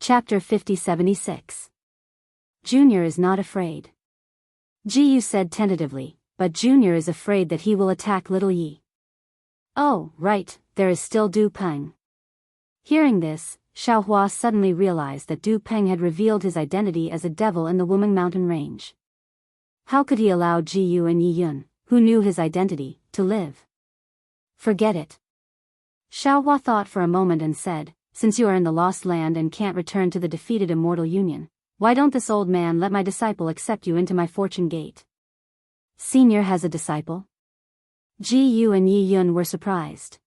Chapter 5076. Junior is not afraid. Jiyu said tentatively, but Junior is afraid that he will attack little Yi. Oh, right, there is still Du Peng. Hearing this, Xiaohua suddenly realized that Du Peng had revealed his identity as a devil in the Wuming mountain range. How could he allow Jiyu and Yi Yun, who knew his identity, to live? Forget it. Xiaohua thought for a moment and said, since you are in the Lost Land and can't return to the defeated Immortal Union, why don't this old man let my disciple accept you into my fortune gate? Senior has a disciple? Ji-Yu and Yi-Yun were surprised.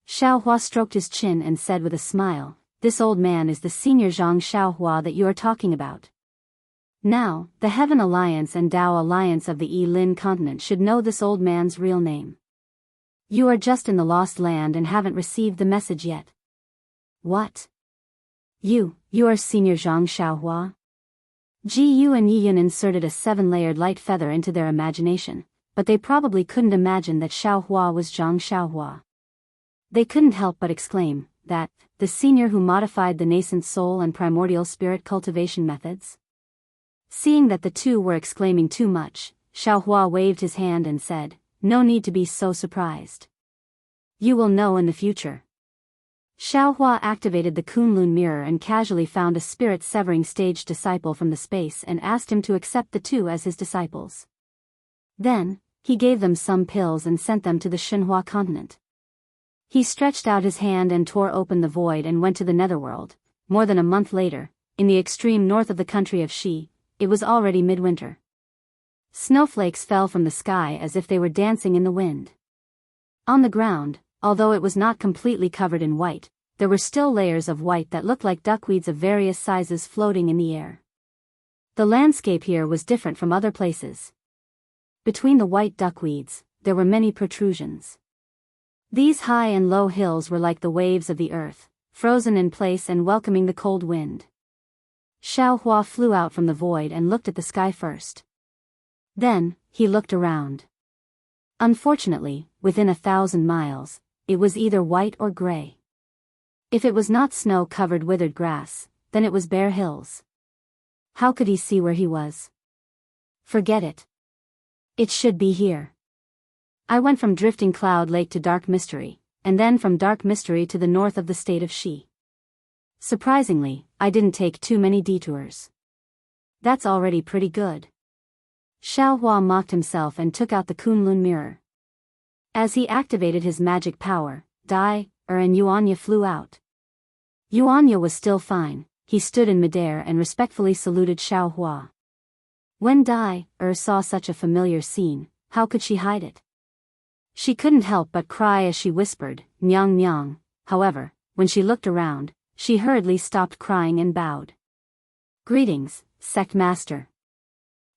Xiaohua stroked his chin and said with a smile, this old man is the senior Zhang Xiaohua that you are talking about. Now, the Heaven Alliance and Dao Alliance of the Yi-Lin continent should know this old man's real name. You are just in the Lost Land and haven't received the message yet. What? You are Senior Zhang Xiaohua? Ji-Yu and Yi-Yun inserted a 7-layered light feather into their imagination, but they probably couldn't imagine that Xiaohua was Zhang Xiaohua. They couldn't help but exclaim, that, the senior who modified the nascent soul and primordial spirit cultivation methods? Seeing that the two were exclaiming too much, Xiaohua waved his hand and said, no need to be so surprised. You will know in the future. Xiaohua activated the Kunlun mirror and casually found a spirit-severing stage disciple from the space and asked him to accept the two as his disciples. Then, he gave them some pills and sent them to the Shenhua continent. He stretched out his hand and tore open the void and went to the netherworld. More than a month later, in the extreme north of the country of Shi, it was already midwinter. Snowflakes fell from the sky as if they were dancing in the wind. On the ground, although it was not completely covered in white, there were still layers of white that looked like duckweeds of various sizes floating in the air. The landscape here was different from other places. Between the white duckweeds, there were many protrusions. These high and low hills were like the waves of the earth, frozen in place and welcoming the cold wind. Xiaohua flew out from the void and looked at the sky first. Then, he looked around. Unfortunately, within 1,000 miles, it was either white or gray. If it was not snow-covered withered grass, then it was bare hills. How could he see where he was? Forget it. It should be here. I went from Drifting Cloud Lake to Dark Mystery, and then from Dark Mystery to the north of the state of Shi. Surprisingly, I didn't take too many detours. That's already pretty good. Xiaohua mocked himself and took out the Kunlun mirror. As he activated his magic power, Dai, and Yuanya flew out. Yuanya was still fine, he stood in midair and respectfully saluted Xiaohua. When Dai, saw such a familiar scene, how could she hide it? She couldn't help but cry as she whispered, Nyang Nyang. However, when she looked around, she hurriedly stopped crying and bowed. Greetings, Sect Master.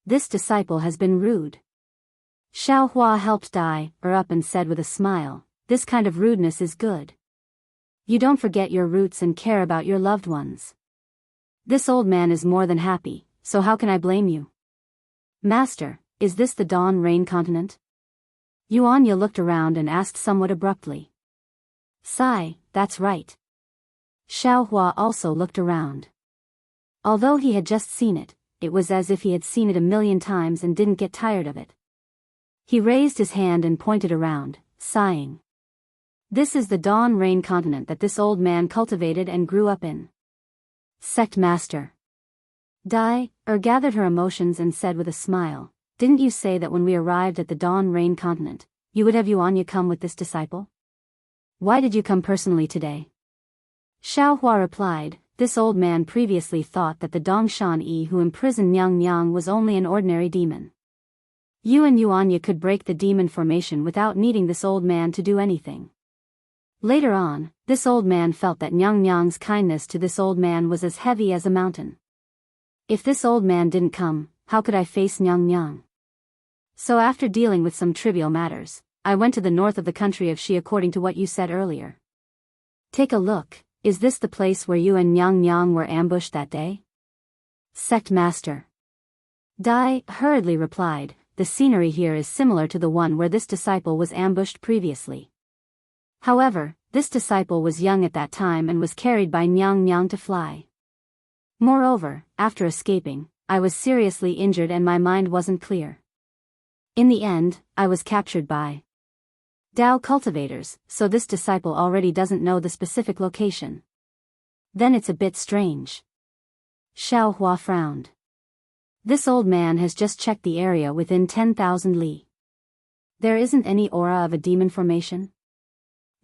This disciple has been rude. Xiaohua helped Dai, up and said with a smile, this kind of rudeness is good. You don't forget your roots and care about your loved ones. This old man is more than happy, so how can I blame you? Master, is this the Dawn Rain continent? Yuanya looked around and asked somewhat abruptly. Sigh, that's right. Xiaohua also looked around. Although he had just seen it, it was as if he had seen it 1,000,000 times and didn't get tired of it. He raised his hand and pointed around, sighing. This is the Dawn Rain continent that this old man cultivated and grew up in. Sect Master. Dai, gathered her emotions and said with a smile, didn't you say that when we arrived at the Dawn Rain continent, you would have Yuanya come with this disciple? Why did you come personally today? Xiaohua replied, this old man previously thought that the Dongshan Yi who imprisoned Nyang Nyang was only an ordinary demon. You and Yuanya could break the demon formation without needing this old man to do anything. Later on, this old man felt that Nyang Nyang's kindness to this old man was as heavy as a mountain. If this old man didn't come, how could I face Nyang Nyang? So after dealing with some trivial matters, I went to the north of the country of Shi according to what you said earlier. Take a look, is this the place where you and Nyang Nyang were ambushed that day? Sect Master. Dai hurriedly replied, the scenery here is similar to the one where this disciple was ambushed previously. However, this disciple was young at that time and was carried by Nyang Nyang to fly. Moreover, after escaping, I was seriously injured and my mind wasn't clear. In the end, I was captured by Dao cultivators, so this disciple already doesn't know the specific location. Then it's a bit strange. Xiao Hua frowned. This old man has just checked the area within 10,000 li. There isn't any aura of a demon formation?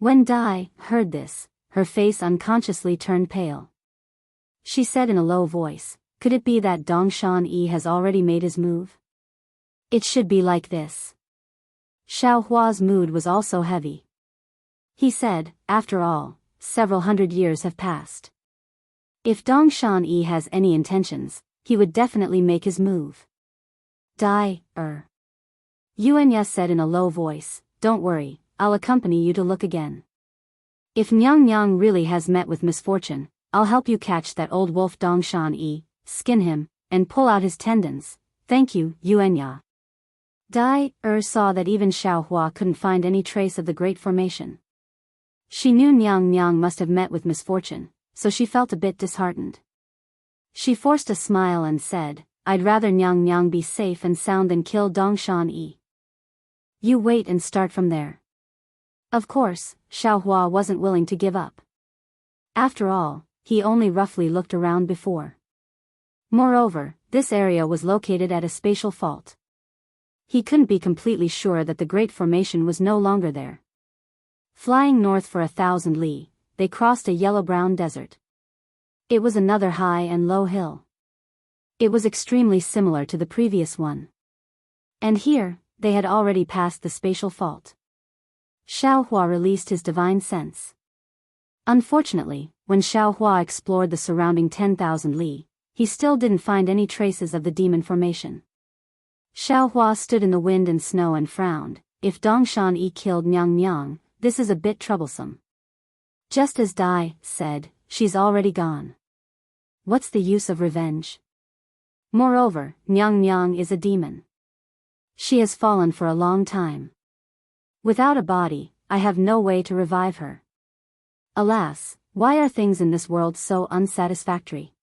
When Dai heard this, her face unconsciously turned pale. She said in a low voice, could it be that Dongshan Yi has already made his move? It should be like this. Xiao Hua's mood was also heavy. He said, after all, several hundred years have passed. If Dongshan Yi has any intentions, he would definitely make his move. Yuanya said in a low voice, don't worry, I'll accompany you to look again. If Nyang Nyang really has met with misfortune, I'll help you catch that old wolf Dongshan Yi, skin him, and pull out his tendons. Thank you, Yuanya. Saw that even Xiao Hua couldn't find any trace of the Great Formation. She knew Nyang Nyang must have met with misfortune, so she felt a bit disheartened. She forced a smile and said, I'd rather Nyang Nyang be safe and sound than kill Dongshan Yi. You wait and start from there. Of course, Xiao Hua wasn't willing to give up. After all, he only roughly looked around before. Moreover, this area was located at a spatial fault. He couldn't be completely sure that the Great Formation was no longer there. Flying north for 1,000 li, they crossed a yellow-brown desert. It was another high and low hill. It was extremely similar to the previous one. And here, they had already passed the spatial fault. Xiao Hua released his divine sense. Unfortunately, when Xiao Hua explored the surrounding 10,000 li, he still didn't find any traces of the demon formation. Xiao Hua stood in the wind and snow and frowned. If Dongshan Yi killed Nyang Nyang, this is a bit troublesome. Just as Dai said, she's already gone. What's the use of revenge? Moreover, Nyang Nyang is a demon. She has fallen for a long time. Without a body, I have no way to revive her. Alas, why are things in this world so unsatisfactory?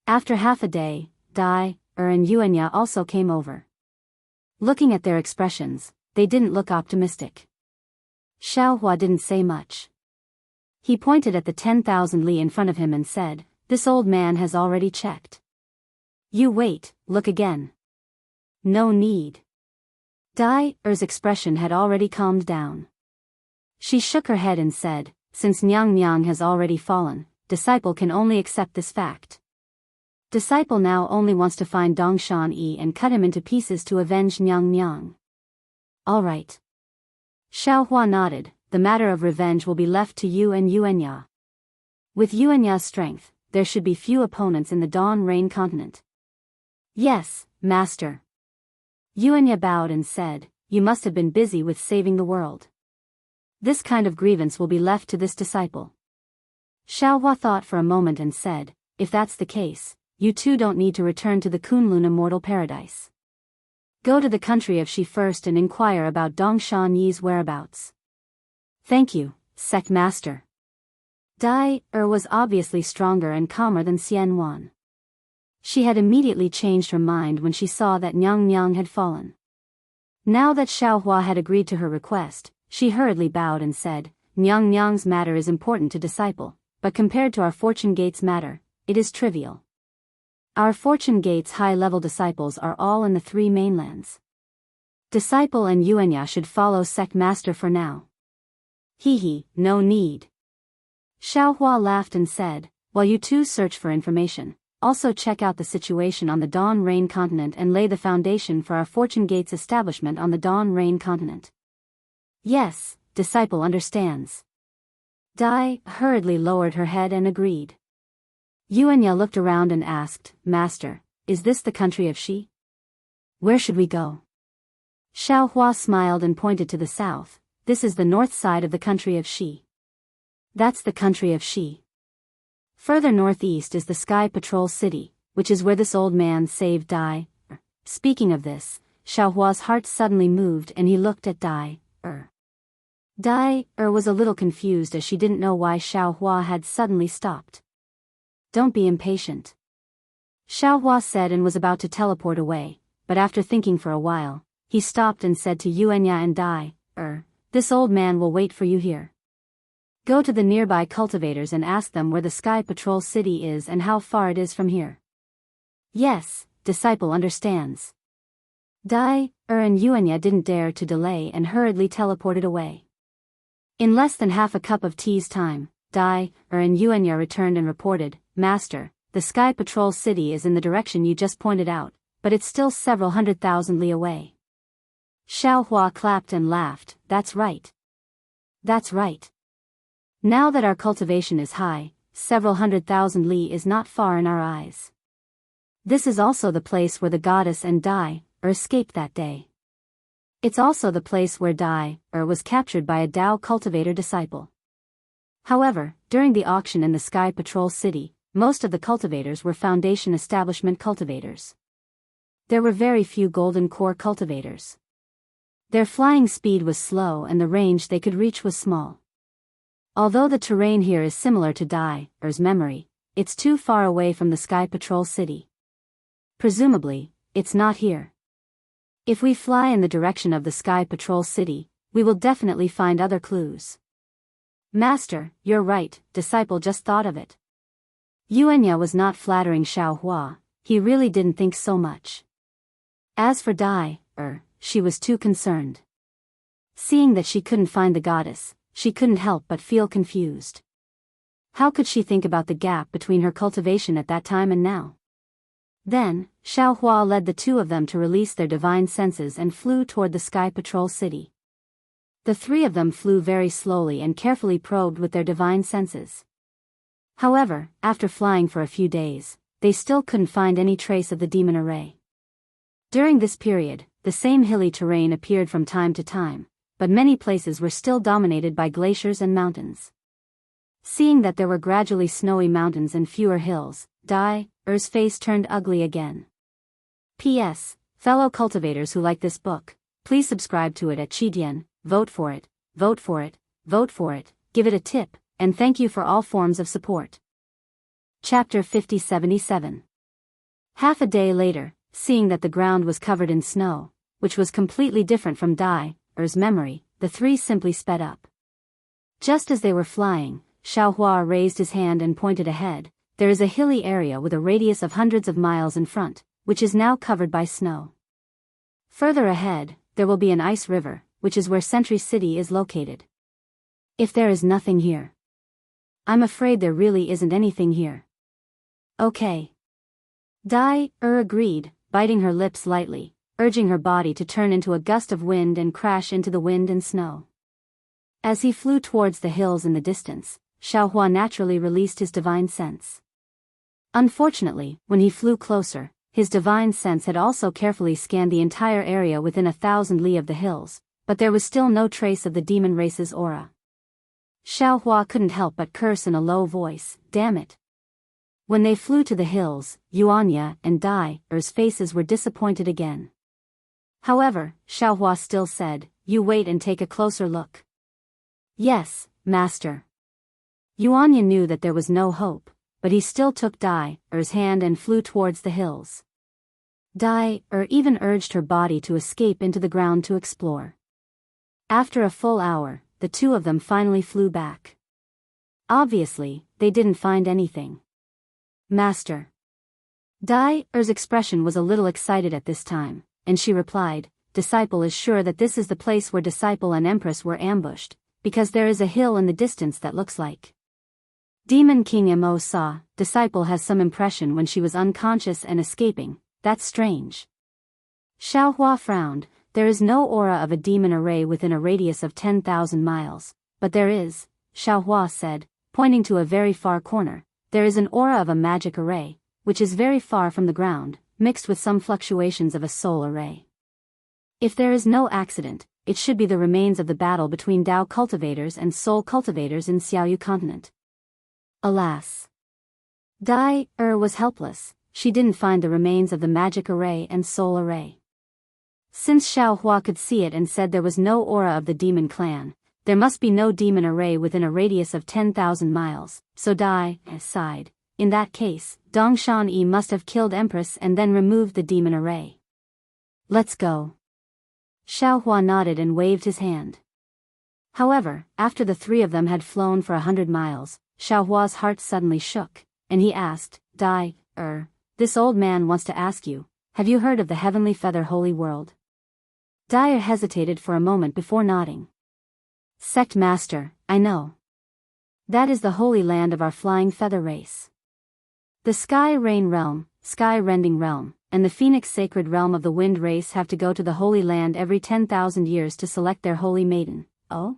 After half a day, Dai, and Yuanya also came over. Looking at their expressions, they didn't look optimistic. Xiao Hua didn't say much. He pointed at the 10,000 li in front of him and said, this old man has already checked. You wait, look again. No need. Dai's expression had already calmed down. She shook her head and said, since Nyang Nyang has already fallen, disciple can only accept this fact. Disciple now only wants to find Dongshan Yi and cut him into pieces to avenge Nyang Nyang. All right. Xiao Hua nodded, the matter of revenge will be left to you and Yuanya. With Yuanya's strength, there should be few opponents in the Dawn Rain continent. Yes, master. Yuanya bowed and said, you must have been busy with saving the world. This kind of grievance will be left to this disciple. Xiao Hua thought for a moment and said, if that's the case, you two don't need to return to the Kunlun Immortal Paradise. Go to the country of Shi first and inquire about Dongshan Yi's whereabouts. Thank you, Sect Master. Dai was obviously stronger and calmer than Xian Wan. She had immediately changed her mind when she saw that Nyang Nyang had fallen. Now that Xiao Hua had agreed to her request, she hurriedly bowed and said, Nyang Nyang's matter is important to disciple, but compared to our Fortune Gate's matter, it is trivial. Our Fortune Gate's high-level disciples are all in the 3 mainlands. Disciple and Yuanya should follow Sect Master for now. No need. Xiao Hua laughed and said, while you two search for information, also check out the situation on the Dawn Rain continent and lay the foundation for our Fortune Gate's establishment on the Dawn Rain continent. Yes, disciple understands. Dai hurriedly lowered her head and agreed. Yuanya looked around and asked, Master, is this the country of Shi? Where should we go? Xiao Hua smiled and pointed to the south. This is the north side of the country of Shi. That's the country of Shi. Further northeast is the Sky Patrol City, which is where this old man saved Dai. Speaking of this, Xiao Hua's heart suddenly moved and he looked at Dai. Dai was a little confused as she didn't know why Xiao Hua had suddenly stopped. Don't be impatient. Xiaohua said and was about to teleport away, but after thinking for a while, he stopped and said to Yuanya and Dai, this old man will wait for you here. Go to the nearby cultivators and ask them where the Sky Patrol City is and how far it is from here. Yes, disciple understands. Dai, and Yuanya didn't dare to delay and hurriedly teleported away. In less than half a cup of tea's time, Dai, and Yuanya returned and reported, Master, the Sky Patrol City is in the direction you just pointed out, but it's still several 100,000 li away. Xiaohua clapped and laughed, That's right. That's right. Now that our cultivation is high, several 100,000 li is not far in our eyes. This is also the place where the goddess and Dai, escaped that day. It's also the place where Dai, was captured by a Dao cultivator disciple. However, during the auction in the Sky Patrol City, most of the cultivators were Foundation Establishment cultivators. There were very few Golden Core cultivators. Their flying speed was slow and the range they could reach was small. Although the terrain here is similar to Dai's memory, it's too far away from the Sky Patrol City. Presumably, it's not here. If we fly in the direction of the Sky Patrol City, we will definitely find other clues. Master, you're right, disciple just thought of it. Yuanya was not flattering Xiaohua, he really didn't think so much. As for Dai, she was too concerned. Seeing that she couldn't find the goddess, she couldn't help but feel confused. How could she think about the gap between her cultivation at that time and now? Then, Xiaohua led the two of them to release their divine senses and flew toward the Sky Patrol City. The three of them flew very slowly and carefully probed with their divine senses. However, after flying for a few days, they still couldn't find any trace of the demon array. During this period, the same hilly terrain appeared from time to time, but many places were still dominated by glaciers and mountains. Seeing that there were gradually snowy mountains and fewer hills, Dai's face turned ugly again. P.S. Fellow cultivators who like this book, please subscribe to it at Qidian, vote for it, vote for it, vote for it, give it a tip, and thank you for all forms of support. Chapter 5077. Half a day later, seeing that the ground was covered in snow, which was completely different from Dai's memory, the three simply sped up. Just as they were flying, Xiaohua raised his hand and pointed ahead. There is a hilly area with a radius of hundreds of miles in front, which is now covered by snow. Further ahead, there will be an ice river, which is where Sentry City is located. If there is nothing here. I'm afraid there really isn't anything here. Okay. Dai agreed, biting her lips lightly, urging her body to turn into a gust of wind and crash into the wind and snow. As he flew towards the hills in the distance, Xiaohua naturally released his divine sense. Unfortunately, when he flew closer, his divine sense had also carefully scanned the entire area within 1,000 li of the hills, but there was still no trace of the demon race's aura. Xiaohua couldn't help but curse in a low voice, damn it. When they flew to the hills, Yuanya and Dai's faces were disappointed again. However, Xiaohua still said, you wait and take a closer look. Yes, master. Yuanya knew that there was no hope, but he still took Dai's hand and flew towards the hills. Dai even urged her body to escape into the ground to explore. After a full hour, the two of them finally flew back. Obviously, they didn't find anything. Master. Dai's expression was a little excited at this time, and she replied, Disciple is sure that this is the place where Disciple and Empress were ambushed, because there is a hill in the distance that looks like. Demon King Mo saw, Disciple has some impression when she was unconscious and escaping, that's strange. Xiaohua frowned, there is no aura of a demon array within a radius of 10,000 miles, but there is, Xiaohua said, pointing to a very far corner, there is an aura of a magic array, which is very far from the ground, mixed with some fluctuations of a soul array. If there is no accident, it should be the remains of the battle between Dao cultivators and soul cultivators in Xiaoyu continent. Alas. Dai was helpless, she didn't find the remains of the magic array and soul array. Since Xiaohua could see it and said there was no aura of the demon clan, there must be no demon array within a radius of 10,000 miles, so Dai sighed, in that case, Dongshan Yi must have killed Empress and then removed the demon array. Let's go. Xiaohua nodded and waved his hand. However, after the three of them had flown for 100 miles, Xiaohua's heart suddenly shook, and he asked, this old man wants to ask you, have you heard of the Heavenly Feather Holy World? Dai hesitated for a moment before nodding. Sect Master, I know. That is the holy land of our flying feather race. The Sky Rain Realm, Sky Rending Realm, and the Phoenix Sacred Realm of the Wind race have to go to the Holy Land every 10,000 years to select their holy maiden. Oh?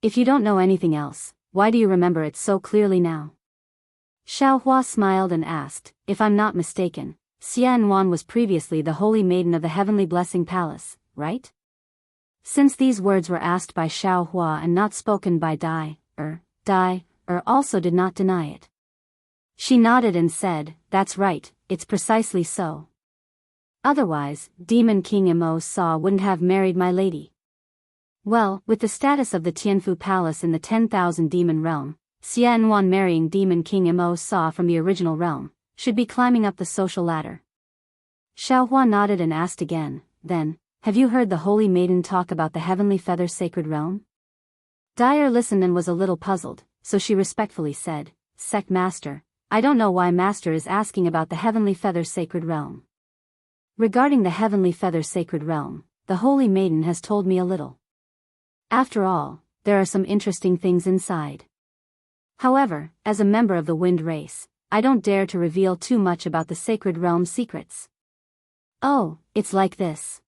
If you don't know anything else, why do you remember it so clearly now? Xiaohua smiled and asked, if I'm not mistaken, Xianwan was previously the holy maiden of the Heavenly Blessing Palace, right? Since these words were asked by Xiaohua and not spoken by Dai also did not deny it. She nodded and said, that's right, it's precisely so. Otherwise, Demon King Mo Sa wouldn't have married my lady. Well, with the status of the Tianfu Palace in the 10,000 demon realm, Xianwan marrying Demon King Mo Sa from the original realm, should be climbing up the social ladder. Xiaohua nodded and asked again, then, have you heard the Holy Maiden talk about the Heavenly Feather Sacred Realm? Dai listened and was a little puzzled, so she respectfully said, Sect Master, I don't know why Master is asking about the Heavenly Feather Sacred Realm. Regarding the Heavenly Feather Sacred Realm, the Holy Maiden has told me a little. After all, there are some interesting things inside. However, as a member of the Wind race, I don't dare to reveal too much about the Sacred Realm secrets. Oh, it's like this.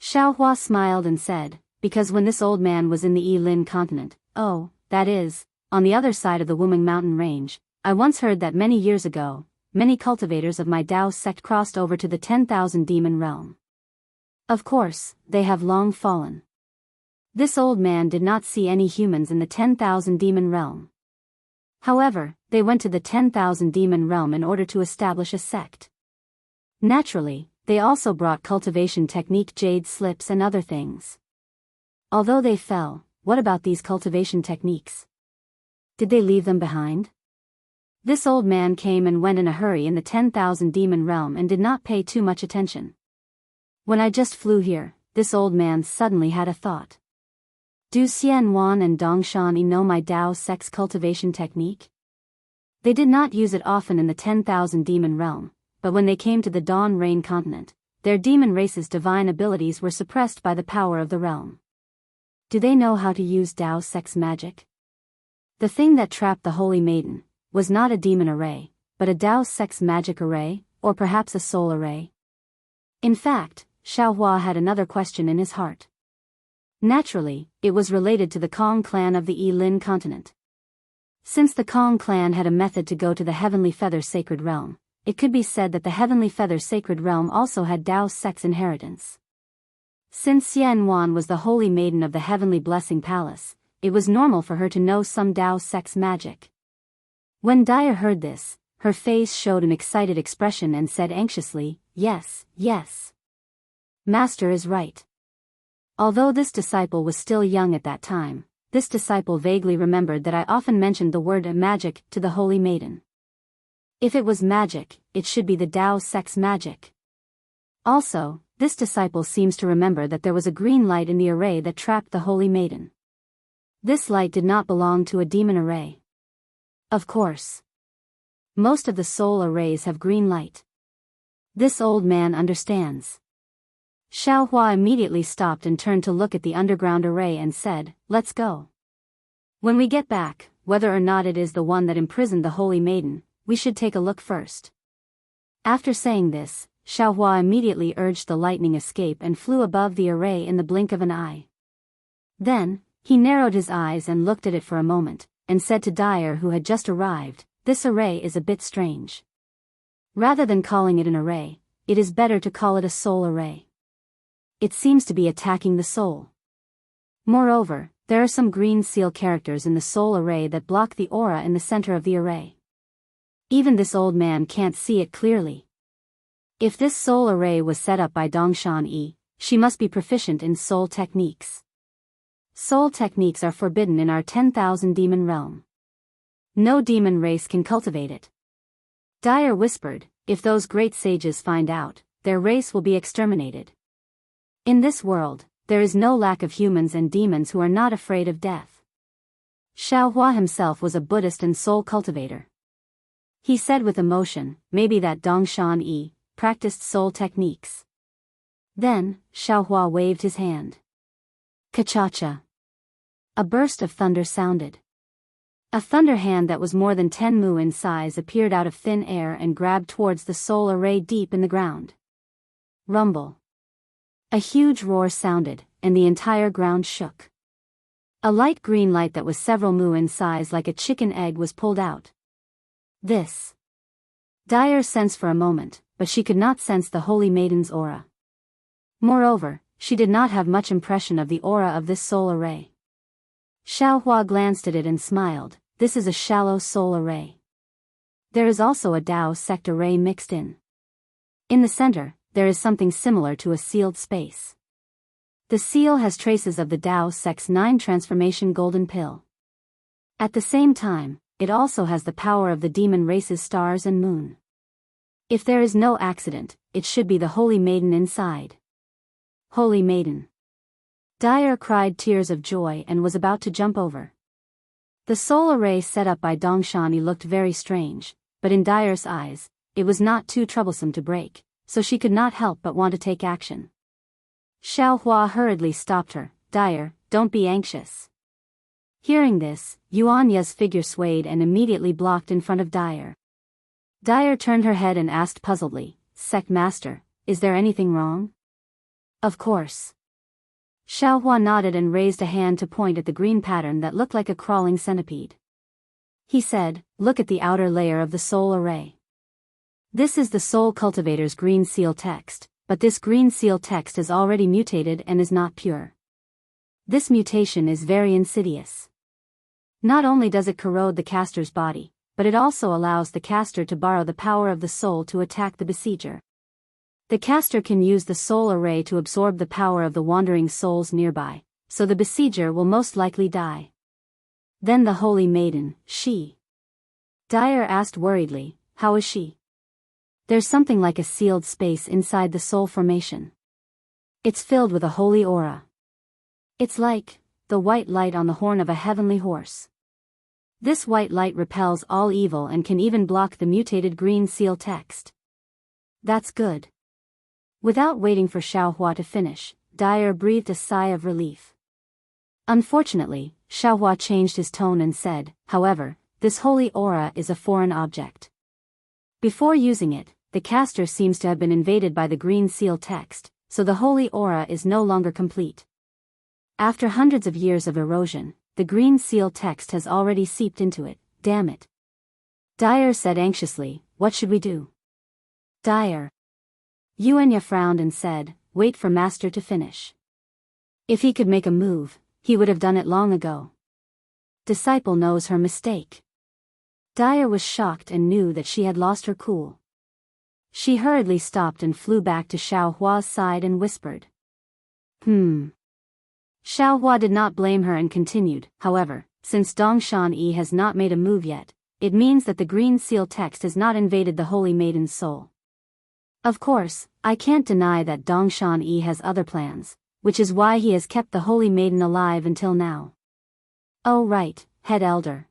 Xiaohua smiled and said, because when this old man was in the Yilin continent, that is, on the other side of the Wuming mountain range, I once heard that many years ago, many cultivators of my Daoist sect crossed over to the 10,000 demon realm. Of course, they have long fallen. This old man did not see any humans in the 10,000 demon realm. However, they went to the 10,000 demon realm in order to establish a sect. Naturally, they also brought cultivation technique jade slips and other things. Although they fell, what about these cultivation techniques? Did they leave them behind? This old man came and went in a hurry in the 10,000 demon realm and did not pay too much attention. When I just flew here, this old man suddenly had a thought. Do Xianwan and Dongshan Yi know my Dao sect's cultivation technique? They did not use it often in the 10,000 demon realm, but when they came to the Dawn Rain continent, their demon race's divine abilities were suppressed by the power of the realm. Do they know how to use Dao sect's magic? The thing that trapped the Holy Maiden was not a demon array, but a Dao sect's magic array, or perhaps a soul array. In fact, Xiaohua had another question in his heart. Naturally, it was related to the Kong clan of the Yilin continent. Since the Kong clan had a method to go to the Heavenly Feather Sacred Realm, it could be said that the Heavenly Feather Sacred Realm also had Dao sect's inheritance. Since Xianwan was the holy maiden of the Heavenly Blessing Palace, it was normal for her to know some Dao sect's magic. When Dai heard this, her face showed an excited expression and said anxiously, yes. Master is right. Although this disciple was still young at that time, this disciple vaguely remembered that I often mentioned the word magic to the Holy Maiden. If it was magic, it should be the Dao sect's magic. Also, this disciple seems to remember that there was a green light in the array that trapped the Holy Maiden. This light did not belong to a demon array. Of course. Most of the soul arrays have green light. This old man understands. Xiaohua immediately stopped and turned to look at the underground array and said, let's go. When we get back, whether or not it is the one that imprisoned the Holy Maiden, we should take a look first. After saying this, Xiaohua immediately urged the lightning escape and flew above the array in the blink of an eye. Then, he narrowed his eyes and looked at it for a moment, and said to Dyer, who had just arrived, this array is a bit strange. Rather than calling it an array, it is better to call it a soul array. It seems to be attacking the soul. Moreover, there are some green seal characters in the soul array that block the aura in the center of the array. Even this old man can't see it clearly. If this soul array was set up by Dongshan Yi, she must be proficient in soul techniques. Soul techniques are forbidden in our 10,000 demon realm. No demon race can cultivate it. Dyer whispered, if those great sages find out, their race will be exterminated. In this world, there is no lack of humans and demons who are not afraid of death. Xiaohua himself was a Buddhist and soul cultivator. He said with emotion, maybe that Dongshan Yi practiced soul techniques. Then, Xiaohua waved his hand. Ka-cha-cha. A burst of thunder sounded. A thunder hand that was more than 10 mu in size appeared out of thin air and grabbed towards the soul array deep in the ground. Rumble. A huge roar sounded, and the entire ground shook. A light green light that was several mu in size like a chicken egg was pulled out. This. Dyer sensed for a moment, but she could not sense the Holy Maiden's aura. Moreover, she did not have much impression of the aura of this soul array. Xiaohua glanced at it and smiled, this is a shallow soul array. There is also a Dao sect array mixed in. In the center, there is something similar to a sealed space. The seal has traces of the Dao sect's 9 transformation golden pill. At the same time, it also has the power of the demon race's stars and moon. If there is no accident, it should be the Holy Maiden inside. Holy Maiden. Dyer cried tears of joy and was about to jump over. The soul array set up by Dongshani looked very strange, but in Dyer's eyes, it was not too troublesome to break, so she could not help but want to take action. Xiaohua hurriedly stopped her, Dyer, don't be anxious. Hearing this, Yuanya's figure swayed and immediately blocked in front of Dyer. Dyer turned her head and asked puzzledly, Sect Master, is there anything wrong? Of course. Xiaohua nodded and raised a hand to point at the green pattern that looked like a crawling centipede. He said, look at the outer layer of the soul array. This is the soul cultivator's green seal text, but this green seal text is already mutated and is not pure. This mutation is very insidious. Not only does it corrode the caster's body, but it also allows the caster to borrow the power of the soul to attack the besieger. The caster can use the soul array to absorb the power of the wandering souls nearby, so the besieger will most likely die. Then the Holy Maiden, she. Dyer asked worriedly, how is she? There's something like a sealed space inside the soul formation. It's filled with a holy aura. It's like the white light on the horn of a heavenly horse. This white light repels all evil and can even block the mutated green seal text. That's good. Without waiting for Xiaohua to finish, Dyer breathed a sigh of relief. Unfortunately, Xiaohua changed his tone and said, however, this holy aura is a foreign object. Before using it, the caster seems to have been invaded by the green seal text, so the holy aura is no longer complete. After hundreds of years of erosion, the green seal text has already seeped into it, damn it. Dyer said anxiously, what should we do? Dyer. Yuanya frowned and said, wait for Master to finish. If he could make a move, he would have done it long ago. Disciple knows her mistake. Dyer was shocked and knew that she had lost her cool. She hurriedly stopped and flew back to Xiaohua's side and whispered. Xiaohua did not blame her and continued, however, since Dongshan Yi has not made a move yet, it means that the green seal text has not invaded the Holy Maiden's soul. Of course, I can't deny that Dongshan Yi has other plans, which is why he has kept the Holy Maiden alive until now. Oh right, head elder.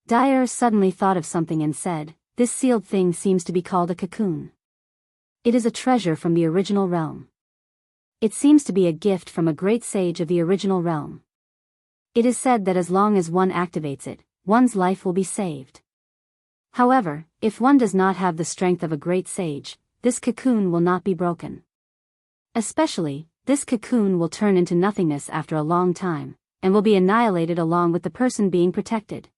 Dyer suddenly thought of something and said, this sealed thing seems to be called a cocoon. It is a treasure from the original realm. It seems to be a gift from a great sage of the original realm. It is said that as long as one activates it, one's life will be saved. However, if one does not have the strength of a great sage, this cocoon will not be broken. Especially, this cocoon will turn into nothingness after a long time, and will be annihilated along with the person being protected.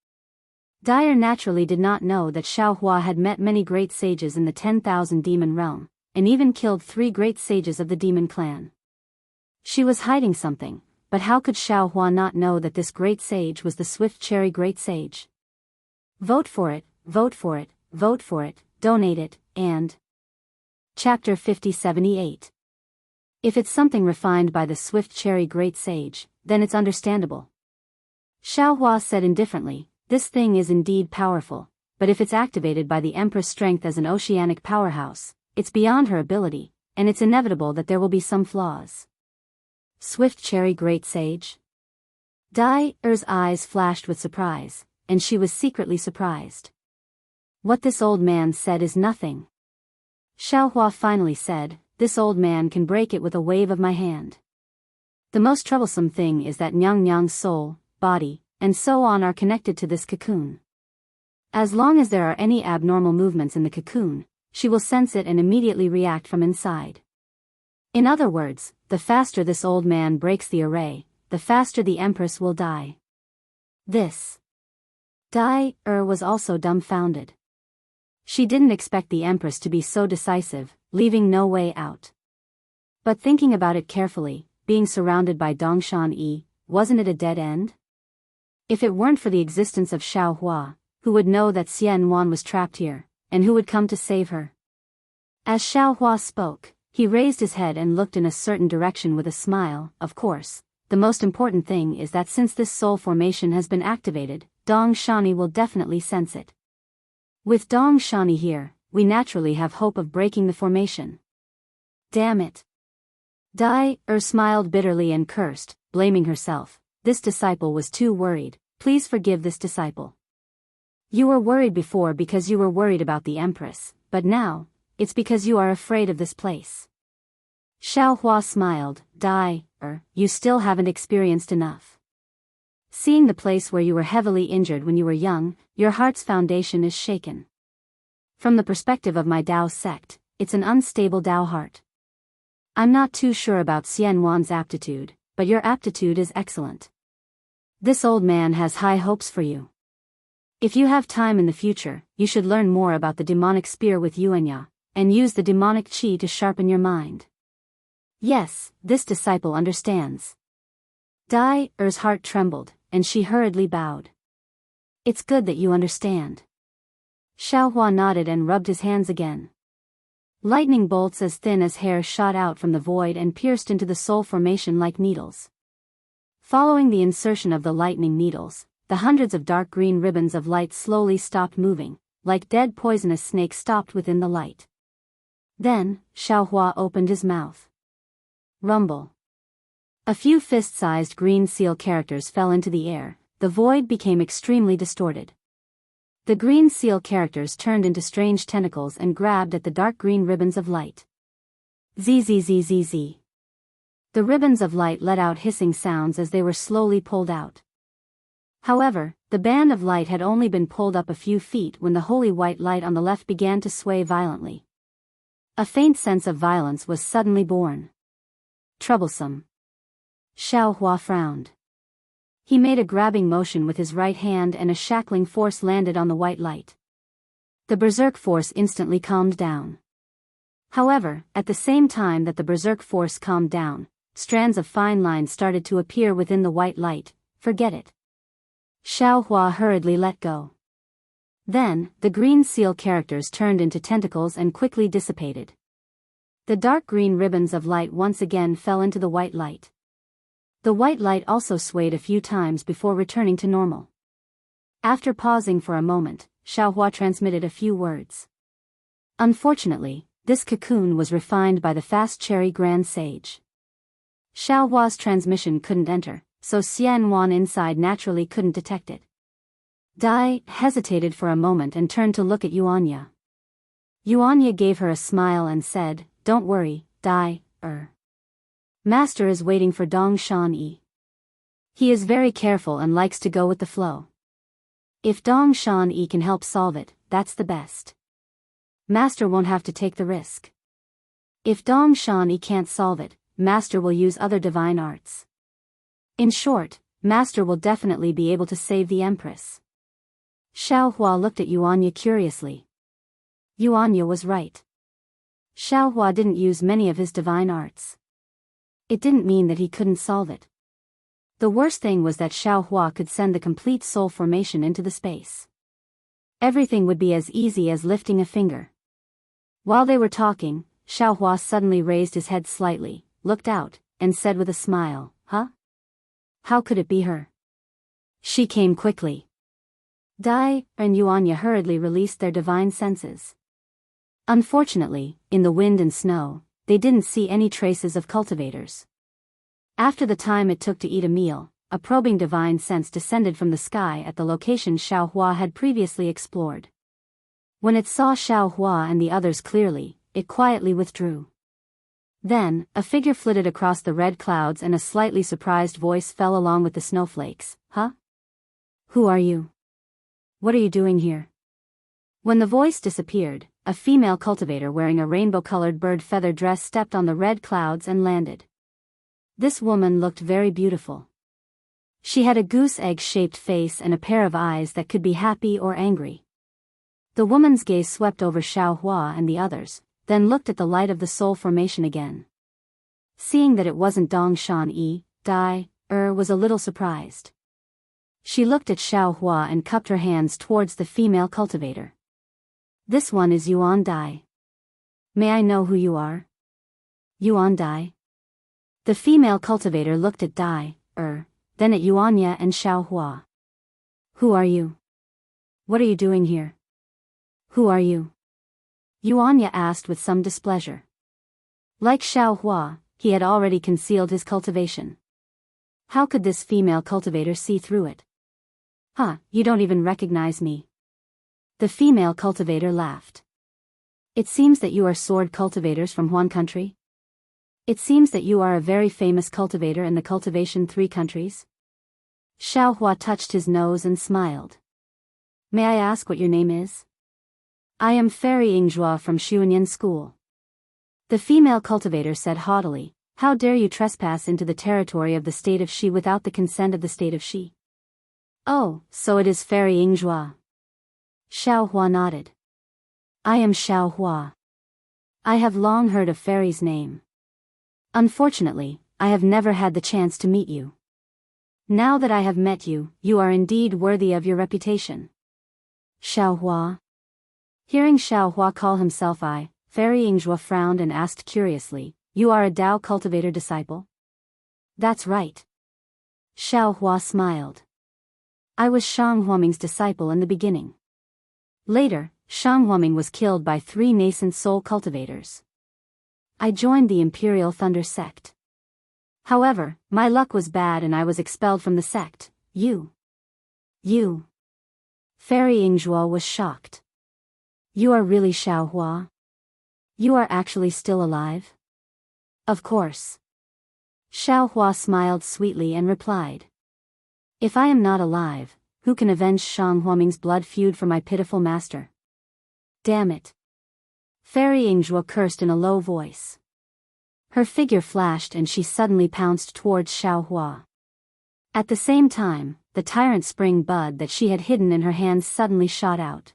Dyer naturally did not know that Xiaohua had met many great sages in the 10,000 demon realm, and even killed 3 great sages of the demon clan. She was hiding something, but how could Xiaohua not know that this great sage was the Swift Cherry Great Sage? Vote for it, vote for it, vote for it, donate it, and... Chapter 5078. If it's something refined by the Swift Cherry Great Sage, then it's understandable. Xiaohua said indifferently, This thing is indeed powerful, but if it's activated by the Empress' strength as an oceanic powerhouse, it's beyond her ability, and it's inevitable that there will be some flaws. Swift Cherry Great Sage? Dai-er's eyes flashed with surprise, and she was secretly surprised. What this old man said is nothing. Xiaohua finally said, this old man can break it with a wave of my hand. The most troublesome thing is that Nyang's soul, body, and so on are connected to this cocoon. As long as there are any abnormal movements in the cocoon, she will sense it and immediately react from inside. In other words, the faster this old man breaks the array, the faster the Empress will die. This. Dai-er was also dumbfounded. She didn't expect the Empress to be so decisive, leaving no way out. But thinking about it carefully, being surrounded by Dongshan Yi, wasn't it a dead end? If it weren't for the existence of Xiaohua, who would know that Xian Wan was trapped here, and who would come to save her? As Xiaohua spoke, he raised his head and looked in a certain direction with a smile. Of course, the most important thing is that since this soul formation has been activated, Dong Shani will definitely sense it. With Dong Shani here, we naturally have hope of breaking the formation. Damn it. Dai-er smiled bitterly and cursed, blaming herself. This disciple was too worried. Please forgive this disciple. You were worried before because you were worried about the Empress, but now, it's because you are afraid of this place. Xiaohua smiled. Dai-er, you still haven't experienced enough. Seeing the place where you were heavily injured when you were young, your heart's foundation is shaken. From the perspective of my Dao sect, it's an unstable Dao heart. I'm not too sure about Xian Wan's aptitude, but your aptitude is excellent. This old man has high hopes for you. If you have time in the future, you should learn more about the demonic spear with Yuanya, and use the demonic qi to sharpen your mind. Yes, this disciple understands. Dai-er's heart trembled, and she hurriedly bowed. It's good that you understand. Xiaohua nodded and rubbed his hands again. Lightning bolts as thin as hair shot out from the void and pierced into the soul formation like needles. Following the insertion of the lightning needles, the hundreds of dark green ribbons of light slowly stopped moving, like dead poisonous snakes stopped within the light. Then, Xiaohua opened his mouth. Rumble. A few fist-sized green seal characters fell into the air. The void became extremely distorted. The green seal characters turned into strange tentacles and grabbed at the dark green ribbons of light. Zzzzz. The ribbons of light let out hissing sounds as they were slowly pulled out. However, the band of light had only been pulled up a few feet when the holy white light on the left began to sway violently. A faint sense of violence was suddenly born. Troublesome. Xiaohua frowned. He made a grabbing motion with his right hand and a shackling force landed on the white light. The berserk force instantly calmed down. However, at the same time that the berserk force calmed down, strands of fine lines started to appear within the white light. Forget it. Xiaohua hurriedly let go. Then, the green seal characters turned into tentacles and quickly dissipated. The dark green ribbons of light once again fell into the white light. The white light also swayed a few times before returning to normal. After pausing for a moment, Xiaohua transmitted a few words. Unfortunately, this cocoon was refined by the fast cherry grand sage. Xiaohua's transmission couldn't enter, so Xian Wan inside naturally couldn't detect it. Dai hesitated for a moment and turned to look at Yuanya. Yuanya gave her a smile and said, "Don't worry, Dai-er. Master is waiting for Dong Shan Yi. He is very careful and likes to go with the flow. If Dong Shan Yi can help solve it, that's the best. Master won't have to take the risk. If Dong Shan Yi can't solve it, Master will use other divine arts. In short, Master will definitely be able to save the Empress." Xiaohua looked at Yuanya curiously. Yuanya was right. Xiaohua didn't use many of his divine arts. It didn't mean that he couldn't solve it. The worst thing was that Xiaohua could send the complete soul formation into the space. Everything would be as easy as lifting a finger. While they were talking, Xiaohua suddenly raised his head slightly, looked out, and said with a smile, "Huh? How could it be her? She came quickly." Dai and Yuanya hurriedly released their divine senses. Unfortunately, in the wind and snow, they didn't see any traces of cultivators. After the time it took to eat a meal, a probing divine sense descended from the sky at the location Xiao Hua had previously explored. When it saw Xiao Hua and the others clearly, it quietly withdrew. Then, a figure flitted across the red clouds and a slightly surprised voice fell along with the snowflakes. Huh? Who are you? What are you doing here? When the voice disappeared, a female cultivator wearing a rainbow-colored bird feather dress stepped on the red clouds and landed. This woman looked very beautiful. She had a goose egg-shaped face and a pair of eyes that could be happy or angry. The woman's gaze swept over Xiao Hua and the others, then looked at the light of the soul formation again. Seeing that it wasn't Dong Shan Yi, Dai, was a little surprised. She looked at Xiao Hua and cupped her hands towards the female cultivator. This one is Yuan Dai. May I know who you are? Yuan Dai. The female cultivator looked at Dai, then at Yuanya and Xiao Hua. Who are you? What are you doing here? Who are you? Yuanya asked with some displeasure. Like Xiao Hua, he had already concealed his cultivation. How could this female cultivator see through it? You don't even recognize me. The female cultivator laughed. It seems that you are sword cultivators from Huan country? It seems that you are a very famous cultivator in the Cultivation 3 countries? Xiao Hua touched his nose and smiled. May I ask what your name is? I am Fairy Yingzhua from Xuanyan School. The female cultivator said haughtily, How dare you trespass into the territory of the state of Shi without the consent of the state of Shi? Oh, so it is Fairy Yingzhua. Xiao Hua nodded. I am Xiao Hua. I have long heard of Fairy's name. Unfortunately, I have never had the chance to meet you. Now that I have met you, you are indeed worthy of your reputation. Xiao Hua. Hearing Xiao Hua call himself Fairy Yingzhua frowned and asked curiously, You are a Dao cultivator disciple? That's right. Xiao Hua smiled. I was Shang Huaming's disciple in the beginning. Later, Shang Huaming was killed by 3 nascent soul cultivators. I joined the Imperial Thunder sect. However, my luck was bad and I was expelled from the sect. You. Fairy Yingzhua was shocked. You are really Xiao Hua? You are actually still alive? Of course. Xiao Hua smiled sweetly and replied. If I am not alive, who can avenge Shang Huaming's blood feud for my pitiful master? Damn it. Fairy Yingzhua cursed in a low voice. Her figure flashed and she suddenly pounced towards Xiao Hua. At the same time, the tyrant spring bud that she had hidden in her hands suddenly shot out.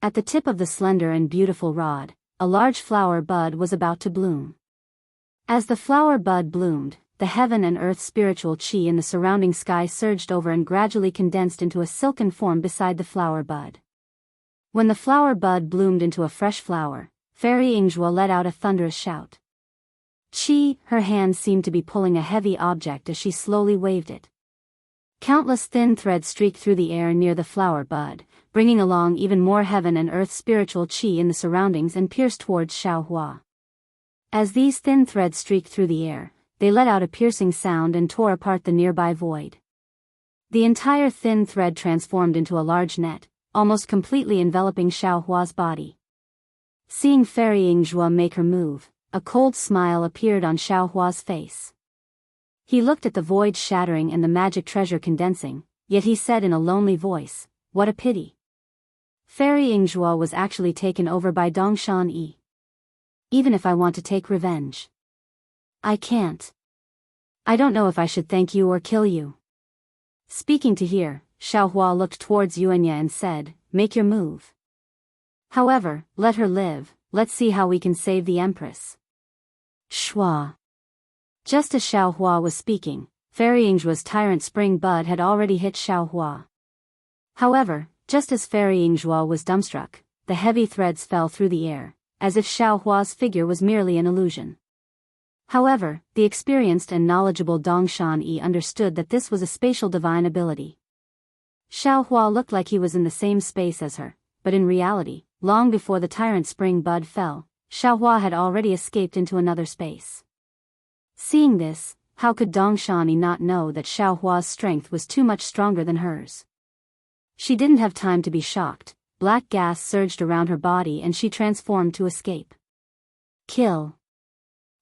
At the tip of the slender and beautiful rod, a large flower bud was about to bloom. As the flower bud bloomed, the heaven and earth spiritual qi in the surrounding sky surged over and gradually condensed into a silken form beside the flower bud. When the flower bud bloomed into a fresh flower, Fairy Yingzhua let out a thunderous shout. Qi, her hand seemed to be pulling a heavy object as she slowly waved it. Countless thin threads streaked through the air near the flower bud, bringing along even more heaven and earth spiritual qi in the surroundings and pierced towards Xiao Hua. As these thin threads streaked through the air, they let out a piercing sound and tore apart the nearby void. The entire thin thread transformed into a large net, almost completely enveloping Xiao Hua's body. Seeing Fairy Yingzhua make her move, a cold smile appeared on Xiao Hua's face. He looked at the void shattering and the magic treasure condensing, yet he said in a lonely voice, What a pity. Fairy Yingzhua was actually taken over by Dongshan Yi. Even if I want to take revenge, I can't. I don't know if I should thank you or kill you. Speaking to here, Xiao Hua looked towards Yuanya and said, Make your move. However, let her live, let's see how we can save the Empress. Shua. Just as Xiao Hua was speaking, Fairy Yingzhua's tyrant spring bud had already hit Xiao Hua. However, just as Fairy Yingzhua was dumbstruck, the heavy threads fell through the air, as if Xiao Hua's figure was merely an illusion. However, the experienced and knowledgeable Dongshan Yi understood that this was a spatial divine ability. Xiaohua looked like he was in the same space as her, but in reality, long before the tyrant spring bud fell, Xiaohua had already escaped into another space. Seeing this, how could Dongshan not know that Xiaohua's strength was too much stronger than hers? She didn't have time to be shocked. Black gas surged around her body and she transformed to escape. Kill!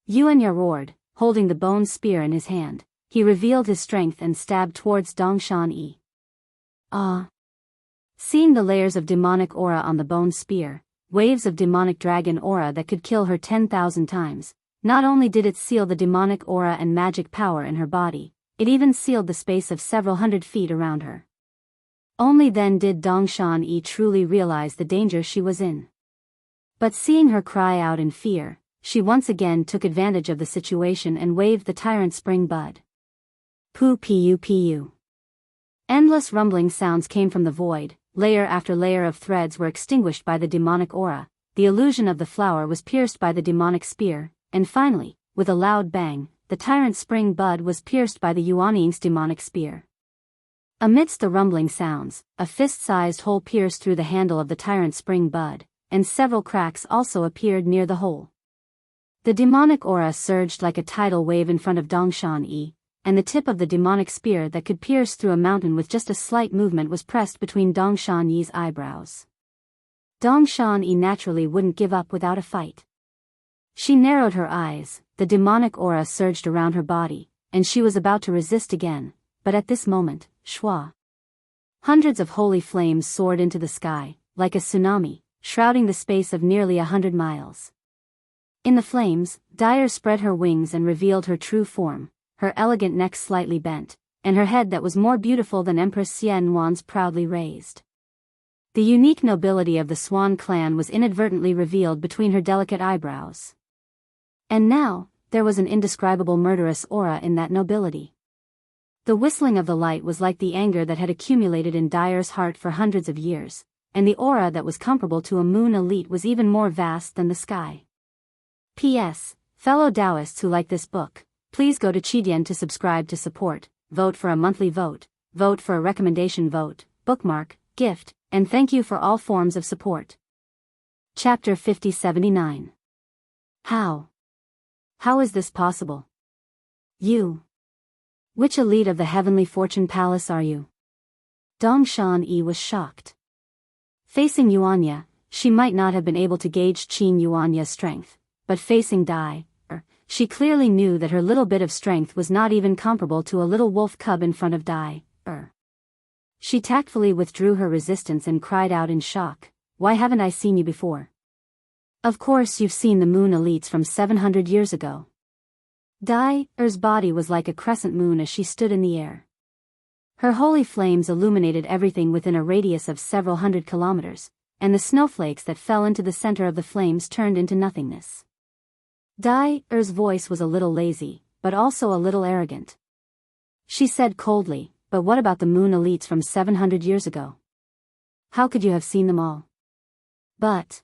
Yuanya roared, holding the bone spear in his hand. He revealed his strength and stabbed towards Dongshan. Ah! Seeing the layers of demonic aura on the bone spear, waves of demonic dragon aura that could kill her 10,000 times, not only did it seal the demonic aura and magic power in her body, it even sealed the space of several hundred feet around her. Only then did Dongshan truly realize the danger she was in. But seeing her cry out in fear, she once again took advantage of the situation and waved the tyrant spring bud. Pu pu pu. Endless rumbling sounds came from the void, layer after layer of threads were extinguished by the demonic aura, the illusion of the flower was pierced by the demonic spear, and finally, with a loud bang, the tyrant spring bud was pierced by the Yuanying's demonic spear. Amidst the rumbling sounds, a fist-sized hole pierced through the handle of the tyrant spring bud, and several cracks also appeared near the hole. The demonic aura surged like a tidal wave in front of Dongshan, and the tip of the demonic spear that could pierce through a mountain with just a slight movement was pressed between Dongshan eyebrows. Dongshan naturally wouldn't give up without a fight. She narrowed her eyes, the demonic aura surged around her body, and she was about to resist again, but at this moment, Shua. Hundreds of holy flames soared into the sky, like a tsunami, shrouding the space of nearly 100 miles. In the flames, Dire spread her wings and revealed her true form, her elegant neck slightly bent, and her head that was more beautiful than Empress Xianwan's proudly raised. The unique nobility of the Swan clan was inadvertently revealed between her delicate eyebrows. And now, there was an indescribable murderous aura in that nobility. The whistling of the light was like the anger that had accumulated in Dire's heart for hundreds of years, and the aura that was comparable to a moon elite was even more vast than the sky. P.S. Fellow Daoists who like this book, please go to Qidian to subscribe to support, vote for a monthly vote, vote for a recommendation vote, bookmark, gift, and thank you for all forms of support. Chapter 5079. How? How is this possible? You. Which elite of the heavenly fortune palace are you? Dongshan was shocked. Facing Yuanya, she might not have been able to gauge Qin Yuanya's strength, but facing Dai, she clearly knew that her little bit of strength was not even comparable to a little wolf cub in front of Dai. She tactfully withdrew her resistance and cried out in shock, "Why haven't I seen you before? Of course you've seen the moon elites from 700 years ago." Dai's body was like a crescent moon as she stood in the air. Her holy flames illuminated everything within a radius of several hundred kilometers, and the snowflakes that fell into the center of the flames turned into nothingness. Dai's voice was a little lazy, but also a little arrogant. She said coldly, "But what about the moon elites from 700 years ago? How could you have seen them all?" But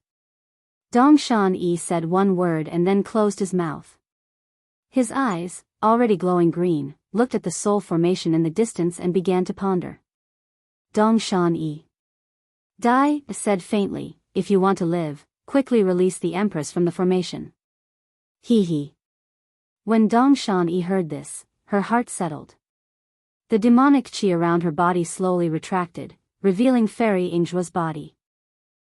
Dongshan said one word and then closed his mouth. His eyes, already glowing green, looked at the soul formation in the distance and began to ponder. Dongshan. Dai said faintly, "If you want to live, quickly release the Empress from the formation." He. When Dongshan heard this, her heart settled. The demonic qi around her body slowly retracted, revealing Fairy Yingzhua's body.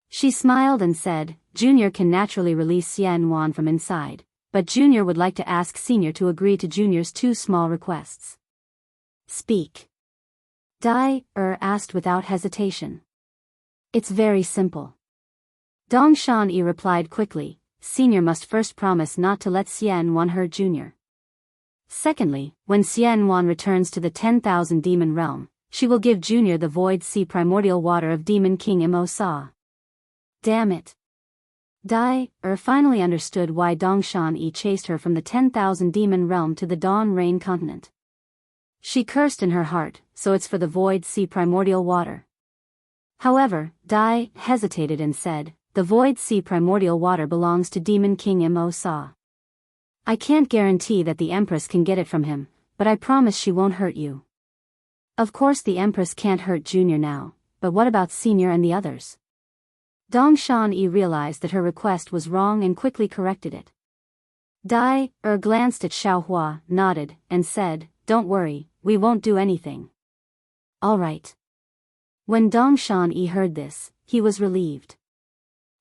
She smiled and said, "Junior can naturally release Xianwan from inside, but Junior would like to ask Senior to agree to Junior's two small requests." "Speak." Dai asked without hesitation. "It's very simple." Dongshan replied quickly, "Senior must first promise not to let Xianwan hurt Junior. Secondly, when Xianwan returns to the 10,000 demon realm, she will give Junior the void sea primordial water of Demon King Mo Sa." Damn it. Dai finally understood why Dongshan chased her from the 10,000 demon realm to the Dawn Rain continent. She cursed in her heart, "So it's for the void sea primordial water." However, Dai hesitated and said, "The void sea primordial water belongs to Demon King Mo Sa. I can't guarantee that the Empress can get it from him, but I promise she won't hurt you." Of course the Empress can't hurt Junior now, but what about Senior and the others? Dong Shan-yi realized that her request was wrong and quickly corrected it. Glanced at Xiaohua, nodded, and said, "Don't worry, we won't do anything." All right. When Dong Shan-yi heard this, he was relieved.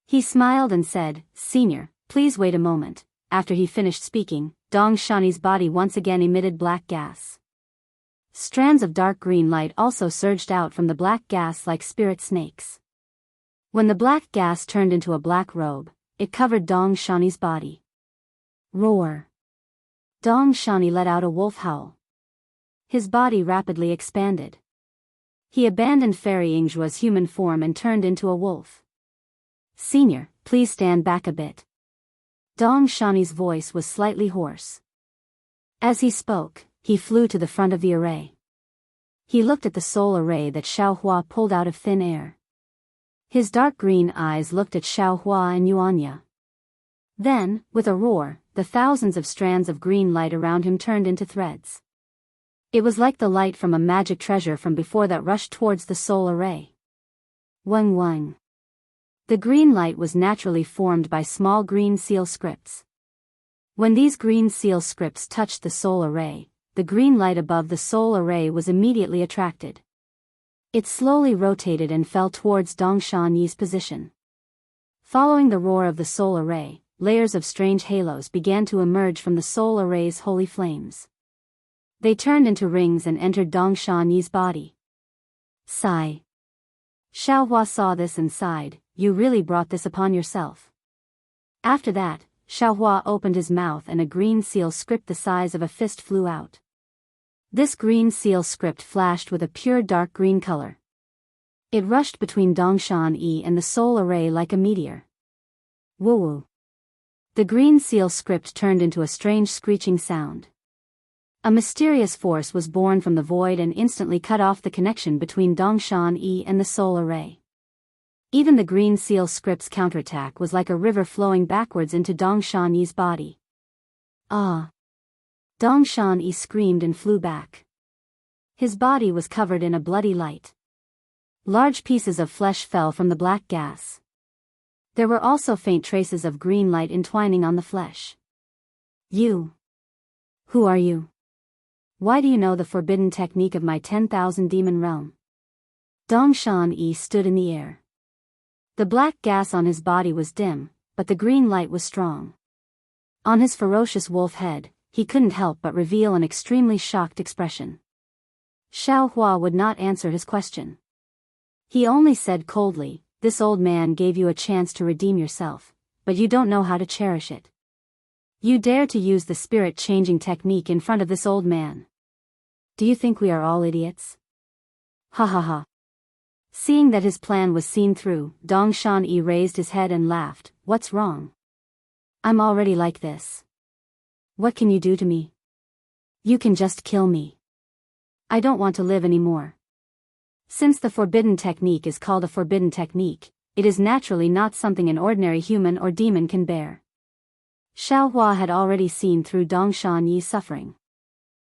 He smiled and said, "Senior, please wait a moment." After he finished speaking, Dong Shan-yi's body once again emitted black gas. Strands of dark green light also surged out from the black gas like spirit snakes. When the black gas turned into a black robe, it covered Dong Shan-yi's body. Roar! Dong Shan-yi let out a wolf howl. His body rapidly expanded. He abandoned Fairy Yingzhua's human form and turned into a wolf. "Senior, please stand back a bit." Dong Shan-yi's voice was slightly hoarse. As he spoke, he flew to the front of the array. He looked at the soul array that Xiaohua pulled out of thin air. His dark green eyes looked at Xiaohua and Yuanya. Then, with a roar, the thousands of strands of green light around him turned into threads. It was like the light from a magic treasure from before that rushed towards the soul array. Wang wang. The green light was naturally formed by small green seal scripts. When these green seal scripts touched the soul array, the green light above the soul array was immediately attracted. It slowly rotated and fell towards Dong Shan-yi's position. Following the roar of the soul array, layers of strange halos began to emerge from the soul array's holy flames. They turned into rings and entered Dong Shan-yi's body. Sigh. Xiaohua saw this and sighed, "You really brought this upon yourself." After that, Xiaohua opened his mouth and a green seal script the size of a fist flew out. This green seal script flashed with a pure dark green color. It rushed between Dong Shan-yi and the soul array like a meteor. Woo-woo. The green seal script turned into a strange screeching sound. A mysterious force was born from the void and instantly cut off the connection between Dong Shan-yi and the soul array. Even the green seal script's counterattack was like a river flowing backwards into Dong Shan-yi's body. Ah! Dong Shan-yi screamed and flew back. His body was covered in a bloody light. Large pieces of flesh fell from the black gas. There were also faint traces of green light entwining on the flesh. "You. Who are you? Why do you know the forbidden technique of my 10,000 demon realm?" Dong Shan-yi stood in the air. The black gas on his body was dim, but the green light was strong. On his ferocious wolf head, he couldn't help but reveal an extremely shocked expression. Xiaohua would not answer his question. He only said coldly, "This old man gave you a chance to redeem yourself, but you don't know how to cherish it. You dare to use the spirit-changing technique in front of this old man. Do you think we are all idiots?" Ha ha ha. Seeing that his plan was seen through, Dong Shan-yi raised his head and laughed. "What's wrong? I'm already like this. What can you do to me? You can just kill me. I don't want to live anymore." Since the forbidden technique is called a forbidden technique, it is naturally not something an ordinary human or demon can bear. Xiaohua had already seen through Dong Shan-yi's suffering.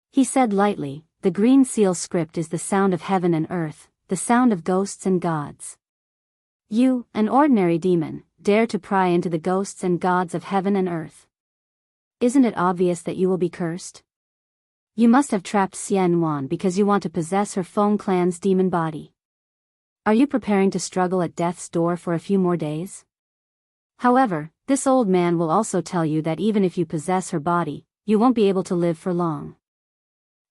He said lightly, "The green seal script is the sound of heaven and earth, the sound of ghosts and gods. You, an ordinary demon, dare to pry into the ghosts and gods of heaven and earth. Isn't it obvious that you will be cursed? You must have trapped Xian Wan because you want to possess her Feng clan's demon body. Are you preparing to struggle at death's door for a few more days? However, this old man will also tell you that even if you possess her body, you won't be able to live for long.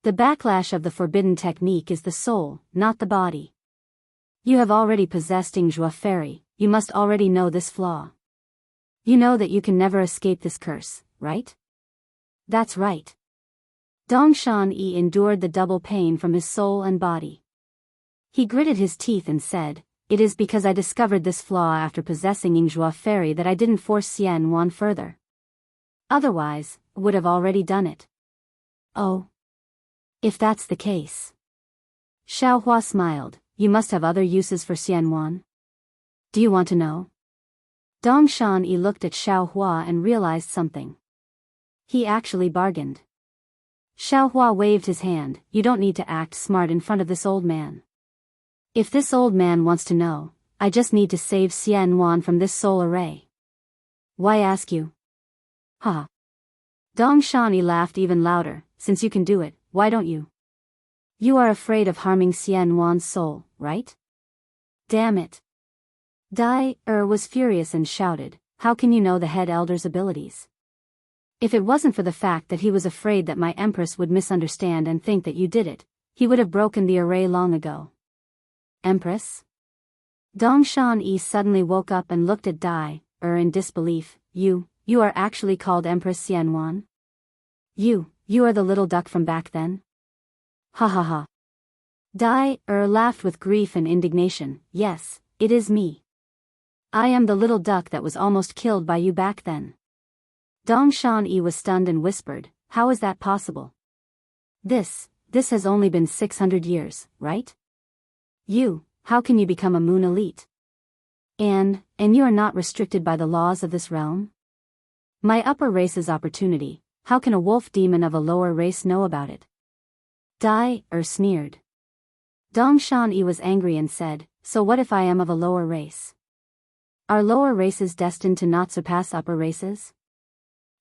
The backlash of the forbidden technique is the soul, not the body. You have already possessed Yingzhua Fairy, you must already know this flaw. You know that you can never escape this curse, right?" "That's right." Dong Shan-yi endured the double pain from his soul and body. He gritted his teeth and said, "It is because I discovered this flaw after possessing Yingzhua Fairy that I didn't force Xian Wan further. Otherwise, I would have already done it." "Oh. If that's the case." Xiaohua smiled, "You must have other uses for Xian Wan. Do you want to know?" Dong Shan-yi looked at Xiaohua and realized something. He actually bargained. Xiaohua waved his hand. You don't need to act smart in front of this old man. If this old man wants to know, I just need to save Xianwan from this soul array. Why ask you? Ha. Dong Shani laughed even louder. Since you can do it, why don't you? You are afraid of harming Xianwan's soul, right? Damn it. Dai was furious and shouted, how can you know the head elder's abilities? If it wasn't for the fact that he was afraid that my empress would misunderstand and think that you did it, he would have broken the array long ago. Empress? Dongshan Yi suddenly woke up and looked at Dai in disbelief. You are actually called Empress Xianwan? You are the little duck from back then? Ha ha ha. Dai laughed with grief and indignation. Yes, it is me. I am the little duck that was almost killed by you back then. Dongshan Yi was stunned and whispered, how is that possible? This has only been 600 years, right? How can you become a moon elite? And you are not restricted by the laws of this realm? My upper race's opportunity, how can a wolf demon of a lower race know about it? Dai sneered. Dongshan Yi was angry and said, so what if I am of a lower race? Are lower races destined to not surpass upper races?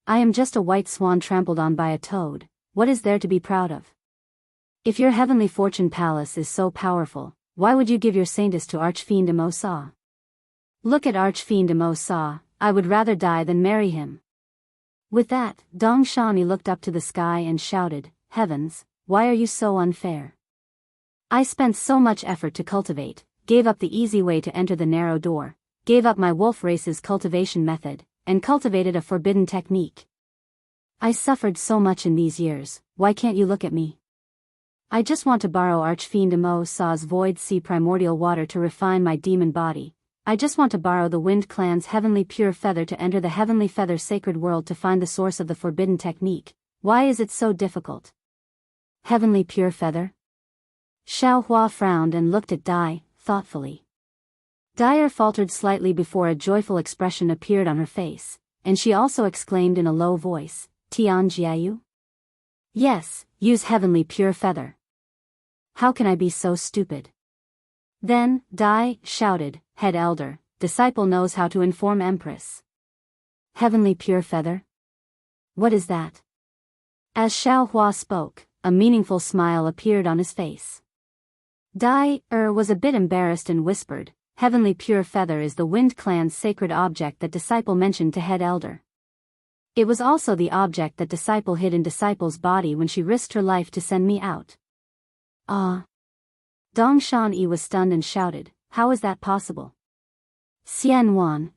I am just a white swan trampled on by a toad, what is there to be proud of? If your heavenly fortune palace is so powerful, why would you give your saintess to Archfiend Mo Sa? Look at Archfiend Mo Sa, I would rather die than marry him. With that, Dong Shani looked up to the sky and shouted, heavens, why are you so unfair? I spent so much effort to cultivate, gave up the easy way to enter the narrow door, gave up my wolf race's cultivation method, and cultivated a forbidden technique. I suffered so much in these years, why can't you look at me? I just want to borrow Archfiend Mo Sa's void sea primordial water to refine my demon body. I just want to borrow the Wind Clan's heavenly pure feather to enter the heavenly feather sacred world to find the source of the forbidden technique. Why is it so difficult? Heavenly pure feather? Xiao Hua frowned and looked at Dai, thoughtfully. Dai faltered slightly before a joyful expression appeared on her face, and she also exclaimed in a low voice, Tian Jiayu? Yes, use heavenly pure feather. How can I be so stupid? Then, Dai shouted, head elder, disciple knows how to inform empress. Heavenly pure feather? What is that? As Xiao Hua spoke, a meaningful smile appeared on his face. Dai was a bit embarrassed and whispered, heavenly pure feather is the Wind Clan's sacred object that disciple mentioned to head elder. It was also the object that disciple hid in disciple's body when she risked her life to send me out. Dongshan Yi was stunned and shouted, how is that possible? Xianwan,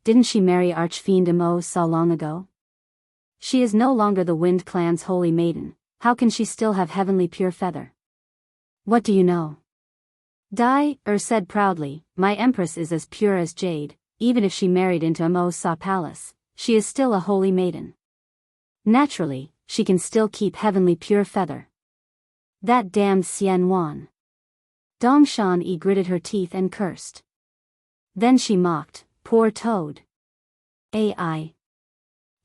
didn't she marry Archfiend Mo Sa long ago? She is no longer the Wind Clan's holy maiden, how can she still have heavenly pure feather? What do you know? Dai said proudly, my empress is as pure as jade, even if she married into a Mo Sa palace, she is still a holy maiden. Naturally, she can still keep heavenly pure feather. That damned Xianwan. Dongshan Yi gritted her teeth and cursed. Then she mocked, poor toad. AI.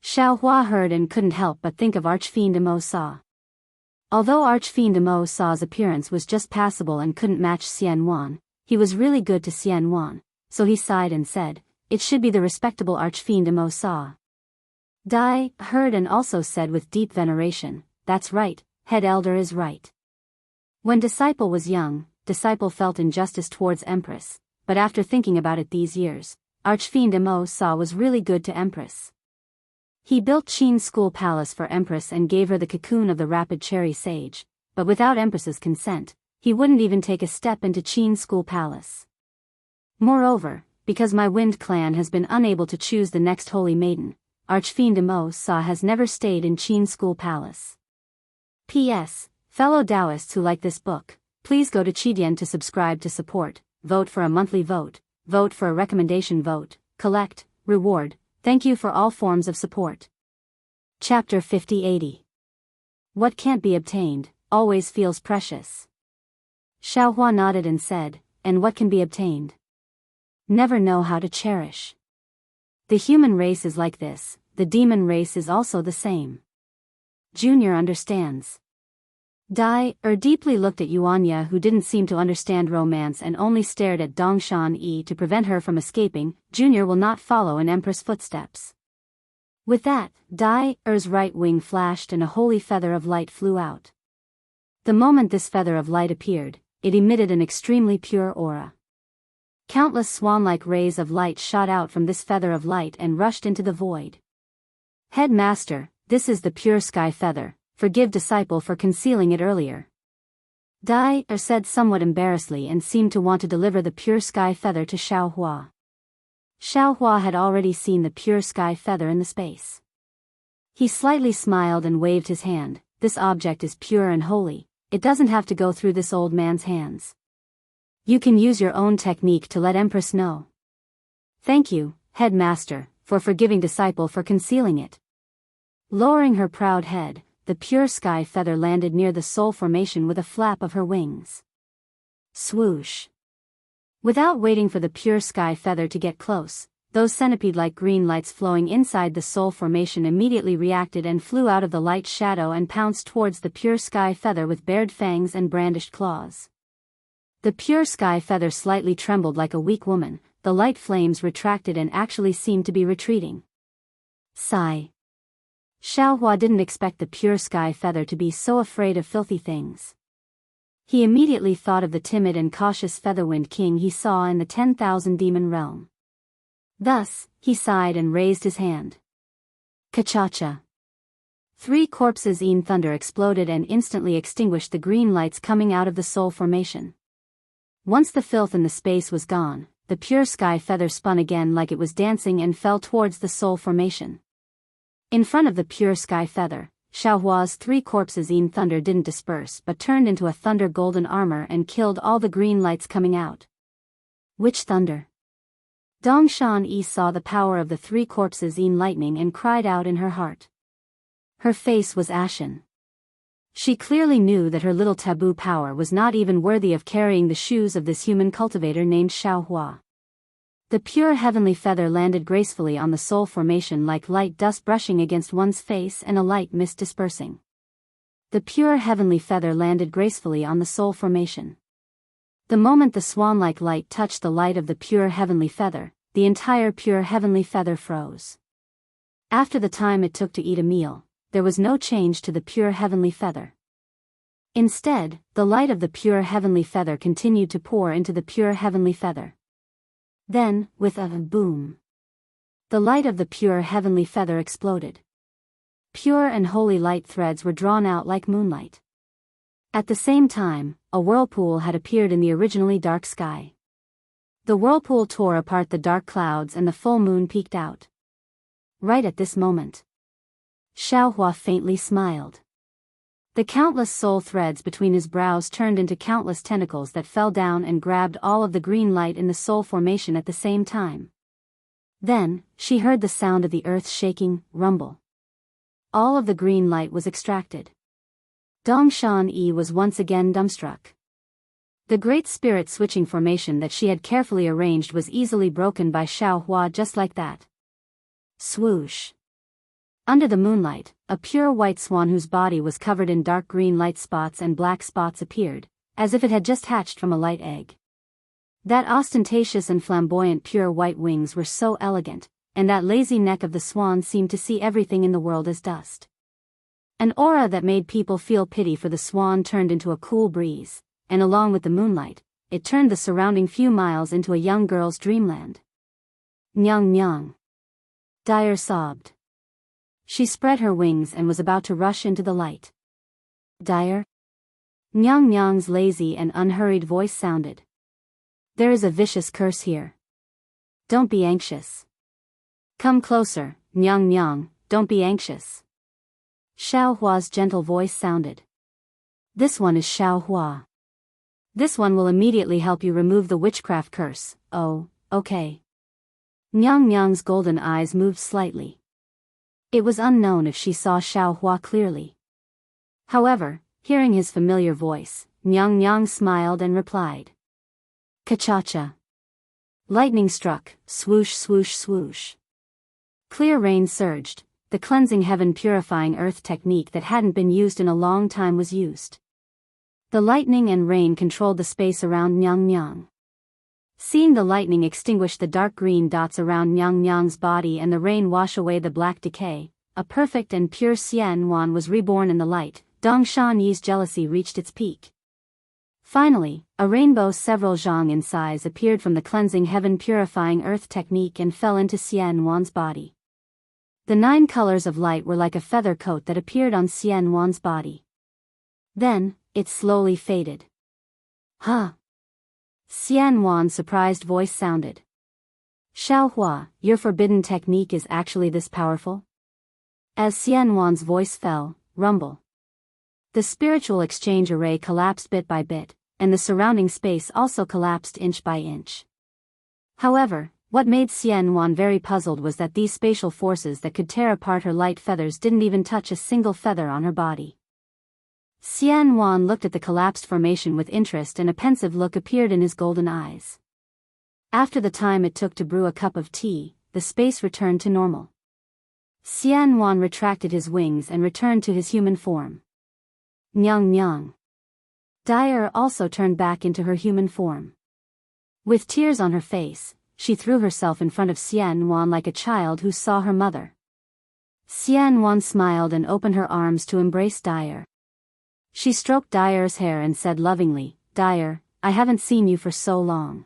Xiao Hua heard and couldn't help but think of Archfiend Mo Sa. Although Archfiend Mo Sa's appearance was just passable and couldn't match Xianwan, he was really good to Xianwan, so he sighed and said, it should be the respectable Archfiend Mo Sa. Dai heard and also said with deep veneration, that's right, head elder is right. When disciple was young, disciple felt injustice towards empress, but after thinking about it these years, Archfiend Mo Sa was really good to empress. He built Qin School Palace for Empress and gave her the cocoon of the rapid cherry sage, but without Empress's consent, he wouldn't even take a step into Qin School Palace. Moreover, because my Wind Clan has been unable to choose the next holy maiden, Archfiend Mo Sa has never stayed in Qin School Palace. P.S. Fellow Daoists who like this book, please go to Qidian to subscribe to support, vote for a monthly vote, vote for a recommendation vote, collect, reward. Thank you for all forms of support. Chapter 5080. What can't be obtained, always feels precious. Xiao Hua nodded and said, and what can be obtained? Never know how to cherish. The human race is like this, the demon race is also the same. Junior understands. Deeply looked at Yuanya, who didn't seem to understand romance and only stared at Dongshan Yi to prevent her from escaping. Junior will not follow in Empress' footsteps. With that, Dai's right wing flashed and a holy feather of light flew out. The moment this feather of light appeared, it emitted an extremely pure aura. Countless swan-like rays of light shot out from this feather of light and rushed into the void. Headmaster, this is the pure sky feather, forgive disciple for concealing it earlier. Said somewhat embarrassedly and seemed to want to deliver the pure sky feather to Xiaohua. Xiaohua had already seen the pure sky feather in the space. He slightly smiled and waved his hand. This object is pure and holy, it doesn't have to go through this old man's hands. You can use your own technique to let Empress know. Thank you, headmaster, for forgiving disciple for concealing it. Lowering her proud head, the pure sky feather landed near the soul formation with a flap of her wings. Swoosh. Without waiting for the pure sky feather to get close, those centipede-like green lights flowing inside the soul formation immediately reacted and flew out of the light shadow and pounced towards the pure sky feather with bared fangs and brandished claws. The pure sky feather slightly trembled like a weak woman, the light flames retracted and actually seemed to be retreating. Sigh. Xiaohua didn't expect the pure sky feather to be so afraid of filthy things. He immediately thought of the timid and cautious Featherwind King he saw in the 10,000 demon realm. Thus, he sighed and raised his hand. Ka-cha-cha. 3 corpses in thunder exploded and instantly extinguished the green lights coming out of the soul formation. Once the filth in the space was gone, the pure sky feather spun again like it was dancing and fell towards the soul formation. In front of the pure sky feather, Xiaohua's 3 corpses in thunder didn't disperse but turned into a thunder golden armor and killed all the green lights coming out. Which thunder? Dongshan Yi saw the power of the 3 corpses in lightning and cried out in her heart. Her face was ashen. She clearly knew that her little taboo power was not even worthy of carrying the shoes of this human cultivator named Xiaohua. The pure heavenly feather landed gracefully on the soul formation like light dust brushing against one's face and a light mist dispersing. The pure heavenly feather landed gracefully on the soul formation. The moment the swan-like light touched the light of the pure heavenly feather, the entire pure heavenly feather froze. After the time it took to eat a meal, there was no change to the pure heavenly feather. Instead, the light of the pure heavenly feather continued to pour into the pure heavenly feather. Then, with a boom, the light of the pure heavenly feather exploded. Pure and holy light threads were drawn out like moonlight. At the same time, a whirlpool had appeared in the originally dark sky. The whirlpool tore apart the dark clouds and the full moon peeked out. Right at this moment, Xiaohua faintly smiled. The countless soul threads between his brows turned into countless tentacles that fell down and grabbed all of the green light in the soul formation at the same time. Then, she heard the sound of the earth shaking, rumble. All of the green light was extracted. Dongshan Yi was once again dumbstruck. The great spirit switching formation that she had carefully arranged was easily broken by Xiaohua just like that. Swoosh. Under the moonlight, a pure white swan whose body was covered in dark green light spots and black spots appeared, as if it had just hatched from a light egg. That ostentatious and flamboyant pure white wings were so elegant, and that lazy neck of the swan seemed to see everything in the world as dust. An aura that made people feel pity for the swan turned into a cool breeze, and along with the moonlight, it turned the surrounding few miles into a young girl's dreamland. Nyang nyang. Dyer sobbed. She spread her wings and was about to rush into the light. Dyer? Nyang Nyang's lazy and unhurried voice sounded. There is a vicious curse here. Don't be anxious. Come closer, Nyang Nyang, don't be anxious. Xiaohua's gentle voice sounded. This one is Xiaohua. This one will immediately help you remove the witchcraft curse. Oh, okay. Nyang Nyang's golden eyes moved slightly. It was unknown if she saw Xiaohua clearly. However, hearing his familiar voice, Nyang Nyang smiled and replied. Ka-cha-cha. Lightning struck, swoosh swoosh swoosh. Clear rain surged, the cleansing heaven purifying earth technique that hadn't been used in a long time was used. The lightning and rain controlled the space around Nyang Nyang. Seeing the lightning extinguish the dark green dots around Nyang Nyang's body and the rain wash away the black decay, a perfect and pure Xian Wan was reborn in the light. Dong Shanyi's jealousy reached its peak. Finally, a rainbow several zhang in size appeared from the cleansing heaven purifying earth technique and fell into Xian Wan's body. The 9 colors of light were like a feather coat that appeared on Xian Wan's body. Then, it slowly faded. Huh? Xian Wan's surprised voice sounded. Xiaohua, your forbidden technique is actually this powerful? As Xian Wan's voice fell, rumble. The spiritual exchange array collapsed bit by bit, and the surrounding space also collapsed inch by inch. However, what made Xian Wan very puzzled was that these spatial forces that could tear apart her light feathers didn't even touch a single feather on her body. Xian Wan looked at the collapsed formation with interest and a pensive look appeared in his golden eyes. After the time it took to brew a cup of tea, the space returned to normal. Xian Wan retracted his wings and returned to his human form. Nyang Nyang. Dyer also turned back into her human form. With tears on her face, she threw herself in front of Xian Wan like a child who saw her mother. Xian Wan smiled and opened her arms to embrace Dyer. She stroked Dyer's hair and said lovingly, Dyer, I haven't seen you for so long.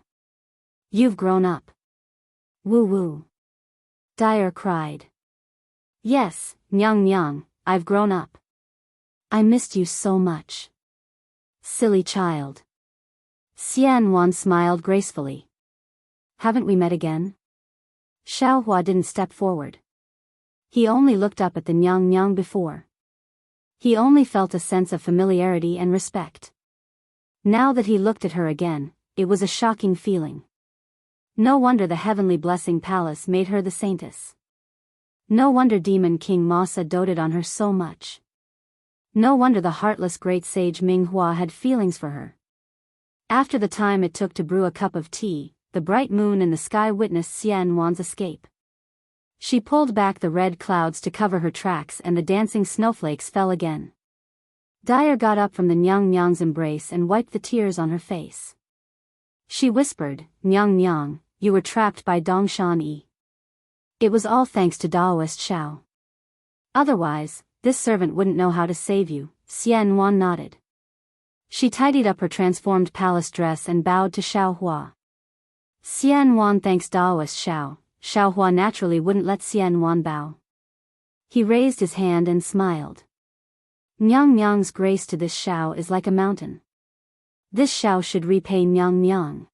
You've grown up. Woo woo. Dyer cried. Yes, Nyang Nyang, I've grown up. I missed you so much. Silly child. Xian Wan smiled gracefully. Haven't we met again? Xiaohua didn't step forward. He only looked up at the Nyang Nyang before. He only felt a sense of familiarity and respect. Now that he looked at her again, it was a shocking feeling. No wonder the heavenly blessing palace made her the saintess. No wonder Demon King Masa doted on her so much. No wonder the heartless great sage Ming Hua had feelings for her. After the time it took to brew a cup of tea, the bright moon in the sky witnessed Xian Wan's escape. She pulled back the red clouds to cover her tracks and the dancing snowflakes fell again. Dyer got up from the Nyang Nyang's embrace and wiped the tears on her face. She whispered, Nyang Nyang, you were trapped by Dongshan Yi. It was all thanks to Daoist Xiao. Otherwise, this servant wouldn't know how to save you. Xian Wan nodded. She tidied up her transformed palace dress and bowed to Xiaohua. Xian Wan thanks Daoist Xiao. Xiaohua naturally wouldn't let Xian Wan bow. He raised his hand and smiled. Nyang Nyang's grace to this Xiao is like a mountain. This Xiao should repay Nyang Nyang.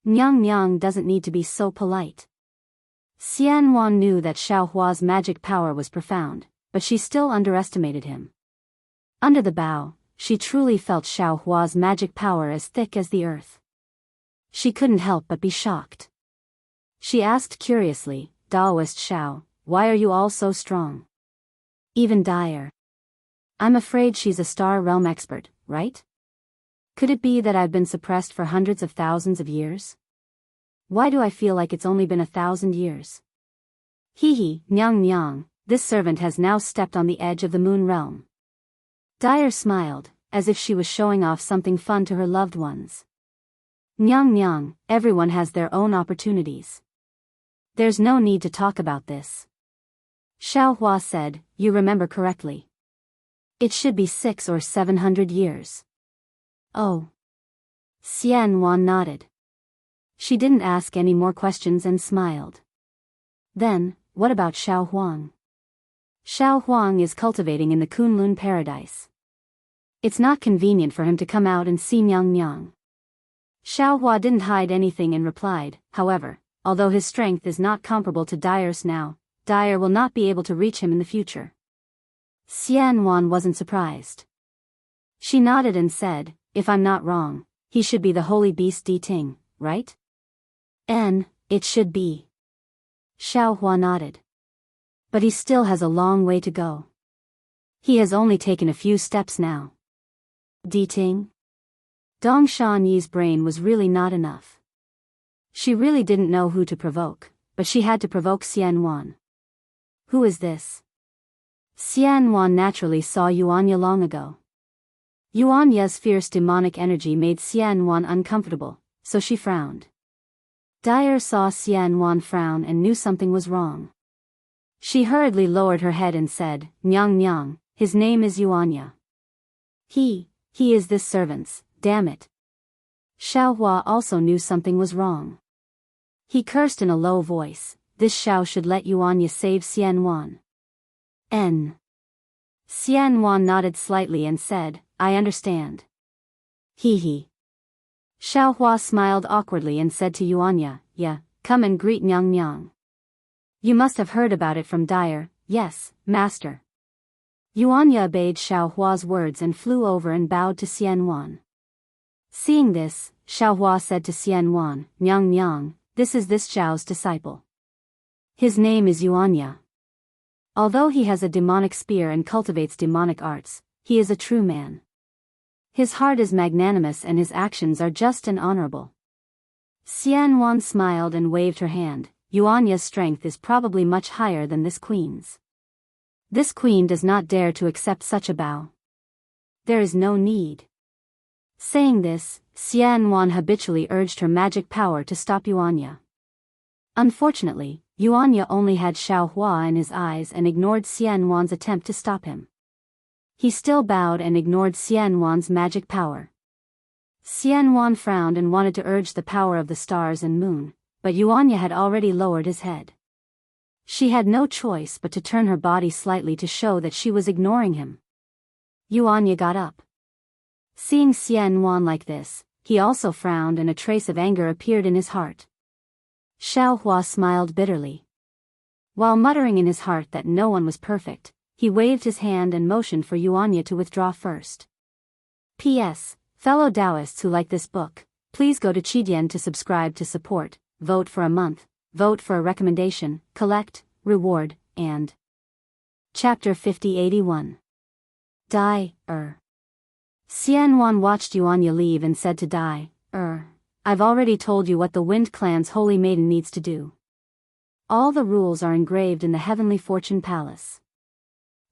Nyang Nyang doesn't need to be so polite. Xian Wan knew that Xiaohua's magic power was profound, but she still underestimated him. Under the bow, she truly felt Xiaohua's magic power as thick as the earth. She couldn't help but be shocked. She asked curiously, Daoist Xiao, why are you all so strong? Even Dyer. I'm afraid she's a star realm expert, right? Could it be that I've been suppressed for hundreds of thousands of years? Why do I feel like it's only been 1,000 years? Hee, Nyang Nyang, this servant has now stepped on the edge of the moon realm. Dyer smiled, as if she was showing off something fun to her loved ones. Nyang Nyang, everyone has their own opportunities. There's no need to talk about this. Xiaohua said, you remember correctly. It should be 600 or 700 years. Oh. Xian Wan nodded. She didn't ask any more questions and smiled. Then, what about Xiao Huang? Xiao Huang is cultivating in the Kunlun paradise. It's not convenient for him to come out and see Nyang Nyang. Xiaohua didn't hide anything and replied, however, although his strength is not comparable to Dyer's now, Dyer will not be able to reach him in the future. Xian Wan wasn't surprised. She nodded and said, if I'm not wrong, he should be the holy beast Di Ting, right? It should be. Xiaohua nodded. But he still has a long way to go. He has only taken a few steps now. Di Ting? Dongshan Yi's brain was really not enough. She really didn't know who to provoke, but she had to provoke Xian Wan. Who is this? Xianwan naturally saw Yuanya long ago. Yuanya's fierce demonic energy made Xianwan uncomfortable, so she frowned. Dai saw Xianwan frown and knew something was wrong. She hurriedly lowered her head and said, "Nyang Nyang, his name is Yuanya. He is this servant's, damn it." Xiaohua also knew something was wrong. He cursed in a low voice, "This Xiao should let Yuanya save Xianwan." Xianwan nodded slightly and said, "I understand." He. Xiaohua smiled awkwardly and said to Yuanya, "Yeah, come and greet Nyang Nyang. You must have heard about it from Dai. Yes, master." Yuanya obeyed Xiaohua's words and flew over and bowed to Xianwan. Seeing this, Xiaohua said to Xianwan, "Nyang Nyang, this is this Xiao's disciple. His name is Yuanya. Although he has a demonic spear and cultivates demonic arts, he is a true man. His heart is magnanimous and his actions are just and honorable." Xianwan smiled and waved her hand. "Yuanya's strength is probably much higher than this queen's. This queen does not dare to accept such a bow. There is no need." Saying this, Xianwan habitually urged her magic power to stop Yuanya. Unfortunately, Yuanya only had Xiaohua in his eyes and ignored Xianwan's attempt to stop him. He still bowed and ignored Xianwan's magic power. Xianwan frowned and wanted to urge the power of the stars and moon, but Yuanya had already lowered his head. She had no choice but to turn her body slightly to show that she was ignoring him. Yuanya got up. Seeing Xianwan like this, he also frowned and a trace of anger appeared in his heart. Xiaohua smiled bitterly. While muttering in his heart that no one was perfect, he waved his hand and motioned for Yuanya to withdraw first. P.S. Fellow Daoists who like this book, please go to Qidian to subscribe to support, vote for a month, vote for a recommendation, collect, reward, and Chapter 5081. Dai. Xianwan watched Yuanya leave and said to Dai, "I've already told you what the Wind Clan's holy maiden needs to do. All the rules are engraved in the Heavenly Fortune Palace.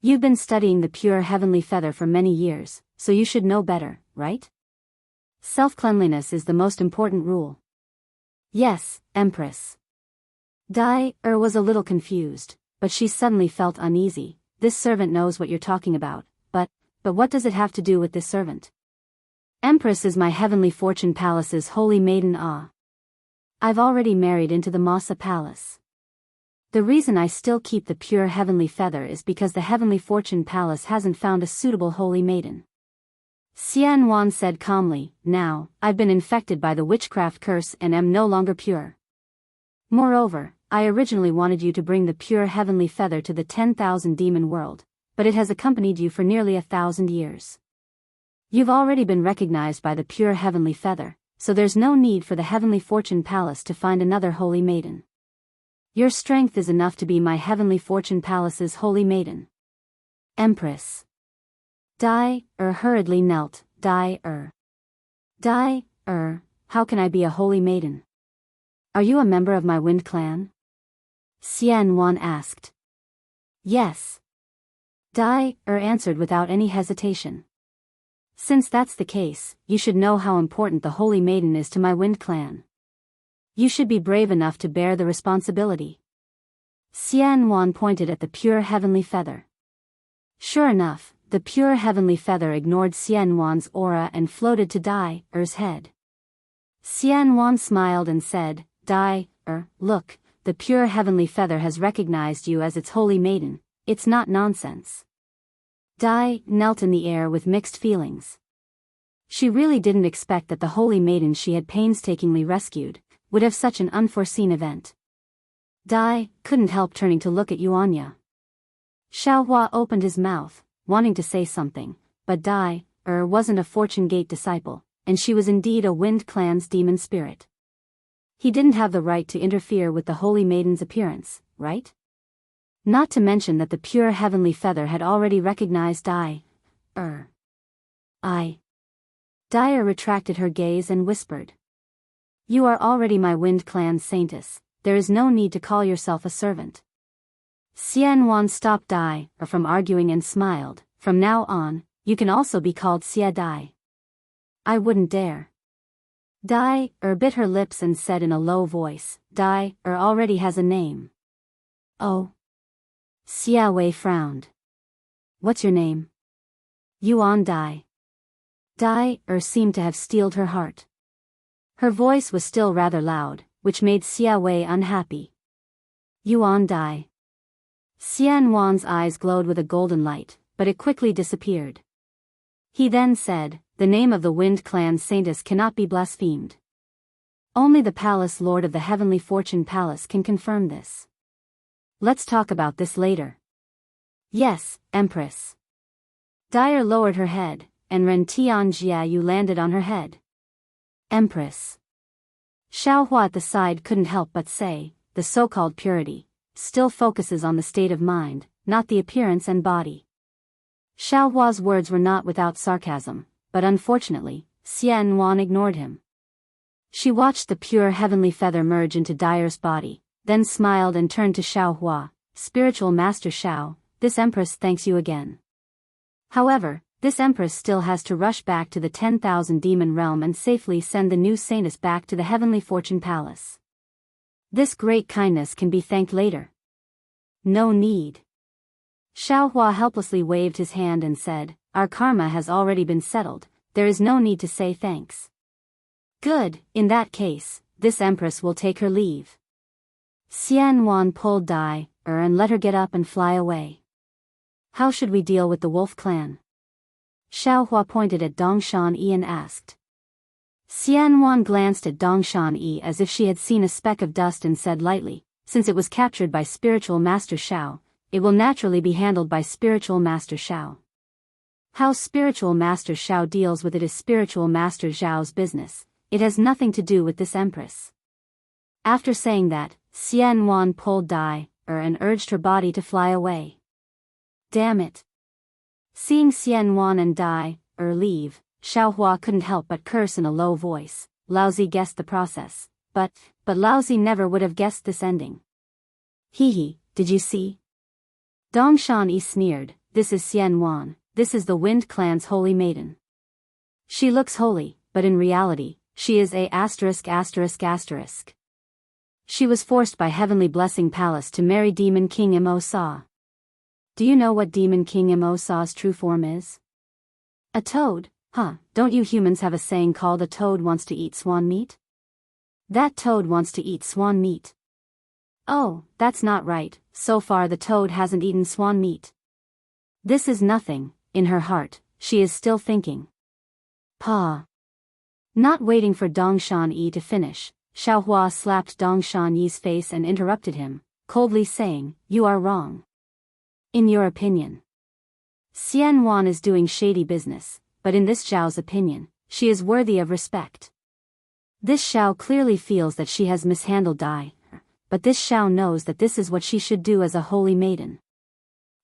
You've been studying the pure heavenly feather for many years, so you should know better, right? Self-cleanliness is the most important rule." "Yes, Empress." Dai was a little confused, but she suddenly felt uneasy. "This servant knows what you're talking about, but what does it have to do with this servant?" "Empress is my Heavenly Fortune Palace's holy maiden. I've already married into the Masa Palace. The reason I still keep the pure heavenly feather is because the Heavenly Fortune Palace hasn't found a suitable holy maiden." Xianwan said calmly, "Now, I've been infected by the witchcraft curse and am no longer pure. Moreover, I originally wanted you to bring the pure heavenly feather to the 10,000 demon world, but it has accompanied you for nearly 1,000 years. You've already been recognized by the pure heavenly feather, so there's no need for the Heavenly Fortune Palace to find another holy maiden. Your strength is enough to be my Heavenly Fortune Palace's holy maiden." "Empress." Dai hurriedly knelt. Dai, how can I be a holy maiden? Are you a member of my Wind Clan?" Xianwan asked. "Yes." Dai answered without any hesitation. "Since that's the case, you should know how important the holy maiden is to my Wind Clan. You should be brave enough to bear the responsibility." Xianwan pointed at the pure heavenly feather. Sure enough, the pure heavenly feather ignored Xianwan's aura and floated to Dai's head. Xianwan smiled and said, "Dai, look, the pure heavenly feather has recognized you as its holy maiden. It's not nonsense." Dai knelt in the air with mixed feelings. She really didn't expect that the holy maiden she had painstakingly rescued would have such an unforeseen event. Dai couldn't help turning to look at Yuanya. Xiaohua opened his mouth, wanting to say something, but Dai wasn't a Fortune Gate disciple, and she was indeed a Wind Clan's demon spirit. He didn't have the right to interfere with the holy maiden's appearance, right? Not to mention that the pure heavenly feather had already recognized Dai. Dai retracted her gaze and whispered, "You are already my Wind Clan saintess, there is no need to call yourself a servant." Xian stopped Dai from arguing and smiled. From now on, you can also be called Xia Dai. I wouldn't dare. Dai bit her lips and said in a low voice, Dai already has a name. Oh. Xia Wei frowned. What's your name? Yuan Dai. Dai seemed to have steeled her heart. Her voice was still rather loud, which made Xia Wei unhappy. Yuan Dai. Xian eyes glowed with a golden light, but it quickly disappeared. He then said, the name of the Wind Clan's saintess cannot be blasphemed. Only the Palace Lord of the Heavenly Fortune Palace can confirm this. Let's talk about this later. Yes, Empress. Dai lowered her head, and Ren Tianjiayu landed on her head. Empress. Xiaohua at the side couldn't help but say, the so-called purity still focuses on the state of mind, not the appearance and body. Xiaohua's words were not without sarcasm, but unfortunately, Xian ignored him. She watched the pure heavenly feather merge into Dai's body, then smiled and turned to Xiaohua, Spiritual Master Xiao, this Empress thanks you again. However, this Empress still has to rush back to the 10,000 demon realm and safely send the new saintess back to the Heavenly Fortune Palace. This great kindness can be thanked later. No need. Xiaohua helplessly waved his hand and said, our karma has already been settled, there is no need to say thanks. Good, in that case, this Empress will take her leave. Xian pulled Dai and let her get up and fly away. How should we deal with the Wolf Clan? Xiaohua pointed at Dongshan Yi and asked. Xian glanced at Dongshan Yi as if she had seen a speck of dust and said lightly, since it was captured by Spiritual Master Xiao, it will naturally be handled by Spiritual Master Xiao. How Spiritual Master Xiao deals with it is Spiritual Master Xiao's business, it has nothing to do with this Empress. After saying that, Xian pulled Dai and urged her body to fly away. Damn it. Seeing Xian and Dai leave, Xiaohua couldn't help but curse in a low voice. Laozi guessed the process, but Laozi never would have guessed this ending. Hee, did you see? Dongshan Yi sneered, this is Xian, this is the Wind Clan's holy maiden. She looks holy, but in reality, she is a *****. She was forced by Heavenly Blessing Palace to marry Demon King Mo Sa. Do you know what Demon King Mo Sa's true form is? A toad, huh? Don't you humans have a saying called a toad wants to eat swan meat? That toad wants to eat swan meat. Oh, that's not right, so far the toad hasn't eaten swan meat. This is nothing, in her heart, she is still thinking. Pa. Not waiting for Dongshan Yi to finish, Xiaohua slapped Dongshan Yi's face and interrupted him, coldly saying, you are wrong. In your opinion. Xian is doing shady business, but in this Zhao's opinion, she is worthy of respect. This Xiao clearly feels that she has mishandled Dai, but this Xiao knows that this is what she should do as a holy maiden.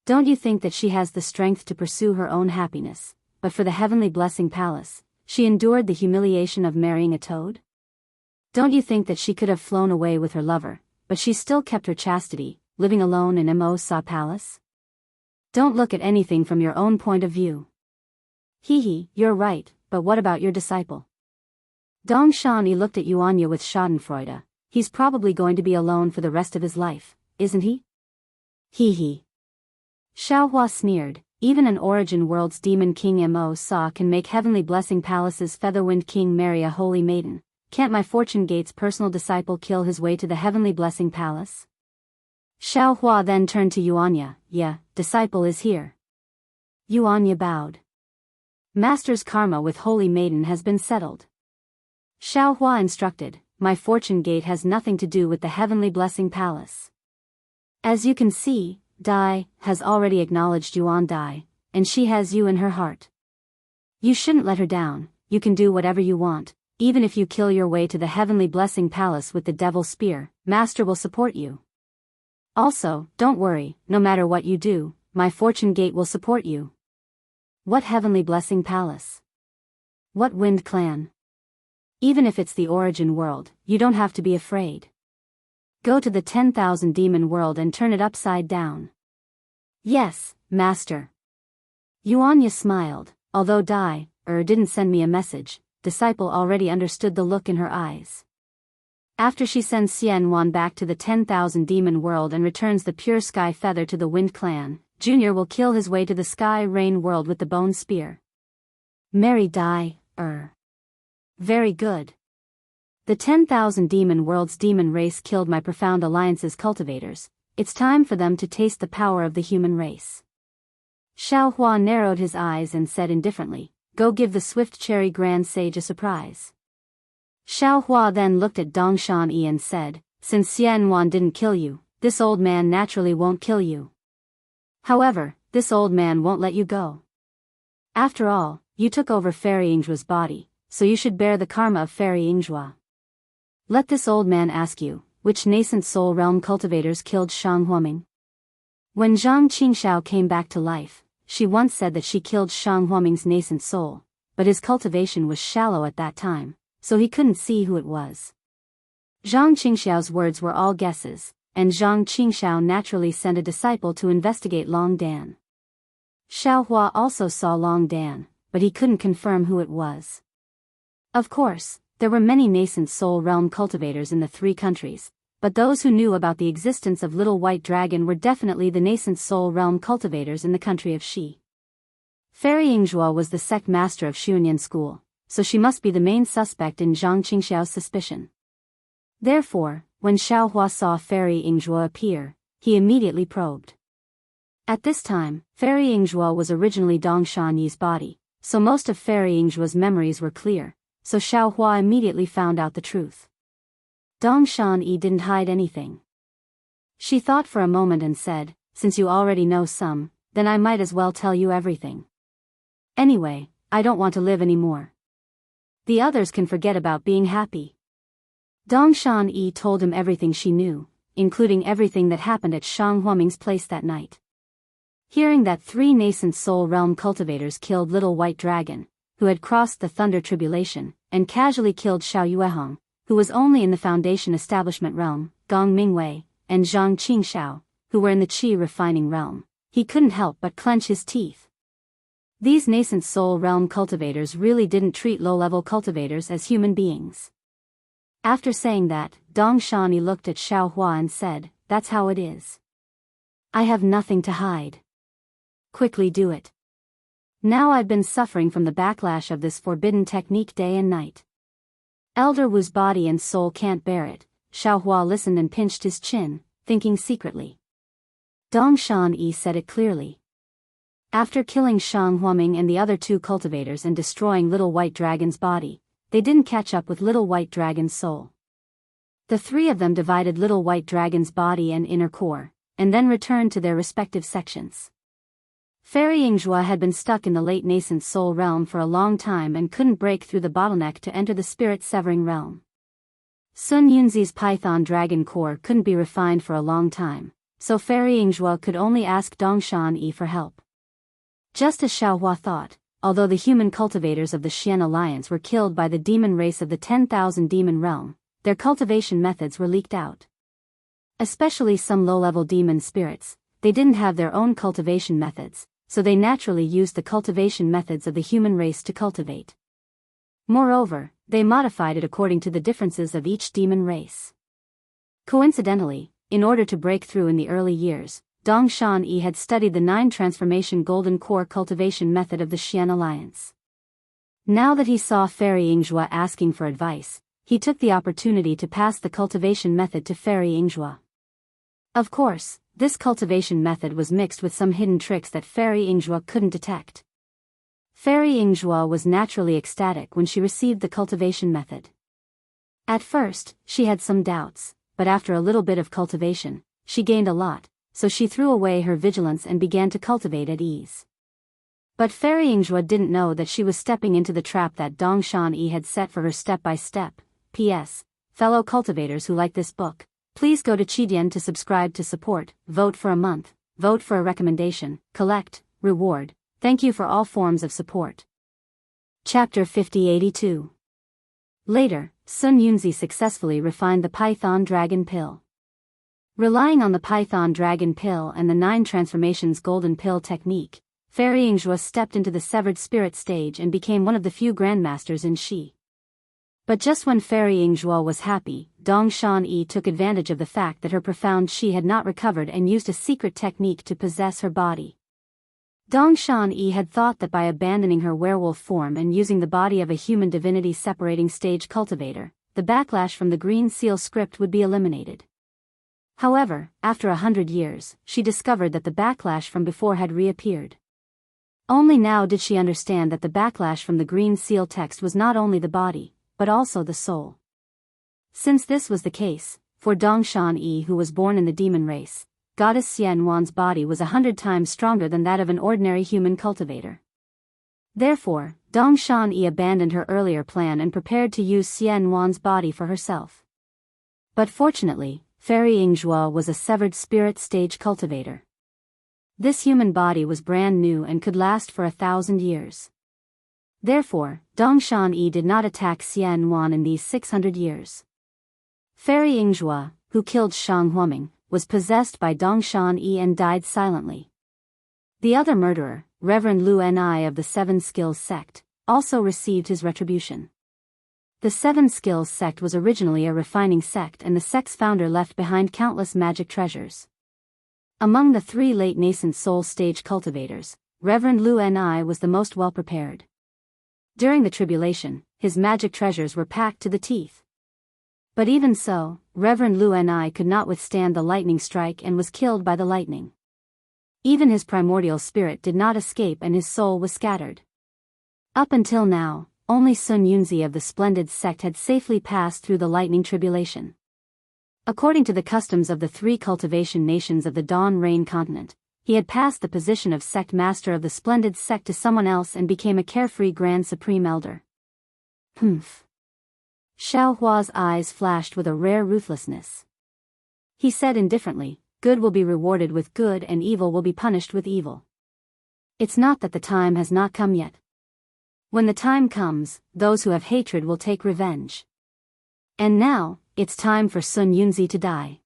Don't you think that she has the strength to pursue her own happiness, but for the Heavenly Blessing Palace, she endured the humiliation of marrying a toad? Don't you think that she could have flown away with her lover, but she still kept her chastity, living alone in Mo Sa Palace? Don't look at anything from your own point of view. Hee, you're right, but what about your disciple? Dongshan Yi looked at Yuanya with schadenfreude. He's probably going to be alone for the rest of his life, isn't he? Hee. Xiaohua sneered, even an Origin World's Demon King Mo Sa can make Heavenly Blessing Palace's Featherwind King marry a holy maiden. Can't my Fortune Gate's personal disciple kill his way to the Heavenly Blessing Palace? Xiaohua then turned to Yuanya, yeah, disciple is here. Yuanya bowed. Master's karma with Holy Maiden has been settled. Xiaohua instructed, my Fortune Gate has nothing to do with the Heavenly Blessing Palace. As you can see, Dai has already acknowledged Yuan Dai, and she has you in her heart. You shouldn't let her down, you can do whatever you want, even if you kill your way to the Heavenly Blessing Palace with the Devil Spear, Master will support you. Also, don't worry, no matter what you do, my Fortune Gate will support you. What Heavenly Blessing Palace? What Wind Clan? Even if it's the Origin World, you don't have to be afraid. Go to the 10,000 demon world and turn it upside down. Yes, master. Yuanya smiled, although didn't send me a message. Disciple already understood the look in her eyes. After she sends Xianwan back to the 10,000 demon world and returns the pure sky feather to the Wind Clan, Junior will kill his way to the sky rain world with the bone spear. Mary Very good. The 10,000 demon world's demon race killed my profound alliance's cultivators. It's time for them to taste the power of the human race. Xiao Hua narrowed his eyes and said indifferently, go give the Swift Cherry Grand Sage a surprise. Xiao Hua then looked at Dongshan Yi and said, since Xianwan didn't kill you, this old man naturally won't kill you. However, this old man won't let you go. After all, you took over Fairy Yingzhua's body, so you should bear the karma of Fairy Yingzhua. Let this old man ask you, which nascent soul realm cultivators killed Shang Huaming? When Zhang Qingxiao came back to life, she once said that she killed Shang Huaming's nascent soul, but his cultivation was shallow at that time, so he couldn't see who it was. Zhang Qingxiao's words were all guesses, and Zhang Qingxiao naturally sent a disciple to investigate Long Dan. Xiao Hua also saw Long Dan, but he couldn't confirm who it was. Of course, there were many nascent soul realm cultivators in the three countries, but those who knew about the existence of Little White Dragon were definitely the nascent soul realm cultivators in the country of Shi. Fairy Yingzhua was the sect master of Xuanyan School, so she must be the main suspect in Zhang Qingxiao's suspicion. Therefore, when Xiao Hua saw Fairy Yingzhua appear, he immediately probed. At this time, Fairy Yingzhua was originally Dongshan Yi's body, so most of Fairy Yingzhua's memories were clear, so Xiao Hua immediately found out the truth. Dongshan Yi didn't hide anything. She thought for a moment and said, since you already know some, then I might as well tell you everything. Anyway, I don't want to live anymore. The others can forget about being happy. Dongshan Yi told him everything she knew, including everything that happened at Shang Huaming's place that night. Hearing that 3 nascent soul realm cultivators killed Little White Dragon, who had crossed the Thunder Tribulation, and casually killed Xiao Yuehong, who was only in the Foundation Establishment realm, Gong Mingwei, and Zhang Qingxiao, who were in the Qi Refining realm, he couldn't help but clench his teeth. These nascent soul realm cultivators really didn't treat low-level cultivators as human beings. After saying that, Dongshan Yi looked at Xiao Hua and said, that's how it is. I have nothing to hide. Quickly do it. Now I've been suffering from the backlash of this forbidden technique day and night. Elder Wu's body and soul can't bear it. Xiao Hua listened and pinched his chin, thinking secretly. Dongshan Yi said it clearly. After killing Shang Huaming and the other 2 cultivators and destroying Little White Dragon's body, they didn't catch up with Little White Dragon's soul. The 3 of them divided Little White Dragon's body and inner core, and then returned to their respective sections. Fairy Yingzhua had been stuck in the late nascent soul realm for a long time and couldn't break through the bottleneck to enter the spirit-severing realm. Sun Yunzi's python dragon core couldn't be refined for a long time, so Fairy Yingzhua could only ask Dongshan Yi for help. Just as Xiao Hua thought, although the human cultivators of the Xian Alliance were killed by the demon race of the 10,000 demon realm, their cultivation methods were leaked out. Especially some low-level demon spirits, they didn't have their own cultivation methods, so they naturally used the cultivation methods of the human race to cultivate. Moreover, they modified it according to the differences of each demon race. Coincidentally, in order to break through in the early years, Dongshan Yi had studied the 9 transformation golden core cultivation method of the Xian Alliance. Now that he saw Fairy Yingzhua asking for advice, he took the opportunity to pass the cultivation method to Fairy Yingzhua. Of course, this cultivation method was mixed with some hidden tricks that Fairy Yingzhua couldn't detect. Fairy Yingzhua was naturally ecstatic when she received the cultivation method. At first, she had some doubts, but after a little bit of cultivation, she gained a lot, so she threw away her vigilance and began to cultivate at ease. But Fairy Yingzhua didn't know that she was stepping into the trap that Dongshan Yi had set for her step by step. P.S. Fellow cultivators who like this book, please go to Qidian to subscribe to support, vote for a month, vote for a recommendation, collect, reward. Thank you for all forms of support. Chapter 5082. Later, Sun Yunzi successfully refined the Python Dragon Pill. Relying on the Python Dragon Pill and the 9 Transformations Golden Pill technique, Fairy Yingzhua stepped into the Severed Spirit stage and became one of the few grandmasters in Shi. But just when Fairy Yingzhua was happy, Dong Shan-yi took advantage of the fact that her profound Shi had not recovered and used a secret technique to possess her body. Dong Shan-yi had thought that by abandoning her werewolf form and using the body of a human divinity separating stage cultivator, the backlash from the Green Seal script would be eliminated. However, after 100 years, she discovered that the backlash from before had reappeared. Only now did she understand that the backlash from the Green Seal text was not only the body, but also the soul. Since this was the case, for Dong Shan-yi, who was born in the demon race, Goddess Xian Wan's body was 100 times stronger than that of an ordinary human cultivator. Therefore, Dong Shan-yi abandoned her earlier plan and prepared to use Xian Wan's body for herself. But fortunately, Fairy Yingzhua was a severed spirit stage cultivator. This human body was brand new and could last for 1,000 years. Therefore, Dong Shan-yi did not attack Xian Wan in these 600 years. Fairy Yingzhua, who killed Shang Huaming, was possessed by Dong Shan-yi and died silently. The other murderer, Reverend Lu Ni of the Seven Skills sect, also received his retribution. The Seven Skills sect was originally a refining sect, and the sect's founder left behind countless magic treasures. Among the 3 late nascent soul stage cultivators, Reverend Lu Ni was the most well-prepared. During the tribulation, his magic treasures were packed to the teeth. But even so, Reverend Lu Ni could not withstand the lightning strike and was killed by the lightning. Even his primordial spirit did not escape and his soul was scattered. Up until now, only Sun Yunzi of the Splendid sect had safely passed through the lightning tribulation. According to the customs of the 3 cultivation nations of the Dawn Rain continent, he had passed the position of sect master of the Splendid sect to someone else and became a carefree Grand Supreme Elder. Humph. Xiao Hua's eyes flashed with a rare ruthlessness. He said indifferently, "Good will be rewarded with good and evil will be punished with evil. It's not that the time has not come yet. When the time comes, those who have hatred will take revenge. And now, it's time for Sun Yunzi to die."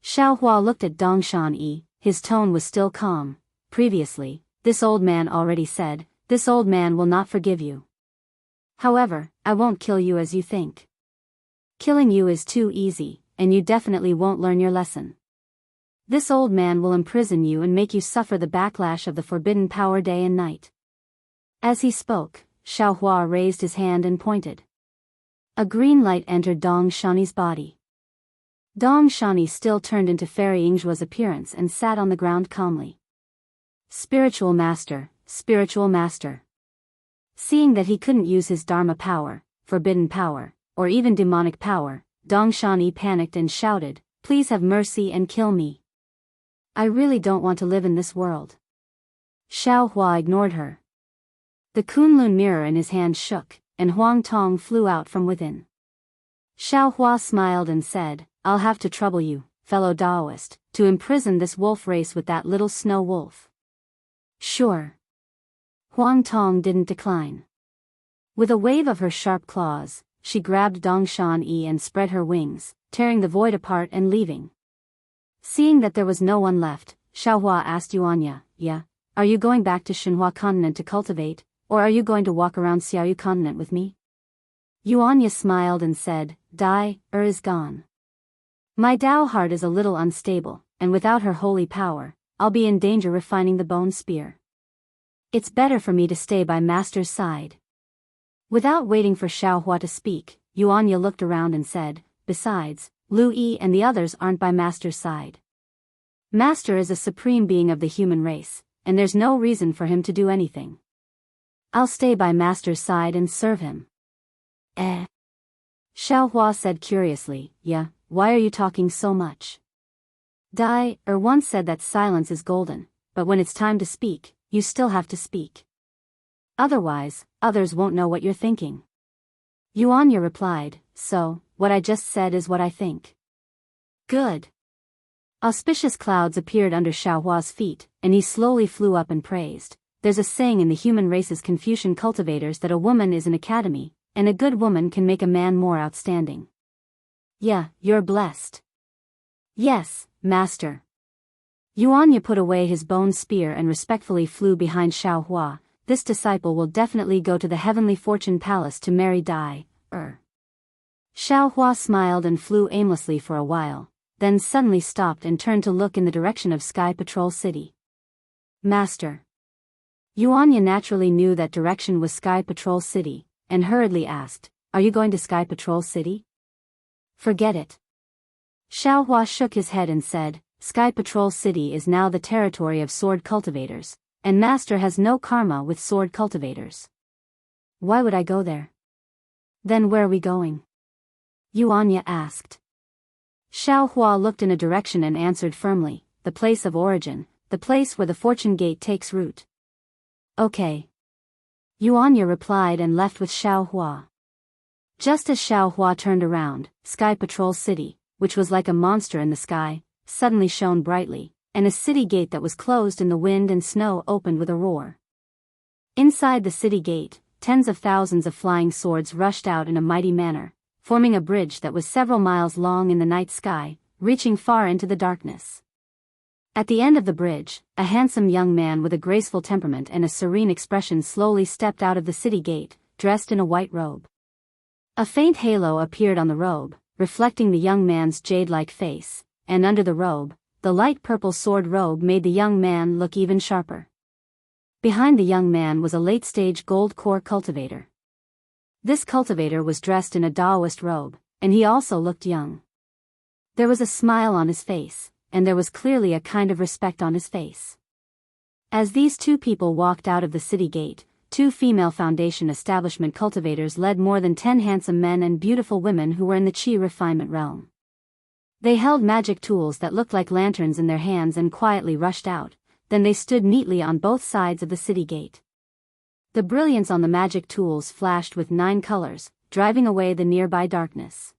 Xiao Hua looked at Dong Shan-yi, his tone was still calm. "Previously, this old man already said, this old man will not forgive you. However, I won't kill you as you think. Killing you is too easy, and you definitely won't learn your lesson. This old man will imprison you and make you suffer the backlash of the forbidden power day and night." As he spoke, Xiao Hua raised his hand and pointed. A green light entered Dong Shani's body. Dong Shani still turned into Fairy Yingzhua's appearance and sat on the ground calmly. Spiritual master, spiritual master. Seeing that he couldn't use his Dharma power, forbidden power, or even demonic power, Dong Shani panicked and shouted, "Please have mercy and kill me. I really don't want to live in this world." Xiao Hua ignored her. The Kunlun mirror in his hand shook, and Huang Tong flew out from within. Xiao Hua smiled and said, "I'll have to trouble you, fellow Daoist, to imprison this wolf race with that little snow wolf." "Sure." Huang Tong didn't decline. With a wave of her sharp claws, she grabbed Dong Shan-yi and spread her wings, tearing the void apart and leaving. Seeing that there was no one left, Xiao Hua asked Yuanya, "Yeah, are you going back to Shenhua continent to cultivate, or are you going to walk around Xiaoyu continent with me?" Yuanya smiled and said, "Dai, is gone. My Dao heart is a little unstable, and without her holy power, I'll be in danger refining the bone spear. It's better for me to stay by Master's side." Without waiting for Xiao Hua to speak, Yuanya looked around and said, "Besides, Lu Yi and the others aren't by Master's side. Master is a supreme being of the human race, and there's no reason for him to do anything. I'll stay by Master's side and serve him." Xiao Hua said curiously, "Yeah, why are you talking so much?" Dai once said that silence is golden, but when it's time to speak, you still have to speak. Otherwise, others won't know what you're thinking. Yuanya replied, "So, what I just said is what I think." Good. Auspicious clouds appeared under Xiao Hua's feet, and he slowly flew up and praised. There's a saying in the human race's Confucian cultivators that a woman is an academy, and a good woman can make a man more outstanding. Yeah, you're blessed. Yes, master. Yuanya put away his bone spear and respectfully flew behind Xiaohua. This disciple will definitely go to the heavenly fortune palace to marry Dai. Xiaohua smiled and flew aimlessly for a while, then suddenly stopped and turned to look in the direction of Sky Patrol City. Master. Yuanya naturally knew that direction was Sky Patrol City, and hurriedly asked, "Are you going to Sky Patrol City?" "Forget it." Xiaohua shook his head and said, "Sky Patrol City is now the territory of sword cultivators, and Master has no karma with sword cultivators. Why would I go there?" "Then where are we going?" Yuanya asked. Xiaohua looked in a direction and answered firmly, "The place of origin, the place where the fortune gate takes root." "Okay." Yuanya replied and left with Xiaohua. Just as Xiaohua turned around, Sky Patrol City, which was like a monster in the sky, suddenly shone brightly, and a city gate that was closed in the wind and snow opened with a roar. Inside the city gate, tens of thousands of flying swords rushed out in a mighty manner, forming a bridge that was several miles long in the night sky, reaching far into the darkness. At the end of the bridge, a handsome young man with a graceful temperament and a serene expression slowly stepped out of the city gate, dressed in a white robe. A faint halo appeared on the robe, reflecting the young man's jade-like face, and under the robe, the light purple sword robe made the young man look even sharper. Behind the young man was a late-stage gold core cultivator. This cultivator was dressed in a Daoist robe, and he also looked young. There was a smile on his face, and there was clearly a kind of respect on his face. As these two people walked out of the city gate, two female foundation establishment cultivators led more than 10 handsome men and beautiful women who were in the Qi refinement realm. They held magic tools that looked like lanterns in their hands and quietly rushed out, then they stood neatly on both sides of the city gate. The brilliance on the magic tools flashed with 9 colors, driving away the nearby darkness.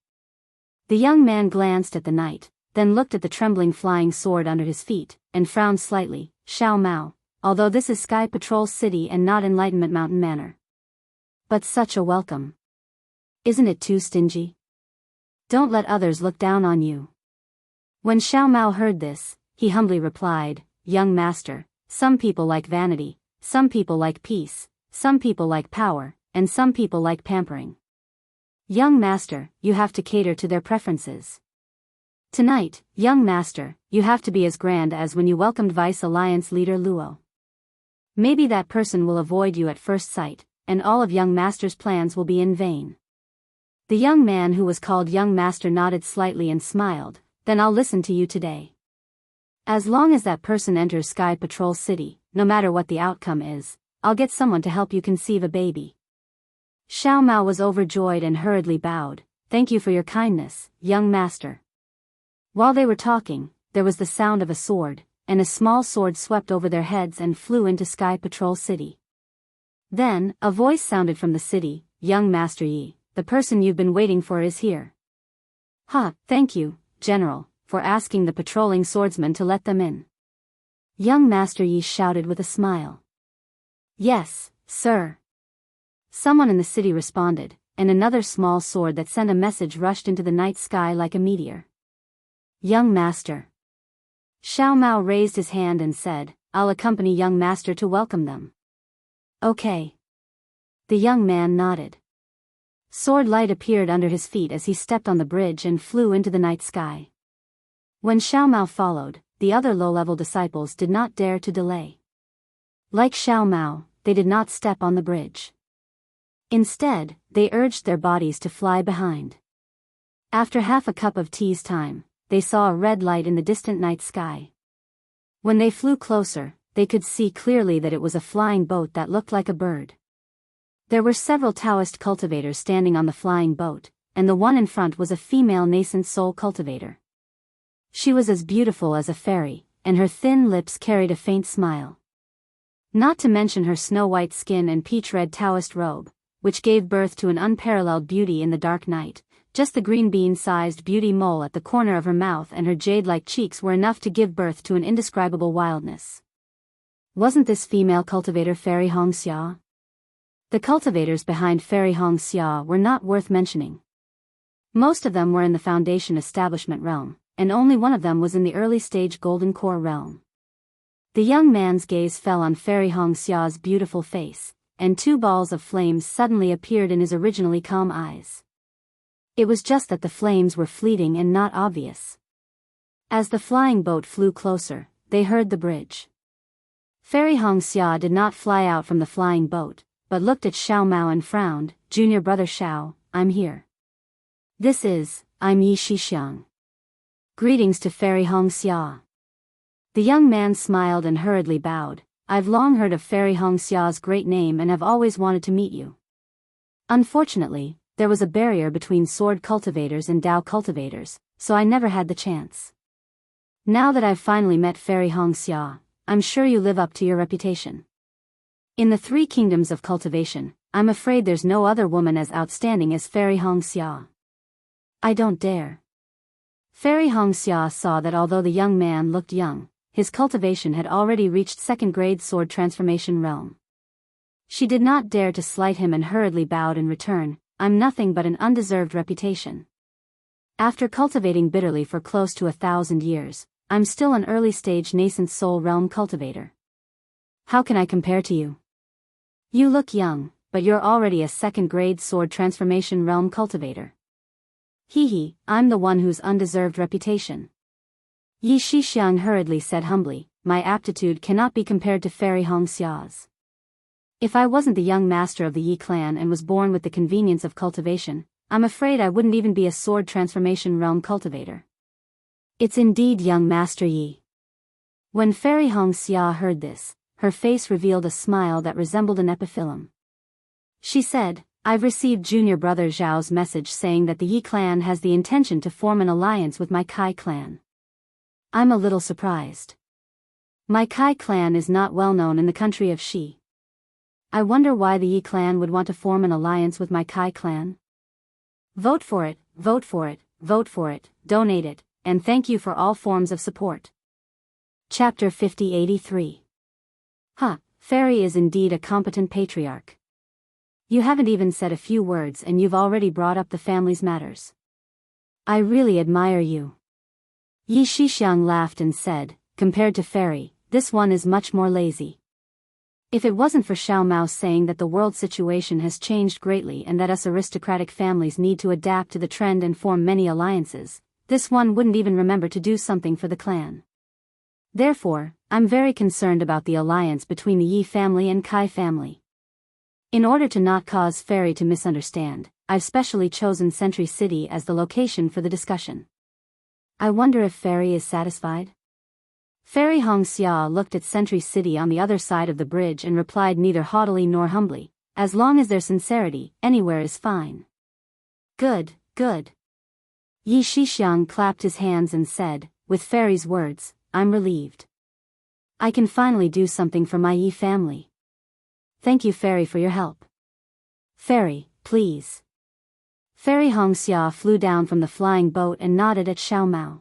The young man glanced at the knight, then looked at the trembling flying sword under his feet, and frowned slightly. "Xiao Mao, although this is Sky Patrol City and not Enlightenment Mountain Manor. But such a welcome. Isn't it too stingy? Don't let others look down on you." When Xiao Mao heard this, he humbly replied, "Young master, some people like vanity, some people like peace, some people like power, and some people like pampering. Young master, you have to cater to their preferences. Tonight, young master, you have to be as grand as when you welcomed Vice Alliance leader Luo. Maybe that person will avoid you at first sight, and all of young master's plans will be in vain." The young man who was called young master nodded slightly and smiled, "Then I'll listen to you today. As long as that person enters Sky Patrol City, no matter what the outcome is, I'll get someone to help you conceive a baby." Xiao Mao was overjoyed and hurriedly bowed, "Thank you for your kindness, young master." While they were talking, there was the sound of a sword, and a small sword swept over their heads and flew into Sky Patrol City. Then, a voice sounded from the city, "Young Master Yi, the person you've been waiting for is here." Thank you, General, for asking the patrolling swordsmen to let them in." Young Master Yi shouted with a smile. "Yes, sir." Someone in the city responded, and another small sword that sent a message rushed into the night sky like a meteor. "Young master." Xiao Mao raised his hand and said, "I'll accompany young master to welcome them." "Okay." The young man nodded. Sword light appeared under his feet as he stepped on the bridge and flew into the night sky. When Xiao Mao followed, the other low-level disciples did not dare to delay. Like Xiao Mao, they did not step on the bridge. Instead, they urged their bodies to fly behind. After half a cup of tea's time, they saw a red light in the distant night sky. When they flew closer, they could see clearly that it was a flying boat that looked like a bird. There were several Taoist cultivators standing on the flying boat, and the one in front was a female nascent soul cultivator. She was as beautiful as a fairy, and her thin lips carried a faint smile. Not to mention her snow-white skin and peach-red Taoist robe, which gave birth to an unparalleled beauty in the dark night. Just the green bean-sized beauty mole at the corner of her mouth and her jade-like cheeks were enough to give birth to an indescribable wildness. Wasn't this female cultivator Fairy Xianxia? The cultivators behind Fairy Xianxia were not worth mentioning. Most of them were in the Foundation establishment realm, and only one of them was in the early-stage Golden Core realm. The young man's gaze fell on Fairy Xia's beautiful face, and two balls of flames suddenly appeared in his originally calm eyes. It was just that the flames were fleeting and not obvious. As the flying boat flew closer, they heard the bridge. Fairy Xia did not fly out from the flying boat, but looked at Xiao Mao and frowned. "Junior brother Xiao, I'm here. I'm Yi Shixiang. Greetings to Fairy Xia." The young man smiled and hurriedly bowed. "I've long heard of Fairy Xia's great name and have always wanted to meet you. Unfortunately, there was a barrier between sword cultivators and Dao cultivators, so I never had the chance. Now that I've finally met Fairy Xia, I'm sure you live up to your reputation. In the three kingdoms of cultivation, I'm afraid there's no other woman as outstanding as Fairy Xia." "I don't dare." Fairy Xia saw that although the young man looked young, his cultivation had already reached second-grade sword transformation realm. She did not dare to slight him and hurriedly bowed in return. "I'm nothing but an undeserved reputation. After cultivating bitterly for close to 1,000 years, I'm still an early-stage nascent soul realm cultivator. How can I compare to you? You look young, but you're already a second-grade sword transformation realm cultivator. Hee, I'm the one whose undeserved reputation." Yi Shixiang hurriedly said humbly, "My aptitude cannot be compared to Fairy Xia's. If I wasn't the young master of the Yi clan and was born with the convenience of cultivation, I'm afraid I wouldn't even be a sword transformation realm cultivator." "It's indeed young Master Yi." When Fairy Xia heard this, her face revealed a smile that resembled an epiphyllum. She said, "I've received junior brother Zhao's message saying that the Yi clan has the intention to form an alliance with my Kai clan. I'm a little surprised. My Kai clan is not well known in the country of Shi. I wonder why the Yi clan would want to form an alliance with my Kai clan. Vote for it, vote for it, vote for it, donate it, and thank you for all forms of support." Chapter 5083. Fairy is indeed a competent patriarch. You haven't even said a few words and you've already brought up the family's matters. I really admire you. Yi Shixiang laughed and said, "Compared to Fairy, this one is much more lazy. If it wasn't for Xiao Mao saying that the world situation has changed greatly and that us aristocratic families need to adapt to the trend and form many alliances, this one wouldn't even remember to do something for the clan. Therefore, I'm very concerned about the alliance between the Yi family and Kai family. In order to not cause Fairy to misunderstand, I've specially chosen Sentry City as the location for the discussion. I wonder if Fairy is satisfied?" Fairy Xia looked at Sentry City on the other side of the bridge and replied neither haughtily nor humbly, "As long as there's sincerity, anywhere is fine." Good. Yi Shixiang clapped his hands and said, "With Fairy's words, I'm relieved. I can finally do something for my Yi family. Thank you Fairy for your help." "Fairy, please." Fairy Xia flew down from the flying boat and nodded at Xiao Mao.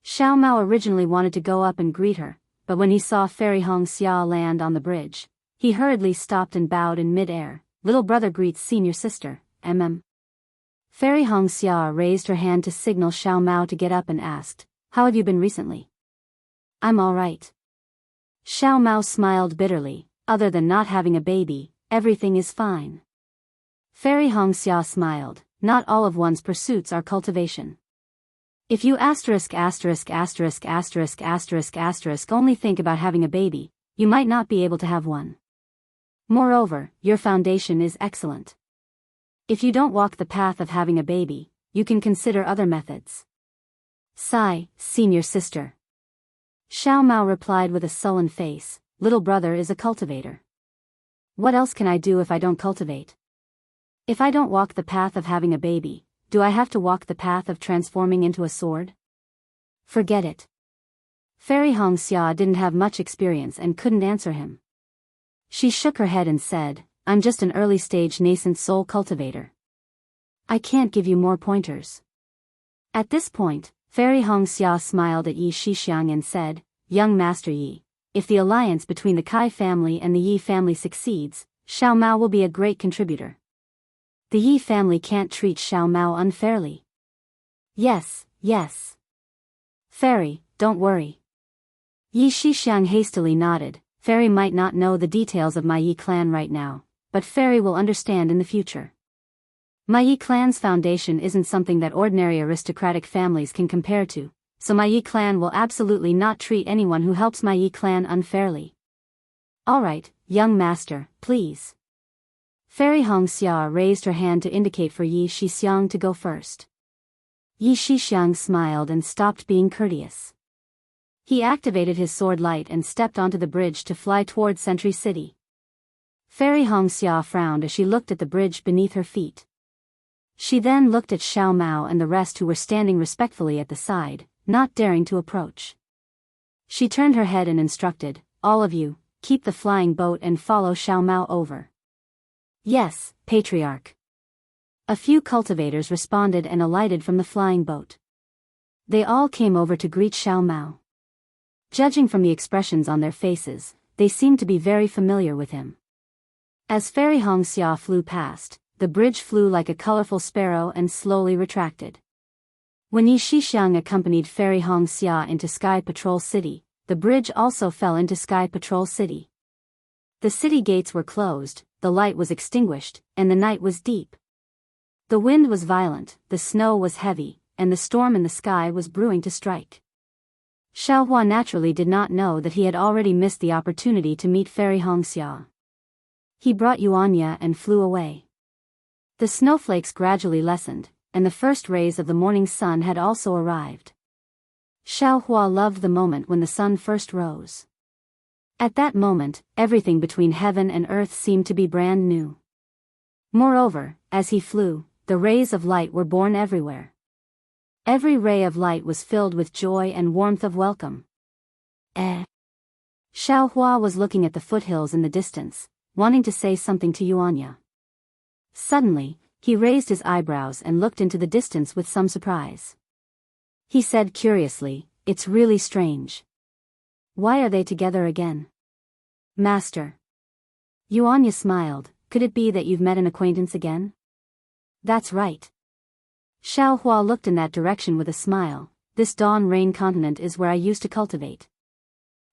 Xiao Mao originally wanted to go up and greet her, but when he saw Fairy Xia land on the bridge, he hurriedly stopped and bowed in mid-air. "Little brother greets senior sister, Fairy Xia raised her hand to signal Xiao Mao to get up and asked, "How have you been recently?" "I'm all right." Xiao Mao smiled bitterly, "Other than not having a baby, everything is fine." Fairy Xia smiled, "Not all of one's pursuits are cultivation. If you only think about having a baby, you might not be able to have one. Moreover, your foundation is excellent. If you don't walk the path of having a baby, you can consider other methods." "Sigh, senior sister." Xiao Mao replied with a sullen face, "Little brother is a cultivator. What else can I do if I don't cultivate? If I don't walk the path of having a baby, do I have to walk the path of transforming into a sword? Forget it." Fairy Xia didn't have much experience and couldn't answer him. She shook her head and said, "I'm just an early-stage nascent soul cultivator. I can't give you more pointers." At this point, Fairy Xia smiled at Yi Shixiang and said, "Young Master Yi, if the alliance between the Kai family and the Yi family succeeds, Xiao Mao will be a great contributor. The Yi family can't treat Xiao Mao unfairly." Yes. Fairy, don't worry. Yi Shixiang hastily nodded. Fairy might not know the details of my Yi clan right now, but Fairy will understand in the future. My Yi clan's foundation isn't something that ordinary aristocratic families can compare to, so my Yi clan will absolutely not treat anyone who helps my Yi clan unfairly. Alright, young master, please. Fairy Xianxia raised her hand to indicate for Yi Shixiang to go first. Yi Shixiang smiled and stopped being courteous. He activated his sword light and stepped onto the bridge to fly toward Sentry City. Fairy Xianxia frowned as she looked at the bridge beneath her feet. She then looked at Xiao Mao and the rest who were standing respectfully at the side, not daring to approach. She turned her head and instructed, all of you, keep the flying boat and follow Xiao Mao over. Yes, Patriarch. A few cultivators responded and alighted from the flying boat. They all came over to greet Xiao Mao. Judging from the expressions on their faces, they seemed to be very familiar with him. As Fairy Xianxia flew past, the bridge flew like a colorful sparrow and slowly retracted. When Yi Shixiang accompanied Fairy Xianxia into Sky Patrol City, the bridge also fell into Sky Patrol City. The city gates were closed, the light was extinguished, and the night was deep. The wind was violent, the snow was heavy, and the storm in the sky was brewing to strike. Xiaohua naturally did not know that he had already missed the opportunity to meet Fairy Xianxia. He brought Yuanya and flew away. The snowflakes gradually lessened, and the first rays of the morning sun had also arrived. Xiaohua loved the moment when the sun first rose. At that moment, everything between heaven and earth seemed to be brand new. Moreover, as he flew, the rays of light were born everywhere. Every ray of light was filled with joy and warmth of welcome. Xiaohua was looking at the foothills in the distance, wanting to say something to Yuanya. Suddenly, he raised his eyebrows and looked into the distance with some surprise. He said curiously, "It's really strange. Why are they together again?" "Master." Yuanya smiled, "Could it be that you've met an acquaintance again?" "That's right." Xiaohua looked in that direction with a smile. "This Dawn Rain continent is where I used to cultivate.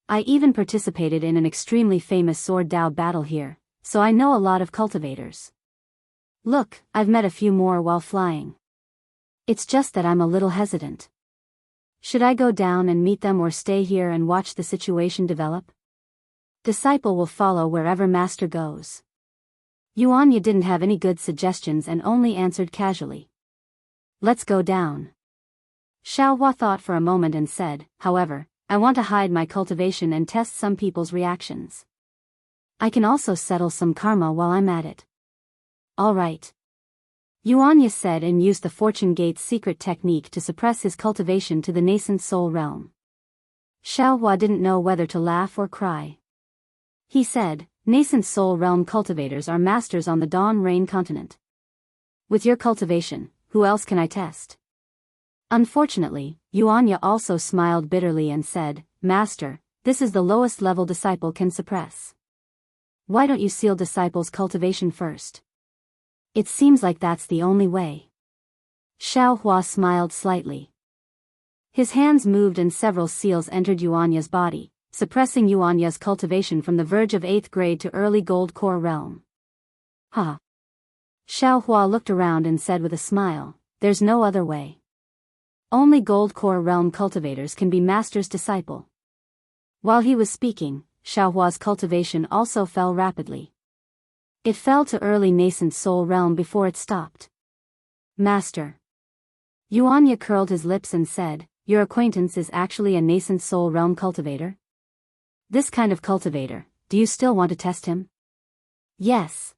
I even participated in an extremely famous sword Dao battle here, so I know a lot of cultivators. Look, I've met a few more while flying. It's just that I'm a little hesitant. Should I go down and meet them or stay here and watch the situation develop? Disciple will follow wherever master goes." Yuanya didn't have any good suggestions and only answered casually, "Let's go down." Xiaohua thought for a moment and said, "However, I want to hide my cultivation and test some people's reactions. I can also settle some karma while I'm at it." "All right." Yuanya said and used the Fortune Gate's secret technique to suppress his cultivation to the nascent soul realm. Xiaohua didn't know whether to laugh or cry. He said, "Nascent soul realm cultivators are masters on the Dawn Rain continent. With your cultivation, who else can I test?" Unfortunately, Yuanya also smiled bitterly and said, "Master, this is the lowest level disciple can suppress. Why don't you seal disciple's cultivation first? It seems like that's the only way." Xiaohua smiled slightly. His hands moved and several seals entered Yuanya's body, suppressing Yuanya's cultivation from the verge of 8th grade to early gold core realm. "Ha." Xiaohua looked around and said with a smile, "There's no other way. Only gold core realm cultivators can be master's disciple." While he was speaking, Xiaohua's cultivation also fell rapidly. It fell to early nascent soul realm before it stopped. "Master." Yuanya curled his lips and said, "Your acquaintance is actually a nascent soul realm cultivator? This kind of cultivator, do you still want to test him?" "Yes."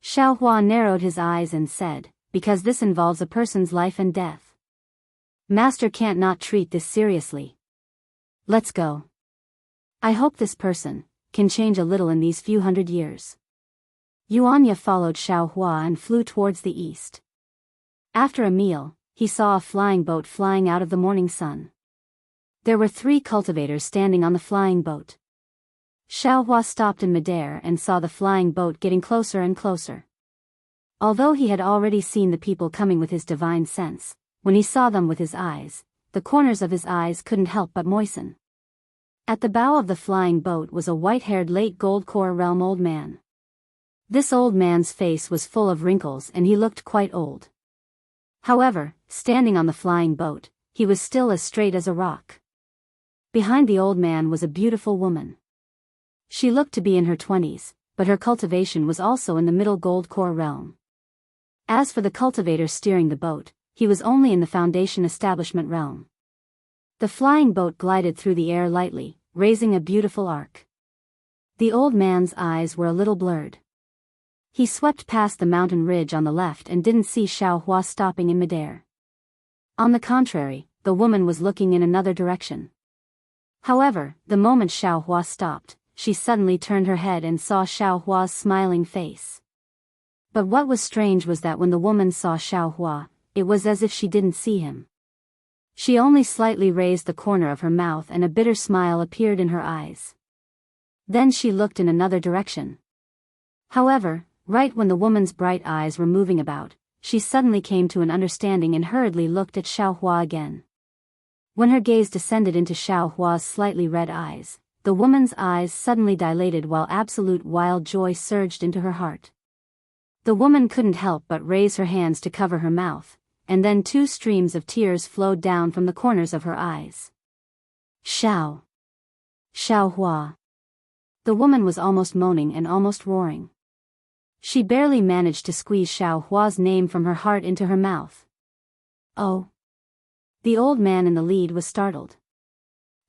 Xiaohua narrowed his eyes and said, "Because this involves a person's life and death. Master can't not treat this seriously. Let's go. I hope this person can change a little in these few hundred years." Yuanya followed Xiaohua and flew towards the east. After a meal, he saw a flying boat flying out of the morning sun. There were 3 cultivators standing on the flying boat. Xiaohua stopped in midair and saw the flying boat getting closer and closer. Although he had already seen the people coming with his divine sense, when he saw them with his eyes, the corners of his eyes couldn't help but moisten. At the bow of the flying boat was a white-haired late Goldcore realm old man. This old man's face was full of wrinkles and he looked quite old. However, standing on the flying boat, he was still as straight as a rock. Behind the old man was a beautiful woman. She looked to be in her 20s, but her cultivation was also in the middle Goldcore realm. As for the cultivator steering the boat, he was only in the foundation establishment realm. The flying boat glided through the air lightly, raising a beautiful arc. The old man's eyes were a little blurred. He swept past the mountain ridge on the left and didn't see Xiaohua stopping in midair. On the contrary, the woman was looking in another direction. However, the moment Xiaohua stopped, she suddenly turned her head and saw Xiaohua's smiling face. But what was strange was that when the woman saw Xiaohua, it was as if she didn't see him. She only slightly raised the corner of her mouth and a bitter smile appeared in her eyes. Then she looked in another direction. However, right when the woman's bright eyes were moving about, she suddenly came to an understanding and hurriedly looked at Xiaohua again. When her gaze descended into Xiaohua's slightly red eyes, the woman's eyes suddenly dilated while absolute wild joy surged into her heart. The woman couldn't help but raise her hands to cover her mouth, and then 2 streams of tears flowed down from the corners of her eyes. Xiaohua. The woman was almost moaning and almost roaring. She barely managed to squeeze Xiaohua's name from her heart into her mouth. Oh. The old man in the lead was startled.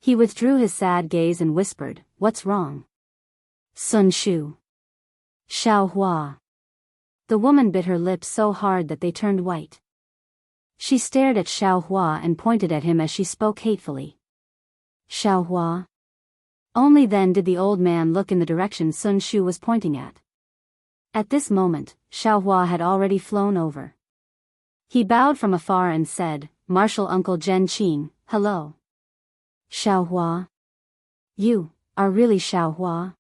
He withdrew his sad gaze and whispered, "What's wrong?" "Sun Shu." "Xiaohua." The woman bit her lips so hard that they turned white. She stared at Xiaohua and pointed at him as she spoke hatefully. "Xiaohua." Only then did the old man look in the direction Sun Shu was pointing at. At this moment, Xiaohua had already flown over. He bowed from afar and said, "Martial Uncle Zhen Qing, hello." "Xiaohua? You are really Xiaohua?"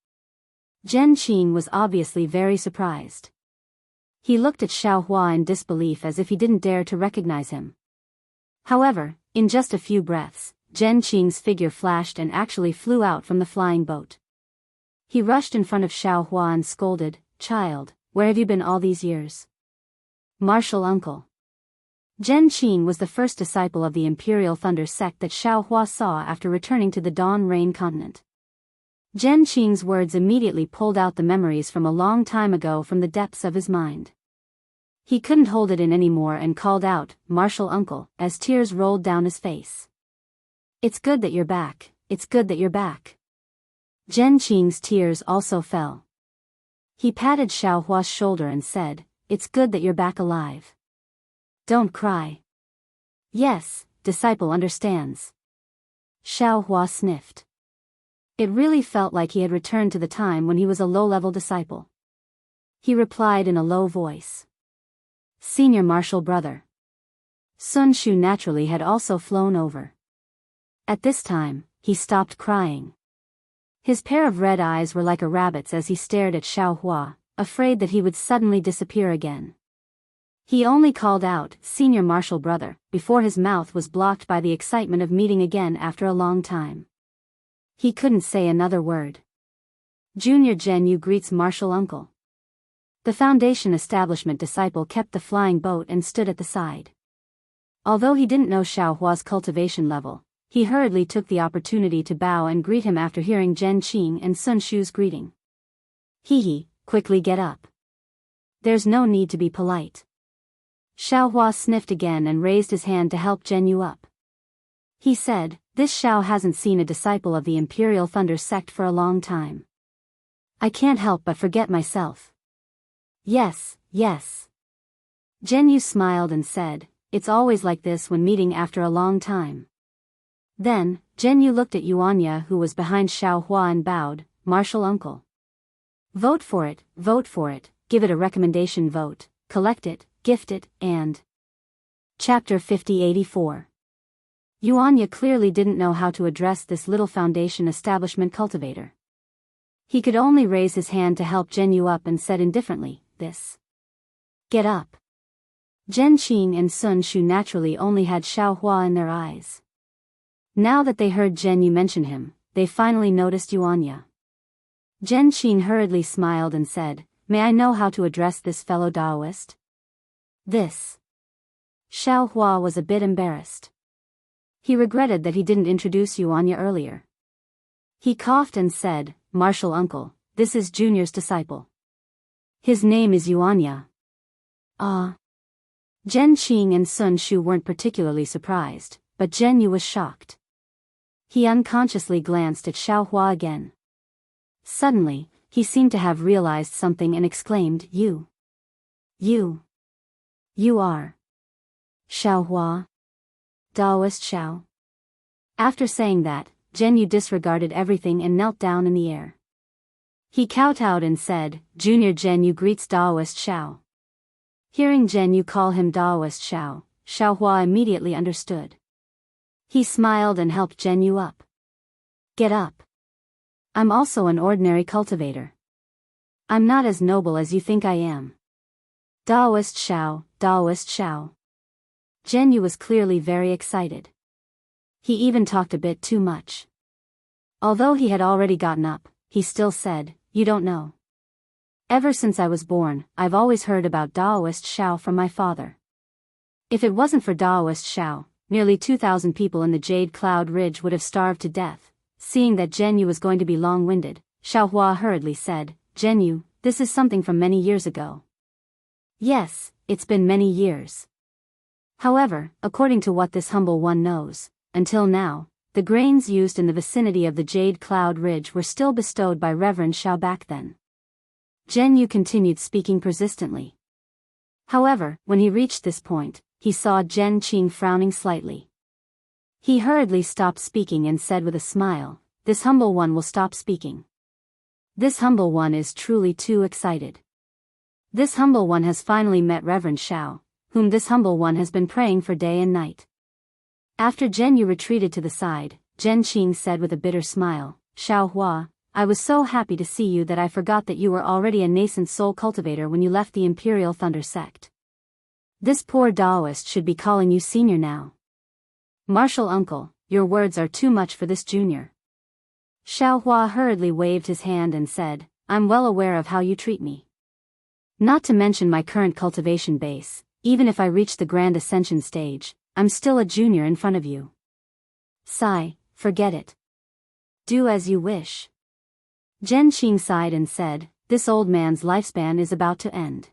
Zhen Qing was obviously very surprised. He looked at Xiaohua in disbelief as if he didn't dare to recognize him. However, in just a few breaths, Zhen Qing's figure flashed and actually flew out from the flying boat. He rushed in front of Xiaohua and scolded, "Child, where have you been all these years?" "Martial uncle." Zhen Qing was the first disciple of the Imperial Thunder sect that Xiaohua saw after returning to the Dawn Rain continent. Zhen Qing's words immediately pulled out the memories from a long time ago from the depths of his mind. He couldn't hold it in anymore and called out, "Martial uncle," as tears rolled down his face. "It's good that you're back, it's good that you're back." Zhen Qing's tears also fell. He patted Xiaohua's shoulder and said, "It's good that you're back alive. Don't cry." "Yes, disciple understands." Xiaohua sniffed. It really felt like he had returned to the time when he was a low-level disciple. He replied in a low voice. "Senior martial brother." Sun Shu naturally had also flown over. At this time, he stopped crying. His pair of red eyes were like a rabbit's as he stared at Xiaohua, afraid that he would suddenly disappear again. He only called out, "Senior martial brother," before his mouth was blocked by the excitement of meeting again after a long time. He couldn't say another word. Junior Jianghu greets martial uncle. The Foundation establishment disciple kept the flying boat and stood at the side. Although he didn't know Xiaohua's cultivation level, he hurriedly took the opportunity to bow and greet him after hearing Zhen Qing and Sun Shu's greeting. "Hee, quickly get up. There's no need to be polite." Xiaohua sniffed again and raised his hand to help Jianghu up. He said, "This Xiao hasn't seen a disciple of the Imperial Thunder sect for a long time. I can't help but forget myself." "Yes, yes." Jianghu smiled and said, "It's always like this when meeting after a long time." Then, Jianghu looked at Yuanya who was behind Xiaohua and bowed, "Martial uncle. Vote for it, give it a recommendation vote, collect it, gift it, and..." Chapter 5084. Yuanya clearly didn't know how to address this little Foundation establishment cultivator. He could only raise his hand to help Jianghu up and said indifferently, "This. Get up." Zhen Qing and Sun Shu naturally only had Xiaohua in their eyes. Now that they heard Zhen Yu mention him, they finally noticed Yuanya. Zhen Qing hurriedly smiled and said, "May I know how to address this fellow Daoist?" This. Xiao Hua was a bit embarrassed. He regretted that he didn't introduce Yuanya earlier. He coughed and said, "Martial uncle, this is Junior's disciple. His name is Yuanya." Ah. Zhen Qing and Sun Shu weren't particularly surprised, but Zhen Yu was shocked. He unconsciously glanced at Xiao Hua again. Suddenly, he seemed to have realized something and exclaimed, You are Xiao Hua. Daoist Xiao." After saying that, Zhen Yu disregarded everything and knelt down in the air. He kowtowed and said, "Junior Zhen Yu greets Daoist Xiao." Hearing Zhen Yu call him Daoist Xiao, Xiao Hua immediately understood. He smiled and helped Zhen Yu up. "Get up. I'm also an ordinary cultivator. I'm not as noble as you think I am. Daoist Xiao, Daoist Xiao." Zhen Yu was clearly very excited. He even talked a bit too much. Although he had already gotten up, he still said, "You don't know. Ever since I was born, I've always heard about Daoist Xiao from my father. If it wasn't for Daoist Xiao, nearly 2,000 people in the Jade Cloud Ridge would have starved to death." Seeing that Zhen Yu was going to be long-winded, Xiao Hua hurriedly said, "Zhen Yu, this is something from many years ago." "Yes, it's been many years. However, according to what this humble one knows, until now, the grains used in the vicinity of the Jade Cloud Ridge were still bestowed by Reverend Xiao back then." Zhen Yu continued speaking persistently. However, when he reached this point, he saw Zhen Qing frowning slightly. He hurriedly stopped speaking and said with a smile, "This humble one will stop speaking. This humble one is truly too excited. This humble one has finally met Reverend Xiao, whom this humble one has been praying for day and night." After Zhen Yu retreated to the side, Zhen Qing said with a bitter smile, "Xiao Hua, I was so happy to see you that I forgot that you were already a nascent soul cultivator when you left the Imperial Thunder sect. This poor Daoist should be calling you senior now. Martial uncle, your words are too much for this junior." Xiao Hua hurriedly waved his hand and said, "I'm well aware of how you treat me. Not to mention my current cultivation base, even if I reach the Grand Ascension stage, I'm still a junior in front of you. Sigh, forget it. Do as you wish." Zhen Qing sighed and said, "This old man's lifespan is about to end.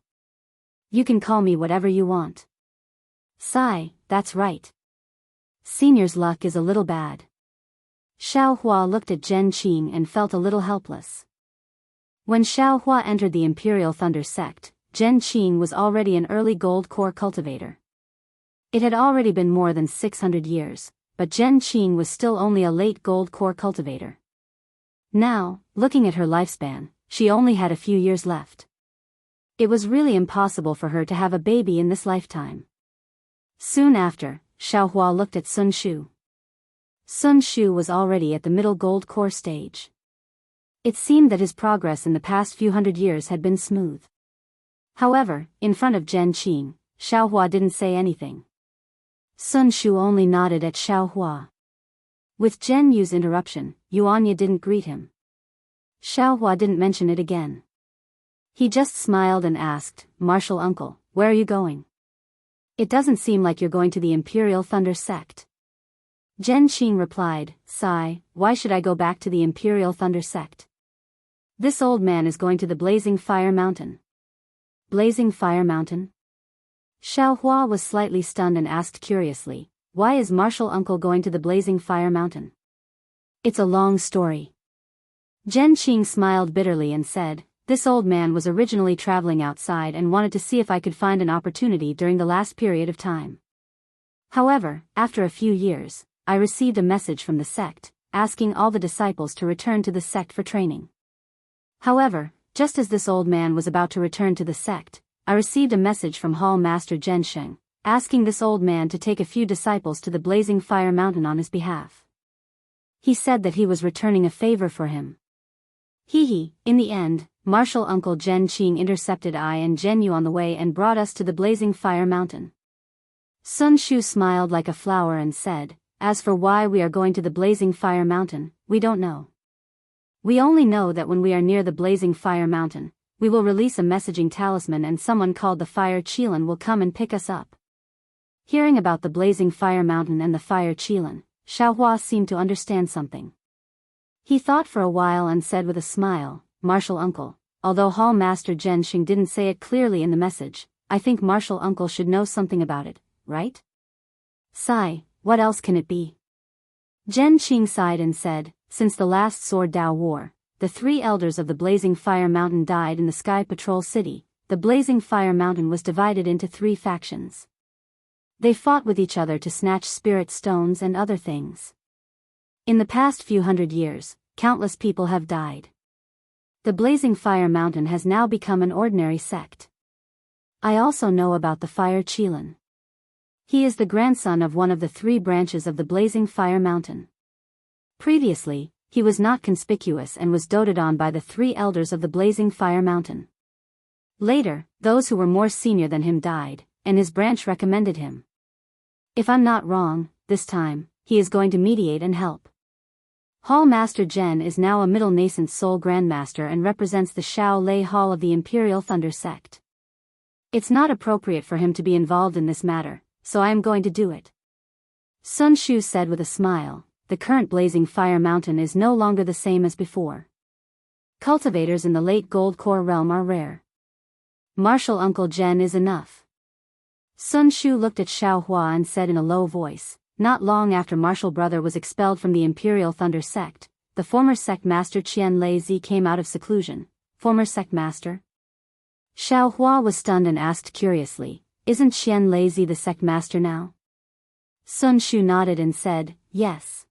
You can call me whatever you want." Sigh, that's right. Senior's luck is a little bad. Xiao Hua looked at Zhen Qing and felt a little helpless. When Xiao Hua entered the Imperial Thunder sect, Zhen Qing was already an early gold core cultivator. It had already been more than 600 years, but Zhen Qing was still only a late gold core cultivator. Now, looking at her lifespan, she only had a few years left. It was really impossible for her to have a baby in this lifetime. Soon after, Xiao Hua looked at Sun Shu. Sun Shu was already at the middle gold core stage. It seemed that his progress in the past few hundred years had been smooth. However, in front of Zhen Qing, Xiao Hua didn't say anything. Sun Shu only nodded at Xiao Hua. With Zhen Yu's interruption, Yuanya didn't greet him. Xiao Hua didn't mention it again. He just smiled and asked, "Martial uncle, where are you going? It doesn't seem like you're going to the Imperial Thunder sect." Zhen Qing replied, "Sigh, why should I go back to the Imperial Thunder sect? This old man is going to the Blazing Fire Mountain." Blazing Fire Mountain? Xiao Hua was slightly stunned and asked curiously, "Why is Martial uncle going to the Blazing Fire Mountain?" "It's a long story." Zhen Qing smiled bitterly and said, "This old man was originally traveling outside and wanted to see if I could find an opportunity during the last period of time. However, after a few years, I received a message from the sect, asking all the disciples to return to the sect for training. However, just as this old man was about to return to the sect, I received a message from Hall Master Zhensheng, asking this old man to take a few disciples to the Blazing Fire Mountain on his behalf. He said that he was returning a favor for him. In the end, Martial Uncle Zhen Qing intercepted I and Zhen Yu on the way and brought us to the Blazing Fire Mountain." Sun Shu smiled like a flower and said, as for why we are going to the Blazing Fire Mountain, we don't know. We only know that when we are near the Blazing Fire Mountain, we will release a messaging talisman and someone called the Fire Qilin will come and pick us up. Hearing about the Blazing Fire Mountain and the Fire Qilin, Xiaohua seemed to understand something. He thought for a while and said with a smile, "Martial Uncle, although Hall Master Zhen Xing didn't say it clearly in the message, I think Martial Uncle should know something about it, right?" "Sigh, what else can it be?" Zhen Xing sighed and said, "Since the last Sword Dao War, the 3 elders of the Blazing Fire Mountain died in the Sky Patrol City. The Blazing Fire Mountain was divided into 3 factions. They fought with each other to snatch spirit stones and other things. In the past few hundred years, countless people have died. The Blazing Fire Mountain has now become an ordinary sect. I also know about the Fire Qilin. He is the grandson of one of the 3 branches of the Blazing Fire Mountain. Previously, he was not conspicuous and was doted on by the 3 elders of the Blazing Fire Mountain. Later, those who were more senior than him died, and his branch recommended him. If I'm not wrong, this time, he is going to mediate and help. Hall Master Zhen is now a middle nascent soul grandmaster and represents the Shao Lei Hall of the Imperial Thunder Sect. It's not appropriate for him to be involved in this matter, so I am going to do it." Sun Shu said with a smile, "The current Blazing Fire Mountain is no longer the same as before. Cultivators in the late Gold Core realm are rare. Martial Uncle Zhen is enough." Sun Shu looked at Xiaohua and said in a low voice, "Not long after Martial Brother was expelled from the Imperial Thunder Sect, the former sect master Qian Lei came out of seclusion." "Former sect master?" Xiaohua was stunned and asked curiously, "Isn't Qian Lei the sect master now?" Sun Shu nodded and said, "Yes."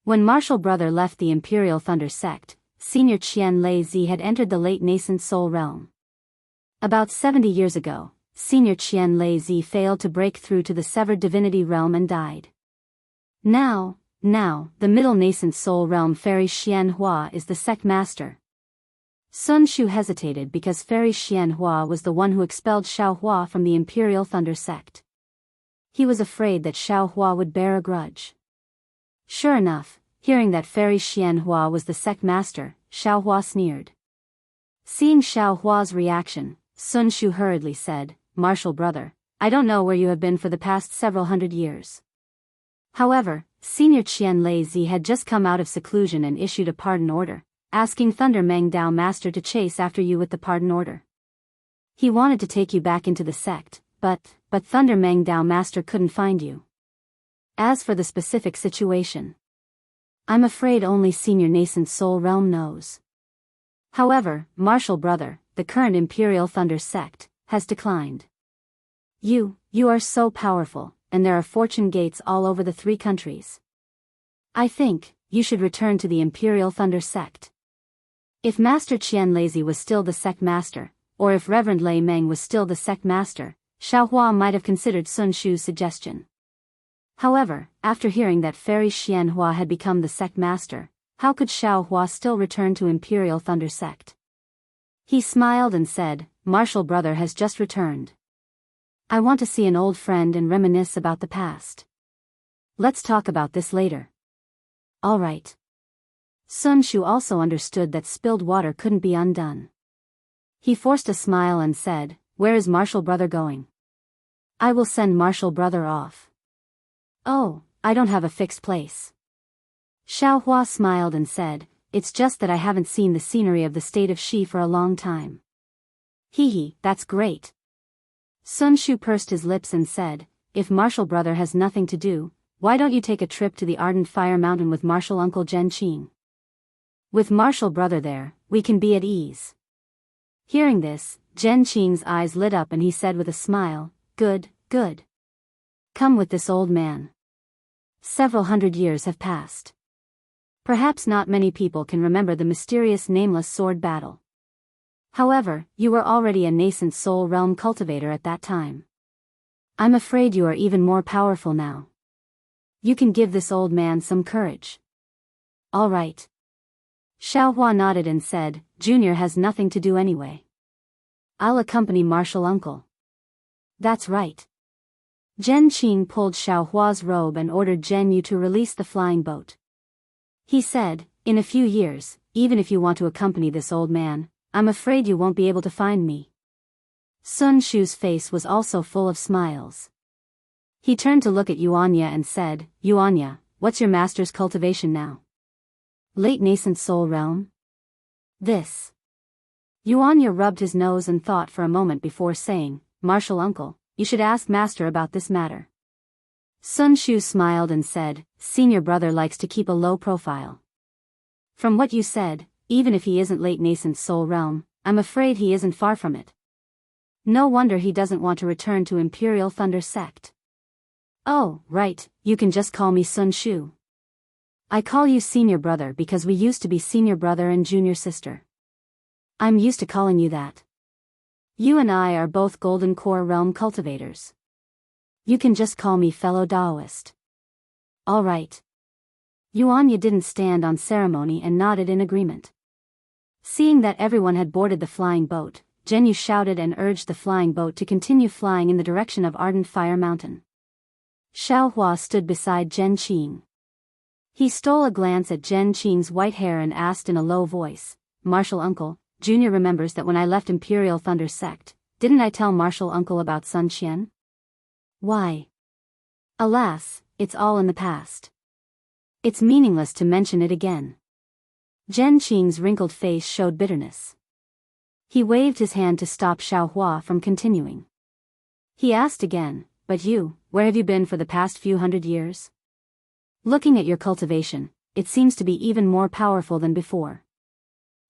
When Martial Brother left the Imperial Thunder Sect, Senior Qian Lei had entered the late nascent soul realm. About 70 years ago, Senior Qian Lei failed to break through to the severed divinity realm and died. Now, the middle nascent soul realm Fairy Xianhua is the sect master. Sun Shu hesitated because Fairy Xianhua was the one who expelled Xiaohua from the Imperial Thunder Sect. He was afraid that Xiaohua would bear a grudge. Sure enough, hearing that Fairy Xianhua was the sect master, Xiaohua sneered. Seeing Xiaohua's reaction, Sun Shu hurriedly said, "Martial Brother, I don't know where you have been for the past several hundred years." However, Senior Qian Lei had just come out of seclusion and issued a pardon order, asking Thunder Meng Dao Master to chase after you with the pardon order. He wanted to take you back into the sect, but Thunder Meng Dao Master couldn't find you. As for the specific situation, I'm afraid only Senior Nascent Soul Realm knows. However, Martial Brother, the current Imperial Thunder Sect, has declined. You are so powerful, and there are fortune gates all over the 3 countries. I think you should return to the Imperial Thunder Sect. If Master Qian Lei was still the sect master, or if Reverend Lei Meng was still the sect master, Xiaohua might have considered Sun Shu's suggestion. However, after hearing that Fairy Xianhua had become the sect master, how could Xiaohua still return to Imperial Thunder Sect? He smiled and said, "Martial Brother has just returned. I want to see an old friend and reminisce about the past. Let's talk about this later." "All right." Sun Shu also understood that spilled water couldn't be undone. He forced a smile and said, "Where is Martial Brother going?" "I will send Martial Brother off." "Oh, I don't have a fixed place." Xiaohua smiled and said, "It's just that I haven't seen the scenery of the state of Shi for a long time." "Hee, that's great." Sun Shu pursed his lips and said, "If Martial Brother has nothing to do, why don't you take a trip to the Ardent Fire Mountain with Martial Uncle Zhen Qing? With Martial Brother there, we can be at ease." Hearing this, Zhen Qing's eyes lit up and he said with a smile, Good. Come with this old man. Several hundred years have passed. Perhaps not many people can remember the mysterious nameless sword battle. However, you were already a nascent soul realm cultivator at that time. I'm afraid you are even more powerful now. You can give this old man some courage. All right. Xiaohua nodded and said, "Junior has nothing to do anyway. I'll accompany Martial Uncle." "That's right." Zhen Qing pulled Xiaohua's robe and ordered Zhen Yu to release the flying boat. He said, "In a few years, even if you want to accompany this old man, I'm afraid you won't be able to find me." Sun Shu's face was also full of smiles. He turned to look at Yuanya and said, "Yuanya, what's your master's cultivation now? Late nascent soul realm?" This. Yuanya rubbed his nose and thought for a moment before saying, "Martial uncle, you should ask master about this matter." Sun Shu smiled and said, "Senior brother likes to keep a low profile. From what you said, even if he isn't late nascent soul realm, I'm afraid he isn't far from it. No wonder he doesn't want to return to Imperial Thunder Sect." "Oh, right, you can just call me Sun Shu. I call you senior brother because we used to be senior brother and junior sister. I'm used to calling you that. You and I are both Golden Core Realm cultivators. You can just call me fellow Daoist." "All right." Yuanya didn't stand on ceremony and nodded in agreement. Seeing that everyone had boarded the flying boat, Zhen Yu shouted and urged the flying boat to continue flying in the direction of Ardent Fire Mountain. Xiaohua stood beside Zhen Qing. He stole a glance at Zhen Qing's white hair and asked in a low voice, "Martial uncle, Junior remembers that when I left Imperial Thunder Sect, didn't I tell Martial uncle about Sun Qian?" "Why?" "Alas, it's all in the past. It's meaningless to mention it again." Zhen Qing's wrinkled face showed bitterness. He waved his hand to stop Xiaohua from continuing. He asked again, "But you, where have you been for the past few hundred years? Looking at your cultivation, it seems to be even more powerful than before.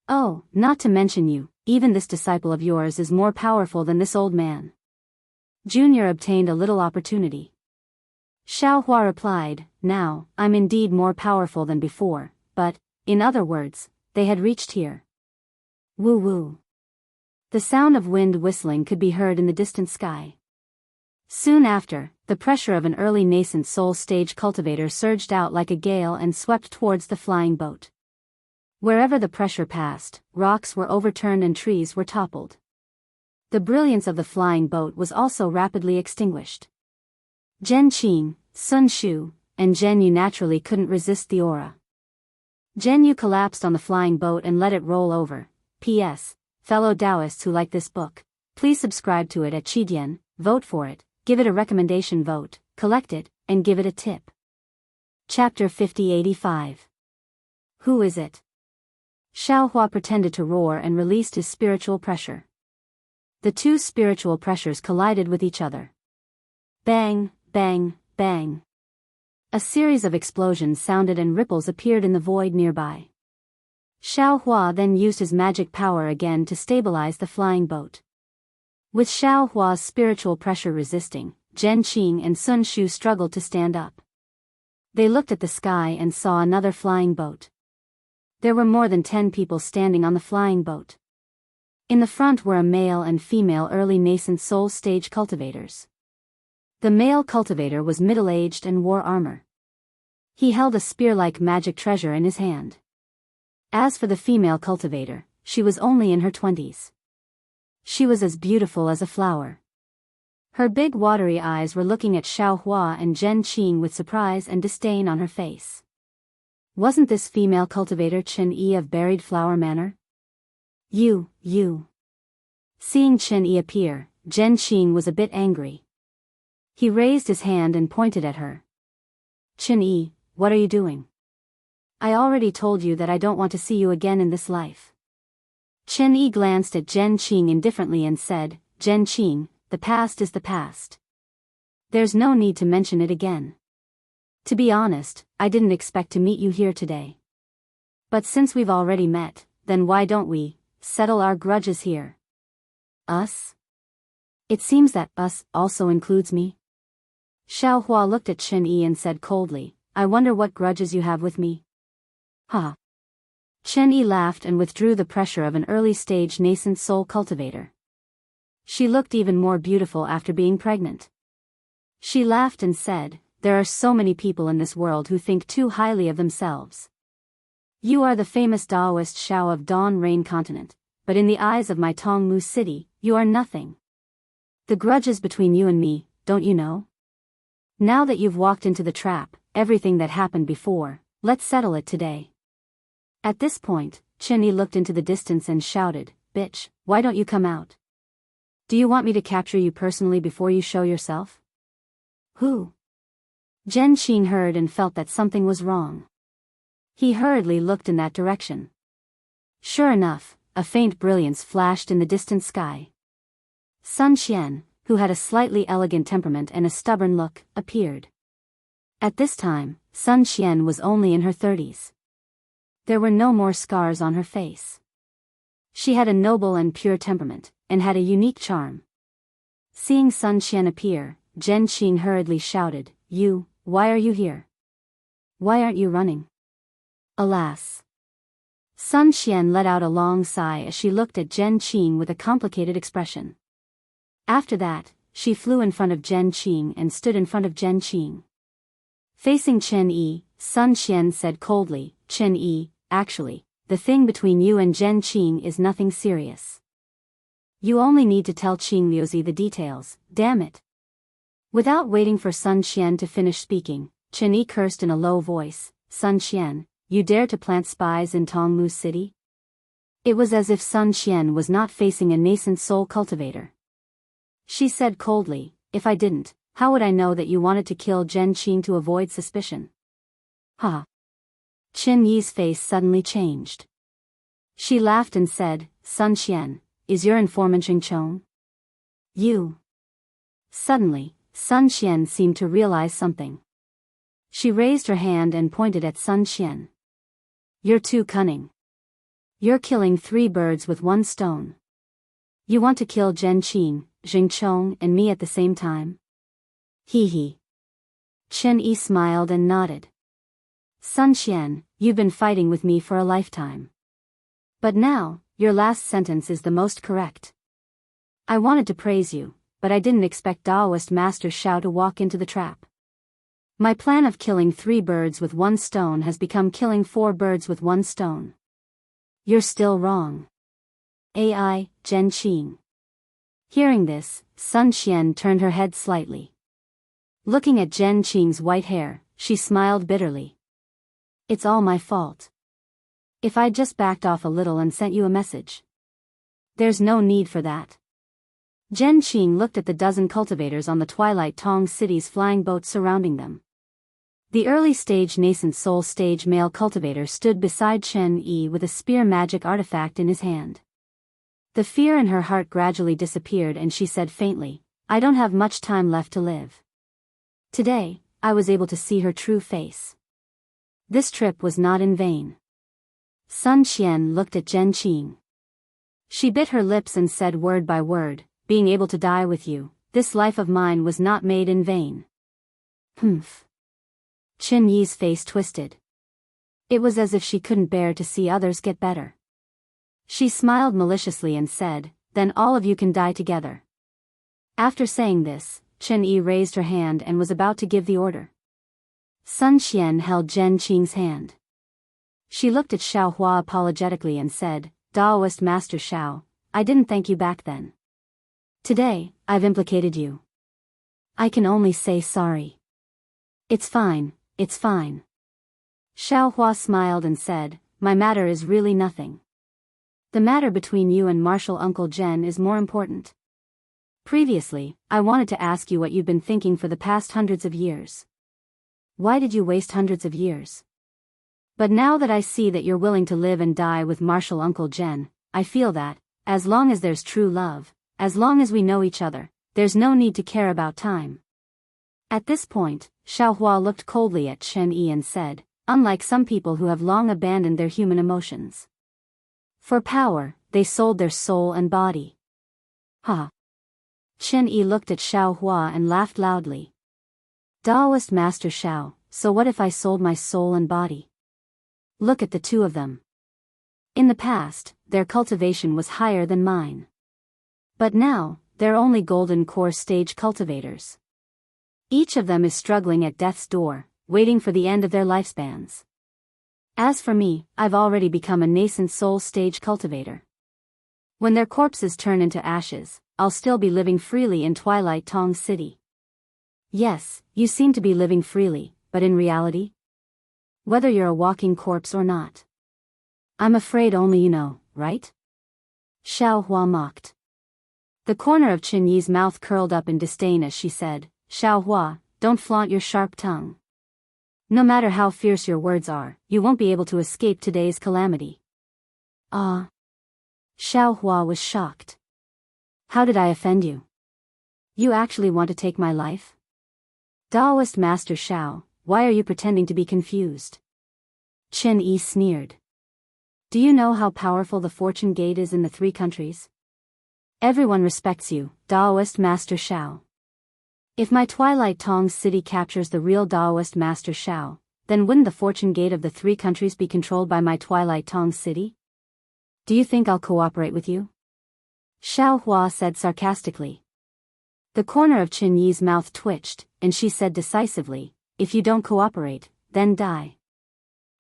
Oh, not to mention you, even this disciple of yours is more powerful than this old man." Junior obtained a little opportunity. Xiaohua replied, "Now, I'm indeed more powerful than before, but, in other words, they had reached here." Woo woo. The sound of wind whistling could be heard in the distant sky. Soon after, the pressure of an early nascent soul stage cultivator surged out like a gale and swept towards the flying boat. Wherever the pressure passed, rocks were overturned and trees were toppled. The brilliance of the flying boat was also rapidly extinguished. Zhen Qing, Sun Shu, and Zhen Yu naturally couldn't resist the aura. Zhen Yu collapsed on the flying boat and let it roll over. P.S. Fellow Daoists who like this book, please subscribe to it at Qidian, vote for it, give it a recommendation vote, collect it, and give it a tip. Chapter 5085. Who is it? Xiaohua pretended to roar and released his spiritual pressure. The two spiritual pressures collided with each other. Bang, bang, bang. A series of explosions sounded and ripples appeared in the void nearby. Xiaohua then used his magic power again to stabilize the flying boat. With Xiaohua's spiritual pressure resisting, Zhen Qing and Sun Shu struggled to stand up. They looked at the sky and saw another flying boat. There were more than 10 people standing on the flying boat. In the front were a male and female early nascent soul stage cultivators. The male cultivator was middle-aged and wore armor. He held a spear-like magic treasure in his hand. As for the female cultivator, she was only in her 20s. She was as beautiful as a flower. Her big watery eyes were looking at Xiaohua and Zhen Qing with surprise and disdain on her face. Wasn't this female cultivator Chen Yi of Buried Flower Manor? You. Seeing Chen Yi appear, Zhen Qing was a bit angry. He raised his hand and pointed at her. "Chen Yi, what are you doing? I already told you that I don't want to see you again in this life." Chen Yi glanced at Zhen Qing indifferently and said, "Zhen Qing, the past is the past. There's no need to mention it again. To be honest, I didn't expect to meet you here today. But since we've already met, then why don't we settle our grudges here?" "Us? It seems that us also includes me." Xiaohua looked at Chen Yi and said coldly, "I wonder what grudges you have with me." "Ha." Chen Yi laughed and withdrew the pressure of an early-stage nascent soul cultivator. She looked even more beautiful after being pregnant. She laughed and said, "There are so many people in this world who think too highly of themselves. You are the famous Daoist Xiao of Dawn Rain Continent, but in the eyes of my Tongmu city, you are nothing. The grudges between you and me, don't you know? Now that you've walked into the trap, everything that happened before, let's settle it today. At this point, Chen Yi looked into the distance and shouted, "Bitch, why don't you come out? Do you want me to capture you personally before you show yourself?" Who? Zhen Qing heard and felt that something was wrong. He hurriedly looked in that direction. Sure enough, a faint brilliance flashed in the distant sky. Sun Xian, who had a slightly elegant temperament and a stubborn look, appeared. At this time, Sun Xian was only in her 30s. There were no more scars on her face. She had a noble and pure temperament, and had a unique charm. Seeing Sun Xian appear, Zhen Qing hurriedly shouted, Why are you here? Why aren't you running?" Alas. Sun Xian let out a long sigh as she looked at Zhen Qing with a complicated expression. After that, she flew in front of Zhen Qing and stood in front of Zhen Qing. Facing Chen Yi, Sun Xian said coldly, "Chen Yi, actually, the thing between you and Zhen Qing is nothing serious. You only need to tell Qing Liuzi the details, damn it." Without waiting for Sun Xian to finish speaking, Chen Yi cursed in a low voice, "Sun Xian, you dare to plant spies in Tongmu City?" It was as if Sun Xian was not facing a nascent soul cultivator. She said coldly, "If I didn't, how would I know that you wanted to kill Zhen Qing to avoid suspicion?" Ha! Chen Yi's face suddenly changed. She laughed and said, "Sun Xian, is your informant Xing Chong?" "You." Suddenly, Sun Xian seemed to realize something. She raised her hand and pointed at Sun Xian. "You're too cunning. You're killing 3 birds with 1 stone. You want to kill Zhen Qing, Xing Chong and me at the same time?" Hee hee. Chen Yi smiled and nodded. "Sun Xian, you've been fighting with me for a lifetime. But now, your last sentence is the most correct. I wanted to praise you, but I didn't expect Daoist Master Xiao to walk into the trap. My plan of killing 3 birds with 1 stone has become killing 4 birds with 1 stone. You're still wrong. AI, Zhen Qing." Hearing this, Sun Xian turned her head slightly. Looking at Zhen Qing's white hair, she smiled bitterly. "It's all my fault. If I'd just backed off a little and sent you a message." "There's no need for that." Zhen Qing looked at the dozen cultivators on the Twilight Tong City's flying boats surrounding them. The early-stage nascent soul-stage male cultivator stood beside Chen Yi with a spear magic artifact in his hand. The fear in her heart gradually disappeared and she said faintly, "I don't have much time left to live." Today, I was able to see her true face. This trip was not in vain. Sun Xian looked at Zhen Qing. She bit her lips and said word by word, "Being able to die with you, this life of mine was not made in vain." Humph. Chen Yi's face twisted. It was as if she couldn't bear to see others get better. She smiled maliciously and said, "Then all of you can die together." After saying this, Chen Yi raised her hand and was about to give the order. Sun Xian held Zhen Qing's hand. She looked at Xiao Hua apologetically and said, "Daoist Master Xiao, I didn't thank you back then. Today, I've implicated you. I can only say sorry." It's fine. Xiao Hua smiled and said, "My matter is really nothing. The matter between you and Martial Uncle Zhen is more important. Previously, I wanted to ask you what you've been thinking for the past hundreds of years. Why did you waste hundreds of years? But now that I see that you're willing to live and die with Martial Uncle Zhen, I feel that, as long as there's true love, as long as we know each other, there's no need to care about time." At this point, Xiao Hua looked coldly at Chen Yi and said, "Unlike some people who have long abandoned their human emotions. For power, they sold their soul and body." Ha! Chen Yi looked at Xiao Hua and laughed loudly. "Daoist Master Xiao, so what if I sold my soul and body? Look at the 2 of them. In the past, their cultivation was higher than mine. But now, they're only golden core stage cultivators. Each of them is struggling at death's door, waiting for the end of their lifespans. As for me, I've already become a nascent soul stage cultivator. When their corpses turn into ashes, I'll still be living freely in Twilight Tong City. Yes, you seem to be living freely, but in reality? Whether you're a walking corpse or not. I'm afraid only you know, right? Xiao Hua mocked. The corner of Qin Yi's mouth curled up in disdain as she said, Xiao Hua, don't flaunt your sharp tongue. No matter how fierce your words are, you won't be able to escape today's calamity. Ah. Xiao Hua was shocked. How did I offend you? You actually want to take my life? Daoist Master Xiao, why are you pretending to be confused? Qin Yi sneered. Do you know how powerful the fortune gate is in the 3 countries? Everyone respects you, Daoist Master Xiao. If my Twilight Tong city captures the real Daoist Master Xiao, then wouldn't the fortune gate of the 3 countries be controlled by my Twilight Tong city? Do you think I'll cooperate with you? Xiao Hua said sarcastically. The corner of Qin Yi's mouth twitched, and she said decisively, if you don't cooperate, then die.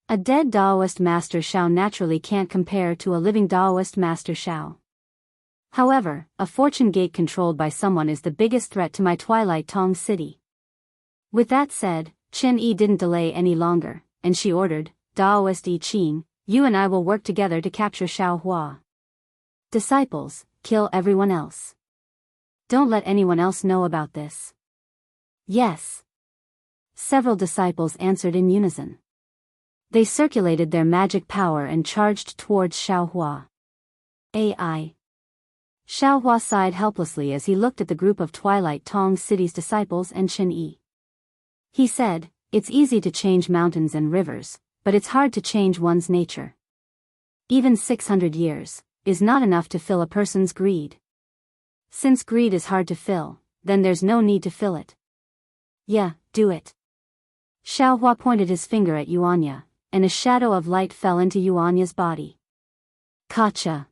A dead Daoist Master Xiao naturally can't compare to a living Daoist Master Xiao. However, a fortune gate controlled by someone is the biggest threat to my Twilight Tong city. With that said, Qin Yi didn't delay any longer, and she ordered, Daoist Yi Qing, you and I will work together to capture Xiao Hua. Disciples, kill everyone else. Don't let anyone else know about this. Yes. Several disciples answered in unison. They circulated their magic power and charged towards Xiao Hua. AI. Xiao Hua sighed helplessly as he looked at the group of Twilight Tong City's disciples and Qin Yi. He said, it's easy to change mountains and rivers, but it's hard to change one's nature. Even 600 years is not enough to fill a person's greed. Since greed is hard to fill, then there's no need to fill it. Yeah, do it. Xiao Hua pointed his finger at Yuanya, and a shadow of light fell into Yuanya's body. Kacha.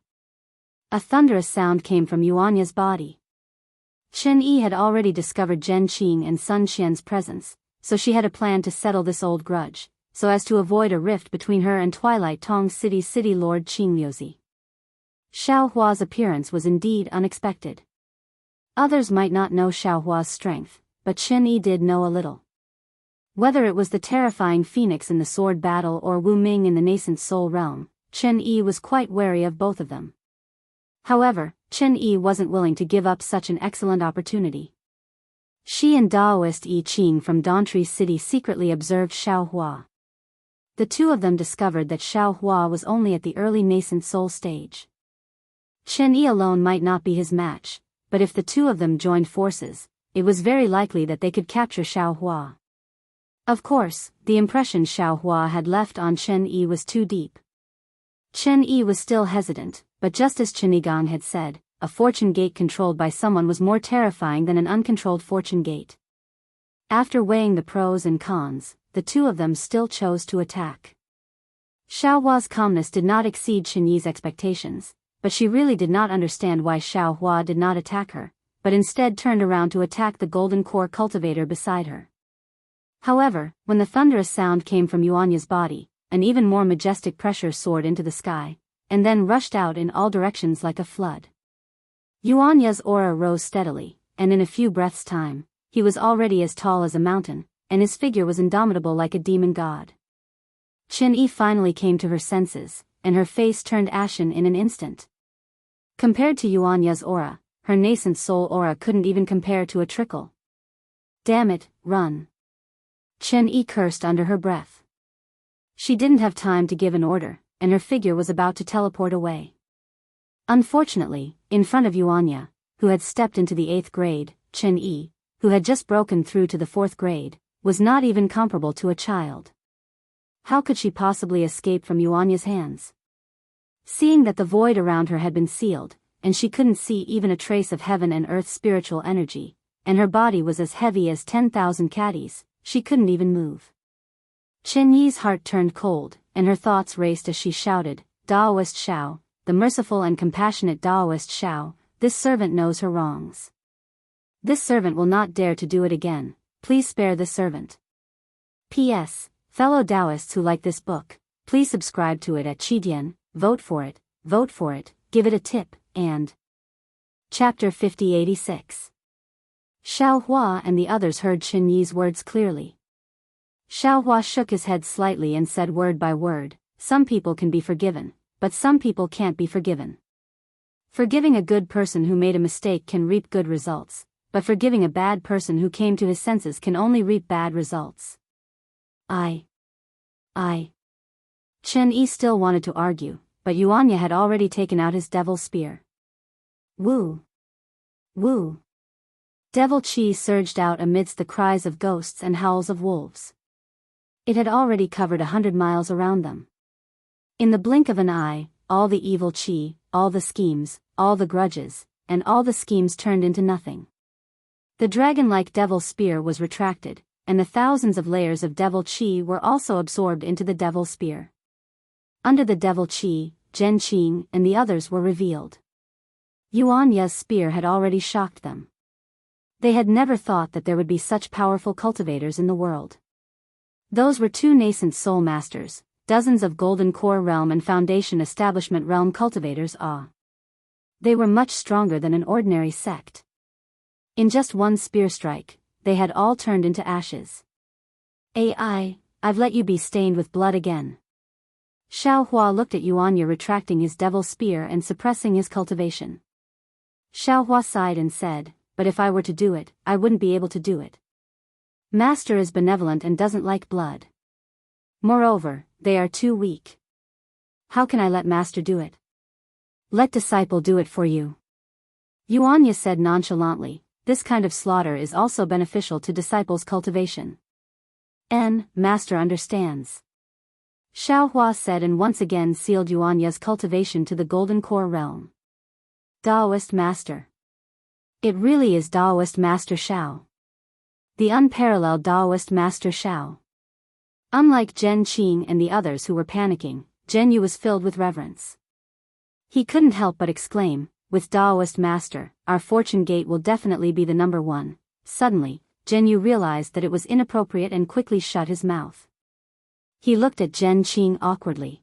A thunderous sound came from Yuanya's body. Qin Yi had already discovered Zhen Qing and Sun Qian's presence, so she had a plan to settle this old grudge, so as to avoid a rift between her and Twilight Tong City's city lord Qing Liuzi. Xiao Hua's appearance was indeed unexpected. Others might not know Xiao Hua's strength, but Qin Yi did know a little. Whether it was the terrifying phoenix in the sword battle or Wu Ming in the nascent soul realm, Qin Yi was quite wary of both of them. However, Qin Yi wasn't willing to give up such an excellent opportunity. She and Daoist Yi Qing from Dawntree City secretly observed Xiao Hua. The two of them discovered that Xiao Hua was only at the early nascent soul stage. Qin Yi alone might not be his match, but if the two of them joined forces, it was very likely that they could capture Xiao Hua. Of course, the impression Xiao Hua had left on Qin Yi was too deep. Qin Yi was still hesitant, but just as Qinigang had said, a fortune gate controlled by someone was more terrifying than an uncontrolled fortune gate. After weighing the pros and cons, the two of them still chose to attack. Xiao Hua's calmness did not exceed Qin Yi's expectations, but she really did not understand why Xiao Hua did not attack her, but instead turned around to attack the golden core cultivator beside her. However, when the thunderous sound came from Yuanya's body, an even more majestic pressure soared into the sky, and then rushed out in all directions like a flood. Yuanya's aura rose steadily, and in a few breaths' time, he was already as tall as a mountain, and his figure was indomitable like a demon god. Qin Yi finally came to her senses, and her face turned ashen in an instant. Compared to Yuanya's aura, her nascent soul aura couldn't even compare to a trickle. Damn it, run. Qin Yi cursed under her breath. She didn't have time to give an order, and her figure was about to teleport away. Unfortunately, in front of Yuanya, who had stepped into the 8th grade, Qin Yi, who had just broken through to the 4th grade, was not even comparable to a child. How could she possibly escape from Yuanya's hands? Seeing that the void around her had been sealed, and she couldn't see even a trace of heaven and earth's spiritual energy, and her body was as heavy as 10,000 caddies, she couldn't even move. Qin Yi's heart turned cold, and her thoughts raced as she shouted, Daoist Xiao, the merciful and compassionate Daoist Xiao, this servant knows her wrongs. This servant will not dare to do it again, please spare this servant. P.S. Fellow Daoists who like this book, please subscribe to it at Qidian, vote for it, give it a tip, and Chapter 5086. Xiao Hua and the others heard Qin Yi's words clearly. Xiao Hua shook his head slightly and said word by word, some people can be forgiven, but some people can't be forgiven. Forgiving a good person who made a mistake can reap good results, but forgiving a bad person who came to his senses can only reap bad results. Qin Yi still wanted to argue, but Yuanya had already taken out his devil spear. Woo! Woo! Devil chi surged out amidst the cries of ghosts and howls of wolves. It had already covered 100 miles around them. In the blink of an eye, all the evil chi, all the schemes, all the grudges, and all the schemes turned into nothing. The dragon-like devil spear was retracted, and the thousands of layers of devil chi were also absorbed into the devil spear. Under the devil chi, Zhen Qing and the others were revealed. Yuanya's spear had already shocked them. They had never thought that there would be such powerful cultivators in the world. Those were two nascent soul masters, dozens of Golden Core Realm and Foundation Establishment Realm cultivators. They were much stronger than an ordinary sect. In just one spear strike, they had all turned into ashes. I've let you be stained with blood again. Xiao Hua looked at Yuanya retracting his devil spear and suppressing his cultivation. Xiao Hua sighed and said, but if I were to do it, I wouldn't be able to do it. Master is benevolent and doesn't like blood. Moreover, they are too weak. How can I let Master do it? Let disciple do it for you. Yuanya said nonchalantly, this kind of slaughter is also beneficial to disciples' cultivation. Master understands. Xiao Hua said and once again sealed Yuanya's cultivation to the Golden Core Realm. Daoist Master. It really is Daoist Master Xiao. The unparalleled Daoist Master Xiao. Unlike Zhen Qing and the others who were panicking, Zhen Yu was filled with reverence. He couldn't help but exclaim, with Daoist Master, our fortune gate will definitely be the number one. Suddenly, Zhen Yu realized that it was inappropriate and quickly shut his mouth. He looked at Zhen Qing awkwardly.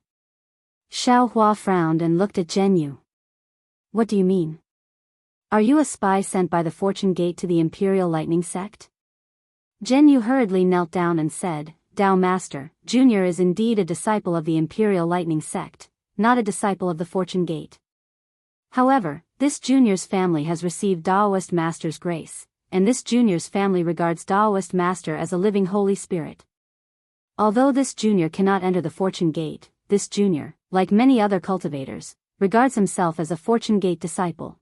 Xiao Hua frowned and looked at Zhen Yu. What do you mean? Are you a spy sent by the Fortune Gate to the Imperial Lightning Sect? Zhen Yu hurriedly knelt down and said, Dao Master, Junior is indeed a disciple of the Imperial Lightning Sect, not a disciple of the Fortune Gate. However, this Junior's family has received Daoist Master's grace, and this Junior's family regards Daoist Master as a living Holy Spirit. Although this Junior cannot enter the Fortune Gate, this Junior, like many other cultivators, regards himself as a Fortune Gate disciple.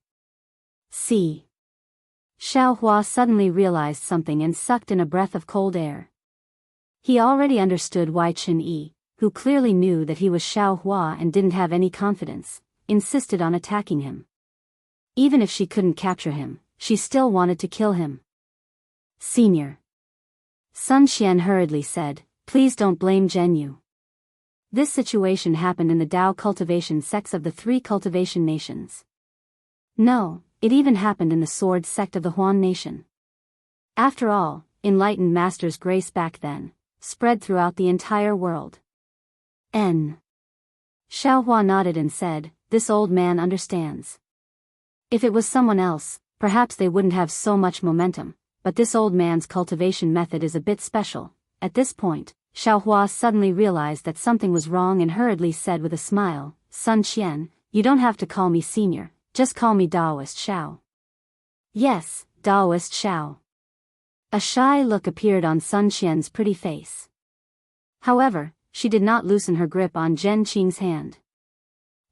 See. Xiao Hua suddenly realized something and sucked in a breath of cold air. He already understood why Qin Yi, who clearly knew that he was Xiao Hua and didn't have any confidence, insisted on attacking him. Even if she couldn't capture him, she still wanted to kill him. Senior. Sun Xian hurriedly said, please don't blame Zhen Yu. This situation happened in the Dao cultivation sects of the 3 cultivation nations. No, it even happened in the sword sect of the Huan nation. After all, enlightened Master's grace back then spread throughout the entire world. Xiao Hua nodded and said, this old man understands. If it was someone else, perhaps they wouldn't have so much momentum, but this old man's cultivation method is a bit special. At this point, Xiao Hua suddenly realized that something was wrong and hurriedly said with a smile, Sun Qian, you don't have to call me senior, just call me Daoist Xiao. Yes, Daoist Xiao. A shy look appeared on Sun Qian's pretty face. However, she did not loosen her grip on Zhen Qing's hand.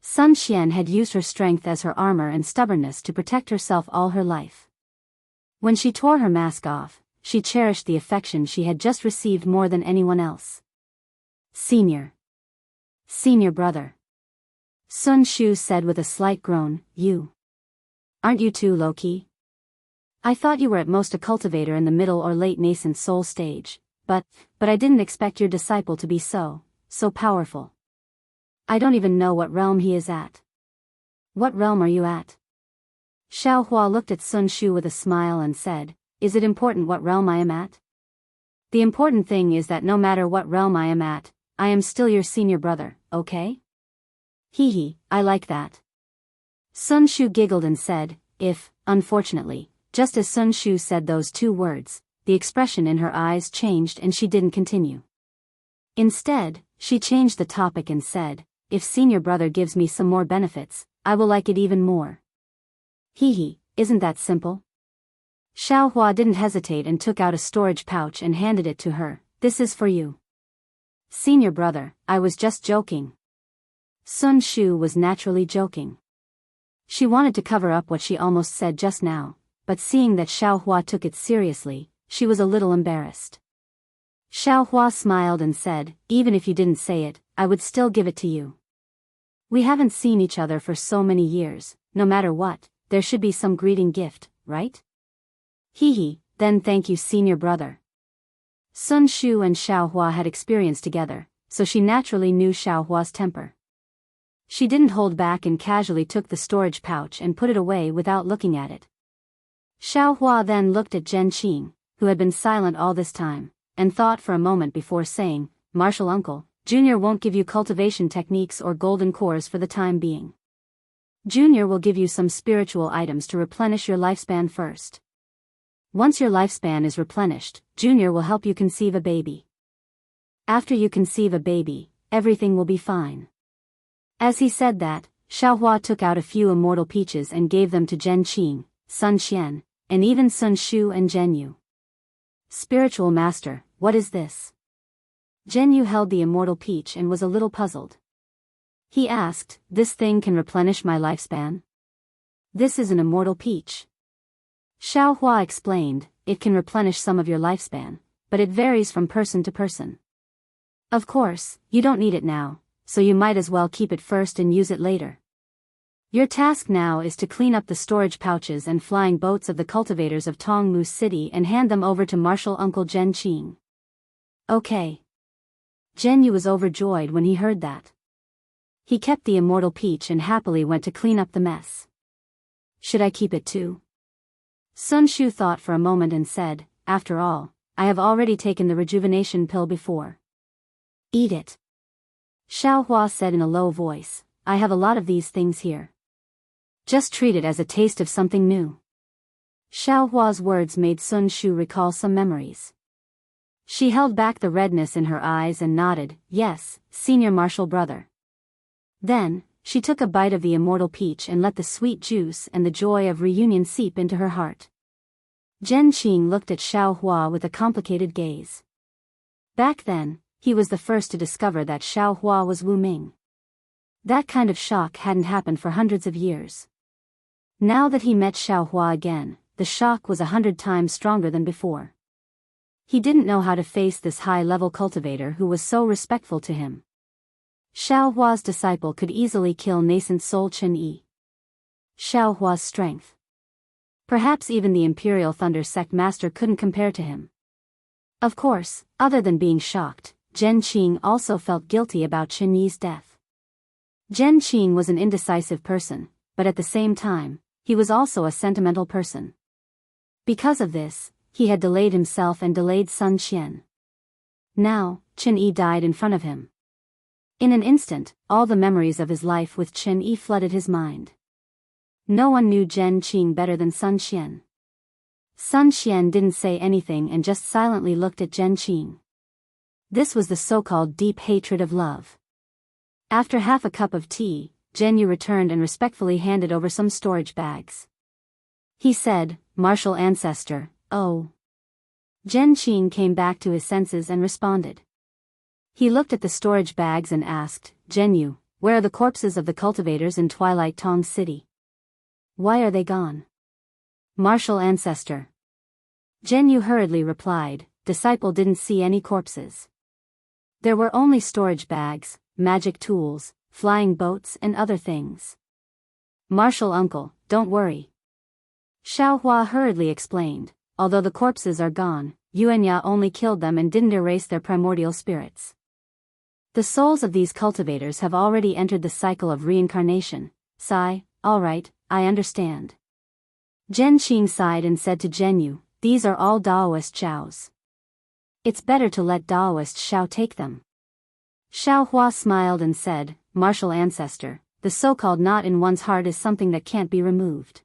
Sun Qian had used her strength as her armor and stubbornness to protect herself all her life. When she tore her mask off, she cherished the affection she had just received more than anyone else. Senior. Senior brother. Sun Shu said with a slight groan, you. Aren't you too low-key? I thought you were at most a cultivator in the middle or late nascent soul stage, but I didn't expect your disciple to be so powerful. I don't even know what realm he is at. What realm are you at? Xiao Hua looked at Sun Shu with a smile and said, is it important what realm I am at? The important thing is that no matter what realm I am at, I am still your senior brother, okay? Hee, I like that. Sun Shu giggled and said, if, unfortunately, Just as Sun Shu said those two words, the expression in her eyes changed and she didn't continue. Instead, she changed the topic and said, if senior brother gives me some more benefits, I will like it even more. Hee, isn't that simple? Xiaohua didn't hesitate and took out a storage pouch and handed it to her. This is for you. Senior brother, I was just joking. Sun Shu was naturally joking. She wanted to cover up what she almost said just now, but seeing that Xiaohua took it seriously, she was a little embarrassed. Xiaohua smiled and said, even if you didn't say it, I would still give it to you. We haven't seen each other for so many years, no matter what, there should be some greeting gift, right? Hee, then thank you senior brother. Sun Shu and Xiaohua had experience together, so she naturally knew Xiaohua's temper. She didn't hold back and casually took the storage pouch and put it away without looking at it. Xiaohua then looked at Zhen Qing, who had been silent all this time, and thought for a moment before saying, Martial Uncle, Junior won't give you cultivation techniques or golden cores for the time being. Junior will give you some spiritual items to replenish your lifespan first. Once your lifespan is replenished, Junior will help you conceive a baby. After you conceive a baby, everything will be fine. As he said that, Xiaohua took out a few immortal peaches and gave them to Zhen Qing, Sun Xian, and even Sun Shu and Zhen Yu. Spiritual master, what is this? Zhen Yu held the immortal peach and was a little puzzled. He asked, this thing can replenish my lifespan? This is an immortal peach. Xiaohua explained, it can replenish some of your lifespan, but it varies from person to person. Of course, you don't need it now, so you might as well keep it first and use it later. Your task now is to clean up the storage pouches and flying boats of the cultivators of Tongmu City and hand them over to Martial Uncle Zhen Qing. Okay. Zhen Yu was overjoyed when he heard that. He kept the immortal peach and happily went to clean up the mess. Should I keep it too? Sun Shu thought for a moment and said, after all, I have already taken the rejuvenation pill before. Eat it. Xiaohua said in a low voice, I have a lot of these things here. Just treat it as a taste of something new. Xiaohua's words made Sun Shu recall some memories. She held back the redness in her eyes and nodded, yes, senior martial brother. Then, she took a bite of the immortal peach and let the sweet juice and the joy of reunion seep into her heart. Zhen Qing looked at Xiaohua with a complicated gaze. Back then, he was the first to discover that Xiaohua was Wu Ming. That kind of shock hadn't happened for hundreds of years. Now that he met Xiaohua again, the shock was 100 times stronger than before. He didn't know how to face this high-level cultivator who was so respectful to him. Xiaohua's disciple could easily kill nascent soul Chen Yi. Xiaohua's strength. Perhaps even the Imperial Thunder Sect Master couldn't compare to him. Of course, other than being shocked, Zhen Qing also felt guilty about Chen Yi's death. Zhen Qing was an indecisive person, but at the same time, he was also a sentimental person. Because of this, he had delayed himself and delayed Sun Qian. Now, Chen Yi died in front of him. In an instant, all the memories of his life with Chen Yi flooded his mind. No one knew Zhen Qing better than Sun Qian. Sun Qian didn't say anything and just silently looked at Zhen Qing. This was the so-called deep hatred of love. After half a cup of tea, Zhen Yu returned and respectfully handed over some storage bags. He said, Martial Ancestor, oh. Zhen Qing came back to his senses and responded. He looked at the storage bags and asked, Zhen Yu, where are the corpses of the cultivators in Twilight Tong City? Why are they gone? Martial Ancestor. Zhen Yu hurriedly replied, Disciple didn't see any corpses. There were only storage bags, magic tools, flying boats and other things. Martial Uncle, don't worry. Xiaohua hurriedly explained, although the corpses are gone, Yuanya only killed them and didn't erase their primordial spirits. The souls of these cultivators have already entered the cycle of reincarnation. Sigh, all right, I understand. Zhen Qing sighed and said to Zhen Yu, these are all Daoist Xiaos. It's better to let Daoist Xiao take them. Xiaohua smiled and said, Martial Ancestor, the so-called knot in one's heart is something that can't be removed.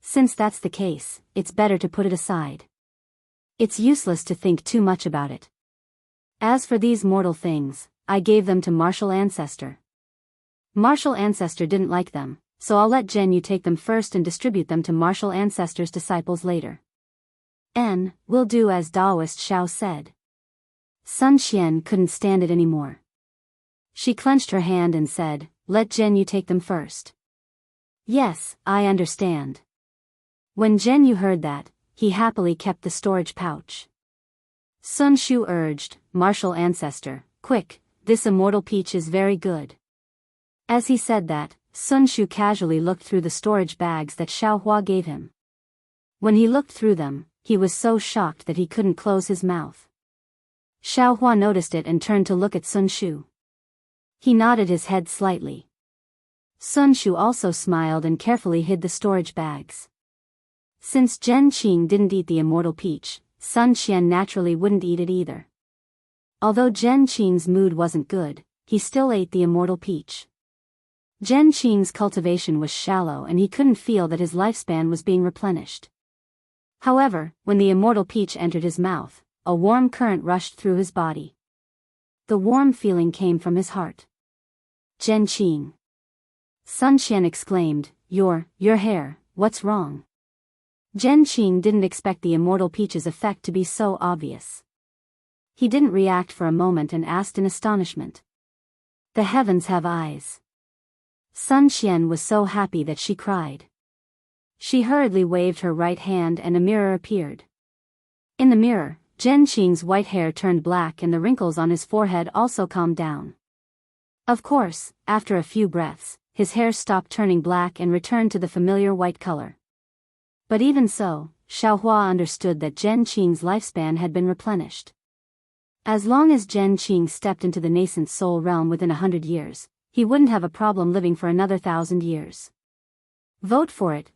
Since that's the case, it's better to put it aside. It's useless to think too much about it. As for these mortal things, I gave them to Martial Ancestor. Martial Ancestor didn't like them, so I'll let Jianghu take them first and distribute them to Martial Ancestor's disciples later. Will do as Daoist Xiao said. Sun Xian couldn't stand it anymore. She clenched her hand and said, let Jianghu take them first. Yes, I understand. When Jianghu heard that, he happily kept the storage pouch. Sun Shu urged, Martial Ancestor, quick, this immortal peach is very good. As he said that, Sun Shu casually looked through the storage bags that Xiaohua gave him. When he looked through them, he was so shocked that he couldn't close his mouth. Xiaohua noticed it and turned to look at Sun Shu. He nodded his head slightly. Sun Shu also smiled and carefully hid the storage bags. Since Zhen Qing didn't eat the immortal peach, Sun Xian naturally wouldn't eat it either. Although Zhen Qing's mood wasn't good, he still ate the immortal peach. Zhen Qing's cultivation was shallow and he couldn't feel that his lifespan was being replenished. However, when the immortal peach entered his mouth, a warm current rushed through his body. The warm feeling came from his heart. Zhen Qing. Sun Xian exclaimed, Your hair, what's wrong? Zhen Qing didn't expect the immortal peach's effect to be so obvious. He didn't react for a moment and asked in astonishment. The heavens have eyes. Sun Xian was so happy that she cried. She hurriedly waved her right hand and a mirror appeared. In the mirror, Zhen Qing's white hair turned black and the wrinkles on his forehead also calmed down. Of course, after a few breaths, his hair stopped turning black and returned to the familiar white color. But even so, Xiaohua understood that Zhen Qing's lifespan had been replenished. As long as Zhen Qing stepped into the nascent soul realm within 100 years, he wouldn't have a problem living for another 1,000 years. Vote for it,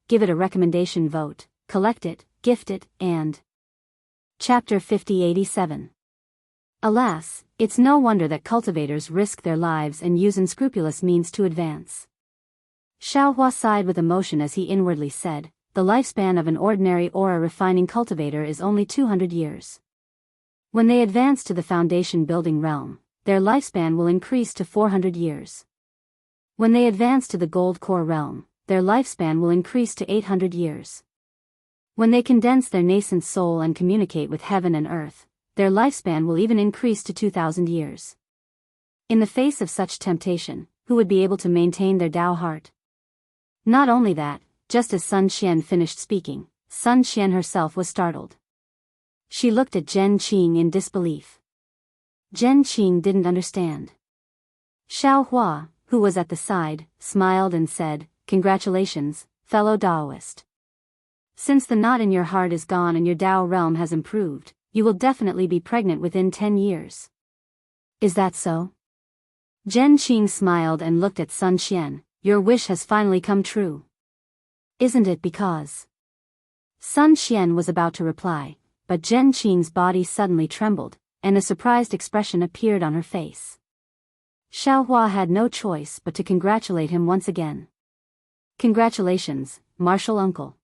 give it a recommendation vote, collect it, gift it, and... Chapter 5087. Alas, it's no wonder that cultivators risk their lives and use unscrupulous means to advance. Xiaohua sighed with emotion as he inwardly said, the lifespan of an ordinary aura refining cultivator is only 200 years. When they advance to the foundation building realm, their lifespan will increase to 400 years. When they advance to the gold core realm, their lifespan will increase to 800 years. When they condense their nascent soul and communicate with heaven and earth, their lifespan will even increase to 2,000 years. In the face of such temptation, who would be able to maintain their Tao heart? Not only that, just as Sun Xian finished speaking, Sun Xian herself was startled. She looked at Zhen Qing in disbelief. Zhen Qing didn't understand. Xiaohua, who was at the side, smiled and said, Congratulations, fellow Daoist. Since the knot in your heart is gone and your Tao realm has improved, you will definitely be pregnant within 10 years. Is that so? Zhen Qing smiled and looked at Sun Xian. Your wish has finally come true. Isn't it because... Sun Xian was about to reply, but Zhen Qing's body suddenly trembled, and a surprised expression appeared on her face. Xiaohua had no choice but to congratulate him once again. Congratulations, Martial Uncle.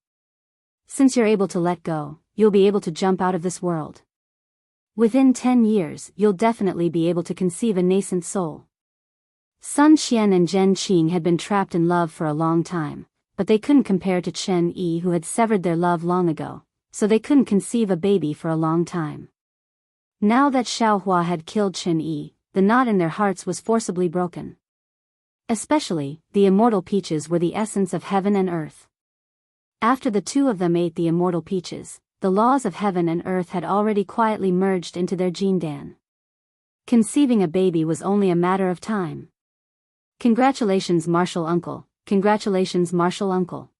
Since you're able to let go, you'll be able to jump out of this world. Within 10 years, you'll definitely be able to conceive a nascent soul. Sun Xian and Zhen Qing had been trapped in love for a long time, but they couldn't compare to Chen Yi who had severed their love long ago, so they couldn't conceive a baby for a long time. Now that Xiaohua had killed Chen Yi, the knot in their hearts was forcibly broken. Especially, the immortal peaches were the essence of heaven and earth. After the two of them ate the immortal peaches, the laws of heaven and earth had already quietly merged into their gene dan. Conceiving a baby was only a matter of time. Congratulations, Martial Uncle, congratulations, Martial Uncle.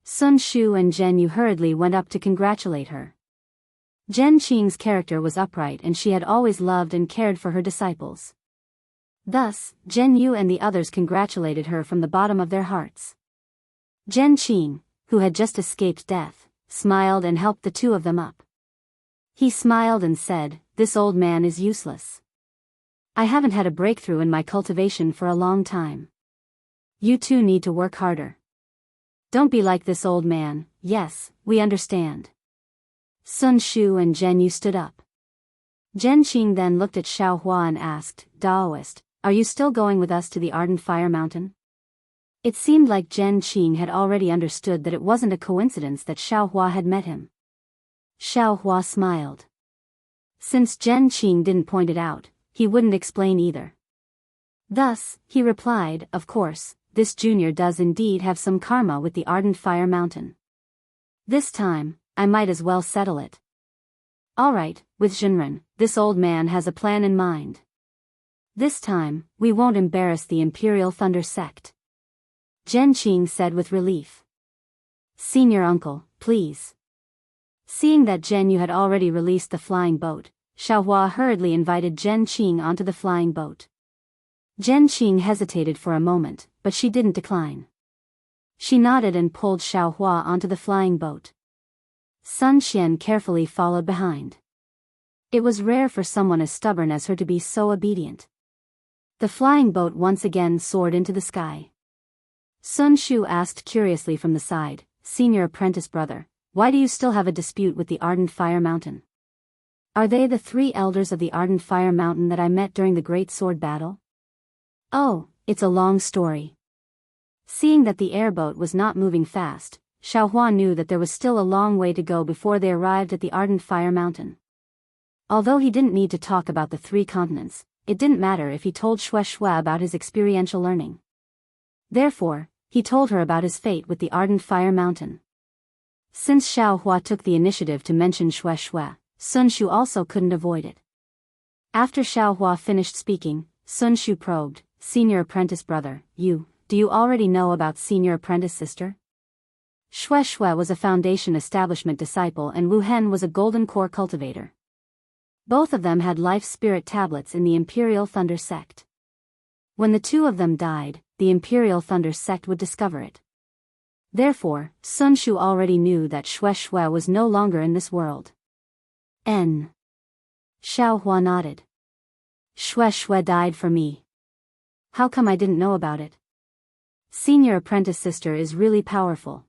Sun Shu and Jianghu hurriedly went up to congratulate her. Zhen Qing's character was upright and she had always loved and cared for her disciples. Thus, Jianghu and the others congratulated her from the bottom of their hearts. Zhen Qing, who had just escaped death, smiled and helped the two of them up. He smiled and said, This old man is useless. I haven't had a breakthrough in my cultivation for a long time. You two need to work harder. Don't be like this old man. Yes, we understand. Sun Shu and Zhen Yu stood up. Zhen Qing then looked at Xiao Hua and asked, Daoist, are you still going with us to the Ardent Fire Mountain? It seemed like Zhen Qing had already understood that it wasn't a coincidence that Xiao Hua had met him. Xiao Hua smiled. Since Zhen Qing didn't point it out, he wouldn't explain either. Thus, he replied, of course, this junior does indeed have some karma with the Ardent Fire Mountain. This time, I might as well settle it. Alright, with Zhenren, this old man has a plan in mind. This time, we won't embarrass the Imperial Thunder Sect. Zhen Qing said with relief. Senior uncle, please. Seeing that Zhen Yu had already released the flying boat, Xiao Hua hurriedly invited Zhen Qing onto the flying boat. Zhen Qing hesitated for a moment, but she didn't decline. She nodded and pulled Xiao Hua onto the flying boat. Sun Xian carefully followed behind. It was rare for someone as stubborn as her to be so obedient. The flying boat once again soared into the sky. Sun Shu asked curiously from the side, Senior apprentice brother, why do you still have a dispute with the Ardent Fire Mountain? Are they the 3 elders of the Ardent Fire Mountain that I met during the Great Sword Battle? Oh, it's a long story. Seeing that the airboat was not moving fast, Xiao Hua knew that there was still a long way to go before they arrived at the Ardent Fire Mountain. Although he didn't need to talk about the 3 continents, it didn't matter if he told Shui about his experiential learning. Therefore, he told her about his fate with the Ardent Fire Mountain. Since Xiao Hua took the initiative to mention Shui, Sun Shu also couldn't avoid it. After Xiao Hua finished speaking, Sun Shu probed, Senior apprentice brother, do you already know about Senior apprentice sister? Shui was a Foundation Establishment disciple and Wu Hen was a Golden Core cultivator. Both of them had life spirit tablets in the Imperial Thunder Sect. When the 2 of them died, the Imperial Thunder Sect would discover it. Therefore, Sun Shu already knew that Shui was no longer in this world. Xiao Hua nodded. Shui died for me. How come I didn't know about it? Senior apprentice sister is really powerful.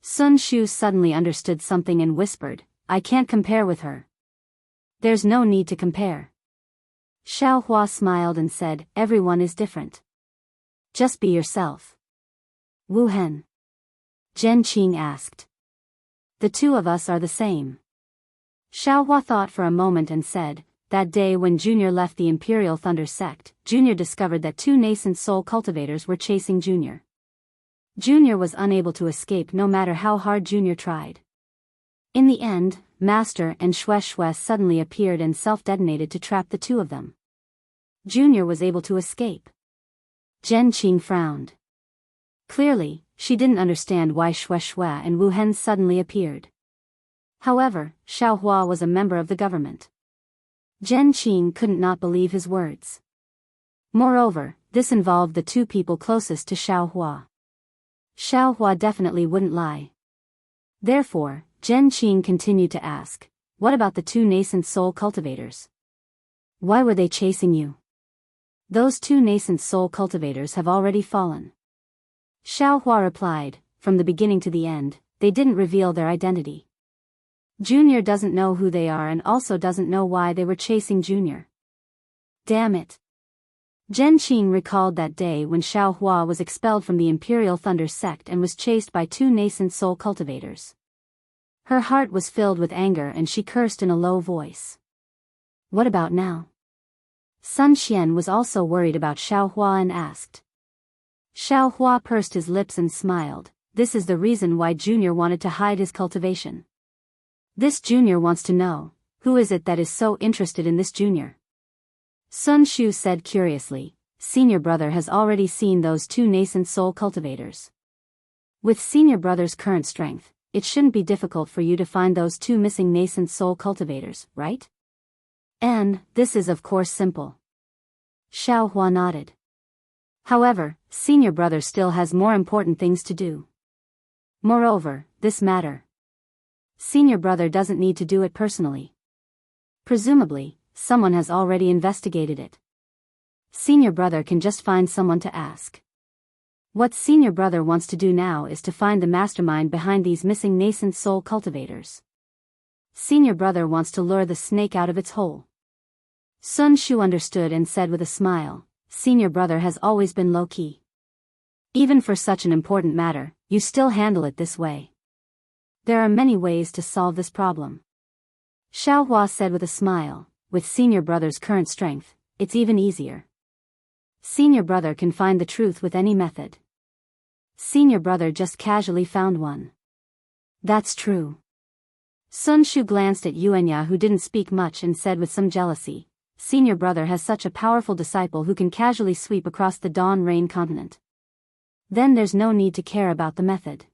Sun Shu suddenly understood something and whispered, I can't compare with her. There's no need to compare. Xiao Hua smiled and said, everyone is different. Just be yourself. Wu Hen. Zhen Qing asked. The 2 of us are the same. Xiao Hua thought for a moment and said, that day when Junior left the Imperial Thunder Sect, Junior discovered that 2 nascent soul cultivators were chasing Junior. Junior was unable to escape no matter how hard Junior tried. In the end, Master and Shui suddenly appeared and self-detonated to trap the 2 of them. Junior was able to escape. Zhen Qing frowned. Clearly, she didn't understand why Shui and Wu Hen suddenly appeared. However, Xiao Hua was a member of the government. Zhen Qing couldn't not believe his words. Moreover, this involved the 2 people closest to Xiao Hua. Xiao Hua definitely wouldn't lie. Therefore, Zhen Qing continued to ask, what about the 2 nascent soul cultivators? Why were they chasing you? Those 2 nascent soul cultivators have already fallen. Xiao Hua replied, from the beginning to the end, they didn't reveal their identity. Junior doesn't know who they are and also doesn't know why they were chasing Junior. Damn it. Zhen Qing recalled that day when Xiao Hua was expelled from the Imperial Thunder Sect and was chased by 2 nascent soul cultivators. Her heart was filled with anger and she cursed in a low voice. What about now? Sun Xian was also worried about Xiao Hua and asked. Xiao Hua pursed his lips and smiled, this is the reason why Junior wanted to hide his cultivation. This Junior wants to know, who is it that is so interested in this Junior? Sun Shu said curiously, Senior brother has already seen those 2 nascent soul cultivators. With Senior brother's current strength, it shouldn't be difficult for you to find those 2 missing nascent soul cultivators, right? And, this is of course simple. Xiao Hua nodded. However, Senior brother still has more important things to do. Moreover, this matter. Senior brother doesn't need to do it personally. Presumably, someone has already investigated it. Senior brother can just find someone to ask. What senior brother wants to do now is to find the mastermind behind these missing nascent soul cultivators. Senior brother wants to lure the snake out of its hole. Sun Shu understood and said with a smile, senior brother has always been low-key. Even for such an important matter, you still handle it this way. There are many ways to solve this problem. Xiaohua said with a smile, with senior brother's current strength, it's even easier. Senior brother can find the truth with any method. Senior brother just casually found one. That's true. Sun Shu glanced at Yuanya, who didn't speak much, and said with some jealousy, senior brother has such a powerful disciple who can casually sweep across the Dawn Rain continent. Then there's no need to care about the method.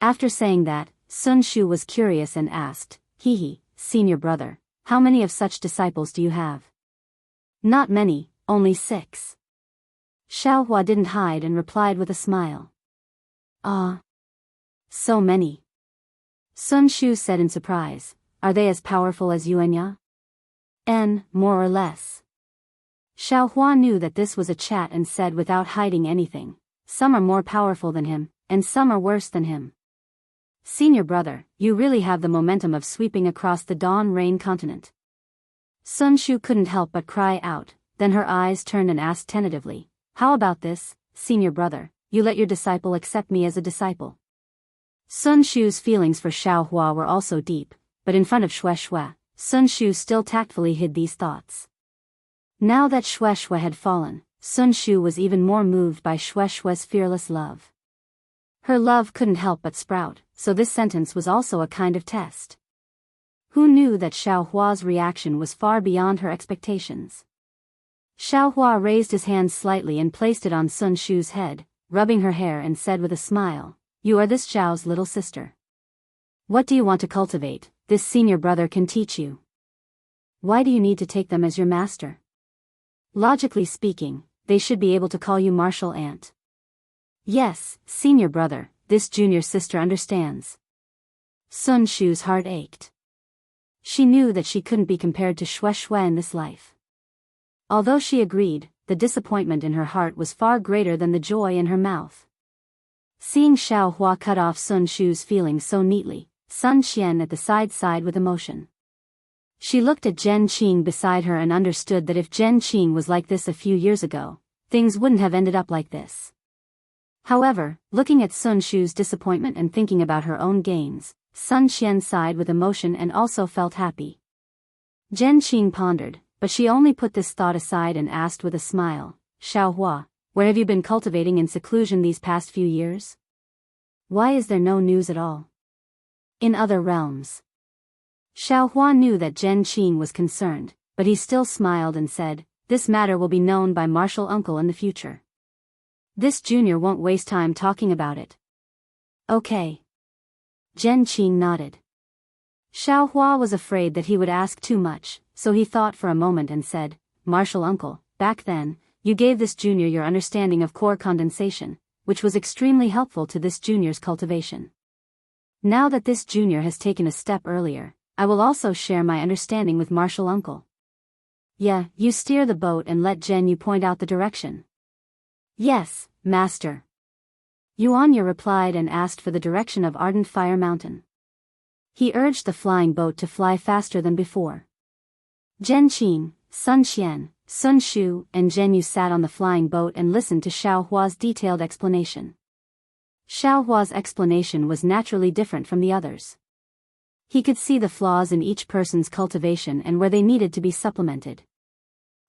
After saying that, Sun Shu was curious and asked, senior brother, how many of such disciples do you have? Not many, only 6. Xiaohua didn't hide and replied with a smile. Ah. So many. Sun Shu said in surprise, are they as powerful as Yuanya? More or less. Xiaohua knew that this was a chat and said without hiding anything, some are more powerful than him, and some are worse than him. Senior brother, you really have the momentum of sweeping across the Dawn Rain continent. Sun Shu couldn't help but cry out, then her eyes turned and asked tentatively, how about this, senior brother, you let your disciple accept me as a disciple? Sun Shu's feelings for Xiaohua were also deep, but in front of Shueshue, Sun Shu still tactfully hid these thoughts. Now that Shueshue had fallen, Sun Shu was even more moved by Shueshue's fearless love. Her love couldn't help but sprout, so this sentence was also a kind of test. Who knew that Xiaohua's reaction was far beyond her expectations? Xiaohua raised his hand slightly and placed it on Sun Shu's head, rubbing her hair, and said with a smile, you are this Zhao's little sister. What do you want to cultivate? This senior brother can teach you. Why do you need to take them as your master? Logically speaking, they should be able to call you martial aunt. Yes, senior brother, this junior sister understands. Sun Shu's heart ached. She knew that she couldn't be compared to Shueshue in this life. Although she agreed, the disappointment in her heart was far greater than the joy in her mouth. Seeing Xiaohua cut off Sun Shu's feelings so neatly, Sun Qian at the side sighed with emotion. She looked at Zhen Qing beside her and understood that if Zhen Qing was like this a few years ago, things wouldn't have ended up like this. However, looking at Sun Shu's disappointment and thinking about her own gains, Sun Qian sighed with emotion and also felt happy. Zhen Qing pondered, but she only put this thought aside and asked with a smile, Xiaohua, where have you been cultivating in seclusion these past few years? Why is there no news at all? In other realms. Xiaohua knew that Zhen Qing was concerned, but he still smiled and said, this matter will be known by martial uncle in the future. This junior won't waste time talking about it. Okay. Zhen Qing nodded. Xiaohua was afraid that he would ask too much, so he thought for a moment and said, martial uncle, back then, you gave this junior your understanding of core condensation, which was extremely helpful to this junior's cultivation. Now that this junior has taken a step earlier, I will also share my understanding with martial uncle. Yeah, you steer the boat and let Zhen Yu point out the direction. Yes, master. Yuanya replied and asked for the direction of Ardent Fire Mountain. He urged the flying boat to fly faster than before. Zhen Qing, Sun Qian, Sun Shu, and Zhen Yu sat on the flying boat and listened to Xiaohua's detailed explanation. Xiaohua's explanation was naturally different from the others. He could see the flaws in each person's cultivation and where they needed to be supplemented.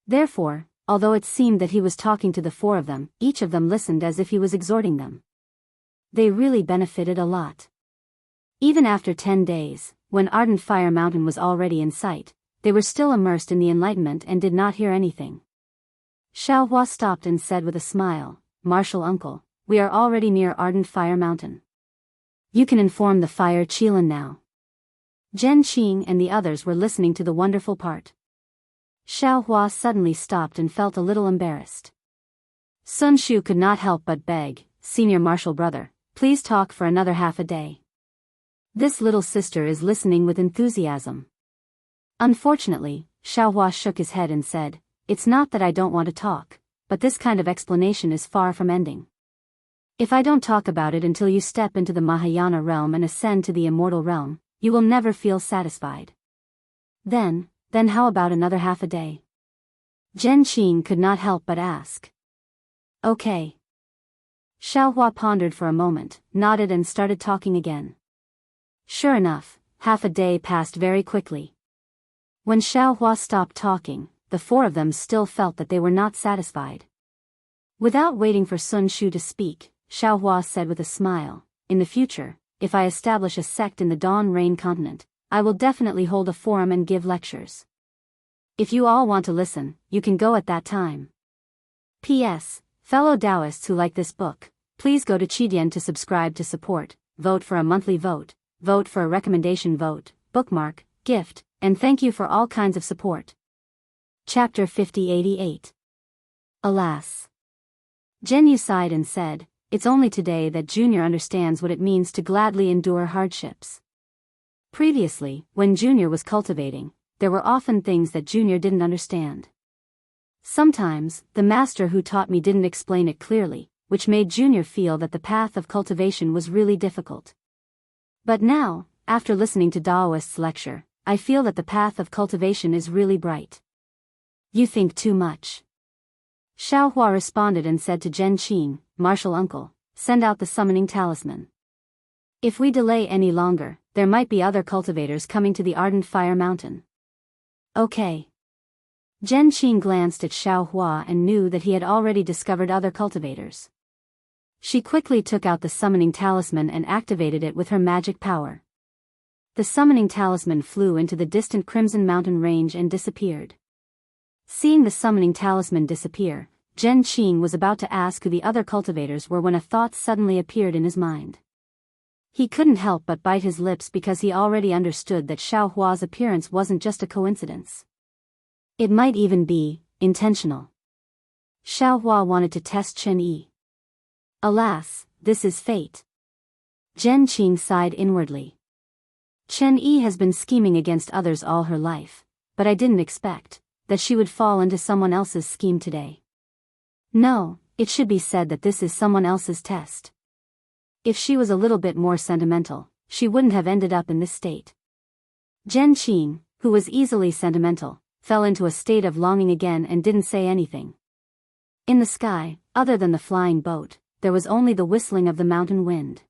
Therefore, although it seemed that he was talking to the 4 of them, each of them listened as if he was exhorting them. They really benefited a lot. Even after 10 days, when Ardent Fire Mountain was already in sight, they were still immersed in the enlightenment and did not hear anything. Xiaohua stopped and said with a smile, martial uncle, we are already near Ardent Fire Mountain. You can inform the Fire Qilin now. Zhen Qing and the others were listening to the wonderful part. Xiaohua suddenly stopped and felt a little embarrassed. Sun Shu could not help but beg, senior martial brother, please talk for another half a day. This little sister is listening with enthusiasm. Unfortunately, Xiaohua shook his head and said, it's not that I don't want to talk, but this kind of explanation is far from ending. If I don't talk about it until you step into the Mahayana realm and ascend to the immortal realm, you will never feel satisfied. Then how about another half a day? Zhen Qing could not help but ask. Okay. Xiaohua pondered for a moment, nodded and started talking again. Sure enough, half a day passed very quickly. When Xiaohua stopped talking, the four of them still felt that they were not satisfied. Without waiting for Sun Shu to speak, Xiaohua said with a smile, "In the future, if I establish a sect in the Dawn Rain continent, I will definitely hold a forum and give lectures. If you all want to listen, you can go at that time. P.S. Fellow Daoists who like this book, please go to Qidian to subscribe to support, vote for a monthly vote, vote for a recommendation vote, bookmark, gift, and thank you for all kinds of support." Chapter 5088. Alas. Zhenyu sighed and said, "It's only today that Junior understands what it means to gladly endure hardships." Previously, when Junior was cultivating, there were often things that Junior didn't understand. Sometimes, the master who taught me didn't explain it clearly, which made Junior feel that the path of cultivation was really difficult. But now, after listening to Daoist's lecture, I feel that the path of cultivation is really bright. You think too much. Xiaohua responded and said to Zhen Qing, "Martial uncle, send out the summoning talisman. If we delay any longer, there might be other cultivators coming to the Ardent Fire Mountain." Okay. Zhen Qing glanced at Xiaohua and knew that he had already discovered other cultivators. She quickly took out the summoning talisman and activated it with her magic power. The summoning talisman flew into the distant Crimson Mountain range and disappeared. Seeing the summoning talisman disappear, Zhen Qing was about to ask who the other cultivators were when a thought suddenly appeared in his mind. He couldn't help but bite his lips because he already understood that Xiaohua's appearance wasn't just a coincidence. It might even be intentional. Xiaohua wanted to test Chen Yi. Alas, this is fate. Zhen Qing sighed inwardly. Chen Yi has been scheming against others all her life, but I didn't expect that she would fall into someone else's scheme today. No, it should be said that this is someone else's test. If she was a little bit more sentimental, she wouldn't have ended up in this state. Zhen Qing, who was easily sentimental, fell into a state of longing again and didn't say anything. In the sky, other than the flying boat, there was only the whistling of the mountain wind.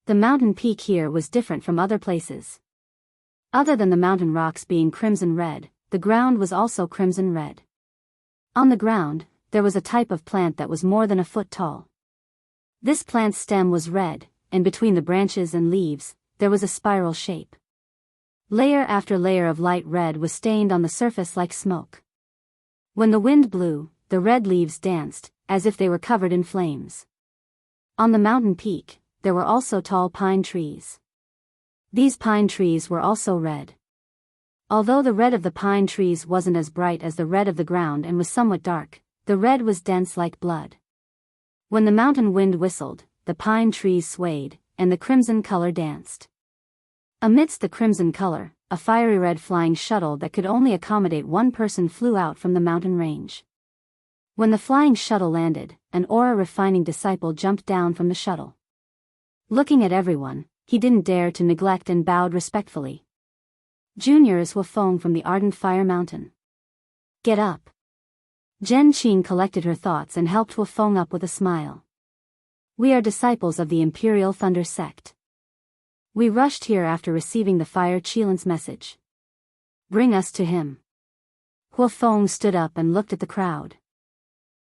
The mountain peak here was different from other places. Other than the mountain rocks being crimson red, the ground was also crimson red. On the ground, there was a type of plant that was more than a foot tall. This plant's stem was red, and between the branches and leaves, there was a spiral shape. Layer after layer of light red was stained on the surface like smoke. When the wind blew, the red leaves danced, as if they were covered in flames. On the mountain peak, there were also tall pine trees. These pine trees were also red. Although the red of the pine trees wasn't as bright as the red of the ground and was somewhat dark, the red was dense like blood. When the mountain wind whistled, the pine trees swayed, and the crimson color danced. Amidst the crimson color, a fiery red flying shuttle that could only accommodate one person flew out from the mountain range. When the flying shuttle landed, an aura-refining disciple jumped down from the shuttle. Looking at everyone, he didn't dare to neglect and bowed respectfully. "Junior is Wufeng from the Ardent Fire Mountain." "Get up." Zhen Qing collected her thoughts and helped Wufeng up with a smile. "We are disciples of the Imperial Thunder Sect. We rushed here after receiving the Fire Qilan's message. Bring us to him." Wufeng stood up and looked at the crowd.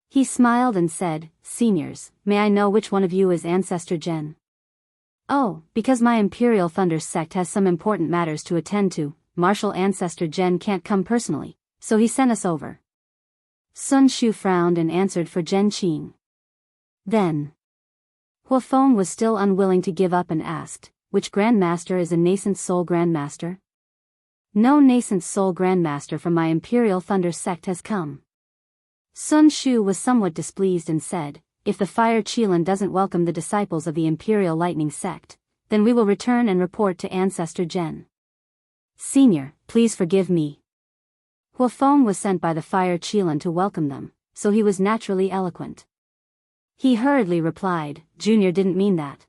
He smiled and said, "Seniors, may I know which one of you is Ancestor Zhen?" "Oh, because my Imperial Thunder Sect has some important matters to attend to, Martial Ancestor Zhen can't come personally, so he sent us over." Sun Shu frowned and answered for Zhen Qing. Then, Wufeng was still unwilling to give up and asked, "Which Grandmaster is a nascent soul Grandmaster?" "No nascent soul Grandmaster from my Imperial Thunder Sect has come." Sun Shu was somewhat displeased and said, "If the Fire Qilan doesn't welcome the disciples of the Imperial Lightning Sect, then we will return and report to Ancestor Zhen." "Senior, please forgive me." Wufeng was sent by the Fire Qilan to welcome them, so he was naturally eloquent. He hurriedly replied, Junior didn't mean that.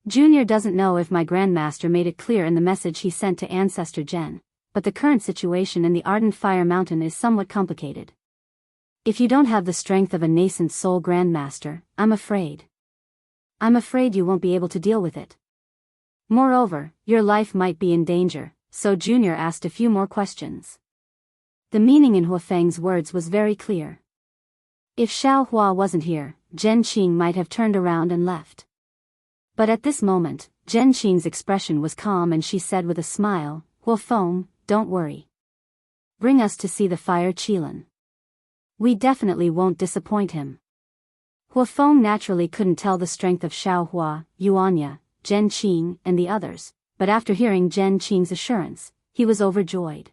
Junior doesn't know if my grandmaster made it clear in the message he sent to Ancestor Jen, but the current situation in the Ardent Fire Mountain is somewhat complicated. If you don't have the strength of a nascent soul grandmaster, I'm afraid you won't be able to deal with it. Moreover, your life might be in danger, so Junior asked a few more questions. The meaning in Huafeng's words was very clear. If Xiao Hua wasn't here, Zhen Qing might have turned around and left. But at this moment, Zhen Qing's expression was calm and she said with a smile, Huafeng, don't worry. Bring us to see the Fire Qilin. We definitely won't disappoint him. Huafeng naturally couldn't tell the strength of Xiao Hua, Yuanya, Zhen Qing, and the others, but after hearing Zhen Qing's assurance, he was overjoyed.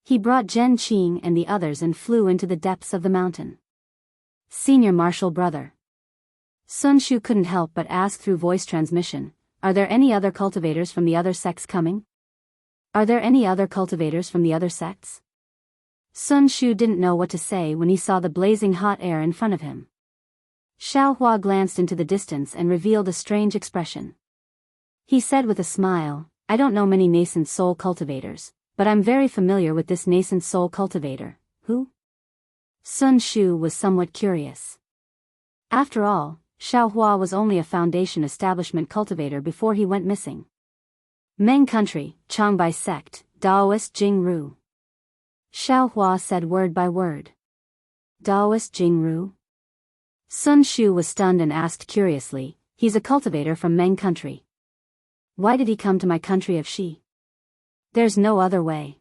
He brought Zhen Qing and the others and flew into the depths of the mountain. Senior Marshal Brother. Sun Shu couldn't help but ask through voice transmission, are there any other cultivators from the other sects coming? Are there any other cultivators from the other sects? Sun Shu didn't know what to say when he saw the blazing hot air in front of him. Xiao Hua glanced into the distance and revealed a strange expression. He said with a smile, I don't know many nascent soul cultivators, but I'm very familiar with this nascent soul cultivator. Who? Sun Shu was somewhat curious. After all, Xiao Hua was only a foundation establishment cultivator before he went missing. Meng Country, Changbai Sect, Daoist Jingru. Xiao Hua said word by word. Daoist Jingru? Sun Shu was stunned and asked curiously, he's a cultivator from Meng Country. Why did he come to my country of Shi? There's no other way.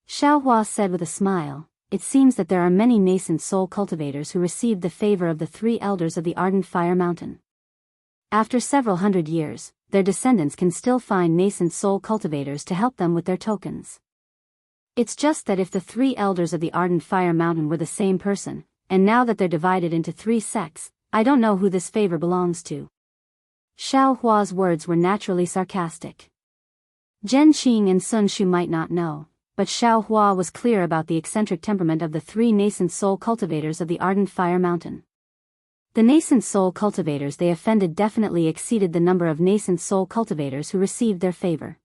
Xiao Hua said with a smile, it seems that there are many nascent soul cultivators who received the favor of the three elders of the Ardent Fire Mountain. After several hundred years, their descendants can still find nascent soul cultivators to help them with their tokens. It's just that if the three elders of the Ardent Fire Mountain were the same person, and now that they're divided into three sects, I don't know who this favor belongs to. Xiao Hua's words were naturally sarcastic. Zhen Qing and Sun Shu might not know, but Xiao Hua was clear about the eccentric temperament of the three nascent soul cultivators of the Ardent Fire Mountain. The nascent soul cultivators they offended definitely exceeded the number of nascent soul cultivators who received their favor.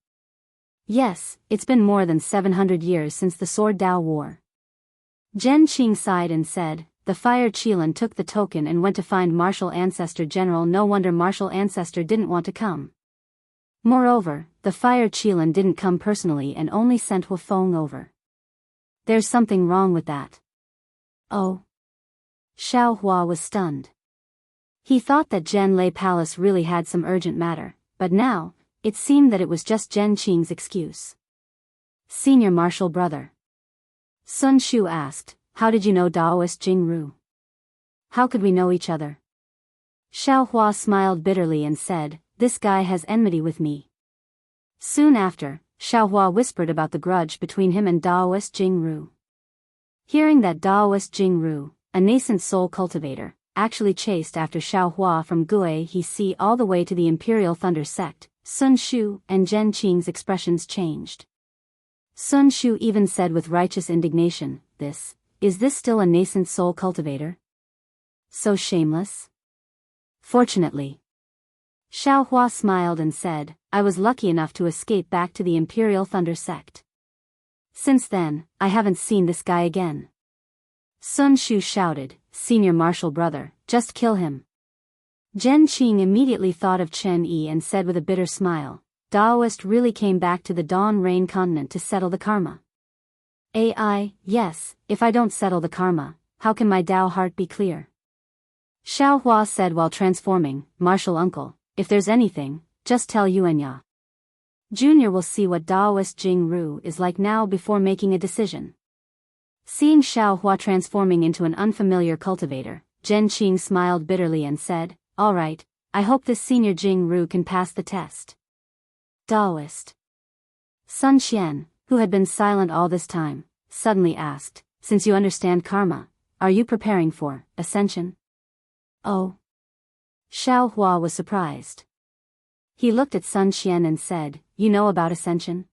Yes, it's been more than 700 years since the Sword Dao War. Zhen Qing sighed and said, the Fire Qilin took the token and went to find Martial Ancestor General. No wonder Martial Ancestor didn't want to come. Moreover, the Fire Qilin didn't come personally and only sent Huafeng over. There's something wrong with that. Oh. Xiao Hua was stunned. He thought that Zhen Lei Palace really had some urgent matter, but now, it seemed that it was just Zhen Qing's excuse. Senior Marshal Brother. Sun Shu asked, how did you know Daoist Jingru? How could we know each other? Xiao Hua smiled bitterly and said, this guy has enmity with me. Soon after, Xiao Hua whispered about the grudge between him and Daoist Jingru. Hearing that Daoist Jingru, a nascent soul cultivator, actually chased after Xiao Hua from Gue He Si all the way to the Imperial Thunder Sect, Sun Shu and Zhen Qing's expressions changed. Sun Shu even said with righteous indignation, is this still a nascent soul cultivator? So shameless? Fortunately. Xiao Hua smiled and said, I was lucky enough to escape back to the Imperial Thunder Sect. Since then, I haven't seen this guy again. Sun Shu shouted, Senior Marshal Brother, just kill him. Zhen Qing immediately thought of Chen Yi and said with a bitter smile, Daoist really came back to the Dawn Rain continent to settle the karma. Yes, if I don't settle the karma, how can my Dao heart be clear? Xiao Hua said while transforming, Marshal Uncle, if there's anything, just tell Yuanya. Junior will see what Daoist Jingru is like now before making a decision. Seeing Xiao Hua transforming into an unfamiliar cultivator, Zhen Qing smiled bitterly and said, all right, I hope this senior Jingru can pass the test. Daoist. Sun Xian, who had been silent all this time, suddenly asked, since you understand karma, are you preparing for ascension? Oh. Xiao Hua was surprised. He looked at Sun Xian and said, you know about ascension?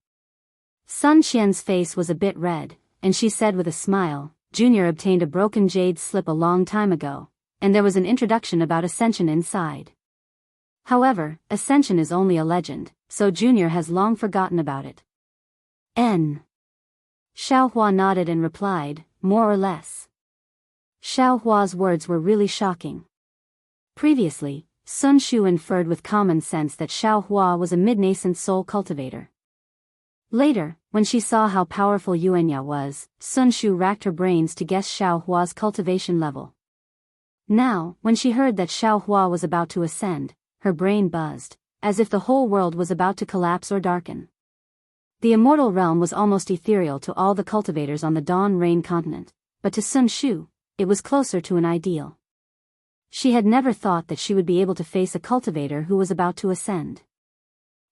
Sun Xian's face was a bit red, and she said with a smile, Junior obtained a broken jade slip a long time ago, and there was an introduction about ascension inside. However, ascension is only a legend, so Junior has long forgotten about it. Xiaohua nodded and replied, more or less. Xiaohua's words were really shocking. Previously, Sun Shu inferred with common sense that Xiaohua was a mid-nascent soul cultivator. Later, when she saw how powerful Yuanya was, Sun Shu racked her brains to guess Xiaohua's cultivation level. Now, when she heard that Xiaohua was about to ascend, her brain buzzed, as if the whole world was about to collapse or darken. The immortal realm was almost ethereal to all the cultivators on the Dawn Rain continent, but to Sun Shu, it was closer to an ideal. She had never thought that she would be able to face a cultivator who was about to ascend.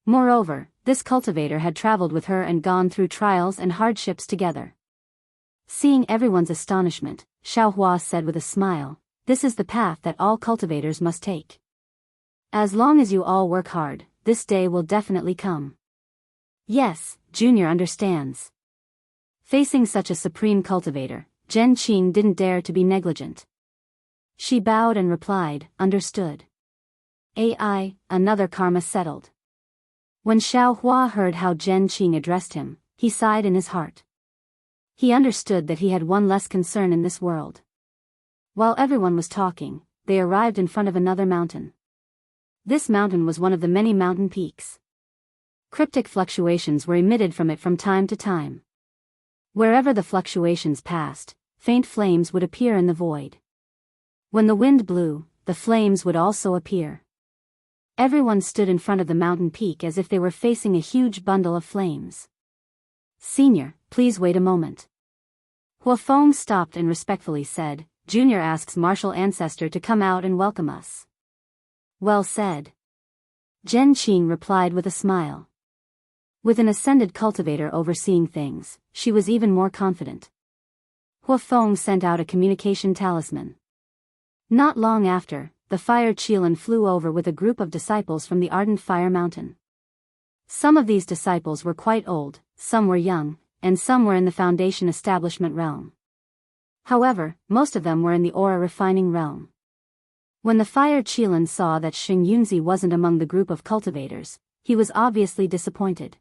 Moreover, this cultivator had traveled with her and gone through trials and hardships together. Seeing everyone's astonishment, Xiaohua said with a smile, "This is the path that all cultivators must take. As long as you all work hard, this day will definitely come." Yes, Junior understands. Facing such a supreme cultivator, Zhen Qing didn't dare to be negligent. She bowed and replied, "Understood." Another karma settled. When Xiaohua heard how Zhen Qing addressed him, he sighed in his heart. He understood that he had one less concern in this world. While everyone was talking, they arrived in front of another mountain. This mountain was one of the many mountain peaks. Cryptic fluctuations were emitted from it from time to time. Wherever the fluctuations passed, faint flames would appear in the void. When the wind blew, the flames would also appear. Everyone stood in front of the mountain peak as if they were facing a huge bundle of flames. "Senior, please wait a moment." Huafeng stopped and respectfully said, "Junior asks martial ancestor to come out and welcome us." "Well said." Zhen Qing replied with a smile. With an ascended cultivator overseeing things, she was even more confident. Huafeng sent out a communication talisman. Not long after, the fire Qilin flew over with a group of disciples from the ardent fire mountain. Some of these disciples were quite old, some were young, and some were in the foundation establishment realm. However, most of them were in the aura refining realm. When the fire Qilin saw that Xingyunzi wasn't among the group of cultivators, he was obviously disappointed.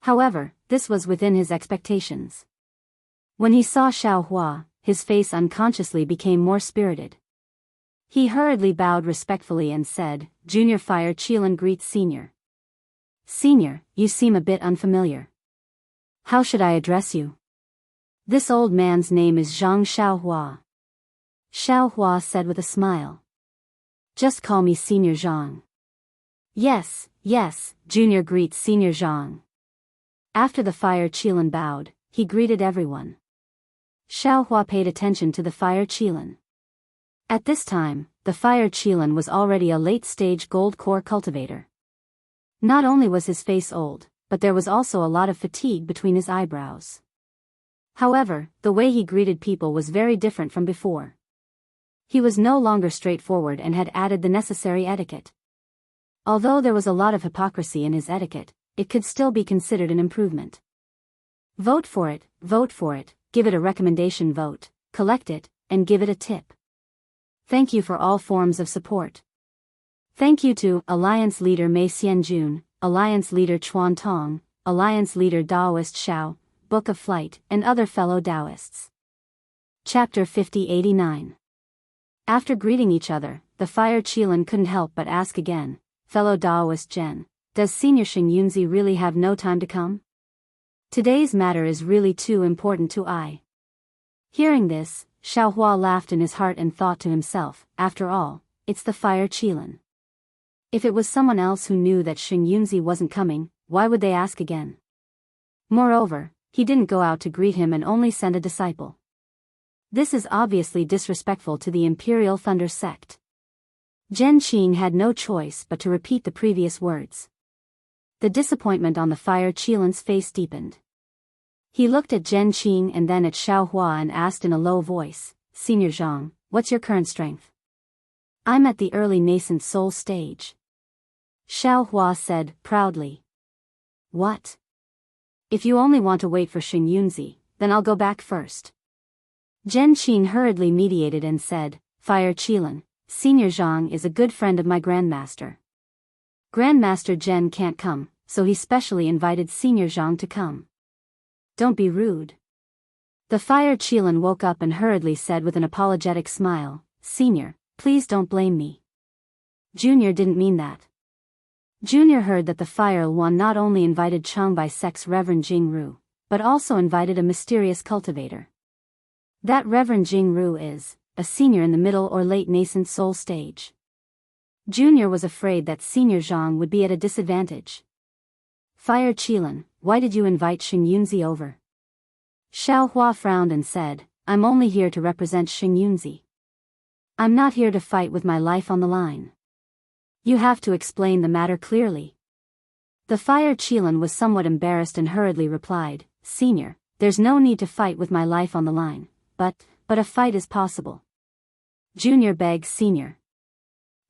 However, this was within his expectations. When he saw Xiaohua, his face unconsciously became more spirited. He hurriedly bowed respectfully and said, "Junior Fire Qilin greets Senior." "Senior, you seem a bit unfamiliar. How should I address you?" "This old man's name is Zhang Xiaohua." Xiaohua said with a smile. "Just call me Senior Zhang." Yes, Junior greets Senior Zhang." After the fire Qilin bowed, he greeted everyone. Xiaohua paid attention to the fire Qilin. At this time, the fire Qilin was already a late-stage gold core cultivator. Not only was his face old, but there was also a lot of fatigue between his eyebrows. However, the way he greeted people was very different from before. He was no longer straightforward and had added the necessary etiquette. Although there was a lot of hypocrisy in his etiquette, it could still be considered an improvement. Vote for it, give it a recommendation vote, collect it, and give it a tip. Thank you for all forms of support. Thank you to Alliance Leader Mei Xianjun, Alliance Leader Chuan Tong, Alliance Leader Daoist Xiao, Book of Flight, and other fellow Daoists. Chapter 5089. After greeting each other, the fire Qilin couldn't help but ask again, "Fellow Daoist Zhen, does Senior Xingyunzi really have no time to come? Today's matter is really too important to I." Hearing this, Xiaohua laughed in his heart and thought to himself, after all, it's the fire Qilin. If it was someone else who knew that Xingyunzi wasn't coming, why would they ask again? Moreover, he didn't go out to greet him and only send a disciple. This is obviously disrespectful to the Imperial Thunder sect. Zhen Qing had no choice but to repeat the previous words. The disappointment on the fire Qilin's face deepened. He looked at Zhen Qing and then at Xiaohua and asked in a low voice, "Senior Zhang, what's your current strength?" "I'm at the early nascent soul stage." Xiaohua said, proudly. "What? If you only want to wait for Xingyunzi, then I'll go back first." Zhen Qing hurriedly mediated and said, Fire Qilin, Senior Zhang is a good friend of my Grandmaster. Grandmaster Zhen can't come, so he specially invited Senior Zhang to come. Don't be rude. The Fire Qilin woke up and hurriedly said with an apologetic smile, Senior, please don't blame me. Junior didn't mean that. Junior heard that the Fire One not only invited Changbai Sect's Reverend Jingru, but also invited a mysterious cultivator. That Reverend Jingru is a senior in the middle or late nascent soul stage. Junior was afraid that Senior Zhang would be at a disadvantage. Fire Qilin, why did you invite Xingyunzi over? Xiao Hua frowned and said, I'm only here to represent Xingyunzi. I'm not here to fight with my life on the line. You have to explain the matter clearly. The Fire Qilin was somewhat embarrassed and hurriedly replied, Senior, there's no need to fight with my life on the line, but a fight is possible. Junior begs Senior.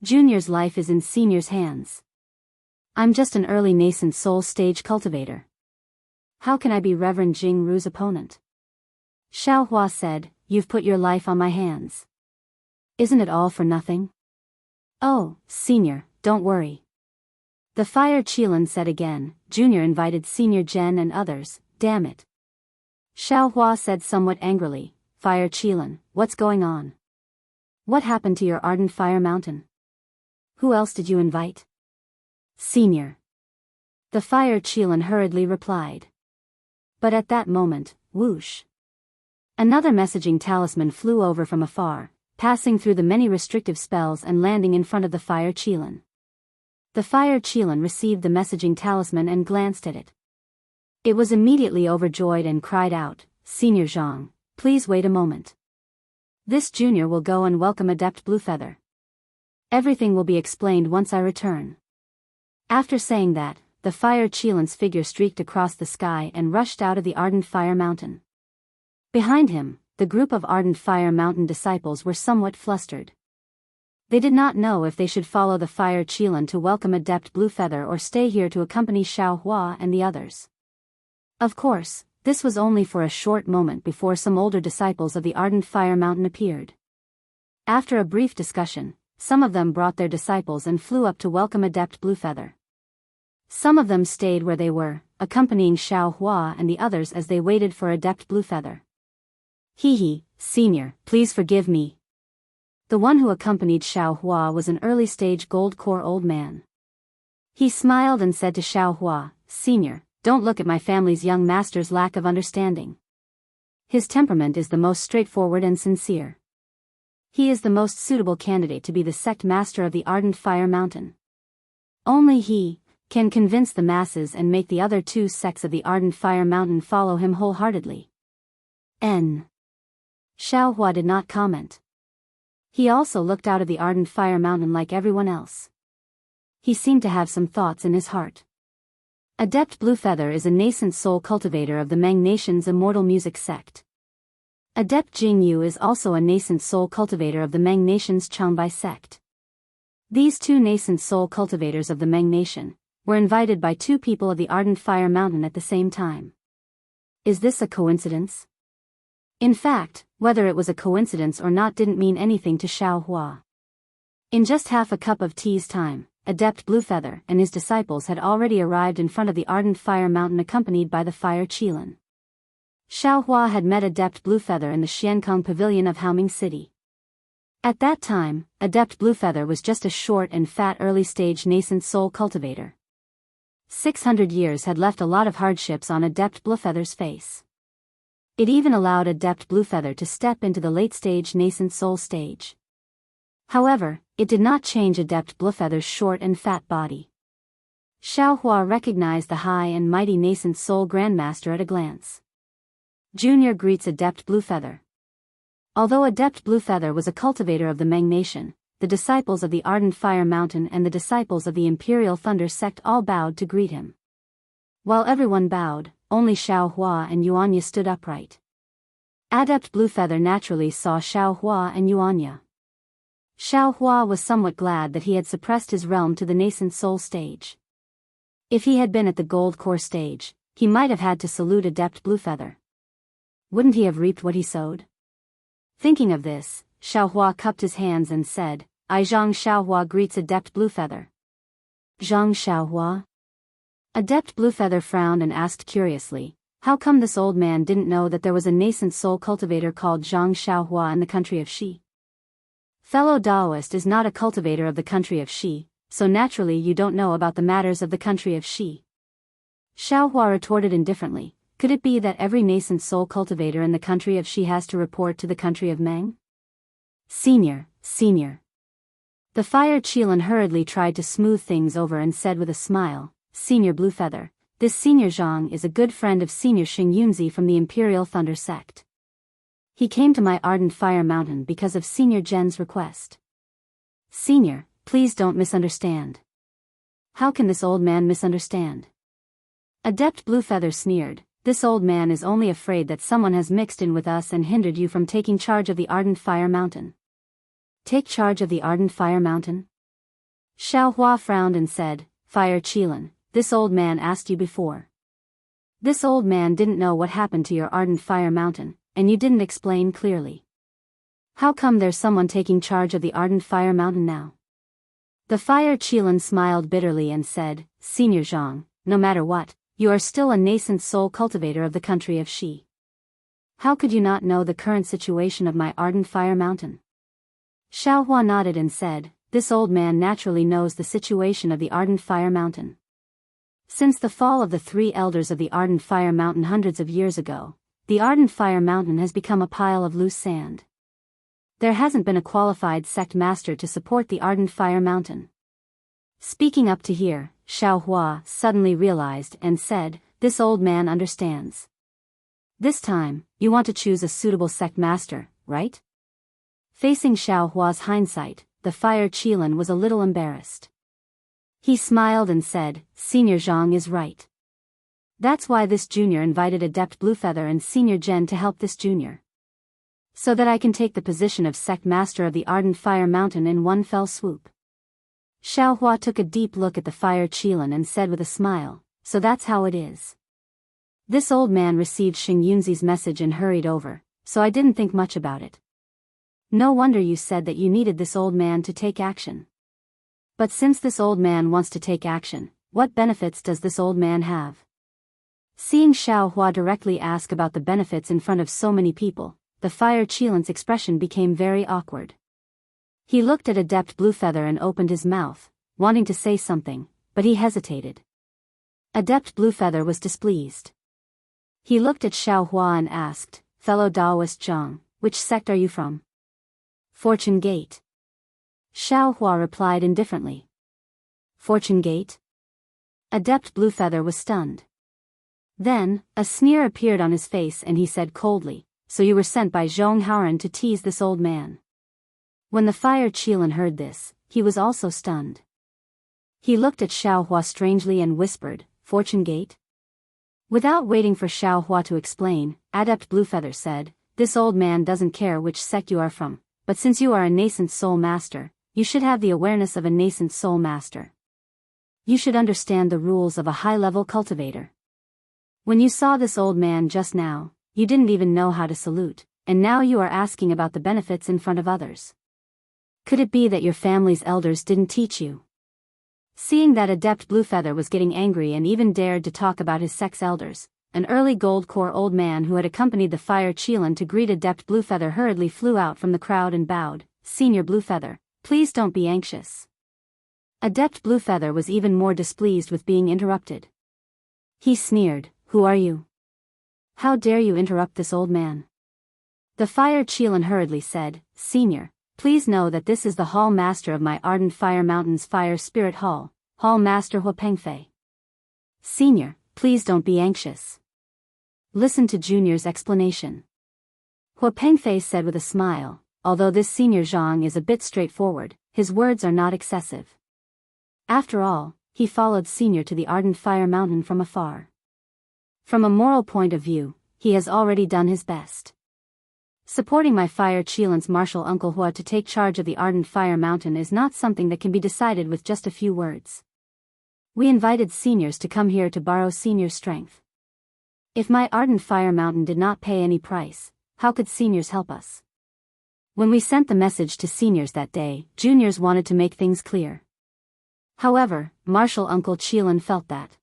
Junior's life is in Senior's hands. I'm just an early nascent soul stage cultivator. How can I be Reverend Jingru's opponent? Xiao Hua said, You've put your life on my hands. Isn't it all for nothing? Oh, Senior, don't worry. The Fire Qilin said again, Junior invited Senior Zhen and others, damn it. Xiao Hua said somewhat angrily, Fire Qilin, what's going on? What happened to your ardent fire mountain? Who else did you invite? Senior. The Fire Qilin hurriedly replied. But at that moment, whoosh. Another messaging talisman flew over from afar, passing through the many restrictive spells and landing in front of the Fire Qilin. The Fire Qilin received the messaging talisman and glanced at it. It was immediately overjoyed and cried out, Senior Zhang, please wait a moment. This junior will go and welcome Adept Bluefeather. Everything will be explained once I return. After saying that, the Fire Qilin's figure streaked across the sky and rushed out of the Ardent Fire Mountain. Behind him, the group of Ardent Fire Mountain disciples were somewhat flustered. They did not know if they should follow the Fire Qilin to welcome Adept Bluefeather or stay here to accompany Xiao Hua and the others. Of course, this was only for a short moment before some older disciples of the Ardent Fire Mountain appeared. After a brief discussion, some of them brought their disciples and flew up to welcome Adept Bluefeather. Some of them stayed where they were, accompanying Xiao Hua and the others as they waited for Adept Bluefeather. Senior, please forgive me. The one who accompanied Xiao Hua was an early-stage gold-core old man. He smiled and said to Xiao Hua, Senior, don't look at my family's young master's lack of understanding. His temperament is the most straightforward and sincere. He is the most suitable candidate to be the sect master of the Ardent Fire Mountain. Only he can convince the masses and make the other two sects of the Ardent Fire Mountain follow him wholeheartedly. Xiao Hua did not comment. He also looked out of the Ardent Fire Mountain like everyone else. He seemed to have some thoughts in his heart. Adept Bluefeather is a nascent soul cultivator of the Meng Nation's immortal music sect. Adept Jingyu is also a nascent soul cultivator of the Meng Nation's Changbai sect. These two nascent soul cultivators of the Meng Nation were invited by two people of the Ardent Fire Mountain at the same time. Is this a coincidence? In fact, whether it was a coincidence or not didn't mean anything to Xiao Hua. In just half a cup of tea's time, Adept Bluefeather and his disciples had already arrived in front of the Ardent Fire Mountain accompanied by the Fire Qilin. Xiao Hua had met Adept Bluefeather in the Xiankong Pavilion of Haoming City. At that time, Adept Bluefeather was just a short and fat early-stage nascent soul cultivator. 600 years had left a lot of hardships on Adept Bluefeather's face. It even allowed Adept Bluefeather to step into the late-stage nascent soul stage. However, it did not change Adept Bluefeather's short and fat body. Xiao Hua recognized the high and mighty nascent soul grandmaster at a glance. Junior greets Adept Bluefeather. Although Adept Bluefeather was a cultivator of the Meng Nation, the disciples of the Ardent Fire Mountain and the disciples of the Imperial Thunder sect all bowed to greet him. While everyone bowed, only Xiao Hua and Yuanya stood upright. Adept Bluefeather naturally saw Xiao Hua and Yuanya. Xiao Hua was somewhat glad that he had suppressed his realm to the nascent soul stage. If he had been at the gold core stage, he might have had to salute Adept Bluefeather. Wouldn't he have reaped what he sowed? Thinking of this, Xiaohua cupped his hands and said, I Zhang Xiaohua greets Adept Bluefeather. Zhang Xiaohua? Adept Bluefeather frowned and asked curiously, how come this old man didn't know that there was a nascent soul cultivator called Zhang Xiaohua in the country of Xi? Fellow Daoist is not a cultivator of the country of Xi, so naturally you don't know about the matters of the country of Xi. Xiaohua retorted indifferently, could it be that every nascent soul cultivator in the country of Xi has to report to the country of Meng? Senior. The Fire Qilin hurriedly tried to smooth things over and said with a smile, Senior Bluefeather, this Senior Zhang is a good friend of Senior Xingyunzi from the Imperial Thunder Sect. He came to my Ardent Fire Mountain because of Senior Zhen's request. Senior, please don't misunderstand. How can this old man misunderstand? Adept Bluefeather sneered, this old man is only afraid that someone has mixed in with us and hindered you from taking charge of the Ardent Fire Mountain. Take charge of the Ardent Fire Mountain? Xiaohua frowned and said, Fire Qilin, this old man asked you before. This old man didn't know what happened to your Ardent Fire Mountain, and you didn't explain clearly. How come there's someone taking charge of the Ardent Fire Mountain now? The Fire Qilin smiled bitterly and said, Senior Zhang, no matter what, you are still a nascent soul cultivator of the country of Xi. How could you not know the current situation of my Ardent Fire Mountain? Xiaohua nodded and said, this old man naturally knows the situation of the Ardent Fire Mountain. Since the fall of the three elders of the Ardent Fire Mountain hundreds of years ago, the Ardent Fire Mountain has become a pile of loose sand. There hasn't been a qualified sect master to support the Ardent Fire Mountain. Speaking up to here, Xiaohua suddenly realized and said, this old man understands. This time, you want to choose a suitable sect master, right? Facing Xiaohua's hindsight, the Fire Qilin was a little embarrassed. He smiled and said, Senior Zhang is right. That's why this junior invited Adept Bluefeather and Senior Zhen to help this junior. So that I can take the position of sect master of the Ardent Fire Mountain in one fell swoop. Xiaohua took a deep look at the Fire Qilin and said with a smile, so that's how it is. This old man received Xingyunzi's message and hurried over, so I didn't think much about it. No wonder you said that you needed this old man to take action. But since this old man wants to take action, what benefits does this old man have? Seeing Xiaohua directly ask about the benefits in front of so many people, the Fire Qilin's expression became very awkward. He looked at Adept Bluefeather and opened his mouth, wanting to say something, but he hesitated. Adept Bluefeather was displeased. He looked at Xiaohua and asked, Fellow Daoist Zhang, which sect are you from? Fortune Gate. Xiaohua replied indifferently. Fortune Gate? Adept Bluefeather was stunned. Then, a sneer appeared on his face and he said coldly, so you were sent by Zhong Haoran to tease this old man. When the Fire Qilin heard this, he was also stunned. He looked at Xiaohua strangely and whispered, Fortune Gate? Without waiting for Xiaohua to explain, Adept Bluefeather said, this old man doesn't care which sect you are from, but since you are a nascent soul master, you should have the awareness of a nascent soul master. You should understand the rules of a high-level cultivator. When you saw this old man just now, you didn't even know how to salute, and now you are asking about the benefits in front of others. Could it be that your family's elders didn't teach you? Seeing that Adept Bluefeather was getting angry and even dared to talk about his sect's elders, an early gold core old man who had accompanied the Fire Qilin to greet Adept Bluefeather hurriedly flew out from the crowd and bowed, Senior Bluefeather, please don't be anxious. Adept Bluefeather was even more displeased with being interrupted. He sneered, who are you? How dare you interrupt this old man? The Fire Qilin hurriedly said, Senior, please know that this is the Hall Master of my Ardent Fire Mountain's Fire Spirit Hall, Hall Master Hua Pengfei. Senior, please don't be anxious. Listen to Junior's explanation. Hua Pengfei said with a smile, although this Senior Zhang is a bit straightforward, his words are not excessive. After all, he followed Senior to the Ardent Fire Mountain from afar. From a moral point of view, he has already done his best. Supporting my Fire Qilin's martial uncle Hua to take charge of the Ardent Fire Mountain is not something that can be decided with just a few words. We invited seniors to come here to borrow senior strength. If my Ardent Fire Mountain did not pay any price, how could seniors help us? When we sent the message to seniors that day, juniors wanted to make things clear. However, Martial Uncle Qilin felt that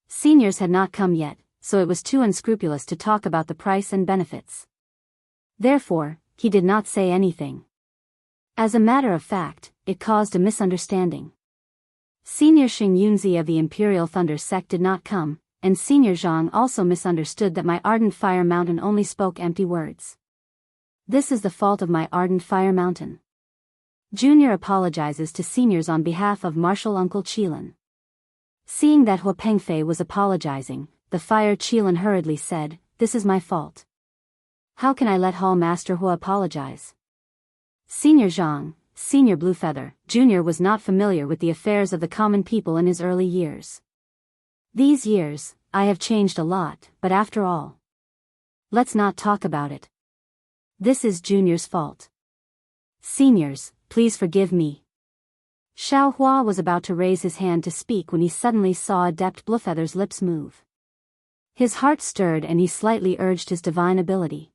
seniors had not come yet, so it was too unscrupulous to talk about the price and benefits. Therefore, he did not say anything. As a matter of fact, it caused a misunderstanding. Senior Xianxia of the Imperial Thunder sect did not come, and Senior Zhang also misunderstood that my Ardent Fire Mountain only spoke empty words. This is the fault of my Ardent Fire Mountain. Junior apologizes to seniors on behalf of Martial Uncle Qilin. Seeing that Hua Pengfei was apologizing, the Fire Qilin hurriedly said, "This is my fault. How can I let Hall Master Hua apologize?" Senior Zhang, Senior Bluefeather, Jr. was not familiar with the affairs of the common people in his early years. These years, I have changed a lot, but after all, let's not talk about it. This is Junior's fault. Seniors, please forgive me. Xiao Hua was about to raise his hand to speak when he suddenly saw Adept Bluefeather's lips move. His heart stirred and he slightly urged his divine ability.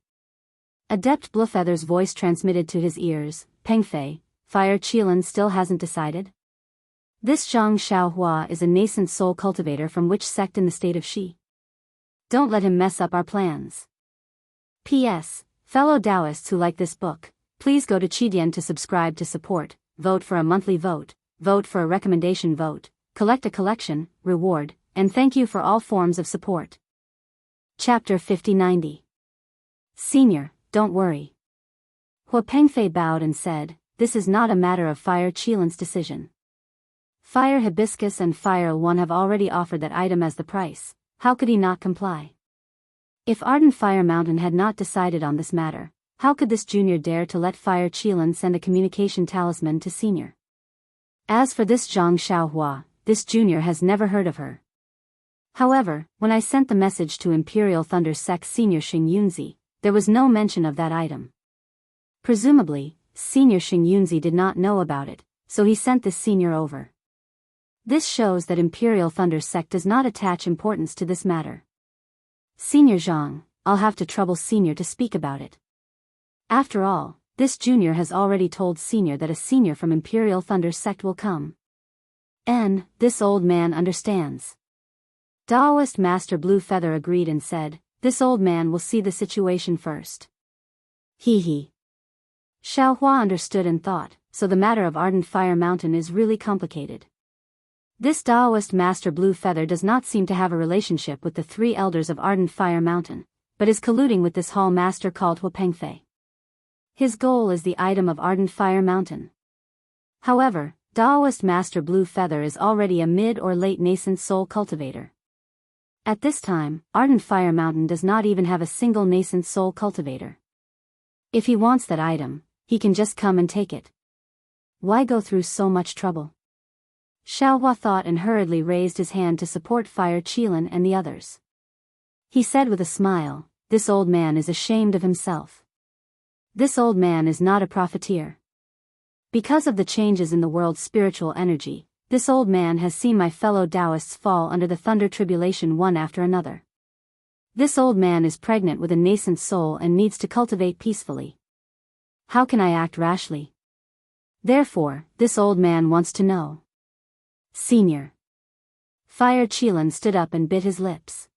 Adept Bluefeather's voice transmitted to his ears, "Pengfei, Fire Qilin still hasn't decided? This Zhang Xiaohua is a nascent soul cultivator from which sect in the state of Xi? Don't let him mess up our plans. P.S. Fellow Daoists who like this book, please go to Qidian to subscribe to support, vote for a monthly vote, vote for a recommendation vote, collect a collection, reward, and thank you for all forms of support." Chapter 5090. Senior, don't worry. Hua Pengfei bowed and said, "This is not a matter of Fire Qilin's decision. Fire Hibiscus and Fire One have already offered that item as the price, how could he not comply? If Ardent Fire Mountain had not decided on this matter, how could this junior dare to let Fire Qilin send a communication talisman to senior? As for this Zhang Xiaohua, this junior has never heard of her. However, when I sent the message to Imperial Thunder Sect Senior Xianxia, there was no mention of that item. Presumably, Senior Xianxia did not know about it, so he sent this senior over. This shows that Imperial Thunder Sect does not attach importance to this matter. Senior Zhang, I'll have to trouble Senior to speak about it. After all, this junior has already told Senior that a senior from Imperial Thunder Sect will come. And this old man understands. Daoist Master Bluefeather agreed and said, "This old man will see the situation first." He. Xiao Hua understood and thought, so the matter of Ardent Fire Mountain is really complicated. This Daoist Master Bluefeather does not seem to have a relationship with the three elders of Ardent Fire Mountain, but is colluding with this hall master called Hua Pengfei. His goal is the item of Ardent Fire Mountain. However, Daoist Master Bluefeather is already a mid or late nascent soul cultivator. At this time, Ardent Fire Mountain does not even have a single nascent soul cultivator. If he wants that item, he can just come and take it. Why go through so much trouble? Xiao Hua thought and hurriedly raised his hand to support Fire Qilin and the others. He said with a smile, "This old man is ashamed of himself. This old man is not a profiteer. Because of the changes in the world's spiritual energy, this old man has seen my fellow Daoists fall under the thunder tribulation one after another. This old man is pregnant with a nascent soul and needs to cultivate peacefully. How can I act rashly? Therefore, this old man wants to know." Senior. Fire Qilin stood up and bit his lips.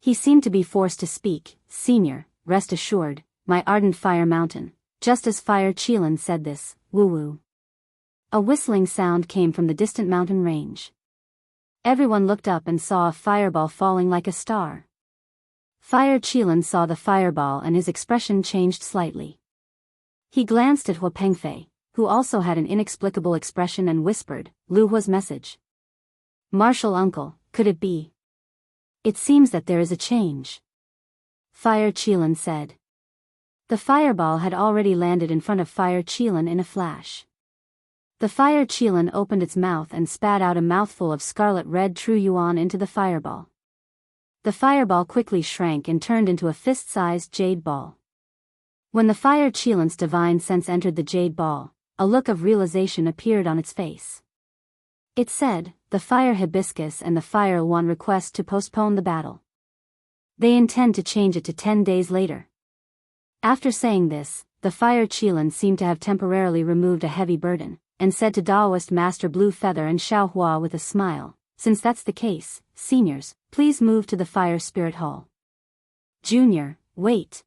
He seemed to be forced to speak. "Senior, rest assured, my Ardent Fire Mountain." Just as Fire Qilin said this, woo-woo. A whistling sound came from the distant mountain range. Everyone looked up and saw a fireball falling like a star. Fire Qilin saw the fireball and his expression changed slightly. He glanced at Hua Pengfei, who also had an inexplicable expression, and whispered, "Lu Hua's message. Martial Uncle, could it be? It seems that there is a change." Fire Qilin said. The fireball had already landed in front of Fire Qilin in a flash. The Fire Qilin opened its mouth and spat out a mouthful of scarlet red true yuan into the fireball. The fireball quickly shrank and turned into a fist-sized jade ball. When the Fire Qilin's divine sense entered the jade ball, a look of realization appeared on its face. It said, "The Fire Hibiscus and the Fire One request to postpone the battle. They intend to change it to 10 days later." After saying this, the Fire Qilin seemed to have temporarily removed a heavy burden, and said to Daoist Master Blue Feather and Xiao Hua with a smile, "Since that's the case, seniors, please move to the Fire Spirit Hall." "Junior, wait."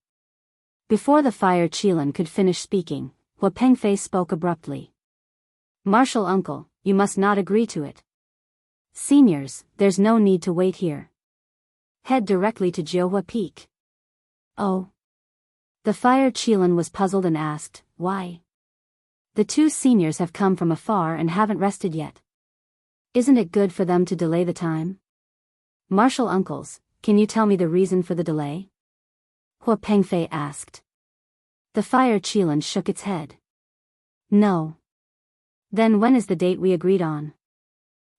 Before the Fire Qilin could finish speaking, Hua Pengfei spoke abruptly. "Martial uncle, you must not agree to it. Seniors, there's no need to wait here. Head directly to Jiuhua Peak." "Oh." The Fire Qilin was puzzled and asked, "Why?" "The two seniors have come from afar and haven't rested yet. Isn't it good for them to delay the time?" "Martial uncles, can you tell me the reason for the delay?" Hua Pengfei asked. The Fire Qilin shook its head. "No." "Then when is the date we agreed on?"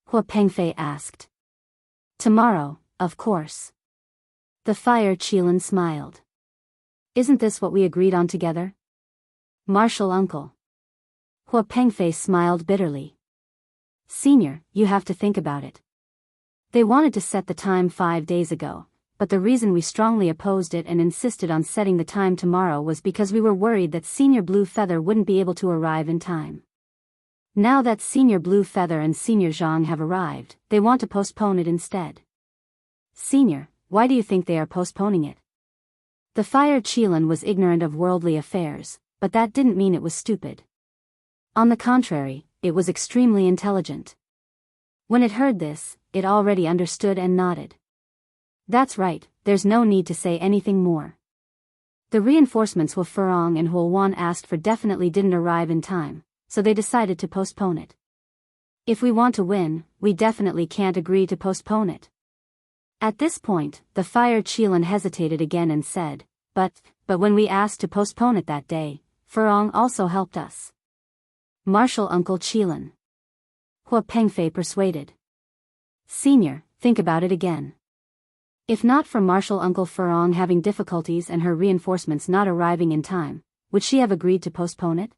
Hua Pengfei asked. "Tomorrow, of course." The Fire Qilin smiled. "Isn't this what we agreed on together?" "Martial uncle." Hua Pengfei smiled bitterly. "Senior, you have to think about it. They wanted to set the time 5 days ago, but the reason we strongly opposed it and insisted on setting the time tomorrow was because we were worried that Senior Blue Feather wouldn't be able to arrive in time. Now that Senior Blue Feather and Senior Zhang have arrived, they want to postpone it instead." "Senior, why do you think they are postponing it?" The Fire Qilin was ignorant of worldly affairs, but that didn't mean it was stupid. On the contrary, it was extremely intelligent. When it heard this, it already understood and nodded. "That's right, there's no need to say anything more. The reinforcements Hua Furong and Hua Wan asked for definitely didn't arrive in time, so they decided to postpone it. If we want to win, we definitely can't agree to postpone it." At this point, the Fire Qilin hesitated again and said, But when we asked to postpone it that day, Furong also helped us." "Martial Uncle Qilin." Hua Pengfei persuaded. "Senior, think about it again. If not for Martial Uncle Furong having difficulties and her reinforcements not arriving in time, would she have agreed to postpone it?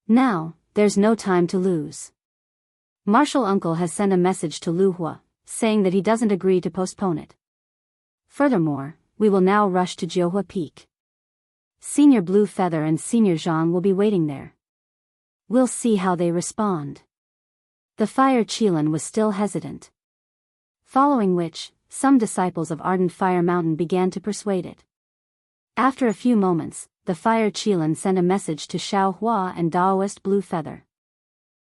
Now, there's no time to lose. Martial Uncle has sent a message to Lu Hua, saying that he doesn't agree to postpone it. Furthermore, we will now rush to Jiuhua Peak. Senior Blue Feather and Senior Zhang will be waiting there. We'll see how they respond." The Fire Qilin was still hesitant. Following which, some disciples of Ardent Fire Mountain began to persuade it. After a few moments, the Fire Qilin sent a message to Xiao Hua and Daoist Blue Feather.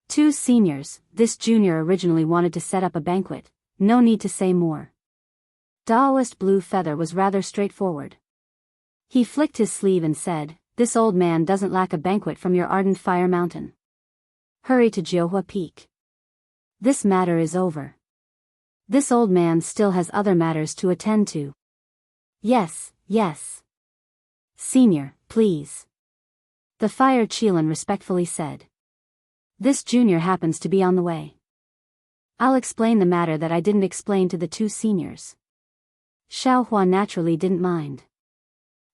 "Two seniors, this junior originally wanted to set up a banquet, no need to say more." Daoist Blue Feather was rather straightforward. He flicked his sleeve and said, "This old man doesn't lack a banquet from your Ardent Fire Mountain. Hurry to Jiuhua Peak. This matter is over. This old man still has other matters to attend to." Yes. "Senior, please." The Fire Qilin respectfully said. "This junior happens to be on the way. I'll explain the matter that I didn't explain to the two seniors." Xiao Hua naturally didn't mind.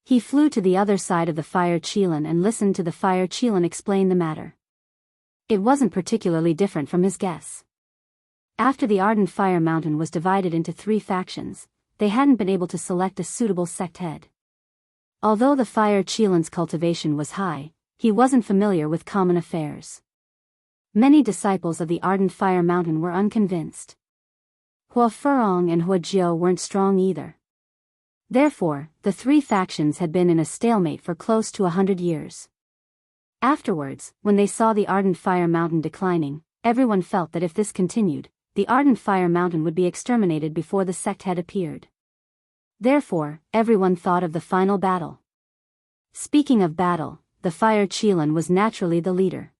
He flew to the other side of the Fire Qilin and listened to the Fire Qilin explain the matter. It wasn't particularly different from his guess. After the Ardent Fire Mountain was divided into 3 factions, they hadn't been able to select a suitable sect head. Although the Fire Qilin's cultivation was high, he wasn't familiar with common affairs. Many disciples of the Ardent Fire Mountain were unconvinced. Hua Furong and Hua Jiu weren't strong either. Therefore, the 3 factions had been in a stalemate for close to 100 years. Afterwards, when they saw the Ardent Fire Mountain declining, everyone felt that if this continued, the Ardent Fire Mountain would be exterminated before the sect head appeared. Therefore, everyone thought of the final battle. Speaking of battle, the Fire Qilin was naturally the leader.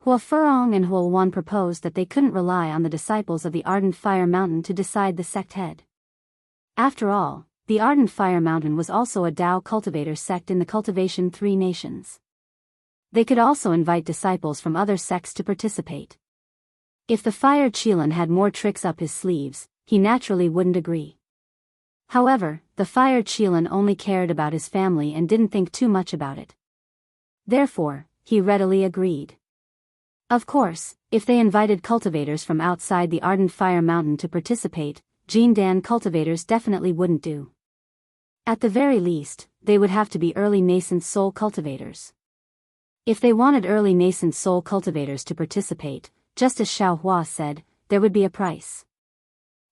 Hua Furong and Hua Wan proposed that they couldn't rely on the disciples of the Ardent Fire Mountain to decide the sect head. After all, the Ardent Fire Mountain was also a Dao cultivator sect in the Cultivation 3 nations. They could also invite disciples from other sects to participate. If the Fire Qilin had more tricks up his sleeves, he naturally wouldn't agree. However, the Fire Qilin only cared about his family and didn't think too much about it. Therefore, he readily agreed. Of course, if they invited cultivators from outside the Ardent Fire Mountain to participate, Jindan cultivators definitely wouldn't do. At the very least, they would have to be early nascent soul cultivators. If they wanted early nascent soul cultivators to participate, just as Xiaohua said, there would be a price.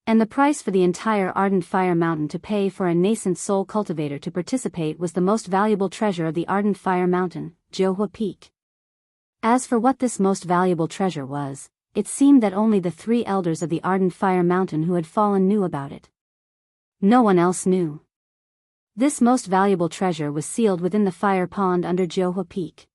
And the price for the entire Ardent Fire Mountain to pay for a nascent soul cultivator to participate was the most valuable treasure of the Ardent Fire Mountain, Jianghu Peak. As for what this most valuable treasure was, it seemed that only the 3 elders of the Ardent Fire Mountain who had fallen knew about it. No one else knew. This most valuable treasure was sealed within the fire pond under Jianghu Peak.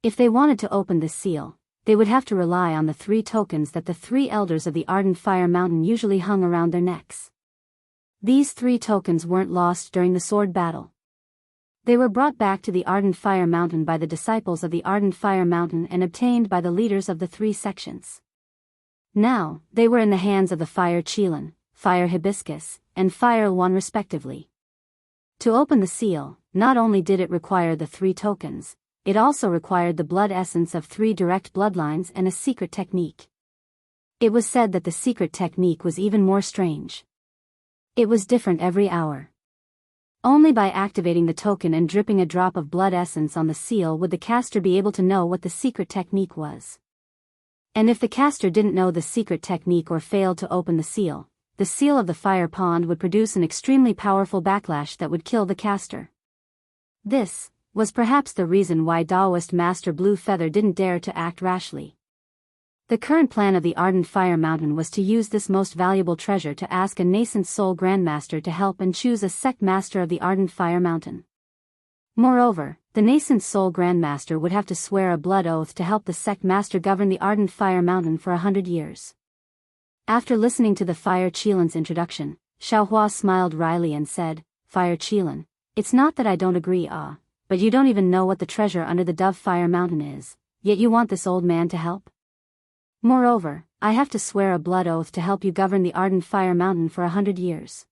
If they wanted to open this seal, they would have to rely on the 3 tokens that the 3 elders of the Ardent Fire Mountain usually hung around their necks. These 3 tokens weren't lost during the sword battle. They were brought back to the Ardent Fire Mountain by the disciples of the Ardent Fire Mountain and obtained by the leaders of the 3 sections. Now, they were in the hands of the Fire Qilin, Fire Hibiscus, and Fire Yuan respectively. To open the seal, not only did it require the 3 tokens, it also required the blood essence of 3 direct bloodlines and a secret technique. It was said that the secret technique was even more strange. It was different every hour. Only by activating the token and dripping a drop of blood essence on the seal would the caster be able to know what the secret technique was. And if the caster didn't know the secret technique or failed to open the seal of the fire pond would produce an extremely powerful backlash that would kill the caster. This was perhaps the reason why Daoist Master Blue Feather didn't dare to act rashly. The current plan of the Ardent Fire Mountain was to use this most valuable treasure to ask a nascent soul grandmaster to help and choose a sect master of the Ardent Fire Mountain. Moreover, the nascent soul grandmaster would have to swear a blood oath to help the sect master govern the Ardent Fire Mountain for 100 years. After listening to the Fire Qilin's introduction, Xiaohua smiled wryly and said, "Fire Qilin, it's not that I don't agree, but you don't even know what the treasure under the Dove Fire Mountain is, yet you want this old man to help? Moreover, I have to swear a blood oath to help you govern the Ardent Fire Mountain for 100 years.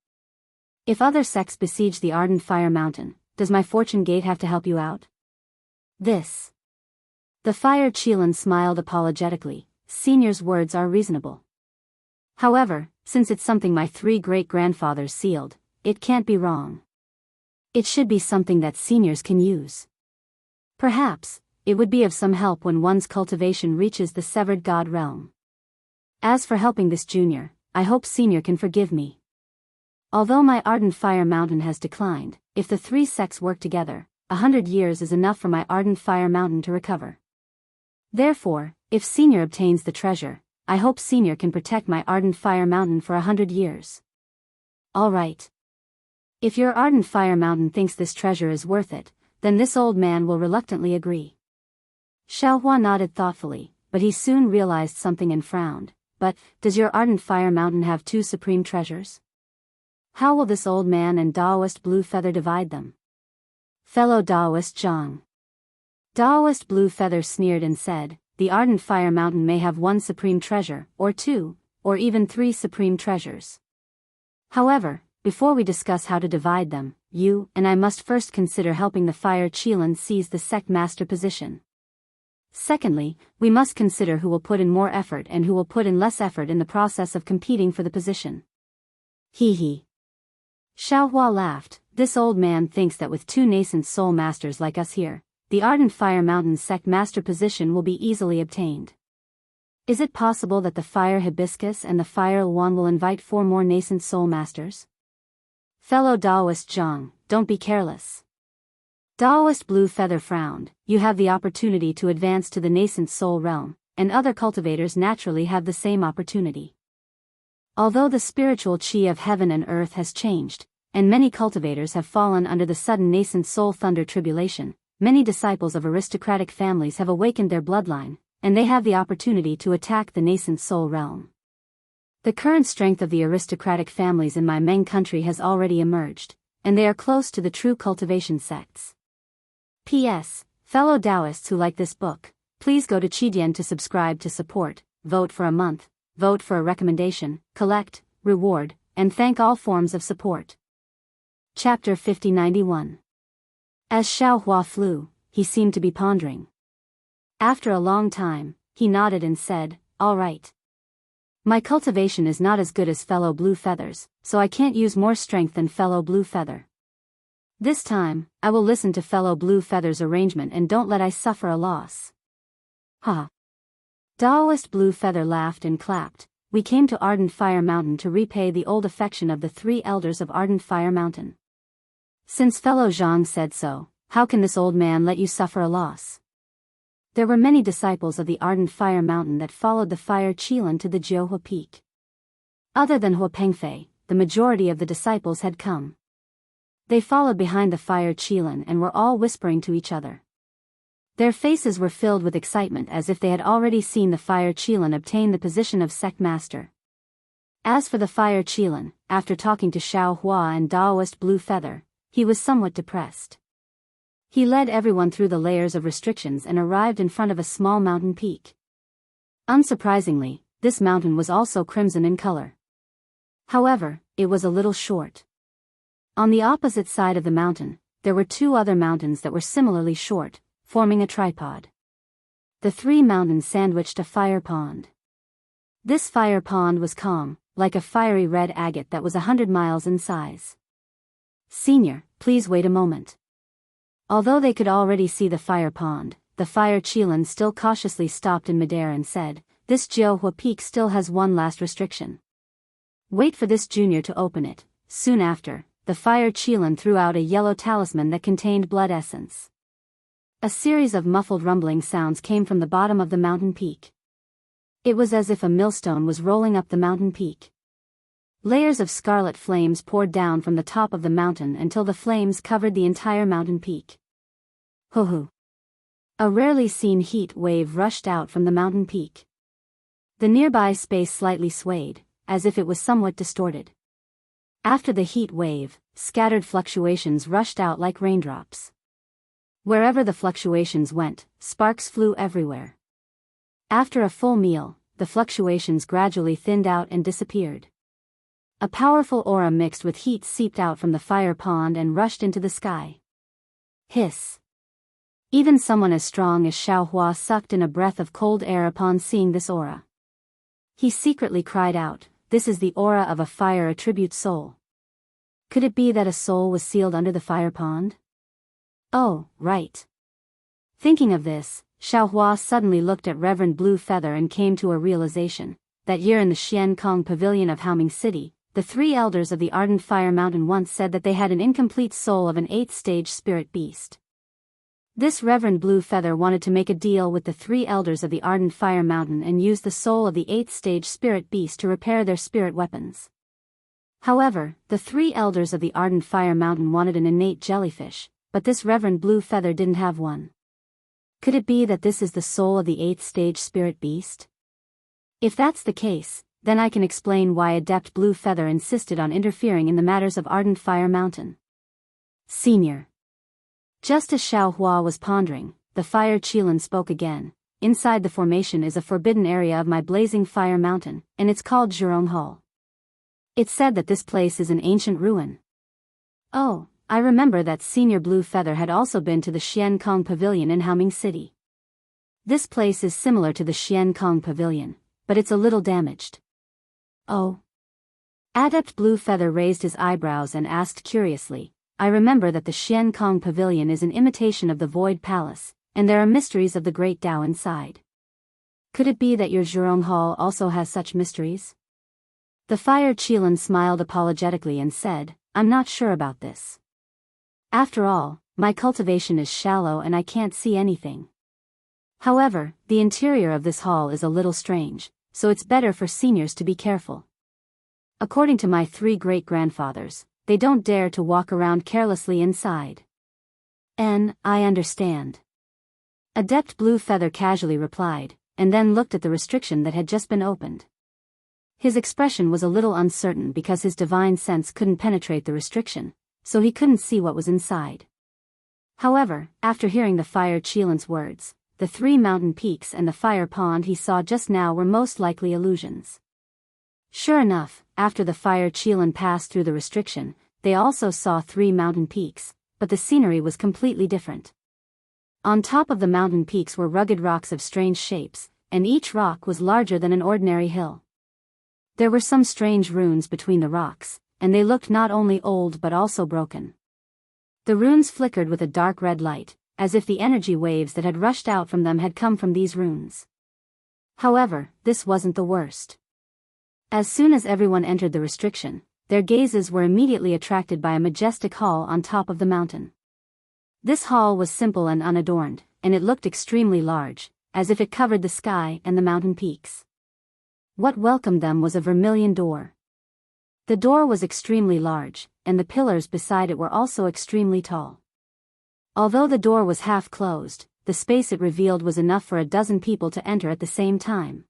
If other sects besiege the Ardent Fire Mountain, does my fortune gate have to help you out?" This. The Fire Qilin smiled apologetically. Senior's words are reasonable. However, since it's something my 3 great-grandfathers sealed, it can't be wrong. It should be something that seniors can use. Perhaps, it would be of some help when one's cultivation reaches the severed god realm. As for helping this junior, I hope senior can forgive me. Although my Ardent Fire Mountain has declined, if the 3 sects work together, 100 years is enough for my Ardent Fire Mountain to recover. Therefore, if senior obtains the treasure, I hope senior can protect my Ardent Fire Mountain for 100 years. All right. If your Ardent Fire Mountain thinks this treasure is worth it, then this old man will reluctantly agree. Xiaohua nodded thoughtfully, but he soon realized something and frowned. But, does your Ardent Fire Mountain have 2 supreme treasures? How will this old man and Daoist Blue Feather divide them? Fellow Daoist Zhang. Daoist Blue Feather sneered and said, the Ardent Fire Mountain may have 1 supreme treasure, or 2, or even 3 supreme treasures. However, before we discuss how to divide them, you and I must first consider helping the Fire Qilin seize the sect master position. Secondly, we must consider who will put in more effort and who will put in less effort in the process of competing for the position. Hee hee. Xiaohua laughed. This old man thinks that with 2 nascent soul masters like us here, the Ardent Fire Mountain sect master position will be easily obtained. Is it possible that the Fire Hibiscus and the Fire Yuan will invite 4 more nascent soul masters? Fellow Daoist Zhang, don't be careless. Daoist Blue Feather frowned. You have the opportunity to advance to the nascent soul realm, and other cultivators naturally have the same opportunity. Although the spiritual chi of heaven and earth has changed, and many cultivators have fallen under the sudden nascent soul thunder tribulation, many disciples of aristocratic families have awakened their bloodline, and they have the opportunity to attack the nascent soul realm. The current strength of the aristocratic families in my Meng country has already emerged, and they are close to the true cultivation sects. P.S. Fellow Daoists who like this book, please go to Qidian to subscribe to support, vote for a month, vote for a recommendation, collect, reward, and thank all forms of support. Chapter 5091. As Xiaohua flew, he seemed to be pondering. After a long time, he nodded and said, all right. My cultivation is not as good as fellow Blue Feathers, so I can't use more strength than fellow Blue Feather. This time, I will listen to fellow Blue Feather's arrangement and don't let I suffer a loss. Ha! Daoist Blue Feather laughed and clapped. We came to Ardent Fire Mountain to repay the old affection of the 3 elders of Ardent Fire Mountain. Since fellow Zhang said so, how can this old man let you suffer a loss? There were many disciples of the Ardent Fire Mountain that followed the Fire Qilin to the Jianghu Peak. Other than Hua Pengfei, the majority of the disciples had come. They followed behind the Fire Qilin and were all whispering to each other. Their faces were filled with excitement as if they had already seen the Fire Qilin obtain the position of sect master. As for the Fire Qilin, after talking to Xiao Hua and Daoist Blue Feather, he was somewhat depressed. He led everyone through the layers of restrictions and arrived in front of a small mountain peak. Unsurprisingly, this mountain was also crimson in color. However, it was a little short. On the opposite side of the mountain, there were 2 other mountains that were similarly short, forming a tripod. The 3 mountains sandwiched a fire pond. This fire pond was calm, like a fiery red agate that was 100 miles in size. Senior, please wait a moment. Although they could already see the fire pond, the Fire Qilin still cautiously stopped in midair and said, "This Jianghu Peak still has one last restriction. Wait for this junior to open it." Soon after, the Fire Qilin threw out a yellow talisman that contained blood essence. A series of muffled rumbling sounds came from the bottom of the mountain peak. It was as if a millstone was rolling up the mountain peak. Layers of scarlet flames poured down from the top of the mountain until the flames covered the entire mountain peak. Hoo-hoo! A rarely seen heat wave rushed out from the mountain peak. The nearby space slightly swayed, as if it was somewhat distorted. After the heat wave, scattered fluctuations rushed out like raindrops. Wherever the fluctuations went, sparks flew everywhere. After a full meal, the fluctuations gradually thinned out and disappeared. A powerful aura mixed with heat seeped out from the fire pond and rushed into the sky. Hiss! Even someone as strong as Xiao Hua sucked in a breath of cold air upon seeing this aura. He secretly cried out, "This is the aura of a fire attribute soul." Could it be that a soul was sealed under the fire pond? Oh, right. Thinking of this, Xiao Hua suddenly looked at Reverend Blue Feather and came to a realization. That year in the Xiankong Pavilion of Haoming City, the 3 elders of the Ardent Fire Mountain once said that they had an incomplete soul of an 8th-stage spirit beast. This Reverend Blue Feather wanted to make a deal with the 3 elders of the Ardent Fire Mountain and use the soul of the 8th-stage spirit beast to repair their spirit weapons. However, the 3 elders of the Ardent Fire Mountain wanted an innate jellyfish, but this Reverend Blue Feather didn't have one. Could it be that this is the soul of the 8th-stage spirit beast? If that's the case, then I can explain why Adept Blue Feather insisted on interfering in the matters of Ardent Fire Mountain. Senior. Just as Xiao Hua was pondering, the Fire Qilin spoke again. Inside the formation is a forbidden area of my blazing fire mountain, and it's called Zhurong Hall. It's said that this place is an ancient ruin. Oh, I remember that Senior Blue Feather had also been to the Xiankong Pavilion in Haoming City. This place is similar to the Xiankong Pavilion, but it's a little damaged. Oh. Adept Blue Feather raised his eyebrows and asked curiously, I remember that the Xiankong Pavilion is an imitation of the Void Palace, and there are mysteries of the Great Tao inside. Could it be that your Zhurong Hall also has such mysteries? The Fire Qilin smiled apologetically and said, I'm not sure about this. After all, my cultivation is shallow and I can't see anything. However, the interior of this hall is a little strange, so it's better for seniors to be careful. According to my 3 great-grandfathers, they don't dare to walk around carelessly inside. I understand. Adept Blue Feather casually replied, and then looked at the restriction that had just been opened. His expression was a little uncertain because his divine sense couldn't penetrate the restriction, so he couldn't see what was inside. However, after hearing the Fire Qilin's words, the 3 mountain peaks and the fire pond he saw just now were most likely illusions. Sure enough, after the Fire Qilin passed through the restriction, they also saw 3 mountain peaks, but the scenery was completely different. On top of the mountain peaks were rugged rocks of strange shapes, and each rock was larger than an ordinary hill. There were some strange runes between the rocks, and they looked not only old but also broken. The runes flickered with a dark red light, as if the energy waves that had rushed out from them had come from these runes. However, this wasn't the worst. As soon as everyone entered the restriction, their gazes were immediately attracted by a majestic hall on top of the mountain. This hall was simple and unadorned, and it looked extremely large, as if it covered the sky and the mountain peaks. What welcomed them was a vermilion door. The door was extremely large, and the pillars beside it were also extremely tall. Although the door was half closed, the space it revealed was enough for a dozen people to enter at the same time.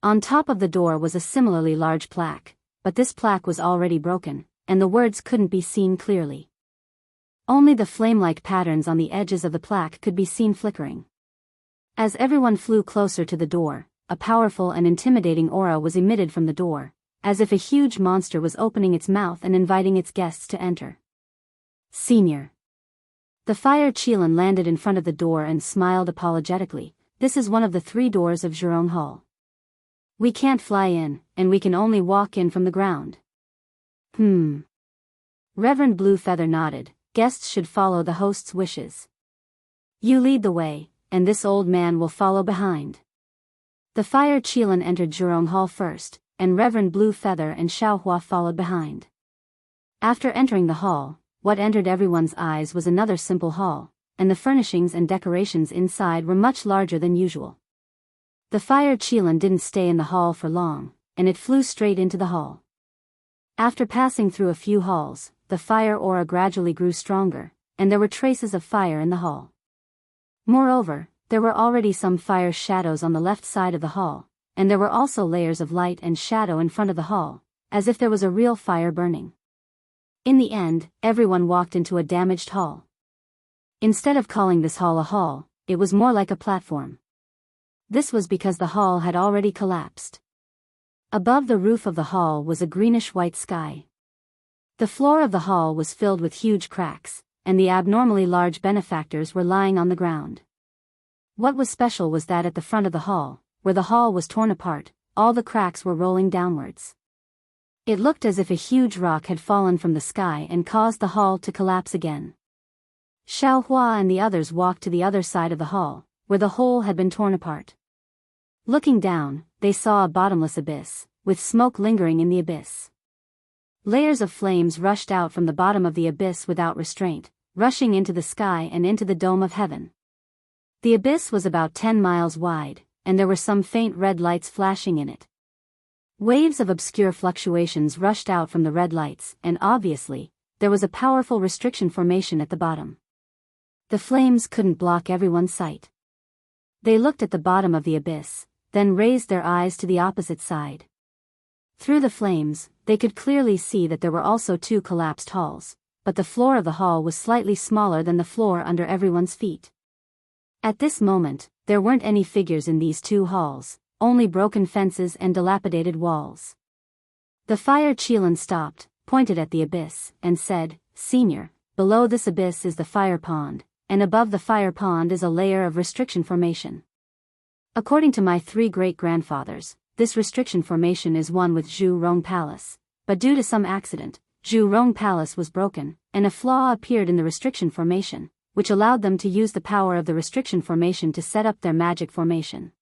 On top of the door was a similarly large plaque, but this plaque was already broken, and the words couldn't be seen clearly. Only the flame-like patterns on the edges of the plaque could be seen flickering. As everyone flew closer to the door, a powerful and intimidating aura was emitted from the door, as if a huge monster was opening its mouth and inviting its guests to enter. Senior. The fire Qilin landed in front of the door and smiled apologetically. This is one of the 3 doors of Zhurong Hall. We can't fly in, and we can only walk in from the ground. Reverend Blue Feather nodded. Guests should follow the host's wishes. You lead the way, and this old man will follow behind. The fire Qilin entered Zhurong Hall first, and Reverend Blue Feather and Xiaohua followed behind. After entering the hall, what entered everyone's eyes was another simple hall, and the furnishings and decorations inside were much larger than usual. The fire Qilin didn't stay in the hall for long, and it flew straight into the hall. After passing through a few halls, the fire aura gradually grew stronger, and there were traces of fire in the hall. Moreover, there were already some fire shadows on the left side of the hall, and there were also layers of light and shadow in front of the hall, as if there was a real fire burning. In the end, everyone walked into a damaged hall. Instead of calling this hall a hall, it was more like a platform. This was because the hall had already collapsed. Above the roof of the hall was a greenish-white sky. The floor of the hall was filled with huge cracks, and the abnormally large benefactors were lying on the ground. What was special was that at the front of the hall, where the hall was torn apart, all the cracks were rolling downwards. It looked as if a huge rock had fallen from the sky and caused the hall to collapse again. Xiaohua and the others walked to the other side of the hall, where the hole had been torn apart. Looking down, they saw a bottomless abyss, with smoke lingering in the abyss. Layers of flames rushed out from the bottom of the abyss without restraint, rushing into the sky and into the dome of heaven. The abyss was about 10 miles wide, and there were some faint red lights flashing in it. Waves of obscure fluctuations rushed out from the red lights, and obviously, there was a powerful restriction formation at the bottom. The flames couldn't block everyone's sight. They looked at the bottom of the abyss, then raised their eyes to the opposite side. Through the flames, they could clearly see that there were also 2 collapsed halls, but the floor of the hall was slightly smaller than the floor under everyone's feet. At this moment, there weren't any figures in these 2 halls, only broken fences and dilapidated walls. The fire Qilin stopped, pointed at the abyss, and said, Senior, below this abyss is the fire pond, and above the fire pond is a layer of restriction formation. According to my 3 great-grandfathers, this restriction formation is one with Zhurong Palace, but due to some accident, Zhurong Palace was broken, and a flaw appeared in the restriction formation, which allowed them to use the power of the restriction formation to set up their magic formation.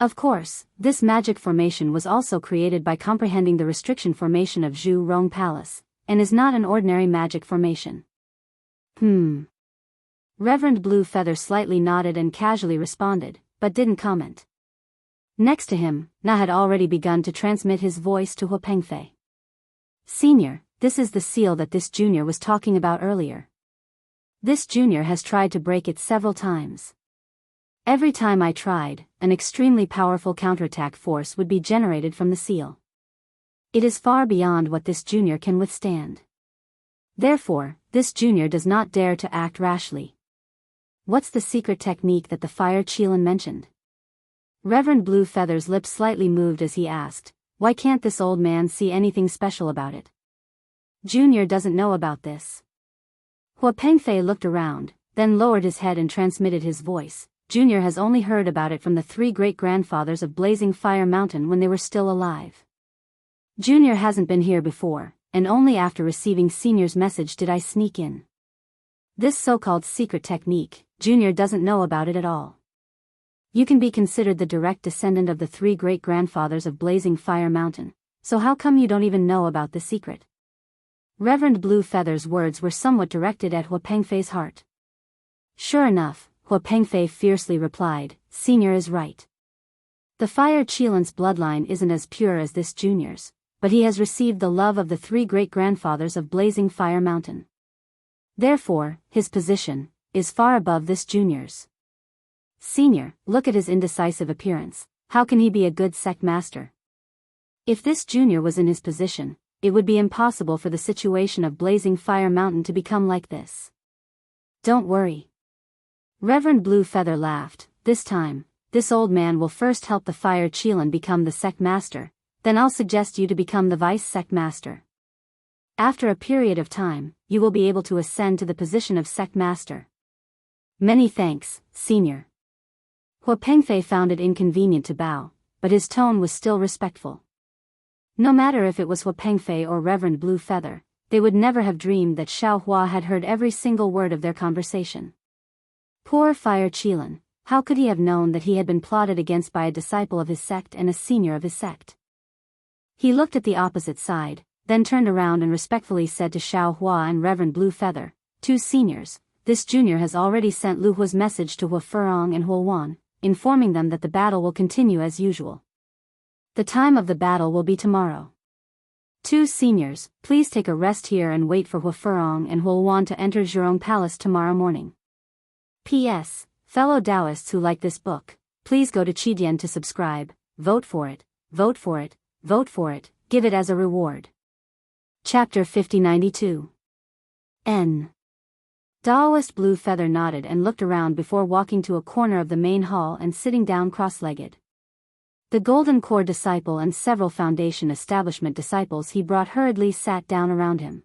Of course, this magic formation was also created by comprehending the restriction formation of Zhurong Palace, and is not an ordinary magic formation. Reverend Blue Feather slightly nodded and casually responded, but didn't comment. Next to him, Na had already begun to transmit his voice to Huapengfei. Senior, this is the seal that this junior was talking about earlier. This junior has tried to break it several times. Every time I tried, an extremely powerful counterattack force would be generated from the seal. It is far beyond what this junior can withstand. Therefore, this junior does not dare to act rashly. What's the secret technique that the fire Qilin mentioned? Reverend Blue Feather's lips slightly moved as he asked, why can't this old man see anything special about it? Junior doesn't know about this. Huapengfei looked around, then lowered his head and transmitted his voice. Junior has only heard about it from the 3 great-grandfathers of Blazing Fire Mountain when they were still alive. Junior hasn't been here before, and only after receiving Senior's message did I sneak in. This so-called secret technique, Junior doesn't know about it at all. You can be considered the direct descendant of the 3 great-grandfathers of Blazing Fire Mountain, so how come you don't even know about the secret? Reverend Blue Feather's words were somewhat directed at Hua Pengfei's heart. Sure enough, Hua Pengfei fiercely replied, Senior is right. The Fire Qilan's bloodline isn't as pure as this Junior's, but he has received the love of the 3 great-grandfathers of Blazing Fire Mountain. Therefore, his position is far above this Junior's. Senior, look at his indecisive appearance. How can he be a good sect master? If this Junior was in his position, it would be impossible for the situation of Blazing Fire Mountain to become like this. Don't worry. Reverend Blue Feather laughed. This time, this old man will first help the Fire Qilan become the sect master, then I'll suggest you to become the vice sect master. After a period of time, you will be able to ascend to the position of sect master. Many thanks, Senior. Hua Pengfei found it inconvenient to bow, but his tone was still respectful. No matter if it was Hua Pengfei or Reverend Blue Feather, they would never have dreamed that Xiao Hua had heard every single word of their conversation. Poor Fire Qilan, how could he have known that he had been plotted against by a disciple of his sect and a senior of his sect? He looked at the opposite side, then turned around and respectfully said to Xiao Hua and Reverend Blue Feather, 2 seniors, this Junior has already sent Lu Hua's message to Hua Furong and Hua Wan, informing them that the battle will continue as usual. The time of the battle will be tomorrow. 2 seniors, please take a rest here and wait for Hua Furong and Hua Wan to enter Zhurong Palace tomorrow morning. P.S. Fellow Daoists who like this book, please go to Qidian to subscribe, vote for it, vote for it, vote for it, give it as a reward. Chapter 5092. N. Daoist Blue Feather nodded and looked around before walking to a corner of the main hall and sitting down cross-legged. The Golden Core disciple and several Foundation Establishment disciples he brought hurriedly sat down around him.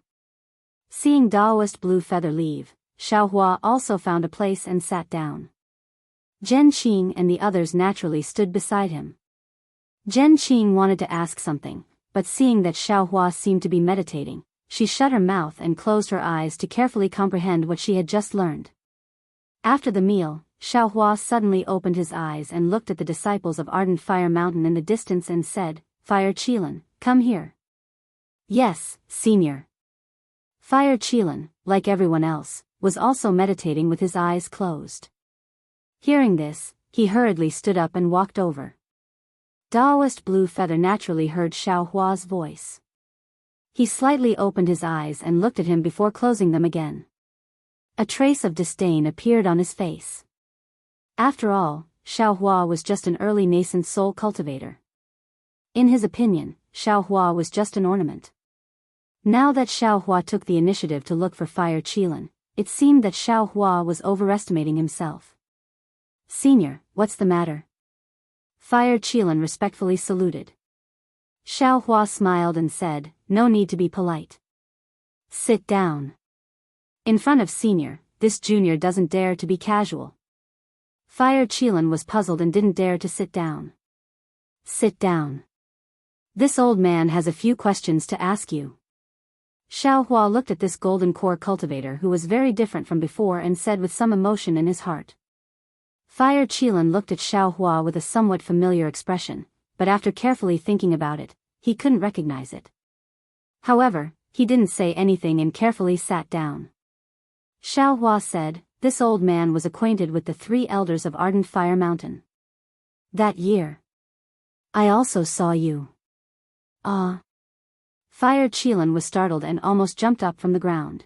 Seeing Daoist Blue Feather leave, Xiao Hua also found a place and sat down. Zhen Qing and the others naturally stood beside him. Zhen Qing wanted to ask something, but seeing that Xiao Hua seemed to be meditating, she shut her mouth and closed her eyes to carefully comprehend what she had just learned. After the meal, Xiao Hua suddenly opened his eyes and looked at the disciples of Ardent Fire Mountain in the distance and said, Fire Qilan, come here. Yes, Senior. Fire Qilan, like everyone else, was also meditating with his eyes closed. Hearing this, he hurriedly stood up and walked over. Daoist Blue Feather naturally heard Xiao Hua's voice. He slightly opened his eyes and looked at him before closing them again. A trace of disdain appeared on his face. After all, Xiao Hua was just an early nascent soul cultivator. In his opinion, Xiao Hua was just an ornament. Now that Xiao Hua took the initiative to look for Fire Qilan, it seemed that Xiao Hua was overestimating himself. Senior, what's the matter? Fire Qilan respectfully saluted. Xiao Hua smiled and said, no need to be polite. Sit down. In front of Senior, this Junior doesn't dare to be casual. Fire Qilan was puzzled and didn't dare to sit down. Sit down. This old man has a few questions to ask you. Xiao Hua looked at this golden core cultivator who was very different from before and said with some emotion in his heart. Fire Qilan looked at Xiao Hua with a somewhat familiar expression, but after carefully thinking about it, he couldn't recognize it. However, he didn't say anything and carefully sat down. Xiao Hua said, this old man was acquainted with the 3 elders of Ardent Fire Mountain. That year. I also saw you. Ah. Fire Qilan was startled and almost jumped up from the ground.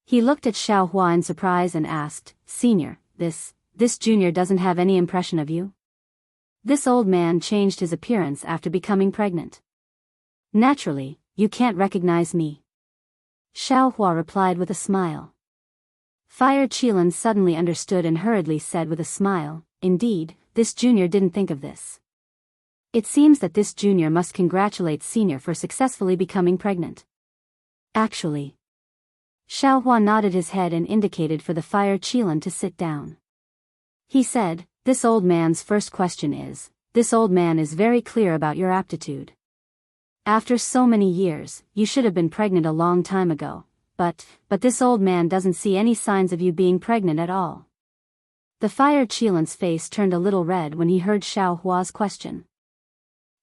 He looked at Xiao Hua in surprise and asked, Senior, this Junior doesn't have any impression of you? This old man changed his appearance after becoming pregnant. Naturally, you can't recognize me. Xiao Hua replied with a smile. Fire Qilan suddenly understood and hurriedly said with a smile, indeed, this Junior didn't think of this. It seems that this Junior must congratulate Senior for successfully becoming pregnant. Actually. Xiao Hua nodded his head and indicated for the Fire Qilan to sit down. He said, this old man's first question is, this old man is very clear about your aptitude. After so many years, you should have been pregnant a long time ago, but this old man doesn't see any signs of you being pregnant at all. The Fire Qilan's face turned a little red when he heard Xiao Hua's question.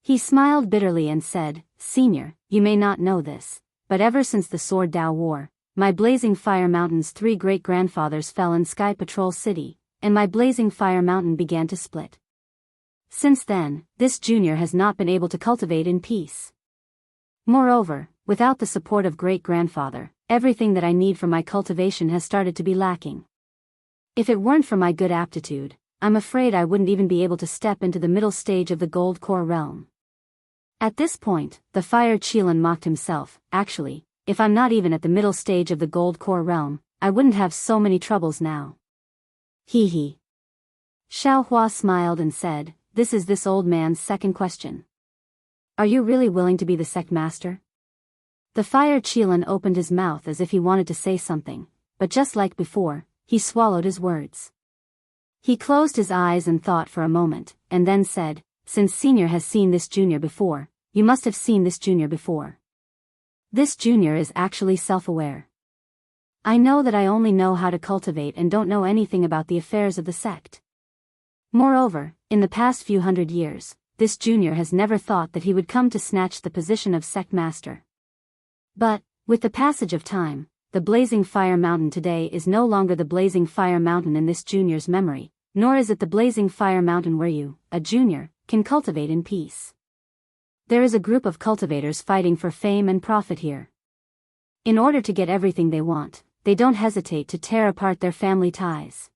He smiled bitterly and said, Senior, you may not know this, but ever since the Sword Dao War, my Blazing Fire Mountain's 3 great-grandfathers fell in Sky Patrol City, and my Blazing Fire Mountain began to split. Since then, this junior has not been able to cultivate in peace. Moreover, without the support of great-grandfather, everything that I need for my cultivation has started to be lacking. If it weren't for my good aptitude, I'm afraid I wouldn't even be able to step into the middle stage of the Gold Core realm. At this point, the Fire Qilan mocked himself. Actually, if I'm not even at the middle stage of the Gold Core realm, I wouldn't have so many troubles now. Hee hee. Xiao Hua smiled and said, This is this old man's second question. Are you really willing to be the sect master? The Fire Qilan opened his mouth as if he wanted to say something, but just like before, he swallowed his words. He closed his eyes and thought for a moment, and then said, Since Senior has seen this junior before, you must have seen this junior before. This junior is actually self-aware. I know that I only know how to cultivate and don't know anything about the affairs of the sect. Moreover, in the past few hundred years, this junior has never thought that he would come to snatch the position of sect master. But, with the passage of time, the Blazing Fire Mountain today is no longer the Blazing Fire Mountain in this junior's memory, nor is it the Blazing Fire Mountain where you, a junior, can cultivate in peace. There is a group of cultivators fighting for fame and profit here. In order to get everything they want, they don't hesitate to tear apart their family ties.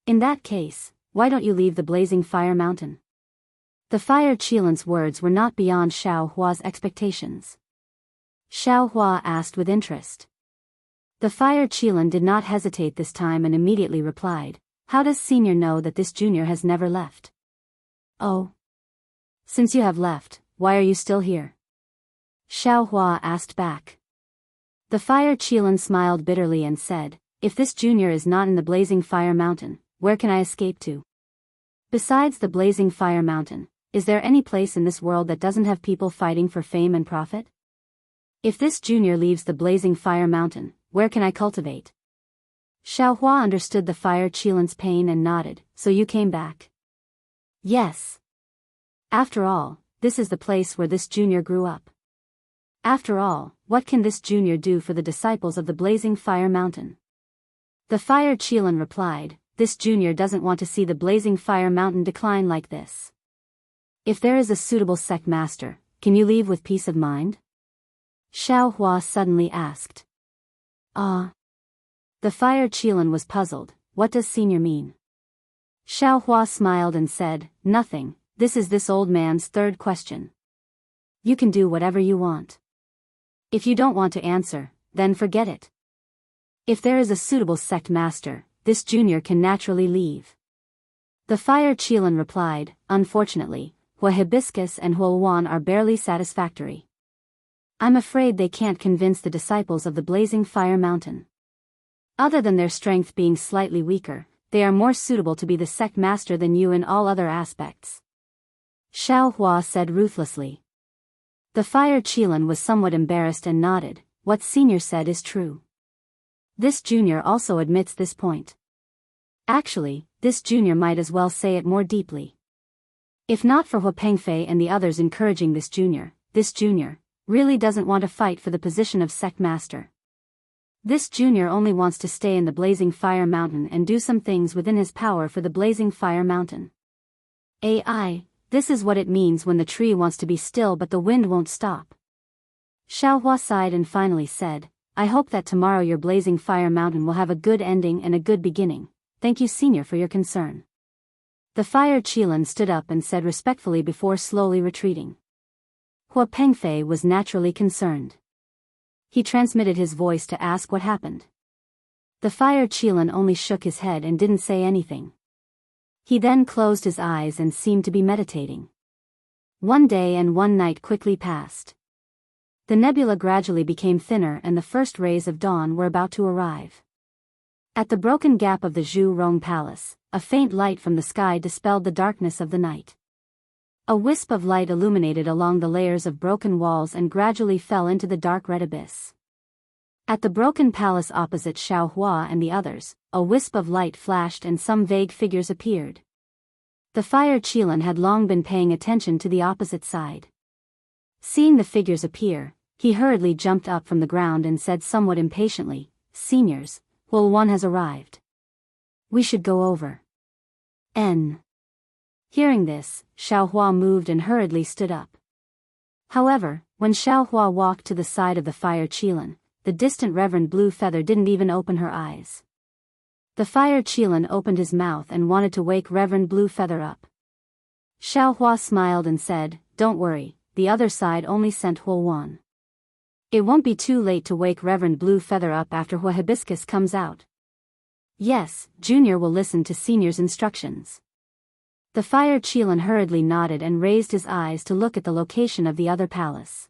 In that case, why don't you leave the Blazing Fire Mountain? The Fire Qilan's words were not beyond Xiao Hua's expectations. Xiao Hua asked with interest. The Fire Qilan did not hesitate this time and immediately replied, How does Senior know that this junior has never left? Oh. Since you have left, why are you still here? Xiao Hua asked back. The Fire Qilan smiled bitterly and said, If this junior is not in the Blazing Fire Mountain, where can I escape to? Besides the Blazing Fire Mountain, is there any place in this world that doesn't have people fighting for fame and profit? If this junior leaves the Blazing Fire Mountain, where can I cultivate? Xiao Hua understood the Fire Qilan's pain and nodded, So you came back? Yes. After all, this is the place where this junior grew up. After all, what can this junior do for the disciples of the Blazing Fire Mountain? The Fire Qilan replied, This junior doesn't want to see the Blazing Fire Mountain decline like this. If there is a suitable sect master, can you leave with peace of mind? Xiao Hua suddenly asked. The Fire Qilan was puzzled. What does Senior mean? Xiao Hua smiled and said, Nothing, this is this old man's third question. You can do whatever you want. If you don't want to answer, then forget it. If there is a suitable sect master, this junior can naturally leave. The Fire Qilan replied, Unfortunately, Hua Hibiscus and Hua Wan are barely satisfactory. I'm afraid they can't convince the disciples of the Blazing Fire Mountain. Other than their strength being slightly weaker, they are more suitable to be the sect master than you in all other aspects. Xiao Hua said ruthlessly. The Fire Qilan was somewhat embarrassed and nodded. What Senior said is true. This junior also admits this point. Actually, this junior might as well say it more deeply. If not for Hua Pengfei and the others encouraging this junior really doesn't want to fight for the position of sect master. This junior only wants to stay in the Blazing Fire Mountain and do some things within his power for the Blazing Fire Mountain. AI, this is what it means when the tree wants to be still but the wind won't stop. Xiao Hua sighed and finally said, I hope that tomorrow your Blazing Fire Mountain will have a good ending and a good beginning. Thank you, Senior, for your concern. The Fire Qilan stood up and said respectfully before slowly retreating. Hua Pengfei was naturally concerned. He transmitted his voice to ask what happened. The Fire Qilan only shook his head and didn't say anything. He then closed his eyes and seemed to be meditating. One day and one night quickly passed. The nebula gradually became thinner and the first rays of dawn were about to arrive. At the broken gap of the Zhu Rong Palace, a faint light from the sky dispelled the darkness of the night. A wisp of light illuminated along the layers of broken walls and gradually fell into the dark red abyss. At the broken palace opposite Xiaohua and the others, a wisp of light flashed and some vague figures appeared. The fire Qilin had long been paying attention to the opposite side. Seeing the figures appear, he hurriedly jumped up from the ground and said somewhat impatiently, "Seniors, Huo has arrived. We should go over." Hearing this, Xiaohua moved and hurriedly stood up. However, when Xiaohua walked to the side of the fire Qilin, the distant Reverend Blue Feather didn't even open her eyes. The fire Qilin opened his mouth and wanted to wake Reverend Blue Feather up. Xiaohua smiled and said, "Don't worry, the other side only sent Huo. It won't be too late to wake Reverend Blue Feather up after Hua Hibiscus comes out." "Yes, Junior will listen to Senior's instructions." The fire Qilin hurriedly nodded and raised his eyes to look at the location of the other palace.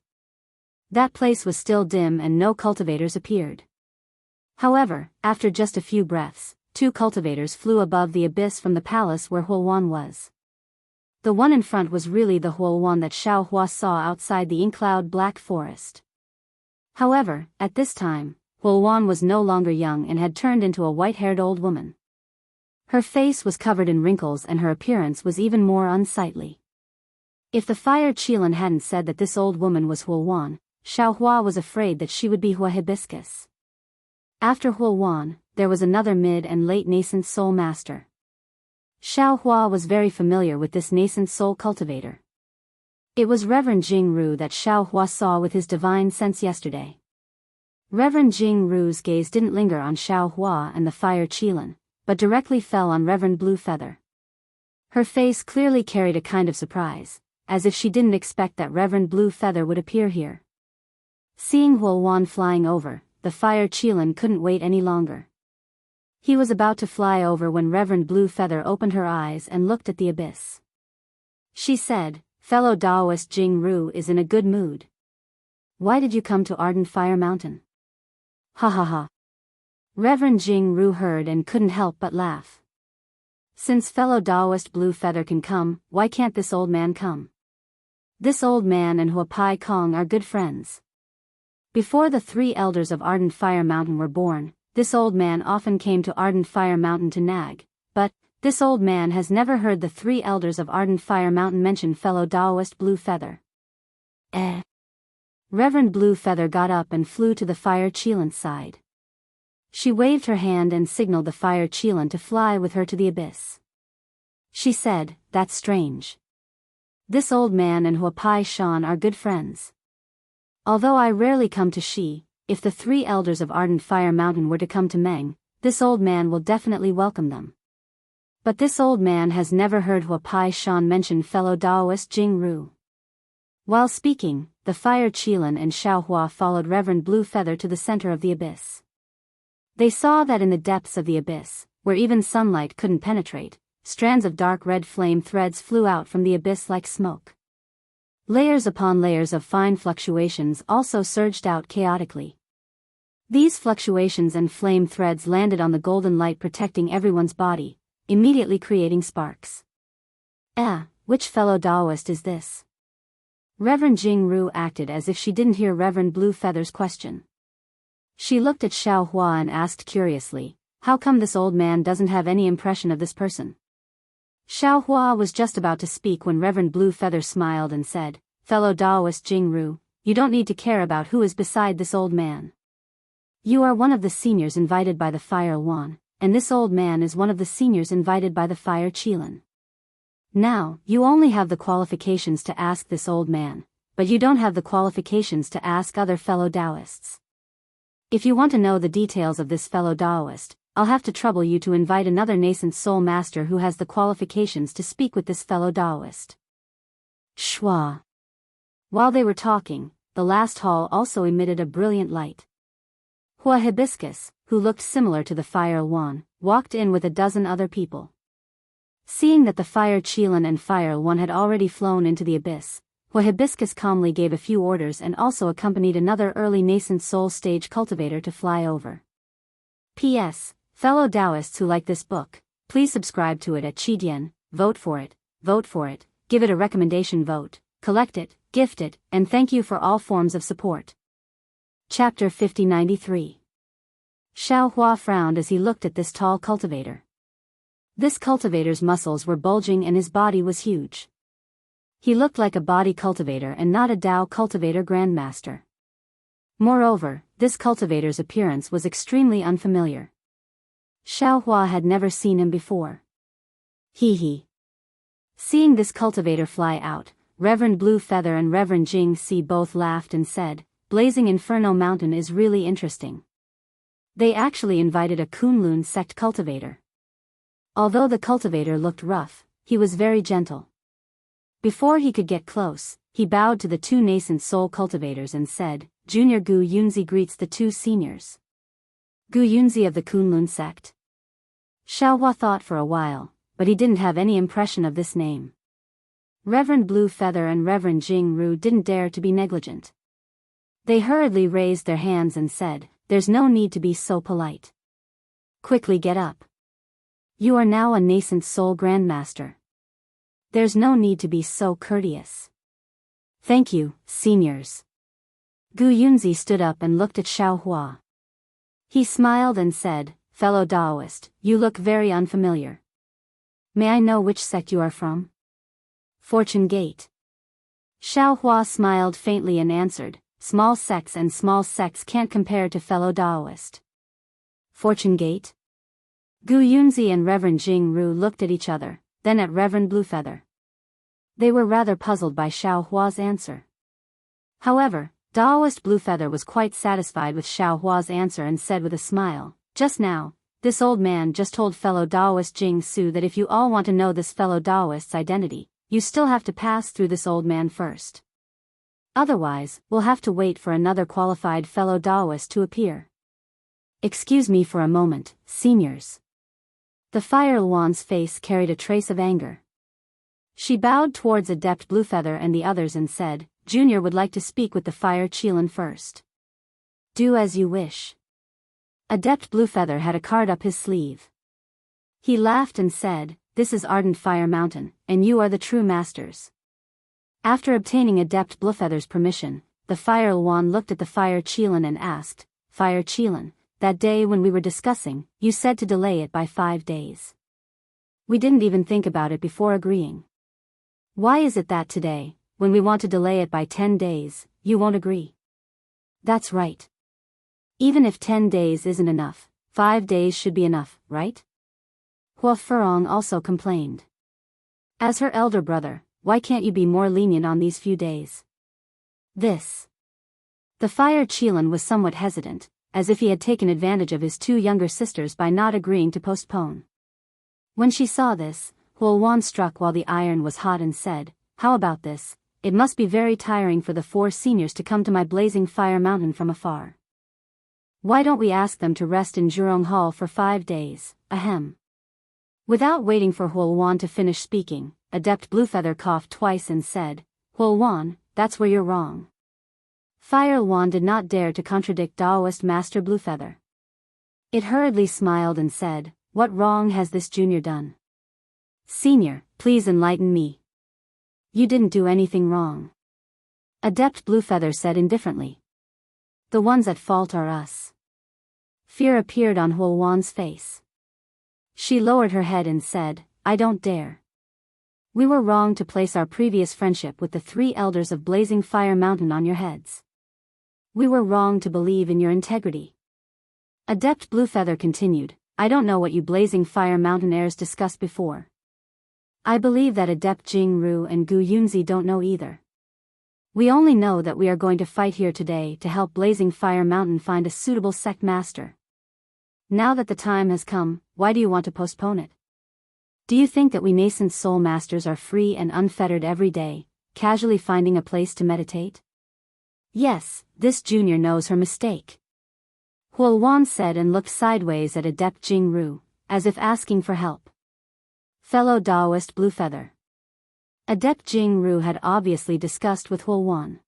That place was still dim and no cultivators appeared. However, after just a few breaths, 2 cultivators flew above the abyss from the palace where Huo was. The one in front was really the Huo that Xiaohua saw outside the ink-cloud black forest. However, at this time, Huo was no longer young and had turned into a white-haired old woman. Her face was covered in wrinkles and her appearance was even more unsightly. If the fire Qilin hadn't said that this old woman was Huo, Xiaohua was afraid that she would be Hua Hibiscus. After Huo, there was another mid and late nascent soul master. Xiaohua was very familiar with this nascent soul cultivator. It was Reverend Jianghu that Xiaohua saw with his divine sense yesterday. Reverend Jianghu's gaze didn't linger on Xiaohua and the fire Qilin, but directly fell on Reverend Blue Feather. Her face clearly carried a kind of surprise, as if she didn't expect that Reverend Blue Feather would appear here. Seeing Huo flying over, the fire Qilin couldn't wait any longer. He was about to fly over when Reverend Blue Feather opened her eyes and looked at the abyss. She said, "Fellow Daoist Jianghu is in a good mood. Why did you come to Ardent Fire Mountain?" "Ha ha ha." Reverend Jianghu heard and couldn't help but laugh. "Since fellow Daoist Blue Feather can come, why can't this old man come? This old man and Hua Pai Kong are good friends. Before the 3 elders of Ardent Fire Mountain were born, this old man often came to Ardent Fire Mountain to nag, but this old man has never heard the 3 elders of Ardent Fire Mountain mention fellow Daoist Blue Feather." Reverend Blue Feather got up and flew to the fire Qilin's side. She waved her hand and signaled the fire Qilin to fly with her to the abyss. She said, "That's strange. This old man and Hua Pai Shan are good friends. Although I rarely come to Shi, if the 3 elders of Ardent Fire Mountain were to come to Meng, this old man will definitely welcome them. But this old man has never heard Hua Pai Shan mention fellow Daoist Jianghu." While speaking, the fire Qilin and Xiaohua followed Reverend Blue Feather to the center of the abyss. They saw that in the depths of the abyss, where even sunlight couldn't penetrate, strands of dark red flame threads flew out from the abyss like smoke. Layers upon layers of fine fluctuations also surged out chaotically. These fluctuations and flame threads landed on the golden light protecting everyone's body, immediately creating sparks. Which fellow Daoist is this?" Reverend Jianghu acted as if she didn't hear Reverend Blue Feather's question. She looked at Xiaohua and asked curiously, "How come this old man doesn't have any impression of this person?" Xiaohua was just about to speak when Reverend Blue Feather smiled and said, "Fellow Daoist Jianghu, you don't need to care about who is beside this old man. You are one of the seniors invited by the fire Wan, and this old man is one of the seniors invited by the fire Qilin. Now, you only have the qualifications to ask this old man, but you don't have the qualifications to ask other fellow Daoists. If you want to know the details of this fellow Daoist, I'll have to trouble you to invite another nascent soul master who has the qualifications to speak with this fellow Daoist." Shwa. While they were talking, the last hall also emitted a brilliant light. Hua Hibiscus, who looked similar to the fire Wan, walked in with a dozen other people. Seeing that the fire Qilin and fire Wan had already flown into the abyss, Hua Hibiscus calmly gave a few orders and also accompanied another early nascent soul stage cultivator to fly over. P.S. Fellow Daoists who like this book, please subscribe to it at Qidian, vote for it, give it a recommendation vote, collect it, gift it, and thank you for all forms of support. Chapter 5093. Xiao Hua frowned as he looked at this tall cultivator. This cultivator's muscles were bulging and his body was huge. He looked like a body cultivator and not a Dao cultivator grandmaster. Moreover, this cultivator's appearance was extremely unfamiliar. Xiao Hua had never seen him before. Hee. Seeing this cultivator fly out, Reverend Blue Feather and Reverend Jiangxi both laughed and said, "Blazing Inferno Mountain is really interesting." They actually invited a Kunlun sect cultivator. Although the cultivator looked rough, he was very gentle. Before he could get close, he bowed to the two nascent soul cultivators and said, "Junior Gu Yunzi greets the two seniors." Gu Yunzi of the Kunlun sect? Xiao Hua thought for a while, but he didn't have any impression of this name. Reverend Blue Feather and Reverend Jingru didn't dare to be negligent. They hurriedly raised their hands and said, "There's no need to be so polite. Quickly get up. You are now a nascent soul grandmaster. There's no need to be so courteous." "Thank you, seniors." Gu Yunzi stood up and looked at Xiao Hua. He smiled and said, "Fellow Daoist, you look very unfamiliar. May I know which sect you are from?" "Fortune Gate." Xiao Hua smiled faintly and answered, "Small sects can't compare to fellow Daoist." "Fortune Gate?" Gu Yunzi and Reverend Jingru looked at each other, then at Reverend Bluefeather. They were rather puzzled by Xiao Hua's answer. However, Daoist Bluefeather was quite satisfied with Xiao Hua's answer and said with a smile, "Just now, this old man just told fellow Daoist Jing Su that if you all want to know this fellow Daoist's identity, you still have to pass through this old man first. Otherwise, we'll have to wait for another qualified fellow Daoist to appear. Excuse me for a moment, seniors." The Fire Luan's face carried a trace of anger. She bowed towards Adept Bluefeather and the others and said, "Junior would like to speak with the Fire Qilin first." "Do as you wish." Adept Bluefeather had a card up his sleeve. He laughed and said, "This is Ardent Fire Mountain, and you are the true masters." After obtaining Adept Bluefeather's permission, the Fire Luan looked at the Fire Qilin and asked, "Fire Qilin, that day when we were discussing, you said to delay it by 5 days. We didn't even think about it before agreeing. Why is it that today, when we want to delay it by 10 days, you won't agree?" "That's right. Even if 10 days isn't enough, 5 days should be enough, right?" Hua Furong also complained. "As her elder brother, why can't you be more lenient on these few days?" The Fire Qilin was somewhat hesitant, as if he had taken advantage of his two younger sisters by not agreeing to postpone. When she saw this, Huoluan struck while the iron was hot and said, "How about this? It must be very tiring for the 4 seniors to come to my blazing fire mountain from afar. Why don't we ask them to rest in Zhurong Hall for 5 days, ahem." Without waiting for Huoluan to finish speaking, Adept Bluefeather coughed twice and said, "Huoluan, that's where you're wrong." Fire Luan did not dare to contradict Daoist Master Bluefeather. It hurriedly smiled and said, "What wrong has this junior done? Senior, please enlighten me." "You didn't do anything wrong," Adept Bluefeather said indifferently. "The ones at fault are us." Fear appeared on Huoluan's face. She lowered her head and said, "I don't dare. We were wrong to place our previous friendship with the 3 elders of Blazing Fire Mountain on your heads. We were wrong to believe in your integrity." Adept Bluefeather continued, "I don't know what you Blazing Fire Mountain heirs discussed before. I believe that Adept Jingru and Gu Yunzi don't know either. We only know that we are going to fight here today to help Blazing Fire Mountain find a suitable sect master. Now that the time has come, why do you want to postpone it? Do you think that we nascent soul masters are free and unfettered every day, casually finding a place to meditate?" "Yes, this junior knows her mistake," Huoluan said and looked sideways at Adept Jingru, as if asking for help. "Fellow Daoist Bluefeather." Adept Jingru had obviously discussed with Huoluan.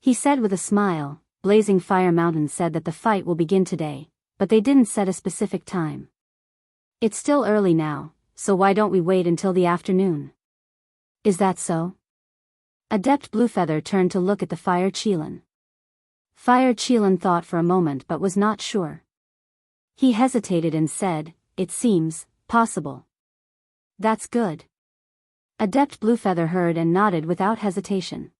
He said with a smile, "Blazing Fire Mountain said that the fight will begin today, but they didn't set a specific time. It's still early now, so why don't we wait until the afternoon?" "Is that so?" Adept Bluefeather turned to look at the Fire Qilin. Fire Qilin thought for a moment but was not sure. He hesitated and said, "It seems possible." "That's good." Adept Bluefeather heard and nodded without hesitation.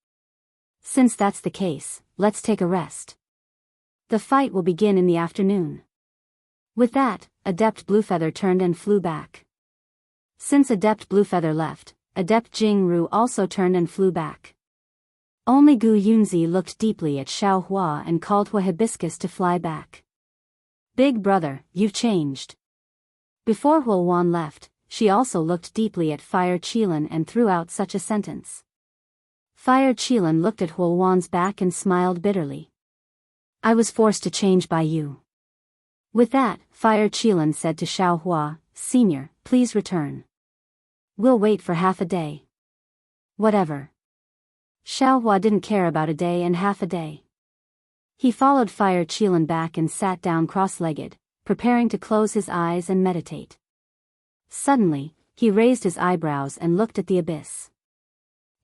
"Since that's the case, let's take a rest. The fight will begin in the afternoon." With that, Adept Bluefeather turned and flew back. Since Adept Bluefeather left, Adept Jianghu also turned and flew back. Only Gu Yunzi looked deeply at Xiao Hua and called Hua Hibiscus to fly back. "Big brother, you've changed." Before Huan left, she also looked deeply at Fire Qilin and threw out such a sentence. Fire Qilin looked at Huan's back and smiled bitterly. "I was forced to change by you." With that, Fire Qilin said to Xiao Hua, "Senior, please return. We'll wait for half a day." "Whatever." Xiao Hua didn't care about a day and half a day. He followed Fire Qilin back and sat down cross-legged, preparing to close his eyes and meditate. Suddenly, he raised his eyebrows and looked at the abyss.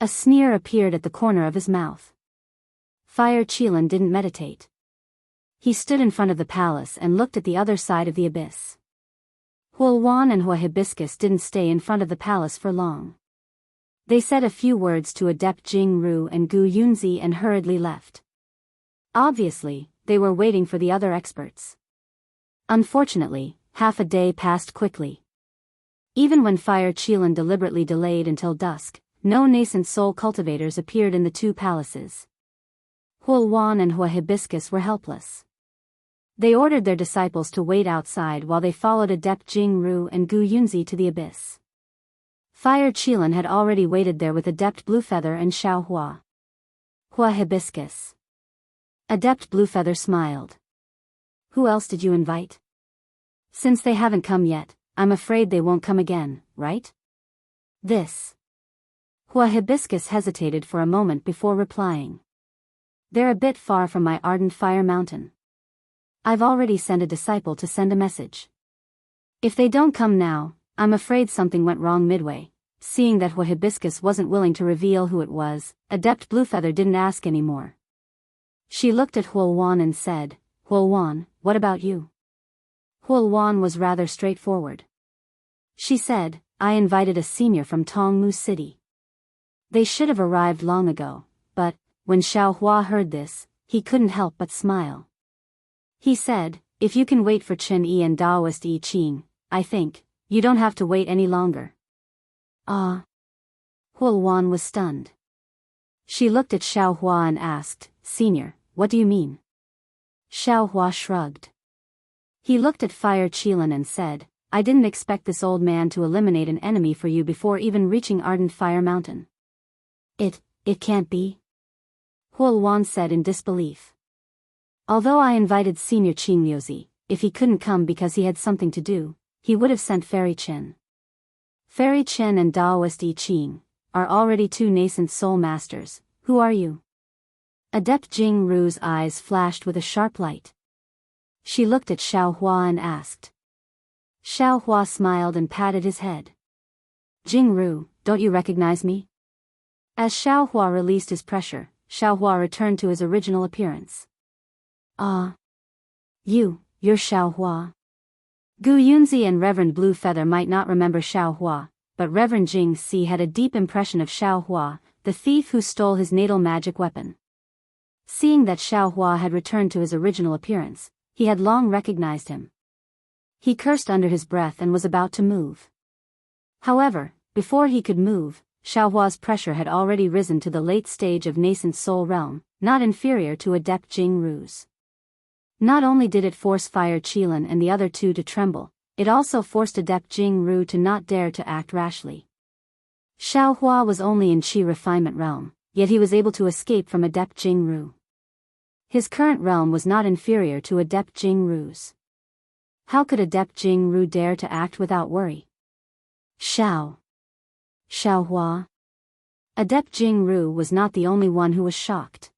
A sneer appeared at the corner of his mouth. Fire Qilin didn't meditate. He stood in front of the palace and looked at the other side of the abyss. Huan and Hua Hibiscus didn't stay in front of the palace for long. They said a few words to Adept Jingru and Gu Yunzi and hurriedly left. Obviously, they were waiting for the other experts. Unfortunately, half a day passed quickly. Even when Fire Qilin deliberately delayed until dusk, no nascent soul cultivators appeared in the two palaces. Huan and Hua Hibiscus were helpless. They ordered their disciples to wait outside while they followed Adept Jingru and Gu Yunzi to the abyss. Fire Qilin had already waited there with Adept Bluefeather and Xiao Hua. Hua Hibiscus. Adept Bluefeather smiled. "Who else did you invite? Since they haven't come yet, I'm afraid they won't come again, right?" "This." Hua Hibiscus hesitated for a moment before replying. "They're a bit far from my ardent fire mountain. I've already sent a disciple to send a message. If they don't come now, I'm afraid something went wrong midway." Seeing that Hua Hibiscus wasn't willing to reveal who it was, Adept Bluefeather didn't ask anymore. She looked at Huan and said, "Huan, what about you?" Huan was rather straightforward. She said, "I invited a senior from Tongmu City. They should have arrived long ago," but, when Xiao Hua heard this, he couldn't help but smile. He said, "If you can wait for Chen Yi and Daoist Yi Qing, I think, you don't have to wait any longer." "Ah." Huan was stunned. She looked at Xiao Hua and asked, "Senior, what do you mean?" Xiao Hua shrugged. He looked at Fire Qilin and said, "I didn't expect this old man to eliminate an enemy for you before even reaching Ardent Fire Mountain." It can't be." Huan said in disbelief. "Although I invited Senior Qingliuzi, if he couldn't come because he had something to do, he would have sent Fairy Chen. Fairy Chen and Daoist Yi Qing are already two nascent soul masters. Who are you?" Adept Jingru's eyes flashed with a sharp light. She looked at Xiao Hua and asked. Xiao Hua smiled and patted his head. "Jingru, don't you recognize me?" As Xiao Hua released his pressure, Xiao Hua returned to his original appearance. "Ah. You're Xiao Hua." Gu Yunzi and Reverend Bluefeather might not remember Xiao Hua, but Reverend Jing Si had a deep impression of Xiao Hua, the thief who stole his natal magic weapon. Seeing that Xiao Hua had returned to his original appearance, he had long recognized him. He cursed under his breath and was about to move. However, before he could move, Xiao Hua's pressure had already risen to the late stage of nascent soul realm, not inferior to Adept Jingru's. Not only did it force Fire Qilin and the other two to tremble, it also forced Adept Jingru to not dare to act rashly. Xiao Hua was only in Qi refinement realm, yet he was able to escape from Adept Jingru. His current realm was not inferior to Adept Jingru's. How could Adept Jingru dare to act without worry? Xiao Hua. Adept Jingru was not the only one who was shocked.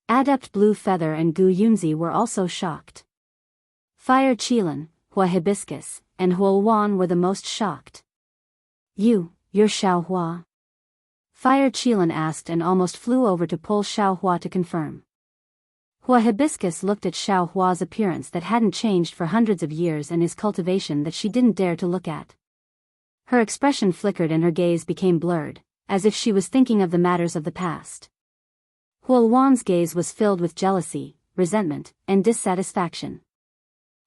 Adept Bluefeather and Gu Yunzi were also shocked. Fire Qilin, Hua Hibiscus, and Huan were the most shocked. You're Xiao Hua?" Fire Qilin asked and almost flew over to pull Xiao Hua to confirm. Hua Hibiscus looked at Xiao Hua's appearance that hadn't changed for hundreds of years and his cultivation that she didn't dare to look at. Her expression flickered and her gaze became blurred, as if she was thinking of the matters of the past. Hua Wan's gaze was filled with jealousy, resentment, and dissatisfaction.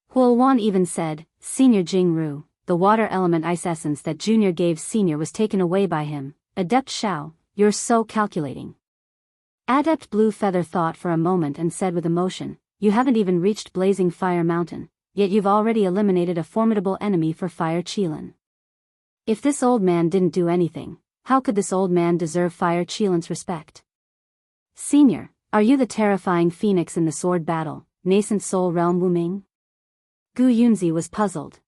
Hua Wan even said, "Senior Jingru, the water element ice essence that Junior gave Senior was taken away by him. Adept Xiao, you're so calculating." Adept Blue Feather thought for a moment and said with emotion, "You haven't even reached Blazing Fire Mountain, yet you've already eliminated a formidable enemy for Fire Qilin. If this old man didn't do anything, how could this old man deserve Fire Qilin's respect? Senior, are you the terrifying phoenix in the sword battle, nascent soul realm Wu Ming?" Gu Yunzi was puzzled.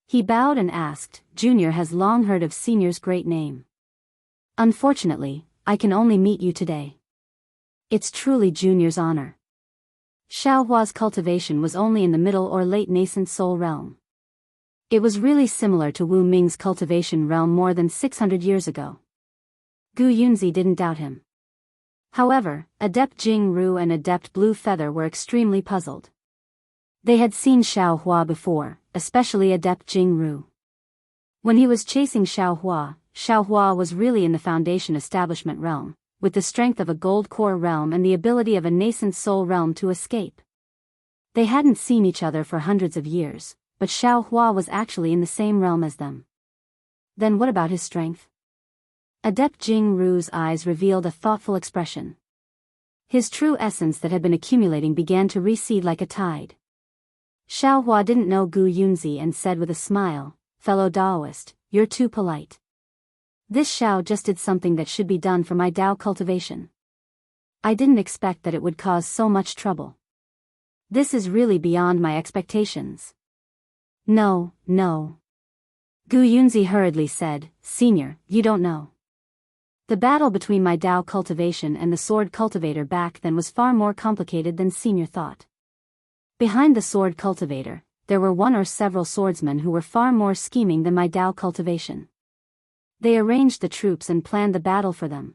He bowed and asked, "Junior has long heard of Senior's great name. Unfortunately, I can only meet you today. It's truly Junior's honor." Xiao Hua's cultivation was only in the middle or late nascent soul realm. It was really similar to Wu Ming's cultivation realm more than 600 years ago. Gu Yunzi didn't doubt him. However, Adept Jing Ru and Adept Blue Feather were extremely puzzled. They had seen Xiao Hua before, especially Adept Jing Ru. When he was chasing Xiao Hua was really in the Foundation Establishment realm, with the strength of a gold core realm and the ability of a nascent soul realm to escape. They hadn't seen each other for hundreds of years, but Xiao Hua was actually in the same realm as them. Then what about his strength? Adept Jing Ru's eyes revealed a thoughtful expression. His true essence that had been accumulating began to recede like a tide. Xiao Hua didn't know Gu Yunzi and said with a smile, "Fellow Daoist, you're too polite. This Xiao just did something that should be done for my Dao cultivation. I didn't expect that it would cause so much trouble. This is really beyond my expectations." No. Gu Yunzi hurriedly said, "Senior, you don't know. The battle between my Dao cultivation and the sword cultivator back then was far more complicated than Senior thought. Behind the sword cultivator, there were one or several swordsmen who were far more scheming than my Dao cultivation. They arranged the troops and planned the battle for them.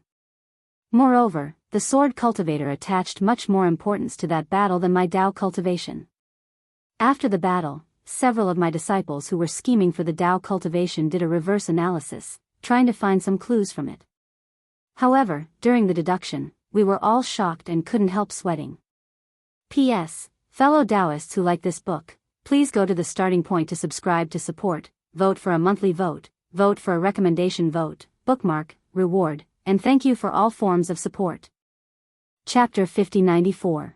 Moreover, the sword cultivator attached much more importance to that battle than my Dao cultivation. After the battle, several of my disciples who were scheming for the Dao cultivation did a reverse analysis, trying to find some clues from it. However, during the deduction, we were all shocked and couldn't help sweating. P.S. Fellow Daoists who like this book, please go to the starting point to subscribe to support, vote for a monthly vote for a recommendation vote, bookmark, reward, and thank you for all forms of support. Chapter 5094.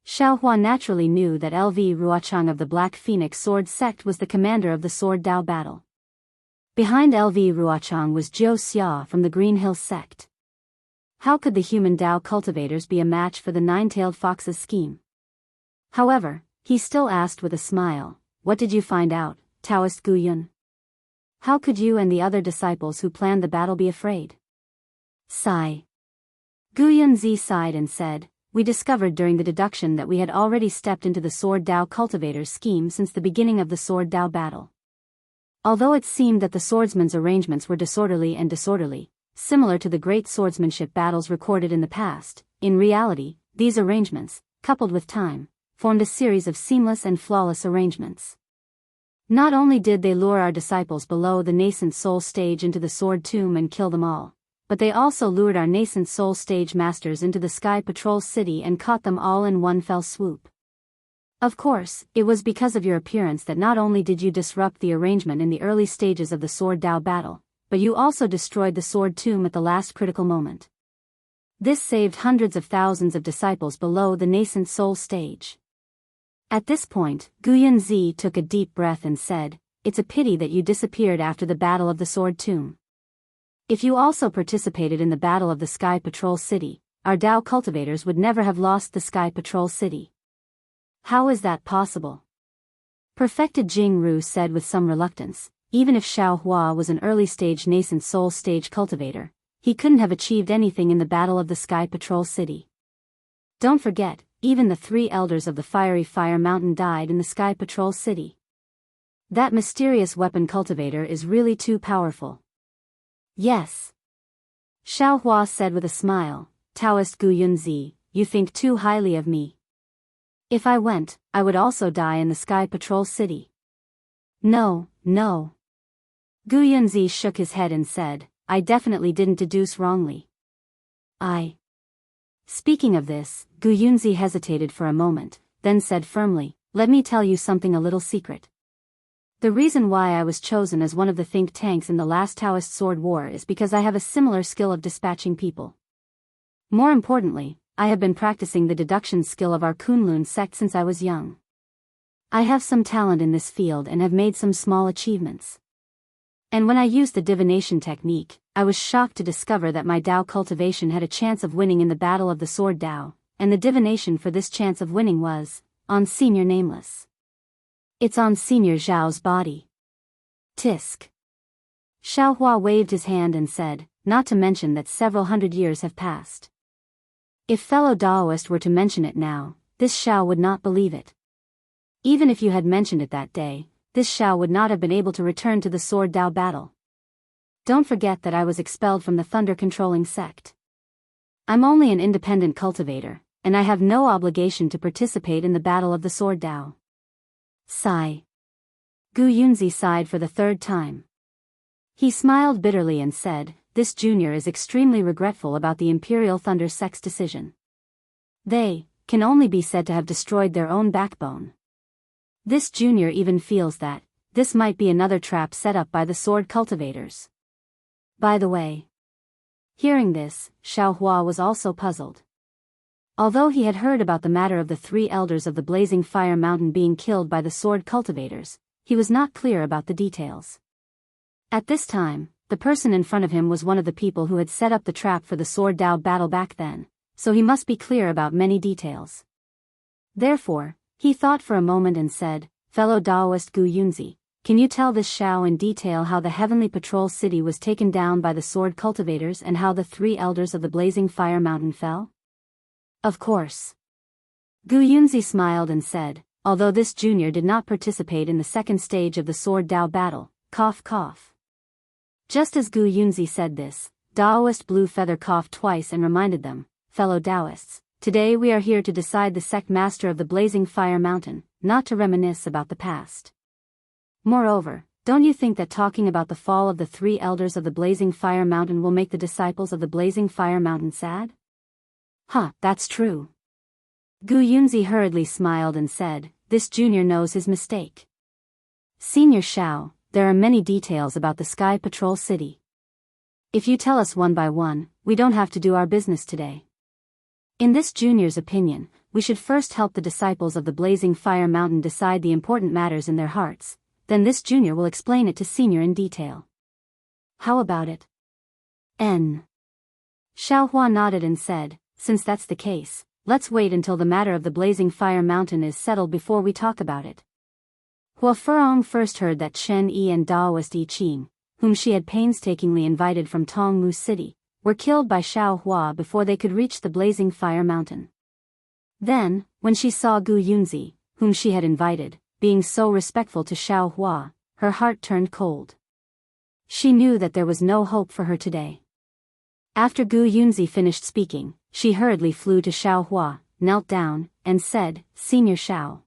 Xiao Hua naturally knew that LV Ruochang of the Black Phoenix Sword Sect was the commander of the Sword Dao battle. Behind LV Ruochang was Jiu Xia from the Green Hills Sect. How could the human Dao cultivators be a match for the Nine-Tailed Fox's scheme? However, he still asked with a smile, "What did you find out, Taoist Gu Yun? How could you and the other disciples who planned the battle be afraid?" Sigh. Gu Yunzi sighed and said, "We discovered during the deduction that we had already stepped into the Sword Dao cultivator's scheme since the beginning of the Sword Dao battle. Although it seemed that the swordsmen's arrangements were disorderly, similar to the great swordsmanship battles recorded in the past, in reality, these arrangements, coupled with time, formed a series of seamless and flawless arrangements. Not only did they lure our disciples below the nascent soul stage into the sword tomb and kill them all, but they also lured our nascent soul stage masters into the Sky Patrol City and caught them all in one fell swoop. Of course, it was because of your appearance that not only did you disrupt the arrangement in the early stages of the Sword Dao battle, but you also destroyed the sword tomb at the last critical moment. This saved hundreds of thousands of disciples below the nascent soul stage." At this point, Gu Yunzi took a deep breath and said, "It's a pity that you disappeared after the Battle of the Sword Tomb. If you also participated in the Battle of the Sky Patrol City, our Dao cultivators would never have lost the Sky Patrol City." "How is that possible?" Perfected Jing Ru said with some reluctance. Even if Xiao Hua was an early-stage nascent soul stage cultivator, he couldn't have achieved anything in the Battle of the Sky Patrol City. Don't forget, even the 3 elders of the Fiery Fire Mountain died in the Sky Patrol City. That mysterious weapon cultivator is really too powerful. "Yes," Xiao Hua said with a smile. "Taoist Gu Yunzi, you think too highly of me. If I went, I would also die in the Sky Patrol City. No, no. Gu Yunzi shook his head and said, I definitely didn't deduce wrongly. Speaking of this, Gu Yunzi hesitated for a moment, then said firmly, let me tell you something a little secret. The reason why I was chosen as one of the think tanks in the last Taoist sword war is because I have a similar skill of dispatching people. More importantly, I have been practicing the deduction skill of our Kunlun sect since I was young. I have some talent in this field and have made some small achievements. And when I used the divination technique, I was shocked to discover that my Dao cultivation had a chance of winning in the battle of the sword Dao, and the divination for this chance of winning was, on Senior Nameless. It's on Senior Zhao's body. Tisk. Xiaohua waved his hand and said, not to mention that several hundred years have passed. If fellow Daoist were to mention it now, this Xiao would not believe it. Even if you had mentioned it that day, this Xiao would not have been able to return to the sword Dao battle. Don't forget that I was expelled from the thunder-controlling sect. I'm only an independent cultivator, and I have no obligation to participate in the battle of the sword Dao. Sigh. Gu Yunzi sighed for the third time. He smiled bitterly and said, this junior is extremely regretful about the Imperial Thunder sect's decision. They can only be said to have destroyed their own backbone. This junior even feels that this might be another trap set up by the sword cultivators. By the way. Hearing this, Xiaohua was also puzzled. Although he had heard about the matter of the 3 elders of the Blazing Fire Mountain being killed by the sword cultivators, he was not clear about the details. At this time, the person in front of him was one of the people who had set up the trap for the sword Dao battle back then, so he must be clear about many details. Therefore, he thought for a moment and said, fellow Daoist Gu Yunzi, can you tell this Xiao in detail how the Heavenly Patrol City was taken down by the sword cultivators and how the 3 elders of the Blazing Fire Mountain fell? Of course. Gu Yunzi smiled and said, although this junior did not participate in the second stage of the sword Dao battle, cough cough. Just as Gu Yunzi said this, Daoist Blue Feather coughed twice and reminded them, fellow Daoists, today we are here to decide the sect master of the Blazing Fire Mountain, not to reminisce about the past. Moreover, don't you think that talking about the fall of the 3 elders of the Blazing Fire Mountain will make the disciples of the Blazing Fire Mountain sad? That's true. Gu Yunzi hurriedly smiled and said, this junior knows his mistake. Senior Xiao, there are many details about the Sky Patrol City. If you tell us one by one, we don't have to do our business today. In this junior's opinion, we should first help the disciples of the Blazing Fire Mountain decide the important matters in their hearts, then this junior will explain it to senior in detail. How about it? Xiaohua nodded and said, since that's the case, let's wait until the matter of the Blazing Fire Mountain is settled before we talk about it. Hua Furong first heard that Chen Yi and Daoist Yi Qing, whom she had painstakingly invited from Tongmu City, were killed by Xiaohua before they could reach the Blazing Fire Mountain. Then, when she saw Gu Yunzi, whom she had invited, being so respectful to Xiaohua, her heart turned cold. She knew that there was no hope for her today. After Gu Yunzi finished speaking, she hurriedly flew to Xiaohua, knelt down, and said, Senior Xiao.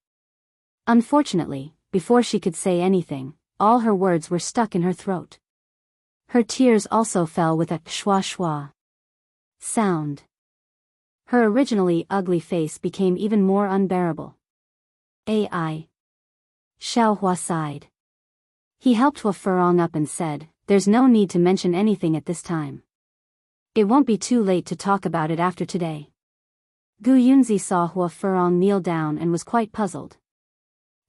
Unfortunately, before she could say anything, all her words were stuck in her throat. Her tears also fell with a shwa-shwa sound. Her originally ugly face became even more unbearable. Ai. Xiaohua sighed. He helped Hua Furong up and said, there's no need to mention anything at this time. It won't be too late to talk about it after today. Gu Yunzi saw Hua Furong kneel down and was quite puzzled.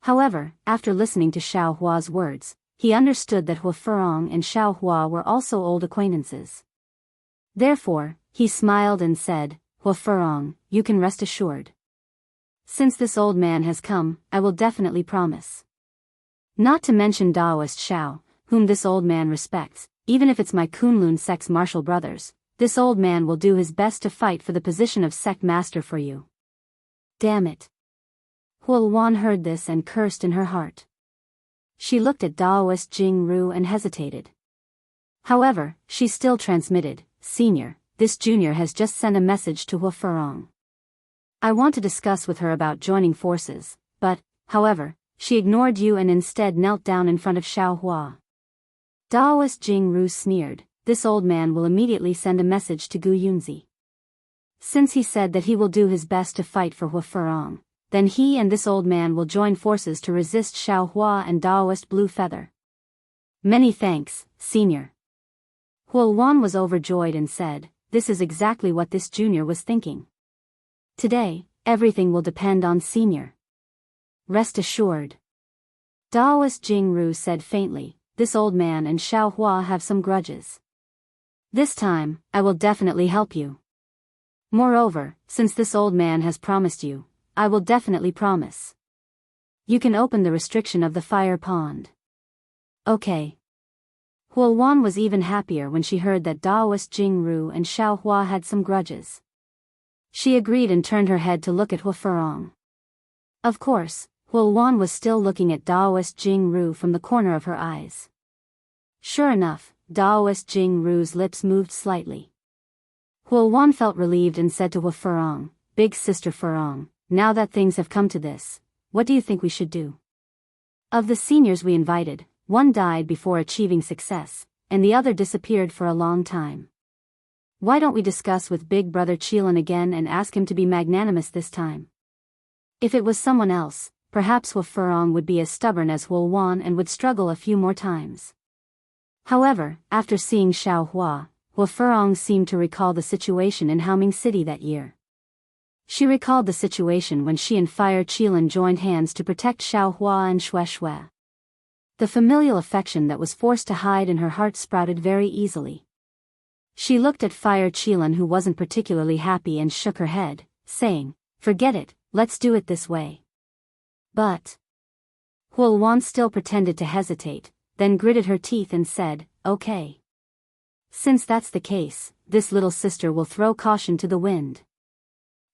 However, after listening to Xiaohua's words, he understood that Hua Furong and Xiaohua were also old acquaintances. Therefore, he smiled and said, Hua Furong, you can rest assured. Since this old man has come, I will definitely promise. Not to mention Daoist Xiao, whom this old man respects, even if it's my Kunlun sect's martial brothers, this old man will do his best to fight for the position of sect master for you. Damn it. Hua Luan heard this and cursed in her heart. She looked at Daoist Jingru and hesitated. However, she still transmitted, Senior, this junior has just sent a message to Hua Furong. I want to discuss with her about joining forces, but, however, she ignored you and instead knelt down in front of Xiao Hua. Daoist Jianghu sneered, this old man will immediately send a message to Gu Yunzi. Since he said that he will do his best to fight for Hua Furong, then he and this old man will join forces to resist Xiao Hua and Daoist Blue Feather. Many thanks, Senior. Huoluan was overjoyed and said, this is exactly what this junior was thinking. Today, everything will depend on Senior. Rest assured. Daoist Jianghu said faintly, this old man and Xiao Hua have some grudges. This time, I will definitely help you. Moreover, since this old man has promised you, I will definitely promise. You can open the restriction of the fire pond. Okay. Huoluan was even happier when she heard that Daoist Jianghu and Xiao Hua had some grudges. She agreed and turned her head to look at Hua Furong. Of course, Huoluan was still looking at Daoist Jianghu from the corner of her eyes. Sure enough, Daoist Jianghu's lips moved slightly. Huoluan felt relieved and said to Hua Furong, Big Sister Furong, now that things have come to this, what do you think we should do? Of the seniors we invited, one died before achieving success, and the other disappeared for a long time. Why don't we discuss with Big Brother Qilin again and ask him to be magnanimous this time? If it was someone else, perhaps Hua Furong would be as stubborn as Huoluan and would struggle a few more times. However, after seeing Xiao Hua, Hua Furong seemed to recall the situation in Haoming City that year. She recalled the situation when she and Fire Qilin joined hands to protect Xiao Hua and Xue Xue. The familial affection that was forced to hide in her heart sprouted very easily. She looked at Fire Qilin, who wasn't particularly happy, and shook her head, saying, forget it, let's do it this way. But Huoluan still pretended to hesitate, then gritted her teeth and said, okay. Since that's the case, this little sister will throw caution to the wind.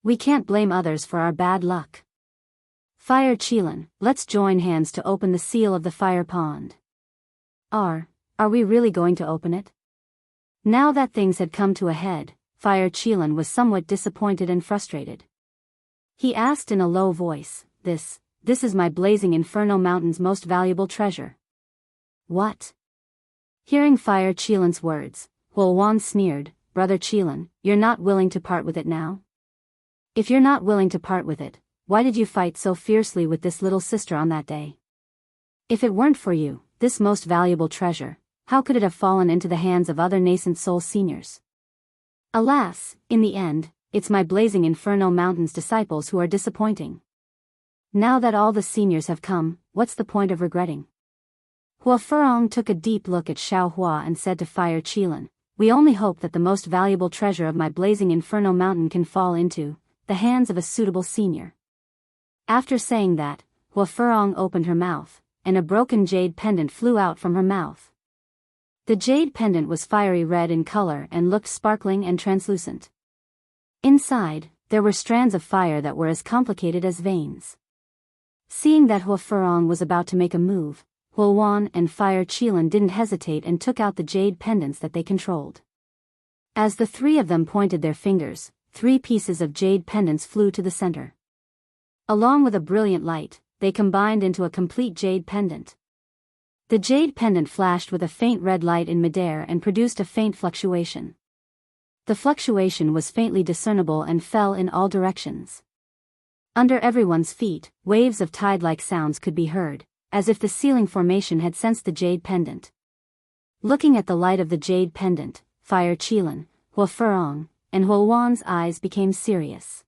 We can't blame others for our bad luck. Fire Qilin, let's join hands to open the seal of the fire pond. Are we really going to open it? Now that things had come to a head, Fire Qilin was somewhat disappointed and frustrated. He asked in a low voice, This is my blazing Inferno Mountain's most valuable treasure. What? Hearing Fire Qilin's words, Huoluan sneered, Brother Qilin, you're not willing to part with it now? If you're not willing to part with it, why did you fight so fiercely with this little sister on that day? If it weren't for you, this most valuable treasure, how could it have fallen into the hands of other nascent soul seniors? Alas, in the end, it's my blazing Inferno Mountain's disciples who are disappointing. Now that all the seniors have come, what's the point of regretting? Hua Furong took a deep look at Xiao Hua and said to Fire Qilin, we only hope that the most valuable treasure of my blazing Inferno Mountain can fall into the hands of a suitable senior. After saying that, Hua Furong opened her mouth, and a broken jade pendant flew out from her mouth. The jade pendant was fiery red in color and looked sparkling and translucent. Inside, there were strands of fire that were as complicated as veins. Seeing that Hua Furong was about to make a move, Huoluan and Fire Qilin didn't hesitate and took out the jade pendants that they controlled. As the three of them pointed their fingers, 3 pieces of jade pendants flew to the center. Along with a brilliant light, they combined into a complete jade pendant. The jade pendant flashed with a faint red light in midair and produced a faint fluctuation. The fluctuation was faintly discernible and fell in all directions. Under everyone's feet, waves of tide-like sounds could be heard, as if the ceiling formation had sensed the jade pendant. Looking at the light of the jade pendant, Fire Qilin, Hua Furong, and Huoluan's eyes became serious.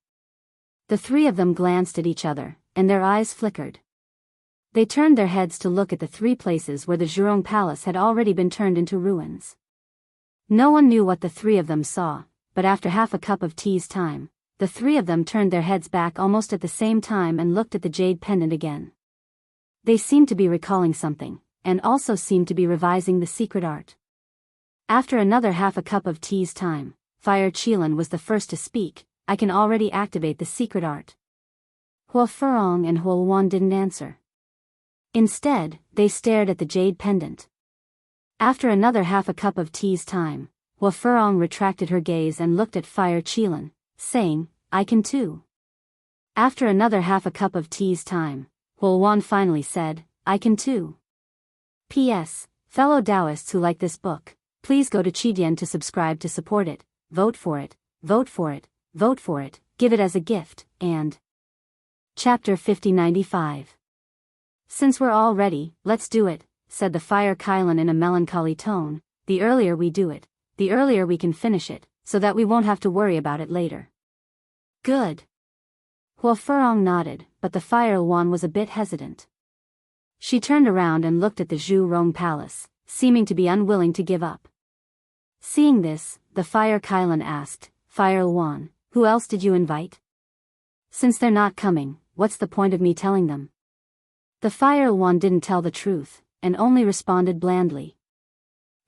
The 3 of them glanced at each other, and their eyes flickered. They turned their heads to look at the 3 places where the Zhurong Palace had already been turned into ruins. No one knew what the 3 of them saw, but after half a cup of tea's time, the 3 of them turned their heads back almost at the same time and looked at the jade pendant again. They seemed to be recalling something, and also seemed to be revising the secret art. After another half a cup of tea's time, Fire Qilin was the first to speak, I can already activate the secret art. Hua Furong and Huoluan didn't answer. Instead, they stared at the jade pendant. After another half a cup of tea's time, Hua Furong retracted her gaze and looked at Fire Qilin, saying, I can too. After another half a cup of tea's time, Huan finally said, I can too. P.S. Fellow Daoists who like this book, please go to Qidian to subscribe to support it, vote for it, vote for it, vote for it, give it as a gift, and... Chapter 5095. Since we're all ready, let's do it, said the Fire Kylan in a melancholy tone. The earlier we do it, the earlier we can finish it, so that we won't have to worry about it later. Good. Hua Furong nodded, but the Fire Yuan was a bit hesitant. She turned around and looked at the Zhu Rong Palace, seeming to be unwilling to give up. Seeing this, the Fire Kylan asked, Fire Yuan, who else did you invite? Since they're not coming, what's the point of me telling them? The Fire Yuan didn't tell the truth, and only responded blandly.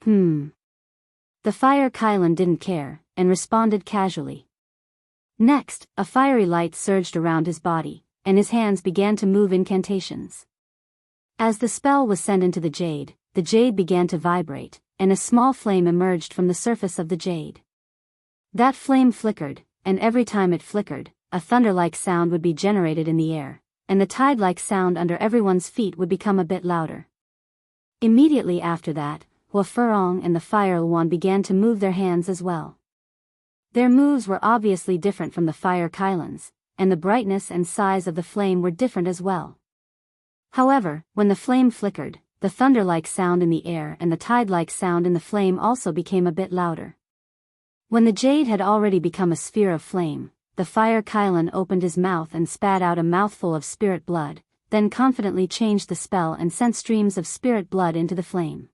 The Fire Kylan didn't care, and responded casually. Next, a fiery light surged around his body, and his hands began to move incantations. As the spell was sent into the jade began to vibrate, and a small flame emerged from the surface of the jade. That flame flickered, and every time it flickered, a thunder-like sound would be generated in the air, and the tide-like sound under everyone's feet would become a bit louder. Immediately after that, Hua Furong and the Fire Yuan began to move their hands as well. Their moves were obviously different from the Fire Kylan's, and the brightness and size of the flame were different as well. However, when the flame flickered, the thunder-like sound in the air and the tide-like sound in the flame also became a bit louder. When the jade had already become a sphere of flame, the Fire Kylan opened his mouth and spat out a mouthful of spirit blood, then confidently changed the spell and sent streams of spirit blood into the flame.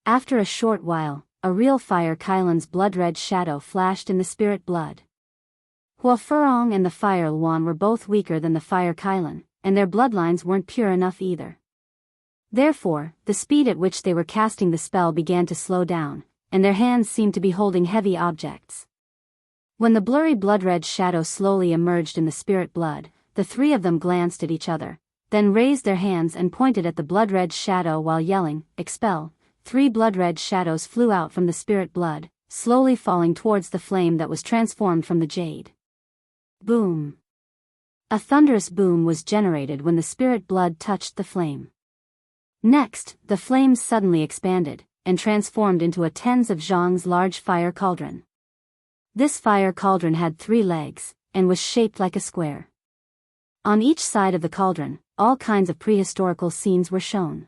After a short while, a real Fire Kylan's blood-red shadow flashed in the spirit blood. Hua Furong and the Fire Yuan were both weaker than the Fire Kylan, and their bloodlines weren't pure enough either. Therefore, the speed at which they were casting the spell began to slow down, and their hands seemed to be holding heavy objects. When the blurry blood-red shadow slowly emerged in the spirit blood, the three of them glanced at each other, then raised their hands and pointed at the blood-red shadow while yelling, Expel! 3 blood-red shadows flew out from the spirit blood, slowly falling towards the flame that was transformed from the jade. Boom! A thunderous boom was generated when the spirit blood touched the flame. Next, the flames suddenly expanded, and transformed into a tens of zhang's large fire cauldron. This fire cauldron had 3 legs, and was shaped like a square. On each side of the cauldron, all kinds of prehistorical scenes were shown.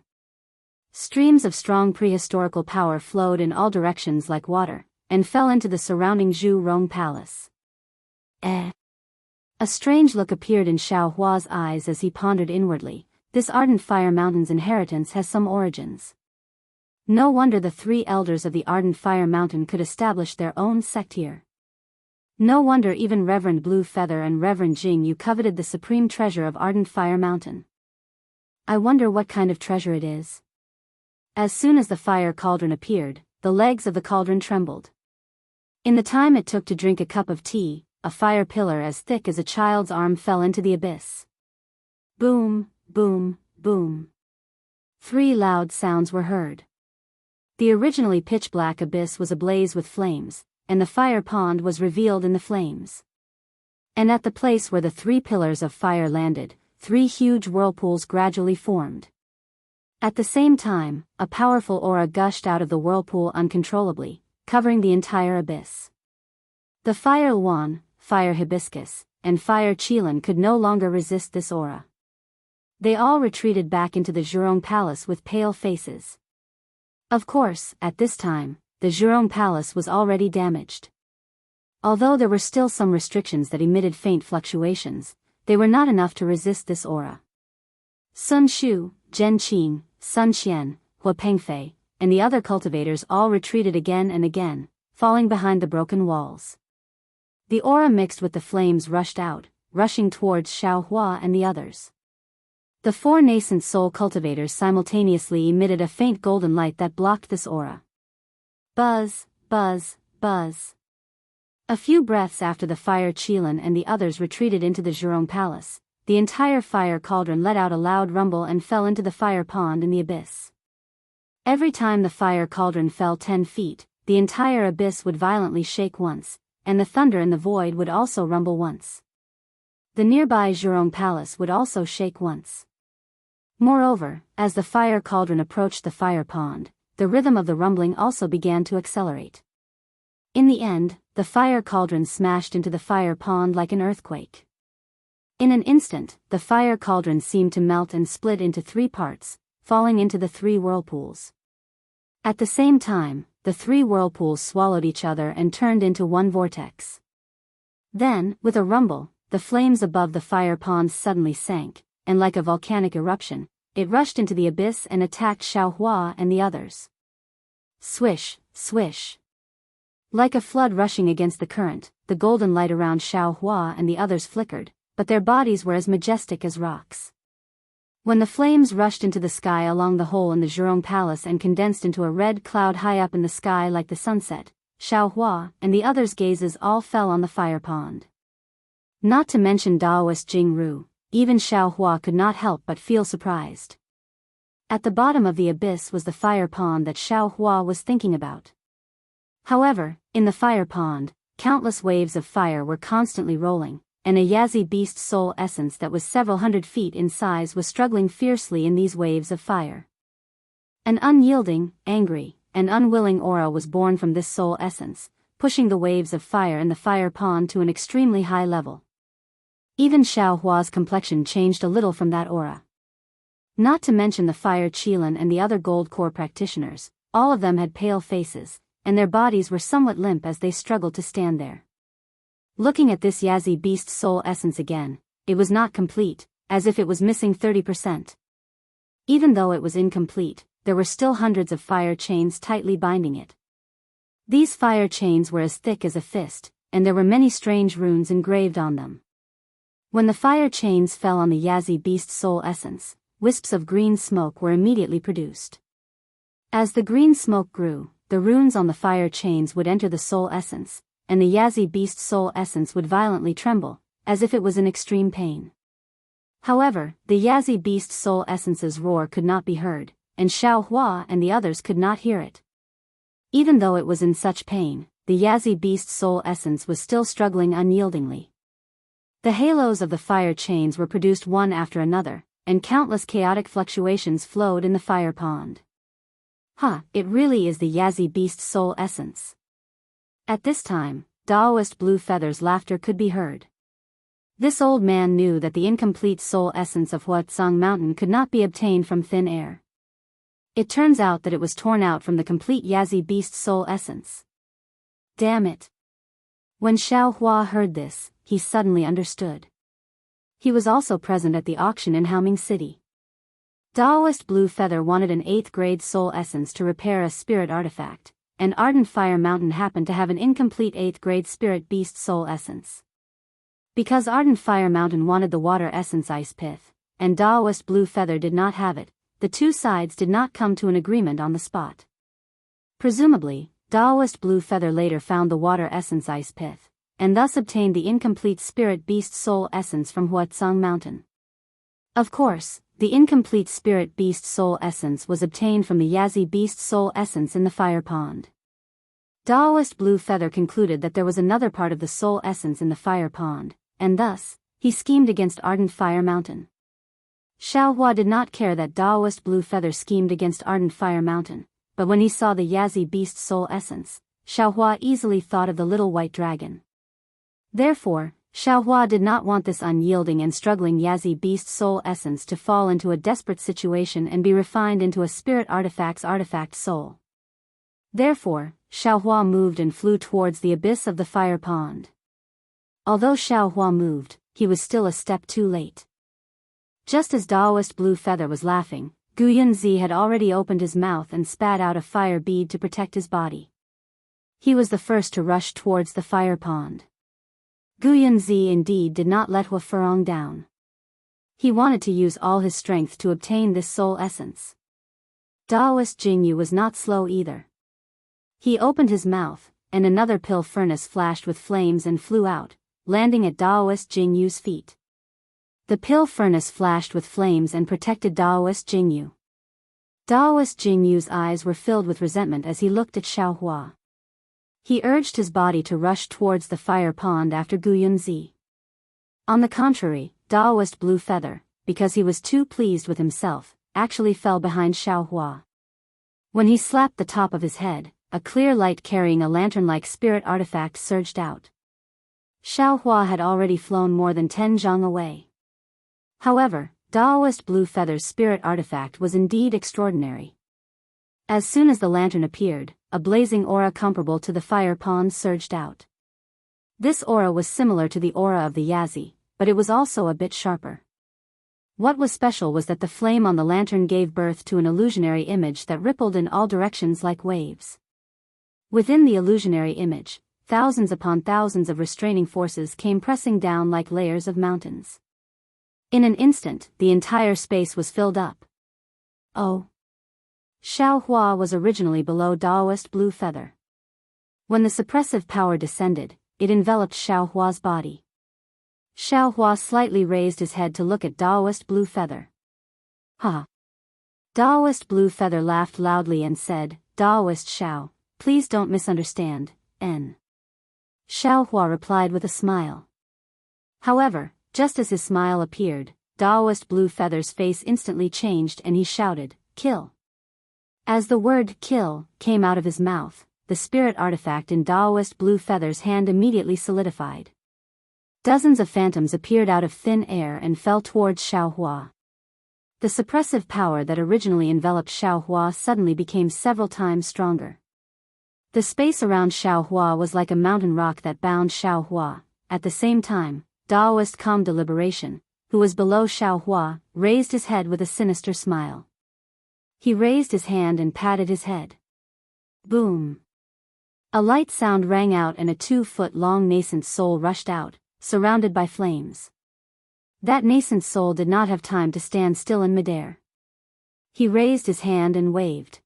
Streams of strong prehistorical power flowed in all directions like water, and fell into the surrounding Zhu Rong Palace. A strange look appeared in Xiao Hua's eyes as he pondered inwardly. This ardent fire mountain's inheritance has some origins. No wonder the 3 elders of the ardent fire mountain could establish their own sect here. No wonder even Reverend Blue Feather and Reverend Jingyu coveted the supreme treasure of ardent fire mountain. I wonder what kind of treasure it is. As soon as the fire cauldron appeared, the legs of the cauldron trembled. In the time it took to drink a cup of tea, a fire pillar as thick as a child's arm fell into the abyss. Boom, boom, boom. 3 loud sounds were heard. The originally pitch-black abyss was ablaze with flames, and the fire pond was revealed in the flames. And at the place where the 3 pillars of fire landed, 3 huge whirlpools gradually formed. At the same time, a powerful aura gushed out of the whirlpool uncontrollably, covering the entire abyss. The Fire Yuan, Fire Hibiscus, and Fire Qilin could no longer resist this aura. They all retreated back into the Zhurong Palace with pale faces. Of course, at this time, the Zhurong Palace was already damaged. Although there were still some restrictions that emitted faint fluctuations, they were not enough to resist this aura. Sun Shu, Zhen Qing, Sun Xian, Hua Pengfei, and the other cultivators all retreated again and again, falling behind the broken walls. The aura mixed with the flames rushed out, rushing towards Xiao Hua and the others. The 4 nascent soul cultivators simultaneously emitted a faint golden light that blocked this aura. Buzz, buzz, buzz. A few breaths after the Fire Qilin and the others retreated into the Zhurong Palace, the entire fire cauldron let out a loud rumble and fell into the fire pond in the abyss. Every time the fire cauldron fell 10 feet, the entire abyss would violently shake once, and the thunder in the void would also rumble once. the nearby Zhurong Palace would also shake once. Moreover, as the fire cauldron approached the fire pond, the rhythm of the rumbling also began to accelerate. In the end, the fire cauldron smashed into the fire pond like an earthquake. In an instant, the fire cauldron seemed to melt and split into 3 parts, falling into the 3 whirlpools. At the same time, the 3 whirlpools swallowed each other and turned into one vortex. Then, with a rumble, the flames above the fire pond suddenly sank, and like a volcanic eruption, it rushed into the abyss and attacked Xiaohua and the others. Swish, swish. Like a flood rushing against the current, the golden light around Xiaohua and the others flickered, but their bodies were as majestic as rocks. When the flames rushed into the sky along the hole in the Zhurong Palace and condensed into a red cloud high up in the sky like the sunset, Xiaohua and the others' gazes all fell on the fire pond. Not to mention Daoist Jianghu, even Xiaohua could not help but feel surprised. At the bottom of the abyss was the fire pond that Xiaohua was thinking about. However, in the fire pond, countless waves of fire were constantly rolling, and a Yazi beast soul essence that was several hundred feet in size was struggling fiercely in these waves of fire. An unyielding, angry, and unwilling aura was born from this soul essence, pushing the waves of fire in the fire pond to an extremely high level. Even Xiaohua's complexion changed a little from that aura. Not to mention the fire Qilin and the other gold core practitioners, all of them had pale faces, and their bodies were somewhat limp as they struggled to stand there. Looking at this Yazi beast soul essence again, it was not complete, as if it was missing 30%. Even though it was incomplete, there were still hundreds of fire chains tightly binding it. These fire chains were as thick as a fist, and there were many strange runes engraved on them. When the fire chains fell on the Yazi beast soul essence, wisps of green smoke were immediately produced. As the green smoke grew, the runes on the fire chains would enter the soul essence, and the Yazi beast soul essence would violently tremble, as if it was in extreme pain. However, the Yazi beast soul essence's roar could not be heard, and Xiaohua and the others could not hear it. Even though it was in such pain, the Yazi beast soul essence was still struggling unyieldingly. The halos of the fire chains were produced one after another, and countless chaotic fluctuations flowed in the fire pond. It really is the Yazi beast soul essence. At this time, Daoist Blue Feather's laughter could be heard. This old man knew that the incomplete soul essence of Huatsang Mountain could not be obtained from thin air. It turns out that it was torn out from the complete Yazi beast soul essence. Damn it. When Xiaohua heard this, he suddenly understood. He was also present at the auction in Haoming City. Daoist Blue Feather wanted an 8th grade soul essence to repair a spirit artifact, and Ardent Fire Mountain happened to have an incomplete 8th grade spirit beast soul essence. Because Ardent Fire Mountain wanted the water essence ice pith, and Daoist Blue Feather did not have it, the two sides did not come to an agreement on the spot. Presumably, Daoist Blue Feather later found the water essence ice pith, and thus obtained the incomplete spirit beast soul essence from Huatsang Mountain. Of course, the incomplete spirit beast soul essence was obtained from the Yazi beast soul essence in the fire pond. Daoist Blue Feather concluded that there was another part of the soul essence in the fire pond, and thus, he schemed against Ardent Fire Mountain. Xiaohua did not care that Daoist Blue Feather schemed against Ardent Fire Mountain, but when he saw the Yazi beast soul essence, Xiaohua easily thought of the little white dragon. Therefore, Xiaohua did not want this unyielding and struggling Yazi beast soul essence to fall into a desperate situation and be refined into a spirit artifact's artifact soul. Therefore, Xiaohua moved and flew towards the abyss of the fire pond. Although Xiaohua moved, he was still a step too late. Just as Daoist Blue Feather was laughing, Gu Yunzi had already opened his mouth and spat out a fire bead to protect his body. He was the first to rush towards the fire pond. Gu Yunzi indeed did not let Hua Furong down. He wanted to use all his strength to obtain this soul essence. Daoist Jingyu was not slow either. He opened his mouth, and another pill furnace flashed with flames and flew out, landing at Daoist Jingyu's feet. The pill furnace flashed with flames and protected Daoist Jingyu. Daoist Jingyu's eyes were filled with resentment as he looked at Xiaohua. He urged his body to rush towards the fire pond after Gu Yunzi. On the contrary, Daoist Blue Feather, because he was too pleased with himself, actually fell behind Xiaohua. When he slapped the top of his head, a clear light carrying a lantern-like spirit artifact surged out. Xiaohua had already flown more than 10 zhang away. However, Daoist Blue Feather's spirit artifact was indeed extraordinary. As soon as the lantern appeared, a blazing aura comparable to the fire pond surged out. This aura was similar to the aura of the Yazi, but it was also a bit sharper. What was special was that the flame on the lantern gave birth to an illusionary image that rippled in all directions like waves. Within the illusionary image, thousands upon thousands of restraining forces came pressing down like layers of mountains. In an instant, the entire space was filled up. Oh! Xiaohua was originally below Daoist Blue Feather. When the suppressive power descended, it enveloped Xiaohua's body. Xiaohua slightly raised his head to look at Daoist Blue Feather. Ha! Daoist Blue Feather laughed loudly and said, "Daoist Xiao, please don't misunderstand, N." Xiaohua replied with a smile. However, just as his smile appeared, Daoist Blue Feather's face instantly changed and he shouted, "Kill!" As the word "kill" came out of his mouth, the spirit artifact in Daoist Blue Feather's hand immediately solidified. Dozens of phantoms appeared out of thin air and fell towards Xiaohua. The suppressive power that originally enveloped Xiaohua suddenly became several times stronger. The space around Xiaohua was like a mountain rock that bound Xiaohua. At the same time, Daoist Calm Deliberation, who was below Xiaohua, raised his head with a sinister smile. He raised his hand and patted his head. Boom! A light sound rang out and a 2-foot-long nascent soul rushed out, surrounded by flames. That nascent soul did not have time to stand still in midair. He raised his hand and waved.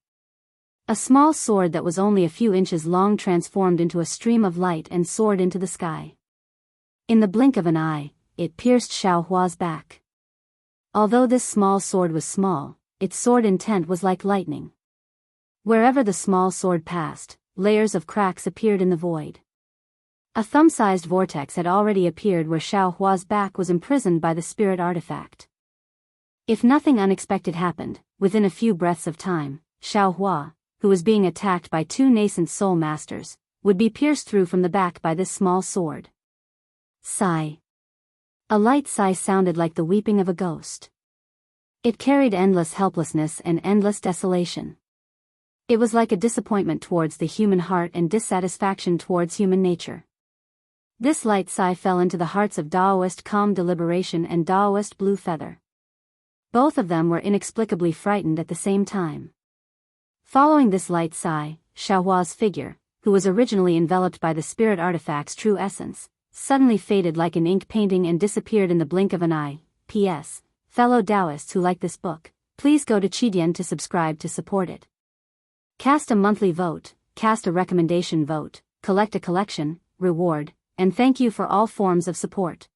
A small sword that was only a few inches long transformed into a stream of light and soared into the sky. In the blink of an eye, it pierced Xiaohua's back. Although this small sword was small, its sword intent was like lightning. Wherever the small sword passed, layers of cracks appeared in the void. A thumb-sized vortex had already appeared where Xiaohua's back was imprisoned by the spirit artifact. If nothing unexpected happened, within a few breaths of time, Xiaohua, who was being attacked by 2 nascent soul masters, would be pierced through from the back by this small sword. Sigh. A light sigh sounded like the weeping of a ghost. It carried endless helplessness and endless desolation. It was like a disappointment towards the human heart and dissatisfaction towards human nature. This light sigh fell into the hearts of Daoist Calm Deliberation and Daoist Blue Feather. Both of them were inexplicably frightened at the same time. Following this light sigh, Xiaohua's figure, who was originally enveloped by the spirit artifact's true essence, suddenly faded like an ink painting and disappeared in the blink of an eye. P.S. Fellow Daoists who like this book, please go to Qidian to subscribe to support it. Cast a monthly vote, cast a recommendation vote, collect a collection, reward, and thank you for all forms of support.